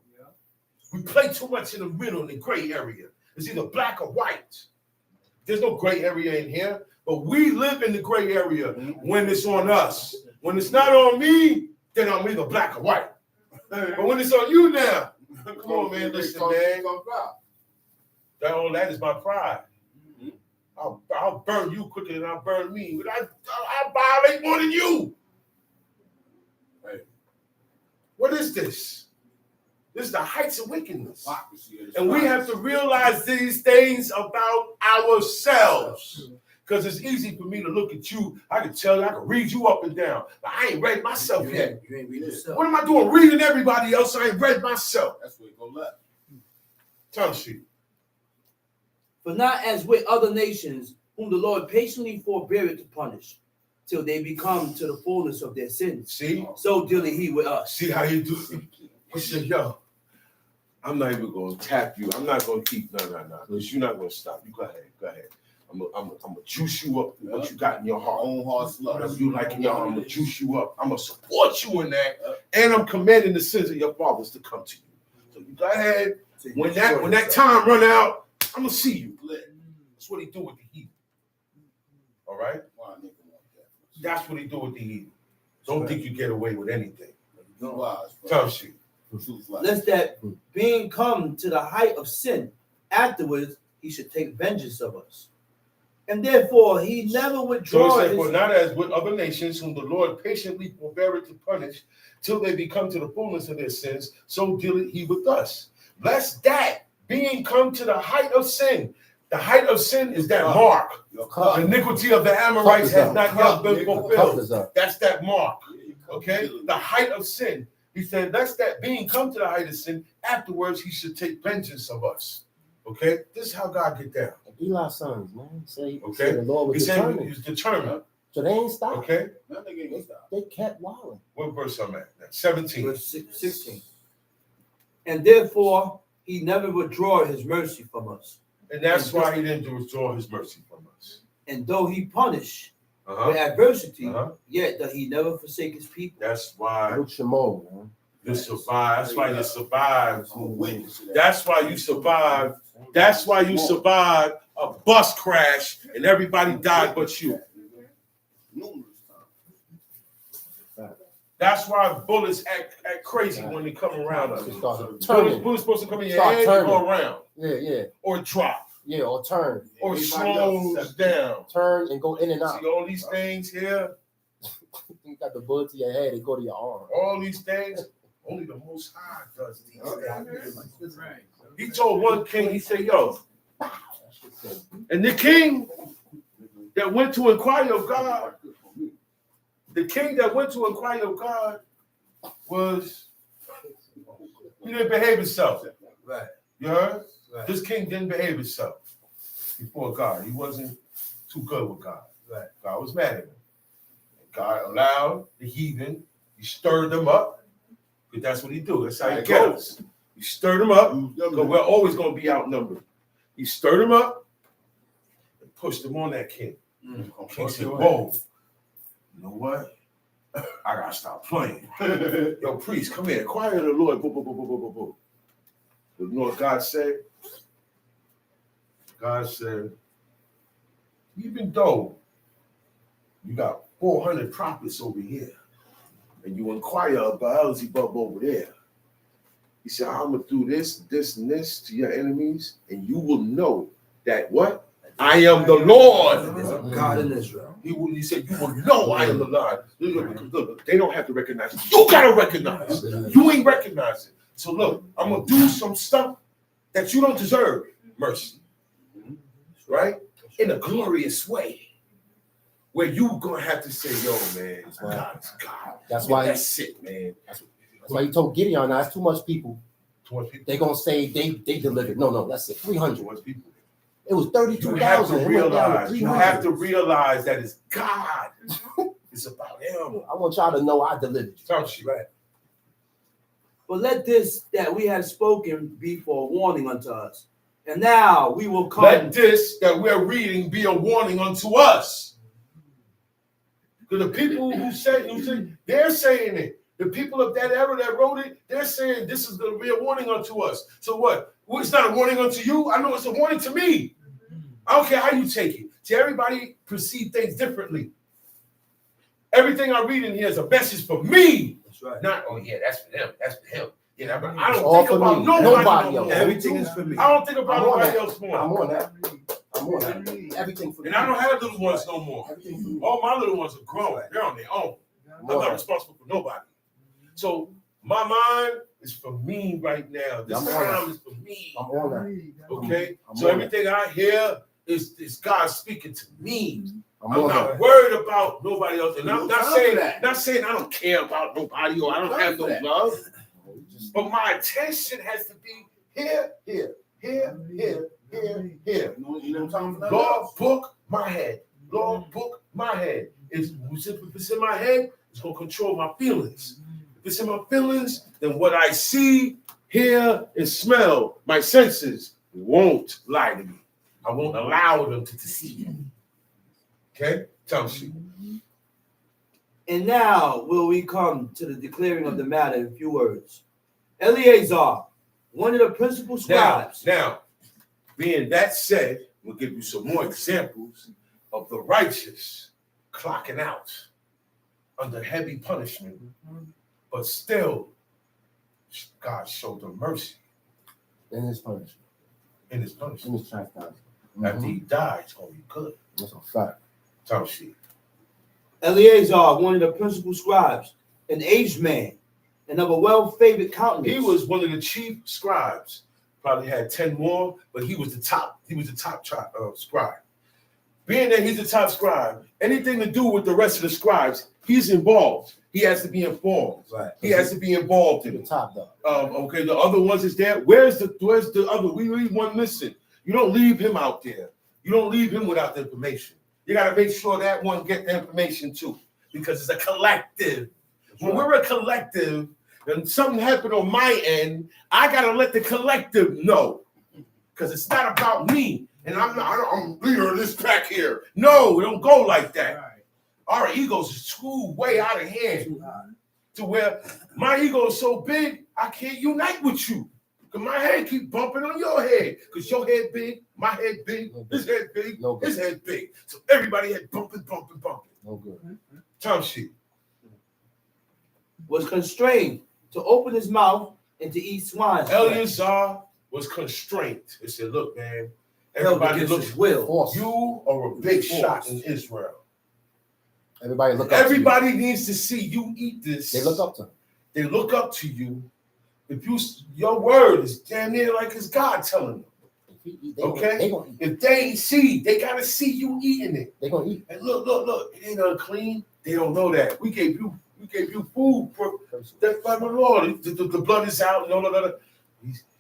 S4: We play too much in the middle, in the gray area. It's either black or white. There's no gray area in here, but we live in the gray area when it's on us. When it's not on me, then I'm either black or white. But when it's on you now, come on, man, listen, man. That is my pride. I'll burn you quicker than I'll burn me. But I violate more than you. Right. What is this? This is the heights of wickedness. And we have to realize these things about ourselves. Because it's easy for me to look at you. I can tell you, I can read you up and down. But I ain't read myself yet.
S2: You ain't read yourself.
S4: What am I doing reading everybody else? I ain't read myself. That's where you go left. Tell she.
S2: For not as with other nations, whom the Lord patiently forbeareth to punish, till they become to the fullness of their sins.
S4: See? So
S2: dearly he with us.
S4: See how you do? He said, yo, I'm not even going to tap you. I'm not going to keep, no. Because you're not going to stop. You go ahead. I'm going to juice you up with what you got in your heart. Own heart, whatever you like in your heart, I'm going to juice you up. I'm going to support you in that. And I'm commanding the sins of your fathers to come to you. So you go ahead. When that time run out, I'm going to see you. That's what he do with the heathen. All right? That's what he do with the heathen. Don't think you get away with anything. Tough shit.
S2: Lest that being come to the height of sin, afterwards he should take vengeance of us. And therefore he never withdraws.
S4: So he said, for not as with other nations, whom the Lord patiently forbeareth to punish, till they become to the fullness of their sins, so dealeth he with us. Lest that being come to the height of sin. The height of sin is that mark. The iniquity of the Amorites has not yet been fulfilled. That's that mark. Okay? The height of sin. He said, lest that being come to the height of sin, afterwards he should take vengeance of us. Okay? This is how God get down.
S6: Eli's sons, man.
S4: Okay?
S6: The Lord was determined.
S4: He was determined.
S6: So they ain't stopped.
S4: Okay?
S6: They kept wilding.
S4: What verse I'm at? 17.
S2: Verse 16. And therefore he never withdraw his mercy from us.
S4: And that's why he didn't withdraw his mercy from us.
S2: And though he punish with adversity, yet does he never forsake his people.
S4: That's why
S6: you survive.
S4: That's why you survive. That's why you survive. That's why you survive a bus crash and everybody died but you. That's why bullets act crazy when they come around us. Bullets supposed to come in your head and go around.
S6: Yeah.
S4: Or drop.
S6: Yeah, or turn.
S4: Or slow down.
S6: Turn and go in and out.
S4: See all these things here?
S6: You got the bullet to your head, they go to your arm.
S4: All these things, only the Most High does these things. He told one king, he said, yo, and the king that went to inquire of God, was, he didn't behave himself.
S2: Right.
S4: You heard?
S2: Right.
S4: This king didn't behave himself before God. He wasn't too good with God.
S2: Right.
S4: God was mad at him. God allowed the heathen, he stirred them up, because that's what he do. That's how he get us. He stirred them up, because we're always going to be outnumbered. He stirred them up and pushed them on that king. King said, whoa, you know what? I got to stop playing. Yo, priest, come here. Inquire of the Lord. But you know what God said? God said, even though you got 400 prophets over here, and you inquire of Beelzebub over there, he said, I'm going to do this, this, and this to your enemies, and you will know that what? I am the Lord.
S2: There's a God in Israel.
S4: He said, you will know I am the Lord. Look, they don't have to recognize it. You got to recognize it. You ain't recognizing it. So look, I'm going to do some stuff that you don't deserve, mercy. Right? In a glorious way. Where you going to have to say, yo, man, God is God.
S6: That's why.
S4: That's it, man.
S6: That's why he told Gideon, now it's too much people.
S4: Too much people.
S6: They're going to say they delivered. No, that's it. 300.
S4: Too much people.
S6: It was 32,000.
S4: You have to realize that it's God. It's about him.
S6: I want y'all to know I delivered you.
S4: Tell you.
S2: Right. But let this that we have spoken be for a warning unto us. And now we will come.
S4: Let this that we're reading be a warning unto us. Because the people who say, they're saying it. The people of that era that wrote it, they're saying this is going to be a warning unto us. So what? Well, it's not a warning unto you. I know it's a warning to me. I don't care how you take it. See, everybody perceive things differently. Everything I read in here is a message for me.
S2: That's right.
S4: Not, oh yeah, that's for them. That's for him. Yeah, but I
S6: It's
S4: don't
S6: all
S4: think
S6: for
S4: about
S6: me.
S4: nobody else.
S2: Everything is for me.
S4: I don't think about
S6: I'm on
S4: nobody
S6: that.
S4: else more.
S6: I'm on that. Everything for me.
S4: And I don't have little ones no more.
S6: Everything for me.
S4: All my little ones are grown. They're on their own. I'm not responsible for nobody. So my mind is for me right now. This time is for me.
S6: I'm on that.
S4: Okay?
S6: I'm
S4: So
S6: on
S4: everything I hear is God speaking to me.
S6: I'm
S4: I'm
S6: on
S4: not
S6: that.
S4: worried about nobody else. And I'm not saying
S2: that.
S4: not saying I don't care about nobody or I don't have no love. But my attention has to be here. You know what I'm talking about? Lord, book my head. Lord, book my head. If it's in my head, it's going to control my feelings. If it's in my feelings, then what I see, hear, and smell, my senses won't lie to me. I won't allow them to deceive me. Okay? Tell me.
S2: And now will we come to the declaring of the matter in few words. Eleazar, one of the principal scribes.
S4: Now, being that said, we'll give you some more examples of the righteous clocking out under heavy punishment, but still, God showed them mercy
S6: In his punishment.
S4: in his punishment.
S6: In his chastisement.
S4: After he died, it's going to be good.
S6: That's a fact.
S4: Tell me.
S2: Eleazar, one of the principal scribes, an aged man, and of a well-favored countenance.
S4: He was one of the chief scribes. Probably had 10 more, but he was the top. He was the top scribe. Being that he's the top scribe, anything to do with the rest of the scribes, he's involved. He has to be informed.
S2: Right.
S4: He has to be involved in
S6: The
S4: it.
S6: top dog.
S4: Okay, the other ones is there. Where's the other? We leave one missing. You don't leave him out there. You don't leave him without the information. You got to make sure that one get the information too, because it's a collective. When we're a collective, and something happened on my end, I got to let the collective know, because it's not about me. And I'm leader of this pack here. No, it don't go like that.
S2: Right.
S4: Our egos is way out of hand to where my ego is so big, I can't unite with you. Because my head keep bumping on your head. Because your head big, my head big, his head big, his head big. So everybody had bumping.
S6: No good.
S4: Time sheet.
S2: Was constrained to open his mouth and to eat swine.
S4: Eleazar was constrained. He said, look, man, everybody looks
S2: his will.
S6: Force.
S4: You are a big shot in Israel.
S6: Everybody look up to
S4: Everybody needs to see you eat this.
S6: you. They look up to him.
S4: They look up to you. If your word is damn near like it's God telling them. Okay?
S6: They gonna eat.
S4: If they see, they gotta see you eating it.
S6: They gonna eat.
S4: And look, it ain't unclean. They don't know that. We gave you food for that by the Lord. The blood is out and all of that.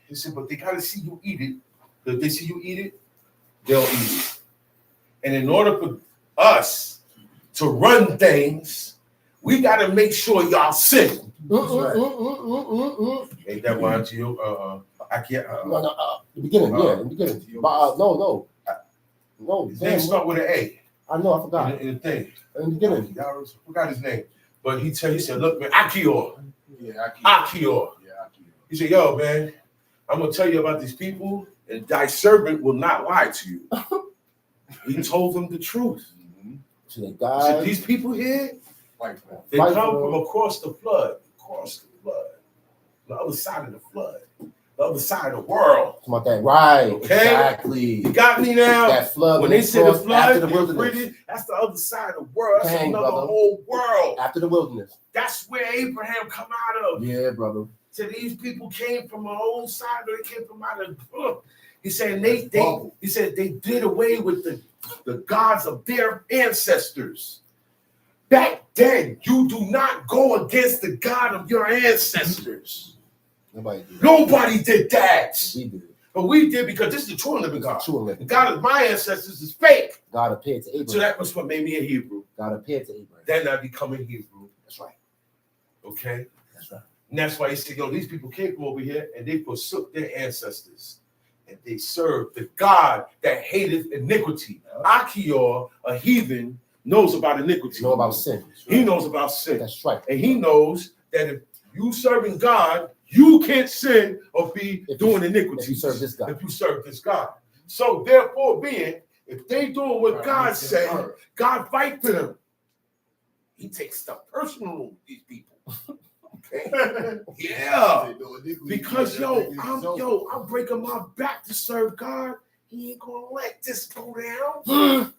S4: He said, but they gotta see you eat it Because if they see you eat it, they'll eat it. And in order for us to run things, we got to make sure y'all sin. Ain't that why to you? I can't.
S6: The beginning, the beginning. No. His
S4: name start with an A.
S6: I know, I forgot.
S4: In the thing.
S6: In the beginning.
S4: I forgot his name. But he said, look, man, Achior.
S3: Yeah,
S4: Achior. He said, yo, man, I'm going to tell you about these people, and thy servant will not lie to you. He told them the truth.
S6: So
S4: he said, these people here, they come from across the flood. The other side of the flood. The other side of the world.
S6: Come on, that right.
S4: Okay?
S6: Exactly.
S4: You got me now?
S6: That flood.
S4: When they say the flood,
S6: after the wilderness.
S4: That's the other side of the world. That's another whole world.
S6: After the wilderness.
S4: That's where Abraham come out of.
S6: Yeah, brother.
S4: So these people came from a whole side, but they came from out of he said they did away with the gods of their ancestors. Back then, you do not go against the God of your ancestors. Nobody did that.
S6: We did.
S4: But we did because this is the true and living God. The God of my ancestors is fake.
S6: God appeared to Abraham.
S4: So that was what made me a Hebrew.
S6: God appeared to Abraham.
S4: Then I become a Hebrew.
S6: That's right.
S4: Okay?
S6: That's right.
S4: And that's why he said, yo, these people came from over here and they forsook their ancestors. And they served the God that hated iniquity. Achior, a heathen, knows about iniquity.
S6: Know about sin.
S4: He knows about sin.
S6: That's right.
S4: And he knows that if you serving God, you can't sin or be doing iniquity.
S6: If you serve this God.
S4: If you serve this God. So therefore being, if they doing what God said, God fight for them. He takes stuff personal with these people. Okay? Yeah. Because I'm breaking my back to serve God. He ain't gonna let this go down.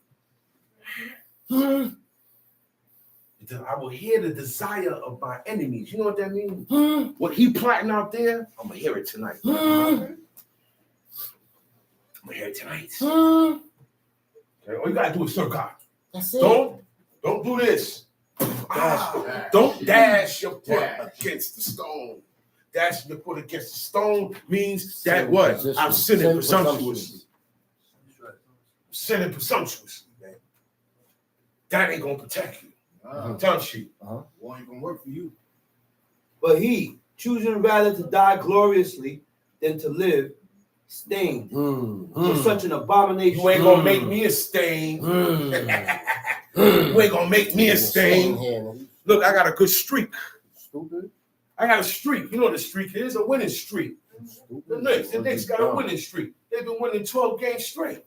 S4: I will hear the desire of my enemies. You know what that means? What he plotting out there, I'm gonna hear it tonight. I'm gonna hear it tonight. Okay, all you gotta do is serve God.
S6: That's it.
S4: Don't do this. Don't dash your foot against the stone. Dashing your foot against the stone means that what? I'm sinning presumptuously. Sinning presumptuously, man. That ain't gonna protect you. Don't you?
S3: Won't even work for you.
S2: But he, choosing rather to die gloriously than to live, stained for such an abomination.
S4: You ain't gonna make me a stain. You ain't gonna make me a stain. Look, I got a good streak.
S6: Stupid.
S4: I got a streak. You know what a streak is? A winning streak. The Knicks got a winning streak. They've been winning 12 games straight.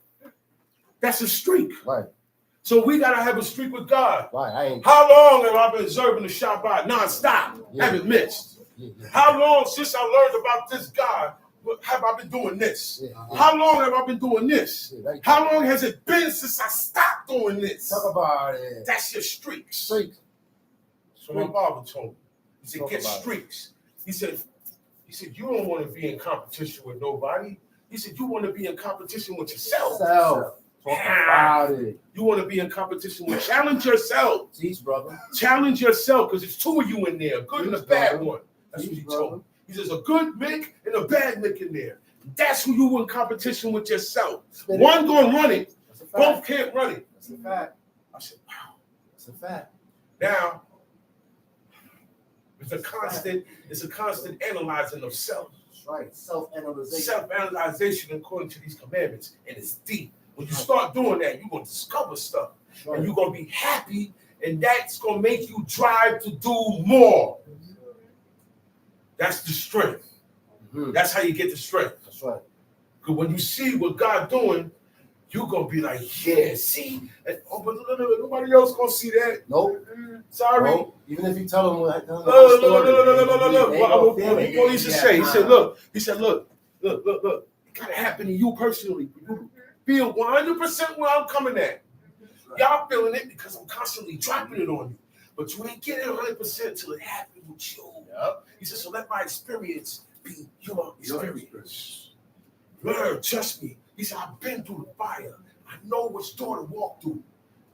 S4: That's a streak.
S6: Right.
S4: So we gotta have a streak with God.
S6: Right.
S4: How long have I been observing the Shabbat nonstop? Haven't missed. How long since I learned about this God have I been doing this? How long have I been doing this? How long has it been since I stopped doing this?
S6: Talk about it.
S4: That's your streaks.
S6: Streaks.
S4: So my father told me. He said, get streaks. He said, you don't want to be in competition with nobody. He said, you want to be in competition with yourself.
S6: Talk about it.
S4: You want to be in competition with challenge yourself.
S6: Teach, brother.
S4: Challenge yourself because there's two of you in there, a good and a bad one. That's what he told me. He says a good Mick and a bad Mick in there. That's who you in competition with yourself. One gonna run it, both can't run it.
S6: That's a fact.
S4: I said, wow.
S6: That's a fact.
S4: Now, it's a constant analyzing of self.
S6: That's right. Self-analyzation.
S4: Self-analyzation according to these commandments, and it's deep. When you start doing that, you're gonna discover stuff, and you're gonna be happy, and that's gonna make you drive to do more. That's the strength. That's how you get the strength.
S6: That's right.
S4: Because when you see what God doing, you're gonna be like, yeah, see. And, but nobody else gonna see that.
S6: Nope.
S4: Sorry.
S6: Nope. Even if you tell them like,
S4: no. What he used to say? He said, look. It gotta happen to you personally. You feel 100% where I'm coming at. Y'all feeling it because I'm constantly dropping it on you. But you ain't getting 100% till it happens with you. He said, so let my experience be your experience. Learn, trust me. He said, I've been through the fire. I know which door to walk through.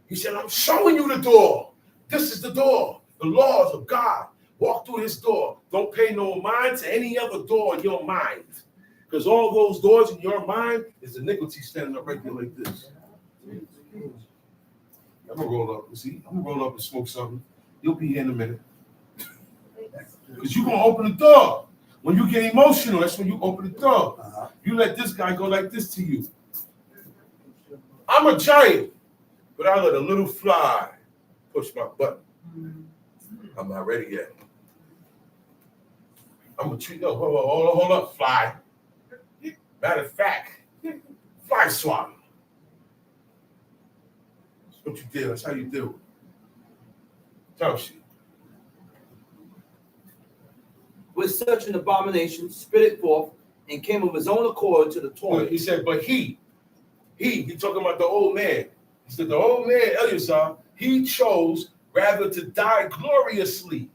S4: He said, I'm showing you the door. This is the door. The laws of God. Walk through this door. Don't pay no mind to any other door in your mind. Because all those doors in your mind is iniquity standing up right there like this. I'm gonna roll up. See, I'm gonna roll up and smoke something. You'll be here in a minute. Because you're gonna open the door. When you get emotional, that's when you open the door. You let this guy go like this to you. I'm a giant, but I let a little fly push my button. I'm not ready yet. I'm gonna treat no, hold up, fly. Matter of fact, fly swallow. That's what you do. That's how you do. Tell she.
S2: With such an abomination, spit it forth, and came of his own accord to the toilet.
S4: He said, but he talking about the old man. He said, the old man, Eleazar, he chose rather to die gloriously.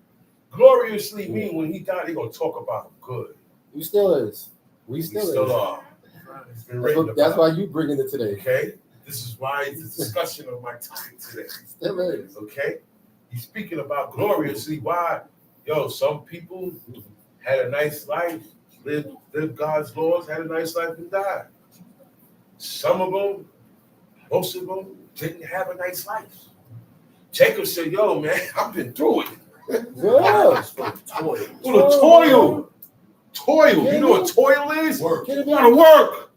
S4: Gloriously mean when he died, they're going to talk about him good.
S6: We still is. We still
S4: are. It's been written
S6: that's
S4: about.
S6: why you bringing it today.
S4: Okay? This is why it's a discussion of my topic today.
S6: Still is.
S4: Okay? He's speaking about gloriously. Why? Yo, some people had a nice life, lived God's laws, had a nice life and died. Some of them, most of them, didn't have a nice life. Jacob said, yo, man, I've been through it.
S6: Yeah.
S4: Toil. You know what toil is?
S5: Work.
S4: A lot of work.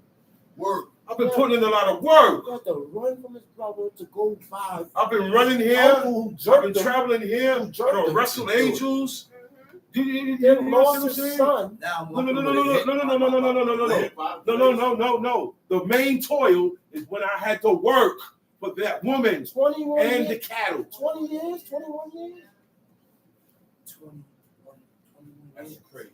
S5: Work.
S4: I've been putting in a lot of work.
S6: Got to run from his brother to go by.
S4: I've been running here. I've been traveling here. I don't wrestle angels. You
S6: lost his son.
S4: No. The main toil is when I had to work for that woman
S6: 21
S4: and
S6: years,
S4: the cattle.
S6: 20 years, 21 years.
S2: 21
S4: That's crazy.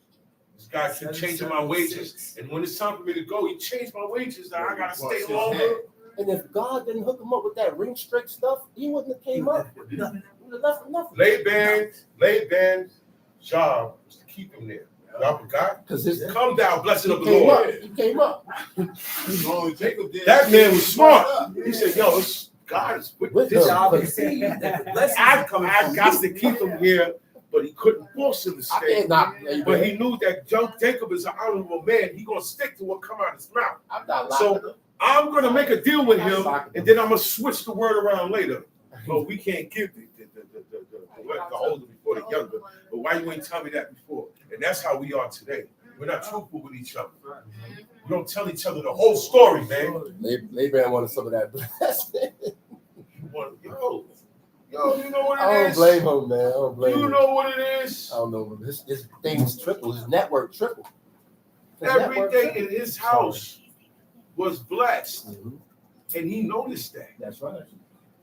S4: This guy kept changing my wages, and when it's time for me to go, he changed my wages. Now I gotta stay longer.
S6: And if God didn't hook him up with that ring strict stuff, he wouldn't have came up. He would have left for nothing.
S4: Laban's job was to keep him there. Y'all forgot?
S6: Because his
S4: Come down, blessing of the
S6: came up.
S4: Lord.
S6: He came up.
S5: Jacob did.
S4: That man was smart. He said, yo, God is with this.
S6: him.
S4: I got to keep him here, but he couldn't force him to
S6: I
S4: stay.
S6: can't knock
S4: But he knew that Jacob is an honorable man. He's going to stick to what come out of his mouth.
S6: I'm not
S4: So
S6: locking him.
S4: I'm going to make a deal with him, and then I'm going to switch the word around later. But we can't give the older before the younger. But why you ain't tell me that before? And that's how we are today. We're not truthful with each other. We don't tell each other the whole story, man.
S6: Laban wanted some of that.
S4: Yo, you know what
S6: I
S4: it
S6: don't
S4: is?
S6: blame him, man. I don't blame him.
S4: You know what it is?
S6: I don't know. His thing's triple. His network triple.
S4: Everything in his house was blessed. And he noticed that.
S6: That's right.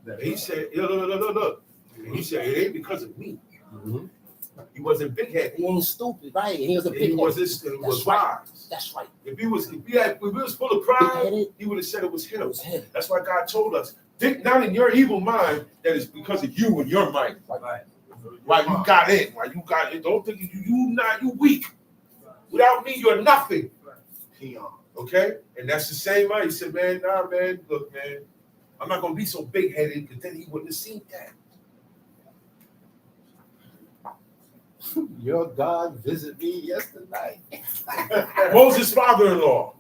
S4: And he said, look. And he said, it ain't because of me. He wasn't big-headed.
S6: He ain't stupid, right? He was a big
S4: He was wise.
S6: That's right.
S4: If he was full of pride, he would have said it was him. That's why God told us, think not in your evil mind that it's because of you and your mind.
S2: Right.
S4: Why you got in? Don't think you weak. Without me, you're nothing. Okay? And that's the same way. He said, man, look, man, I'm not gonna be so big-headed, because then he wouldn't have seen that.
S6: Your God visited me yesterday.
S4: Moses' father-in-law,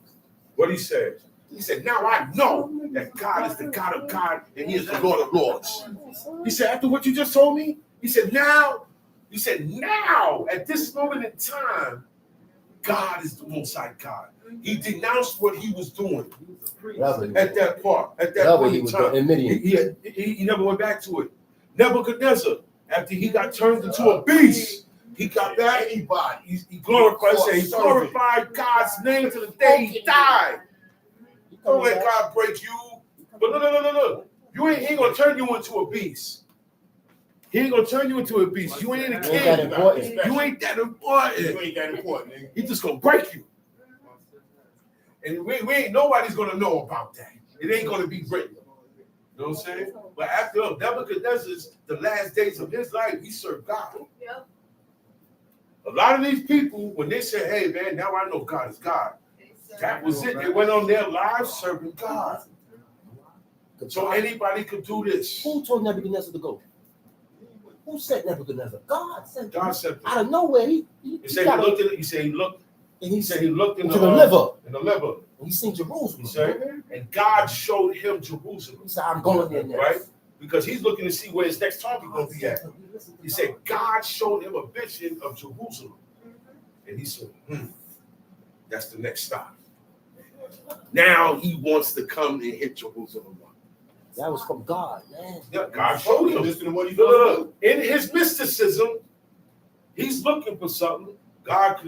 S4: what he said? He said, now I know that God is the God of God and he is the Lord of Lords. He said, after what you just told me, he said, now, at this moment in time, God is the Most High God. He denounced what he was doing at that point in time. He never went back to it. Nebuchadnezzar, after he got turned into a beast, he got back. He glorified God's name to the day he died. Don't let God break you. But no. He ain't gonna turn you into a beast. He ain't gonna turn you into a beast. You ain't a king. You ain't that important. He just gonna break you. And nobody's gonna know about that. It ain't gonna be written. You know what I'm saying? But after Nebuchadnezzar's the last days of his life, he served God.
S8: Yep.
S4: A lot of these people, when they say, hey man, now I know God is God, that was it. They went on their lives serving God. So anybody could do this.
S6: Who told Nebuchadnezzar to go? Who said Nebuchadnezzar? God sent him.
S4: God sent him.
S6: Out of nowhere, he
S4: He said he looked at it, he said he looked
S6: And he
S4: said he looked in
S6: the liver.
S4: In the liver.
S6: And he seen Jerusalem.
S4: He said, and God showed him Jerusalem.
S6: He said, I'm going there next.
S4: Right? Because he's looking to see where his next target going to be at. He said, God showed him a vision of Jerusalem. And he said, that's the next stop. Now he wants to come and hit Jerusalem.
S6: That was from God, man.
S4: Yeah, God showed him.
S3: Listen to what he
S4: In his mysticism, he's looking for something. God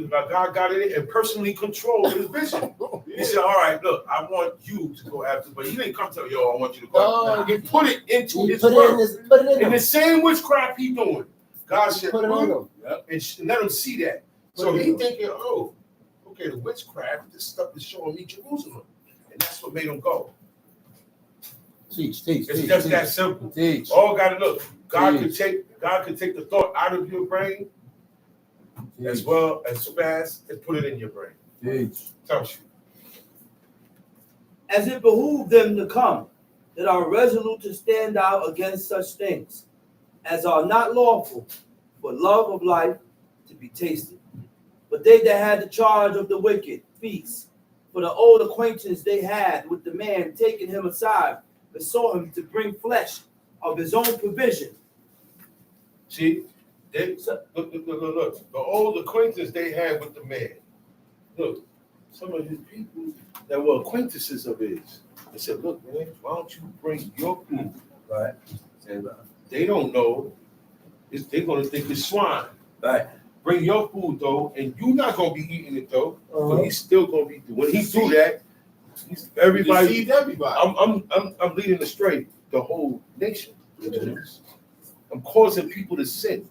S4: got in it and personally controlled his vision. He said, all right, look, I want you to go after, but he didn't come tell you, I want you to go after. He put it into his word.
S6: Put it in
S4: and the same witchcraft he doing. God said,
S6: put it on him.
S4: And let him see that. So he thinking, oh, okay, the witchcraft, this stuff is showing me Jerusalem. And that's what made him go.
S6: Teach.
S4: It's just that simple.
S6: Teach.
S4: All got to look. God could take the thought out of your brain as well as fast as put it in your brain. Tell you.
S2: As it behooved them to come, that are resolute to stand out against such things, as are not lawful for love of life to be tasted. But they that had the charge of the wicked feast, for the old acquaintance they had with the man, taking him aside, besought him to bring flesh of his own provision.
S4: See, look. The old acquaintance they had with the man. Look, some of his people that were acquaintances of his. They said, look, man, why don't you bring your food?
S2: Right.
S4: And they don't know. They're going to think it's swine.
S2: Right.
S4: Bring your food, though, and you're not going to be eating it, though. But he's still going to be doing. When he do that, everybody.
S3: Deceived everybody.
S4: I'm leading astray the whole nation. I'm causing people to sin.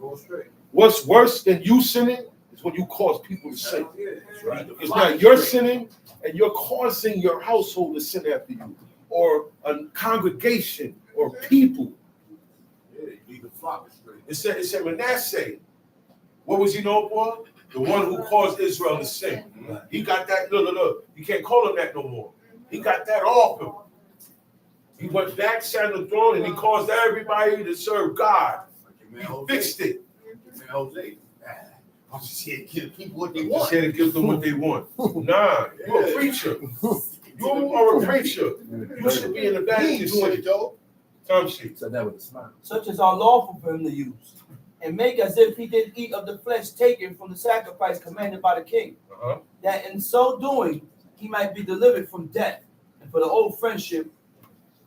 S3: Go straight.
S4: What's worse than you sinning is when you cause people to sin.
S3: Right.
S4: It's not you're sinning and you're causing your household to sin after you, or a congregation, or people.
S3: Yeah, you need to flock straight.
S4: It said Manasseh. What was he known for? The one who caused Israel to sin. He got that. Look. You can't call him that no more. He got that off him. He went back, sat on the throne, and he caused everybody to serve God. He fixed it.
S3: Jose. I'm just here to give people what they
S4: Just
S3: want.
S4: here to give them what they want. Nah, you're a preacher. You are a preacher. You should be in the back of your city. Time sheet.
S6: So that was a smile.
S2: Such as are lawful for him to use, and make as if he did eat of the flesh taken from the sacrifice commanded by the king, that in so doing he might be delivered from death, and for the old friendship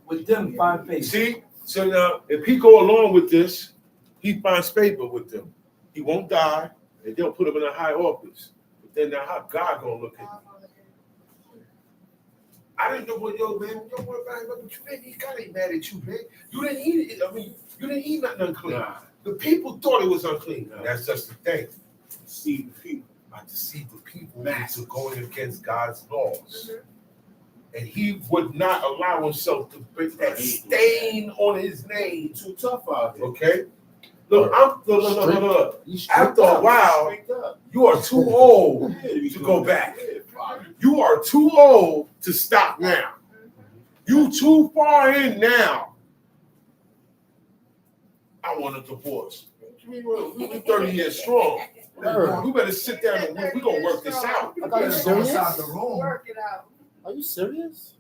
S2: with them find favor.
S4: See? So now, if he go along with this, he finds favor with them. He won't die, and they'll put him in a high office. But then now how God gonna look at him? I didn't know what, yo, man, don't worry about it, but you man, he kind of mad at you, man. You didn't eat it. I mean, you didn't eat nothing unclean.
S3: Nah.
S4: The people thought it was unclean.
S3: Nah.
S4: That's just the thing.
S3: Deceive the people.
S4: I deceive the people into going against God's laws. And he would not allow himself to put that stain on his name.
S3: Too tough out here.
S4: Okay? Look, look. After a while, you are too old to go back. You are too old to stop now. You too far in now. I want a divorce. We're 30 years strong. We better sit down and we're going to work this out.
S6: I thought you serious?
S8: Work it out.
S6: Are you serious?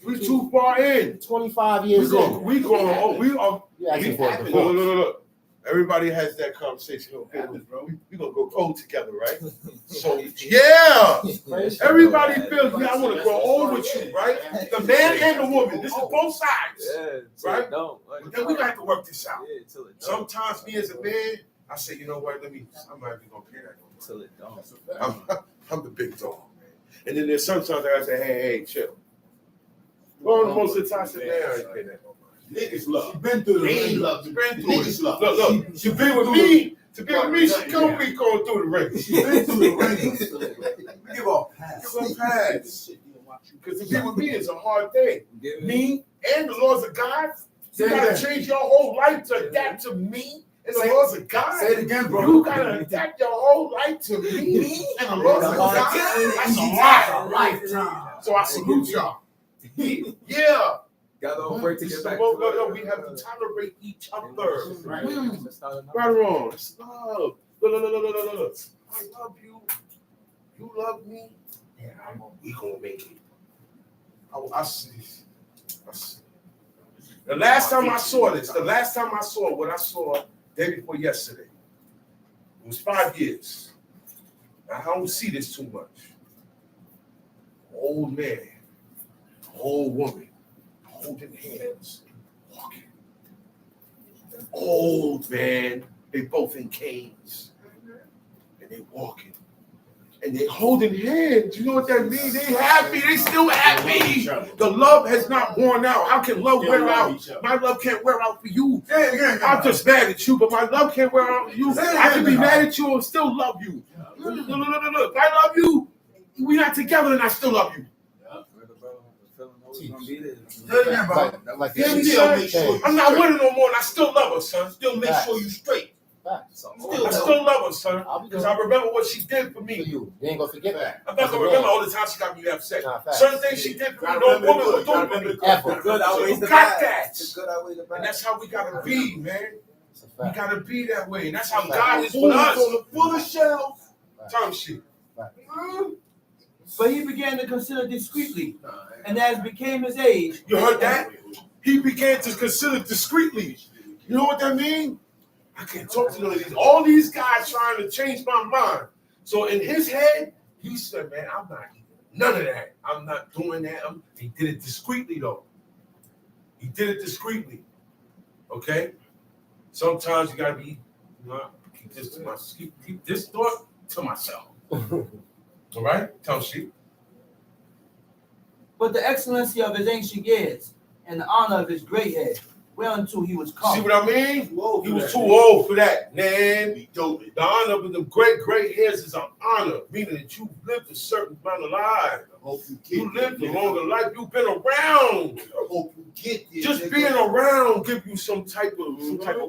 S4: We're too far in.
S6: 25 years in. You're asking for a divorce.
S4: Look. Everybody has that conversation. Okay, bro. We're going to go old together, right? So, yeah. Everybody feels, I want to grow old with you, right? The man and the woman. This is both sides.
S7: Yeah,
S4: right?
S7: Don't.
S4: But then we got to work this out.
S7: Yeah, till it don't.
S4: Sometimes me as a man, I say, you know what? I'm not even going to pay that.
S7: Till it don't.
S4: I'm the big dog, man. And then there's sometimes I say, hey, chill. Well, most of the time, I say, man, I ain't pay that.
S3: Niggas love. She been through the ring. Niggas love.
S4: Look. She been with me. To be with me, she come be going through the ring.
S3: She been through the ring. Give her a pass.
S4: Because to be with me is a hard thing. Me and the laws of God. You
S3: Say
S4: gotta
S3: that.
S4: change your whole life to adapt to me and the laws of God.
S3: Say it again, bro.
S4: You gotta adapt your whole life to me and the laws of God. That's a
S3: lifetime.
S4: So I salute y'all. Yeah.
S7: Got to work to get back.
S4: No, we have to tolerate each other.
S7: Right.
S4: Right or wrong. It's love. Look. I love you. You love me. Yeah, we gonna make it. I see. The last time I saw this, what I saw day before yesterday, it was 5 years. Now, I don't see this too much. Old man, old woman, holding hands, walking. Old man, they both in canes, and they walking. And they holding hands. You know what that means? They happy. They still happy. The love has not worn out. How can love wear out? My love can't wear out for you. I'm just mad at you, but my love can't wear out for you. I can be mad at you and still love you. No. If I love you, we're not together and I still love you. I'm not with her no more and I still love her, son. Still make sure you straight. I still love her, son, because I remember what she did for me.
S6: You ain't gonna forget that.
S4: I'm not gonna remember all the time she got me upset. Certain things she did for me, no woman will do for me.
S7: Good outweighs the
S4: got
S7: bad.
S4: that. And that's how we gotta be, man. We gotta be that way. And that's how God is with us. On the full of shells. Tongue shit.
S2: But he began to consider discreetly, and as became his age.
S4: You heard that? He began to consider discreetly. You know what that means? I can't talk to none of these. All these guys trying to change my mind. So in his head, he said, man, I'm not none of that. I'm not doing that. He did it discreetly, though. He did it discreetly. Okay? Sometimes you got to be, keep this thought to myself. All right? Tell she.
S2: But the excellency of his ancient years and the honor of his gray head, whereunto he was come.
S4: See what I mean? He was too old for that, man. The honor of the great hairs is an honor, meaning that you lived a certain amount of life. You lived a longer life. You've been around. I hope you get this. Just being around give you some type of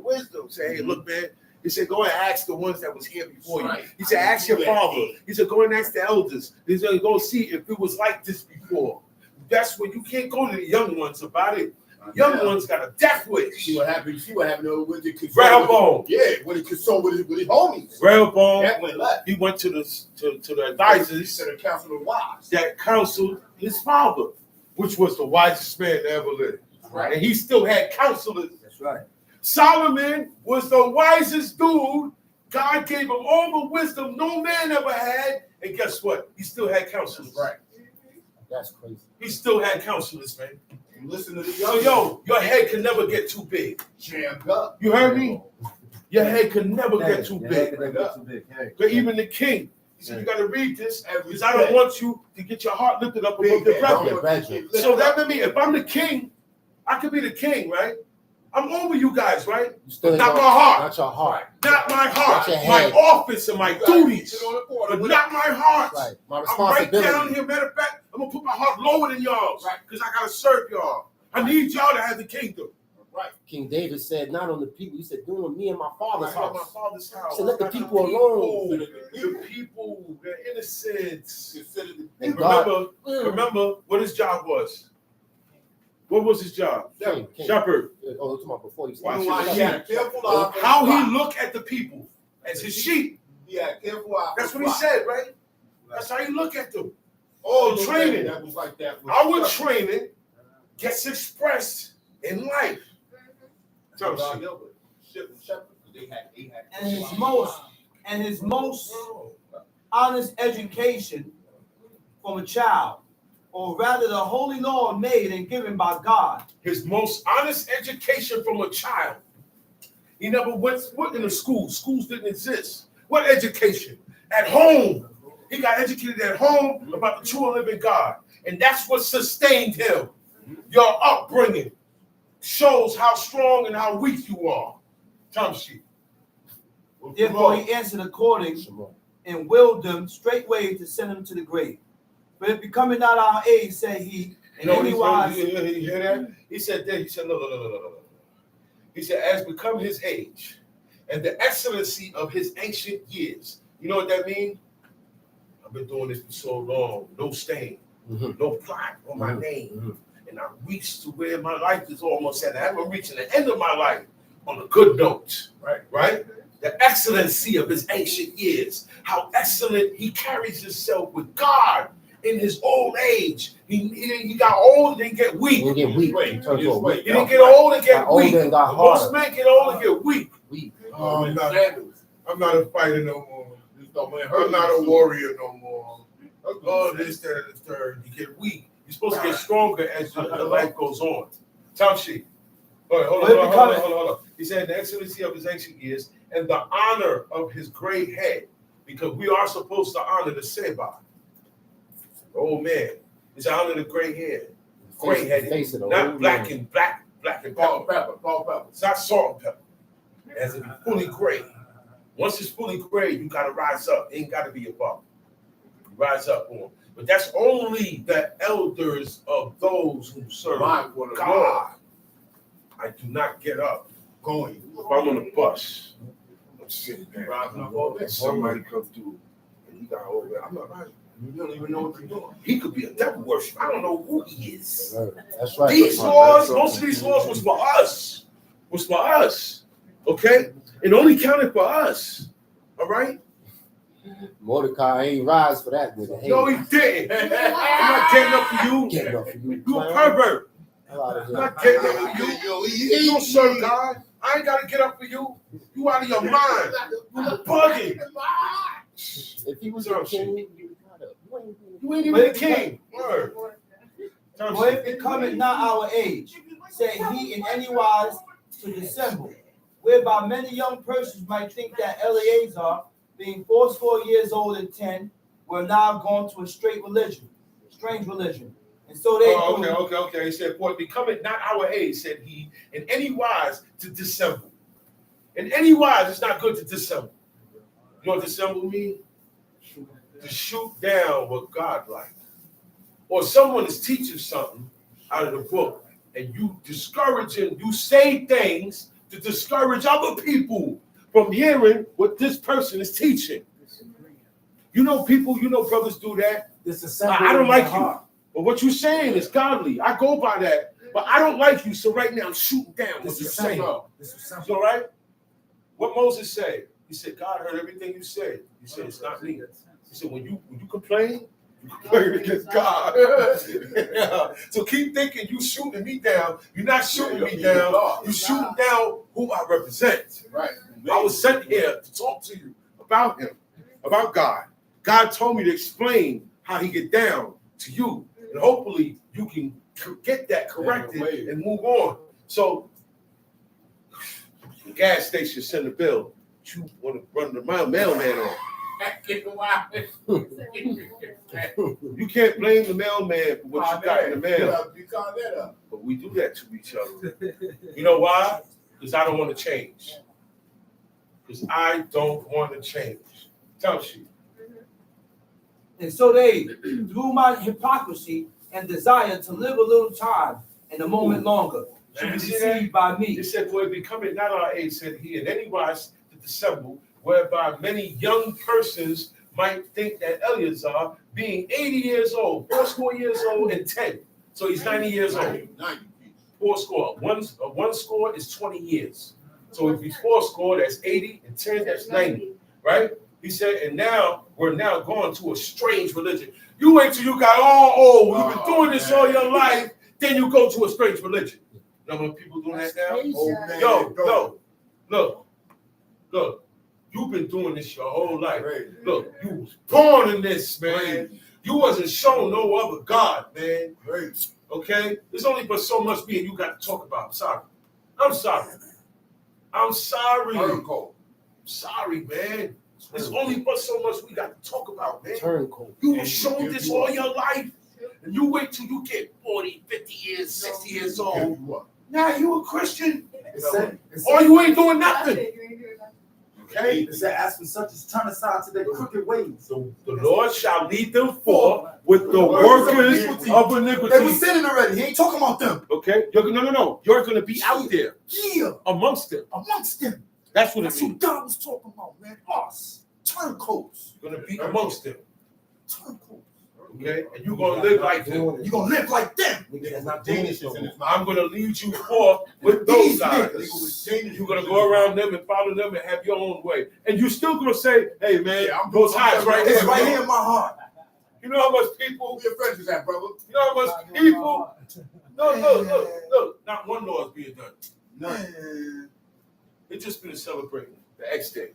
S4: wisdom. Say, hey, look, man. He said, go and ask the ones that was here before you. He said, ask your father. He said, go and ask the elders. He said, go see if it was like this before. That's when you can't go to the young ones about it. Young ones got a death wish.
S3: See what happened when they
S4: Rehoboam.
S3: Yeah, when he consoled with his homies.
S4: Rehoboam.
S3: That went left.
S4: He went to the advisors.
S3: To the council of wise.
S4: That counseled his father, which was the wisest man to ever live. Right. And he still had counselors.
S2: That's right.
S4: Solomon was the wisest dude. God gave him all the wisdom no man ever had. And guess what? He still had counselors.
S3: Right.
S6: That's crazy.
S4: He still had counselors, man.
S3: Listen to the
S4: so your head can never get too big.
S3: Jammed up.
S4: You heard me? Your head can never get too big. But even the king, he said, you got to read this because I don't want you to get your heart lifted up above the brethren. So that means if I'm the king, I could be the king, right? I'm over you guys, right? Not my heart.
S6: Not your heart.
S4: Not my heart. My office and my duties. But not my heart.
S6: Right. My
S4: I'm
S6: responsibility.
S4: right down here. Matter of fact, I'm going to put my heart lower than y'all's because I got to serve y'all. I need y'all to have the kingdom. Right.
S6: King David said, not on the people. He said, do on me and my father's house.
S4: My father's house.
S6: He said, let the people alone.
S4: The people, they're innocent.
S6: And
S4: remember what his job was. What was his job?
S6: King.
S4: Shepherd.
S6: Oh, talking about before he
S4: how he looked at the people as his sheep.
S3: Yeah, careful.
S4: That's what he said, right? That's how you look at them.
S3: Oh,
S4: training.
S3: That was like that.
S4: Our training gets expressed in life.
S2: And his most honest education from a child, or rather the holy law made and given by God.
S4: His most honest education from a child. He never went in a school. Schools didn't exist. What education? At home. He got educated at home about the true and living God. And that's what sustained him. Your upbringing shows how strong and how weak you are.
S2: Therefore he answered according and willed them straightway to send him to the grave. But it becoming not our age, said he, in any wise.
S4: You hear that? He said, no. He said, as become his age and the excellency of his ancient years. You know what that means? I've been doing this for so long. No stain, no plot on my name. And I reached to where my life is almost at. I'm reaching the end of my life on a good note. Right? the excellency of his ancient years, how excellent he carries himself with God in his old age. He got old and didn't get weak.
S6: He didn't get weak.
S4: He didn't get old and get weak. Most men get old and get weak.
S3: Oh, I'm not a fighter no more. I'm not a warrior no more.
S4: Oh, this, that, and the third. You get weak. You're supposed to get stronger as your life goes on. Tom Sheep. Hold on. He said the excellency of his ancient years and the honor of his gray head, because we are supposed to honor the Seba. The old man. He's honor the gray hair. Gray headed. Not black and pepper. It's not salt and pepper. It has to be fully gray. Once it's fully gray, you gotta rise up. It ain't gotta be above. You rise up on. But that's only the elders of those who serve God. I do not get up going. If I'm on the bus, I'm sitting there. Somebody comes through and he got over there. I'm not rising. You don't even know what they're doing. He could be a devil worshiper. I don't know who he is.
S6: That's right.
S4: These laws, most of these laws was for us. Okay? It only counted for us. All right?
S6: Mordecai ain't rise for that, nigga. Hey.
S4: No, he didn't. I'm not getting up for you.
S6: Getting up for you.
S4: You a pervert. I'm not getting up for you. You don't serve God. I ain't got to get up for you. You out of your mind. You bugging.
S6: If he was a king,
S4: you ain't even a king. Word.
S2: For if it cometh not our age, said he in any wise to dissemble, whereby many young persons might think that Eleazar, being 80 years old and 10, were now gone to a strange religion. And so they
S4: Okay. He said, for it becometh not our age, said he, in any wise to dissemble. In any wise, it's not good to dissemble. You know what dissemble means? To shoot down what God likes. Or someone is teaching something out of the book, and you discourage him. You say things to discourage other people from hearing what this person is teaching. You know, brothers do that. I don't like you. But what you're saying is godly. I go by that. But I don't like you, so right now I'm shooting down what you're saying. It's all right? What Moses said, he said, God heard everything you said. He said, it's not me. He said, when you complain, you complain against God. Yeah. So keep thinking you shooting me down. You're not shooting me down. You're shooting down who I represent.
S3: Right.
S4: I was sent here to talk to you about him, about God. God told me to explain how he get down to you. And hopefully you can get that corrected and move on. So the gas station send a bill. You want to run the mailman on. You can't blame the mailman for what you got in the mail. But we do that to each other. You know why? Because I don't want to change. Because I don't want to change. Tell she.
S2: And so they, through my hypocrisy and desire to live a little time and a moment longer, should be deceived by me.
S4: He said, for it becoming not our age, said he, in any wise to dissemble, whereby many young persons might think that Eleazar, being 80 years old, 80 years old and 10. So he's 90 years old. 80. One score is 20 years. So if he's 80, that's 80, and 10, that's 90. Right? He said, and now we're going to a strange religion. You wait till you got all old. You've been doing this all your life, then you go to a strange religion. You know when people doing that now? Look. You've been doing this your whole life. Look, you was born in this, man. You wasn't shown no other God, man. Okay? There's only but so much me and you got to talk about. I'm sorry. I'm sorry, man. There's only but so much we got to talk about, man. You were shown this all your life, and you wait till you get 40, 50 years, 60 years old. Now you a Christian. Or you ain't doing nothing. Okay?
S5: It said, as for such as turn aside to their crooked ways.
S4: So the Lord shall lead them forth with the workers of iniquity.
S5: They were sinning already. He ain't talking about them.
S4: Okay? No. You're going to be out there.
S5: Yeah.
S4: Amongst them. That's what it means.
S5: That's what God was talking about, man. Us. Turncoats.
S4: You're going to be amongst them.
S5: Turncoats.
S4: Okay? And you're going to live like them.
S5: You're going to live like them.
S6: That's not Danish.
S4: I'm going to lead you forth with those guys. You're going to go around them and follow them and have your own way. And you're still going to say, hey, man, those highs right here.
S5: It's right here in my heart.
S4: You know how much people,
S3: Who your friends is that, brother?
S4: you know how much people, look, not one law is being done.
S5: None.
S4: They just been celebrating the X Day.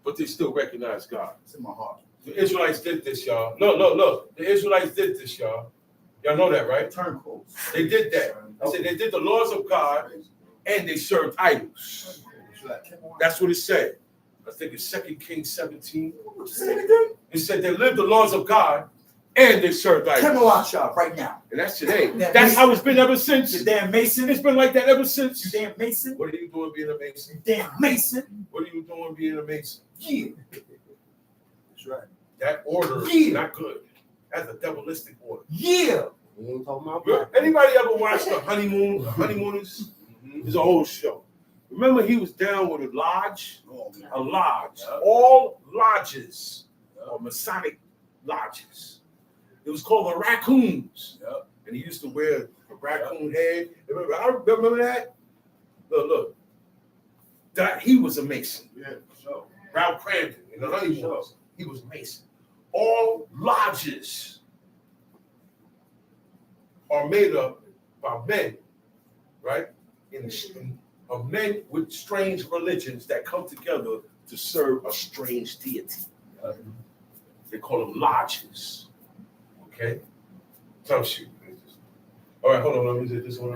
S4: But they still recognize God.
S5: It's in my heart.
S4: The Israelites did this, y'all. Look. The Israelites did this, y'all. Y'all know that, right?
S5: Turncoats.
S4: They did that. I said they did the laws of God and they served idols. That's what it said. I think it's 2 Kings 17. It said they lived the laws of God and they served idols.
S5: Come on, shop right now.
S4: And that's today. That's how it's been ever since.
S5: You damn Mason.
S4: It's been like that ever since.
S5: You damn Mason.
S4: What are you doing being a Mason?
S5: You damn Mason.
S4: What are you doing being a Mason?
S5: Yeah. That's right.
S4: That order is not good. That's a devilistic order.
S5: Yeah.
S6: We ain't talking about
S4: Anybody ever watched The Honeymoon? The Honeymooners? It's a whole show. Remember he was down with a lodge? A lodge. All lodges or Masonic lodges. It was called the Raccoons. And he used to wear a raccoon head. Remember that? Look. That he was a Mason.
S3: Yeah, sure.
S4: Ralph Cramden in the Honeymooners. He was a Mason. All lodges are made up by men, right? Of men with strange religions that come together to serve a strange deity. They call them lodges. Okay? Time shoot. All right, hold on. Let me say this one.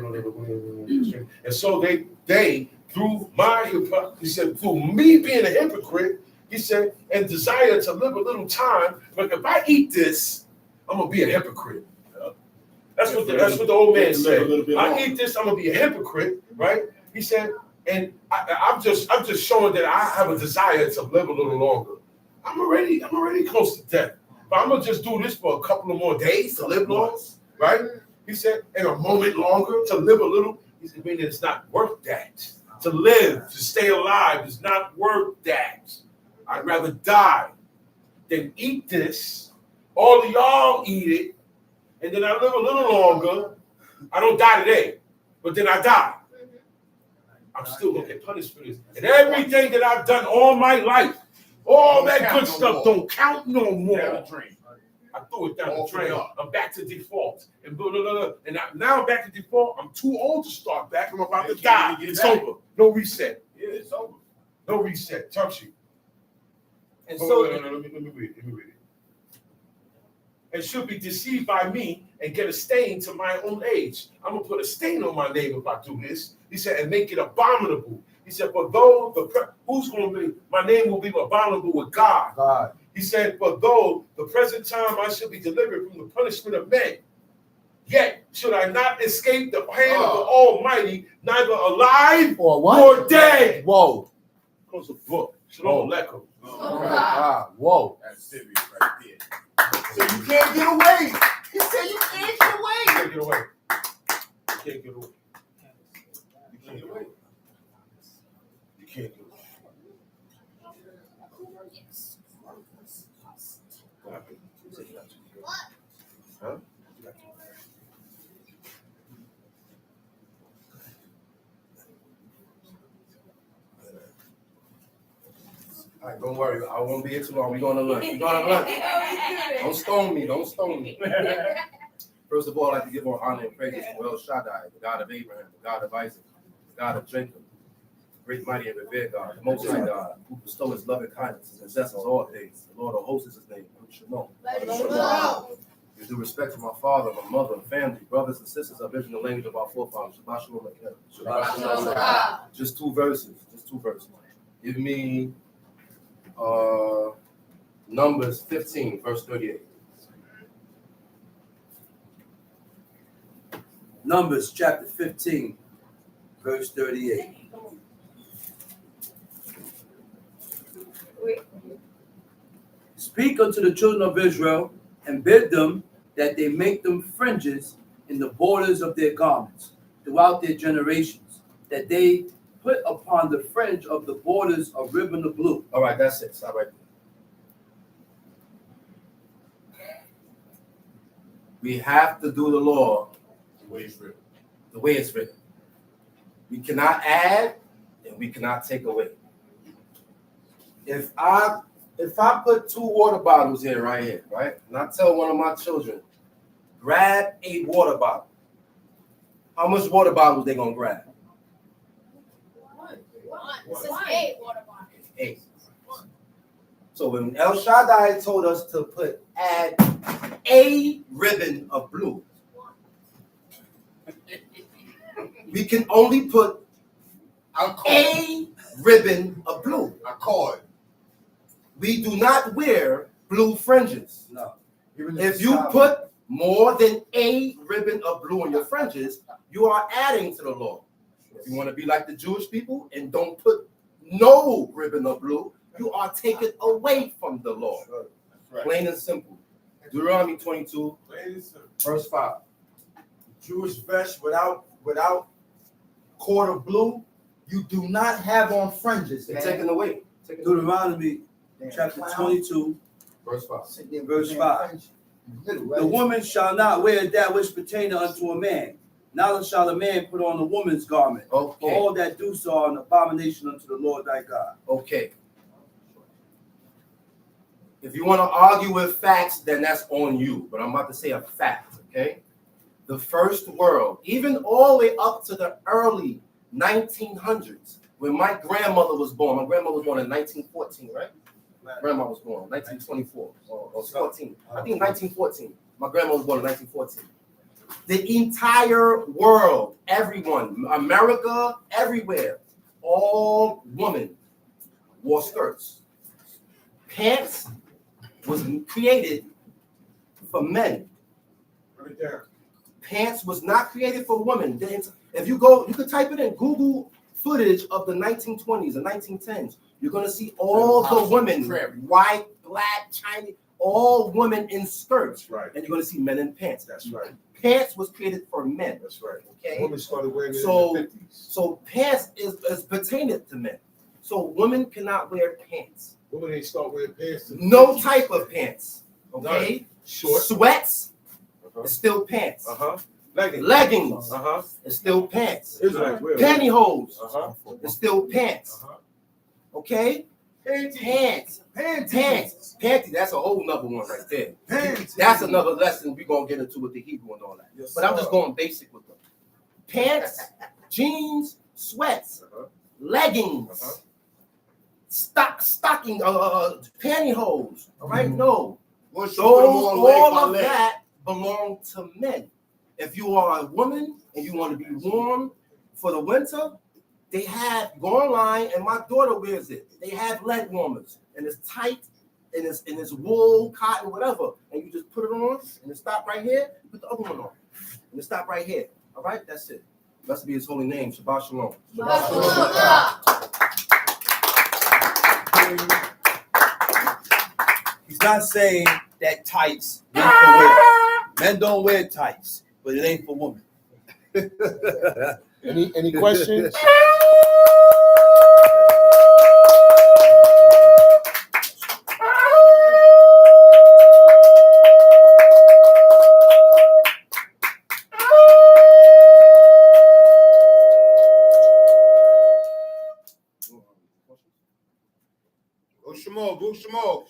S4: And so they through he said, through me being a hypocrite, he said, and desire to live a little time, but if I eat this, I'm gonna be a hypocrite. That's what the old man said. I eat this, I'm gonna be a hypocrite, right? He said, and I'm just showing that I have a desire to live a little longer. I'm already close to death, but I'm gonna just do this for a couple of more days to live long, right? He said, and a moment longer to live a little. He said, meaning it's not worth that. To live, to stay alive is not worth that. I'd rather die than eat this. All of y'all eat it, and then I live a little longer. I don't die today, but then I die. I'm still going to get punished for this. And everything that I've done all my life, all that good stuff don't count no more. I threw it down the drain. I'm back to default. And blah, blah, blah, blah. And now I'm back to default. I'm too old to start back. I'm about to die. It's over. No reset.
S3: Yeah, it's over.
S4: No reset. Term sheet.
S2: And so,
S4: let me read it. And should be deceived by me and get a stain to my own age. I'm going to put a stain on my name if I do this. He said, and make it abominable. He said, for though who's going to be, my name will be abominable with God. He said, for though the present time I should be delivered from the punishment of men, yet should I not escape the hand of the Almighty, neither alive or dead.
S6: Whoa.
S4: Close the book. Shalom Aleichem.
S6: Whoa.
S3: That's serious right there. So you can't get away. He said you can't get away.
S4: You can't get away. You can't get away. You can't get away. You can't get away. Huh?
S2: all right, don't worry. I won't be here too long. We're going to lunch. Don't stone me. First of all, I'd like to give all honor and praise to El Shaddai, the God of Abraham, the God of Isaac, the God of Jacob, great, mighty, and revered God, the Most High God, who bestows his loving kindness and possesses all things. The Lord of hosts is his name. Shalom. With due respect to my father, my mother, and family, brothers and sisters of original language of our forefathers. Shabbat shalom. Shabbat shalom. Just two verses. Give me Numbers 15, verse 38. Numbers chapter 15, verse 38. Speak unto the children of Israel and bid them that they make them fringes in the borders of their garments throughout their generations, that they put upon the fringe of the borders a ribbon of blue. All right, that's it. Stop right there.
S6: We have to do the law
S4: The way it's written.
S6: the way it's written. We cannot add and we cannot take away. If I put 2 water bottles here, right, and I tell one of my children, grab a water bottle, how much water bottles they gonna grab?
S8: One. This is 8 water bottles.
S6: 8. So when El Shaddai told us to add a ribbon of blue, we can only put a ribbon of blue.
S5: A cord.
S6: We do not wear blue fringes.
S2: No.
S6: If you put more than a ribbon of blue on your fringes, you are adding to the law. If you want to be like the Jewish people and don't put no ribbon of blue, you are taken away from the law.
S3: Right.
S6: Plain and simple. Deuteronomy 22, verse 5.
S5: Jewish vest without cord of blue, you do not have on fringes.
S6: They're taken away.
S2: Deuteronomy chapter 22,
S6: Verse 5.
S2: verse 5. The woman shall not wear that which pertaineth unto a man, neither shall a man put on a woman's garment. For
S6: Okay.
S2: all that do so are an abomination unto the Lord thy God.
S6: Okay. If you want to argue with facts, then that's on you. But I'm about to say a fact, okay? The first world, even all the way up to the early 1900s, when my grandmother was born. My grandmother was born in 1914, right? Grandma was born 1924 or 14. I think 1914. My grandma was born in 1914. The entire world, everyone, America, everywhere, all women wore skirts. Pants was created for men.
S4: Right there.
S6: Pants was not created for women. If you go, you could type it in Google footage of the 1920s and 1910s. You're going to see all the women, white, black, Chinese, all women in skirts.
S4: Right.
S6: And you're going to see men in pants.
S4: That's right.
S6: Pants was created for men.
S4: That's right.
S6: Okay.
S4: Women started wearing it
S6: So-
S4: in the 50s.
S6: So pants is pertaining to men. So women cannot wear pants.
S4: Women ain't start wearing pants. in the
S6: No
S4: 50s.
S6: type of pants. Okay.
S4: Short.
S6: Sweats
S4: Uh-huh.
S6: is still pants.
S4: Uh-huh. Leggings.
S6: Leggings
S4: Uh-huh.
S6: is still pants.
S4: Israelites wear it.
S6: Pantyhose
S4: Uh-huh.
S6: is still pants.
S4: Uh-huh.
S6: Okay. Pants. Panty. That's a whole nother one right there. That's another lesson we're gonna get into with the Hebrew and all that.
S5: Yes,
S6: But I'm
S5: sir.
S6: just going basic with them. Pants, jeans, sweats,
S4: Uh-huh.
S6: leggings,
S4: Uh-huh.
S6: stocking, pantyhose. All right, no,
S3: Once
S6: those
S3: you put them on leg
S6: all
S3: by
S6: of
S3: leg.
S6: that belong to men. If you are a woman and you want to be warm for the winter, they have, go online and my daughter wears it. They have leg warmers and it's tight and it's wool, cotton, whatever. And you just put it on and it stop right here. You put the other one on and it stop right here. All right, that's it. Blessed be His holy name. Shabbat shalom. Shabbat shalom.
S2: He's not saying that tights ain't for women. Men don't wear tights, but it ain't for women.
S6: Any questions?
S3: Go Shamo, go Shamo.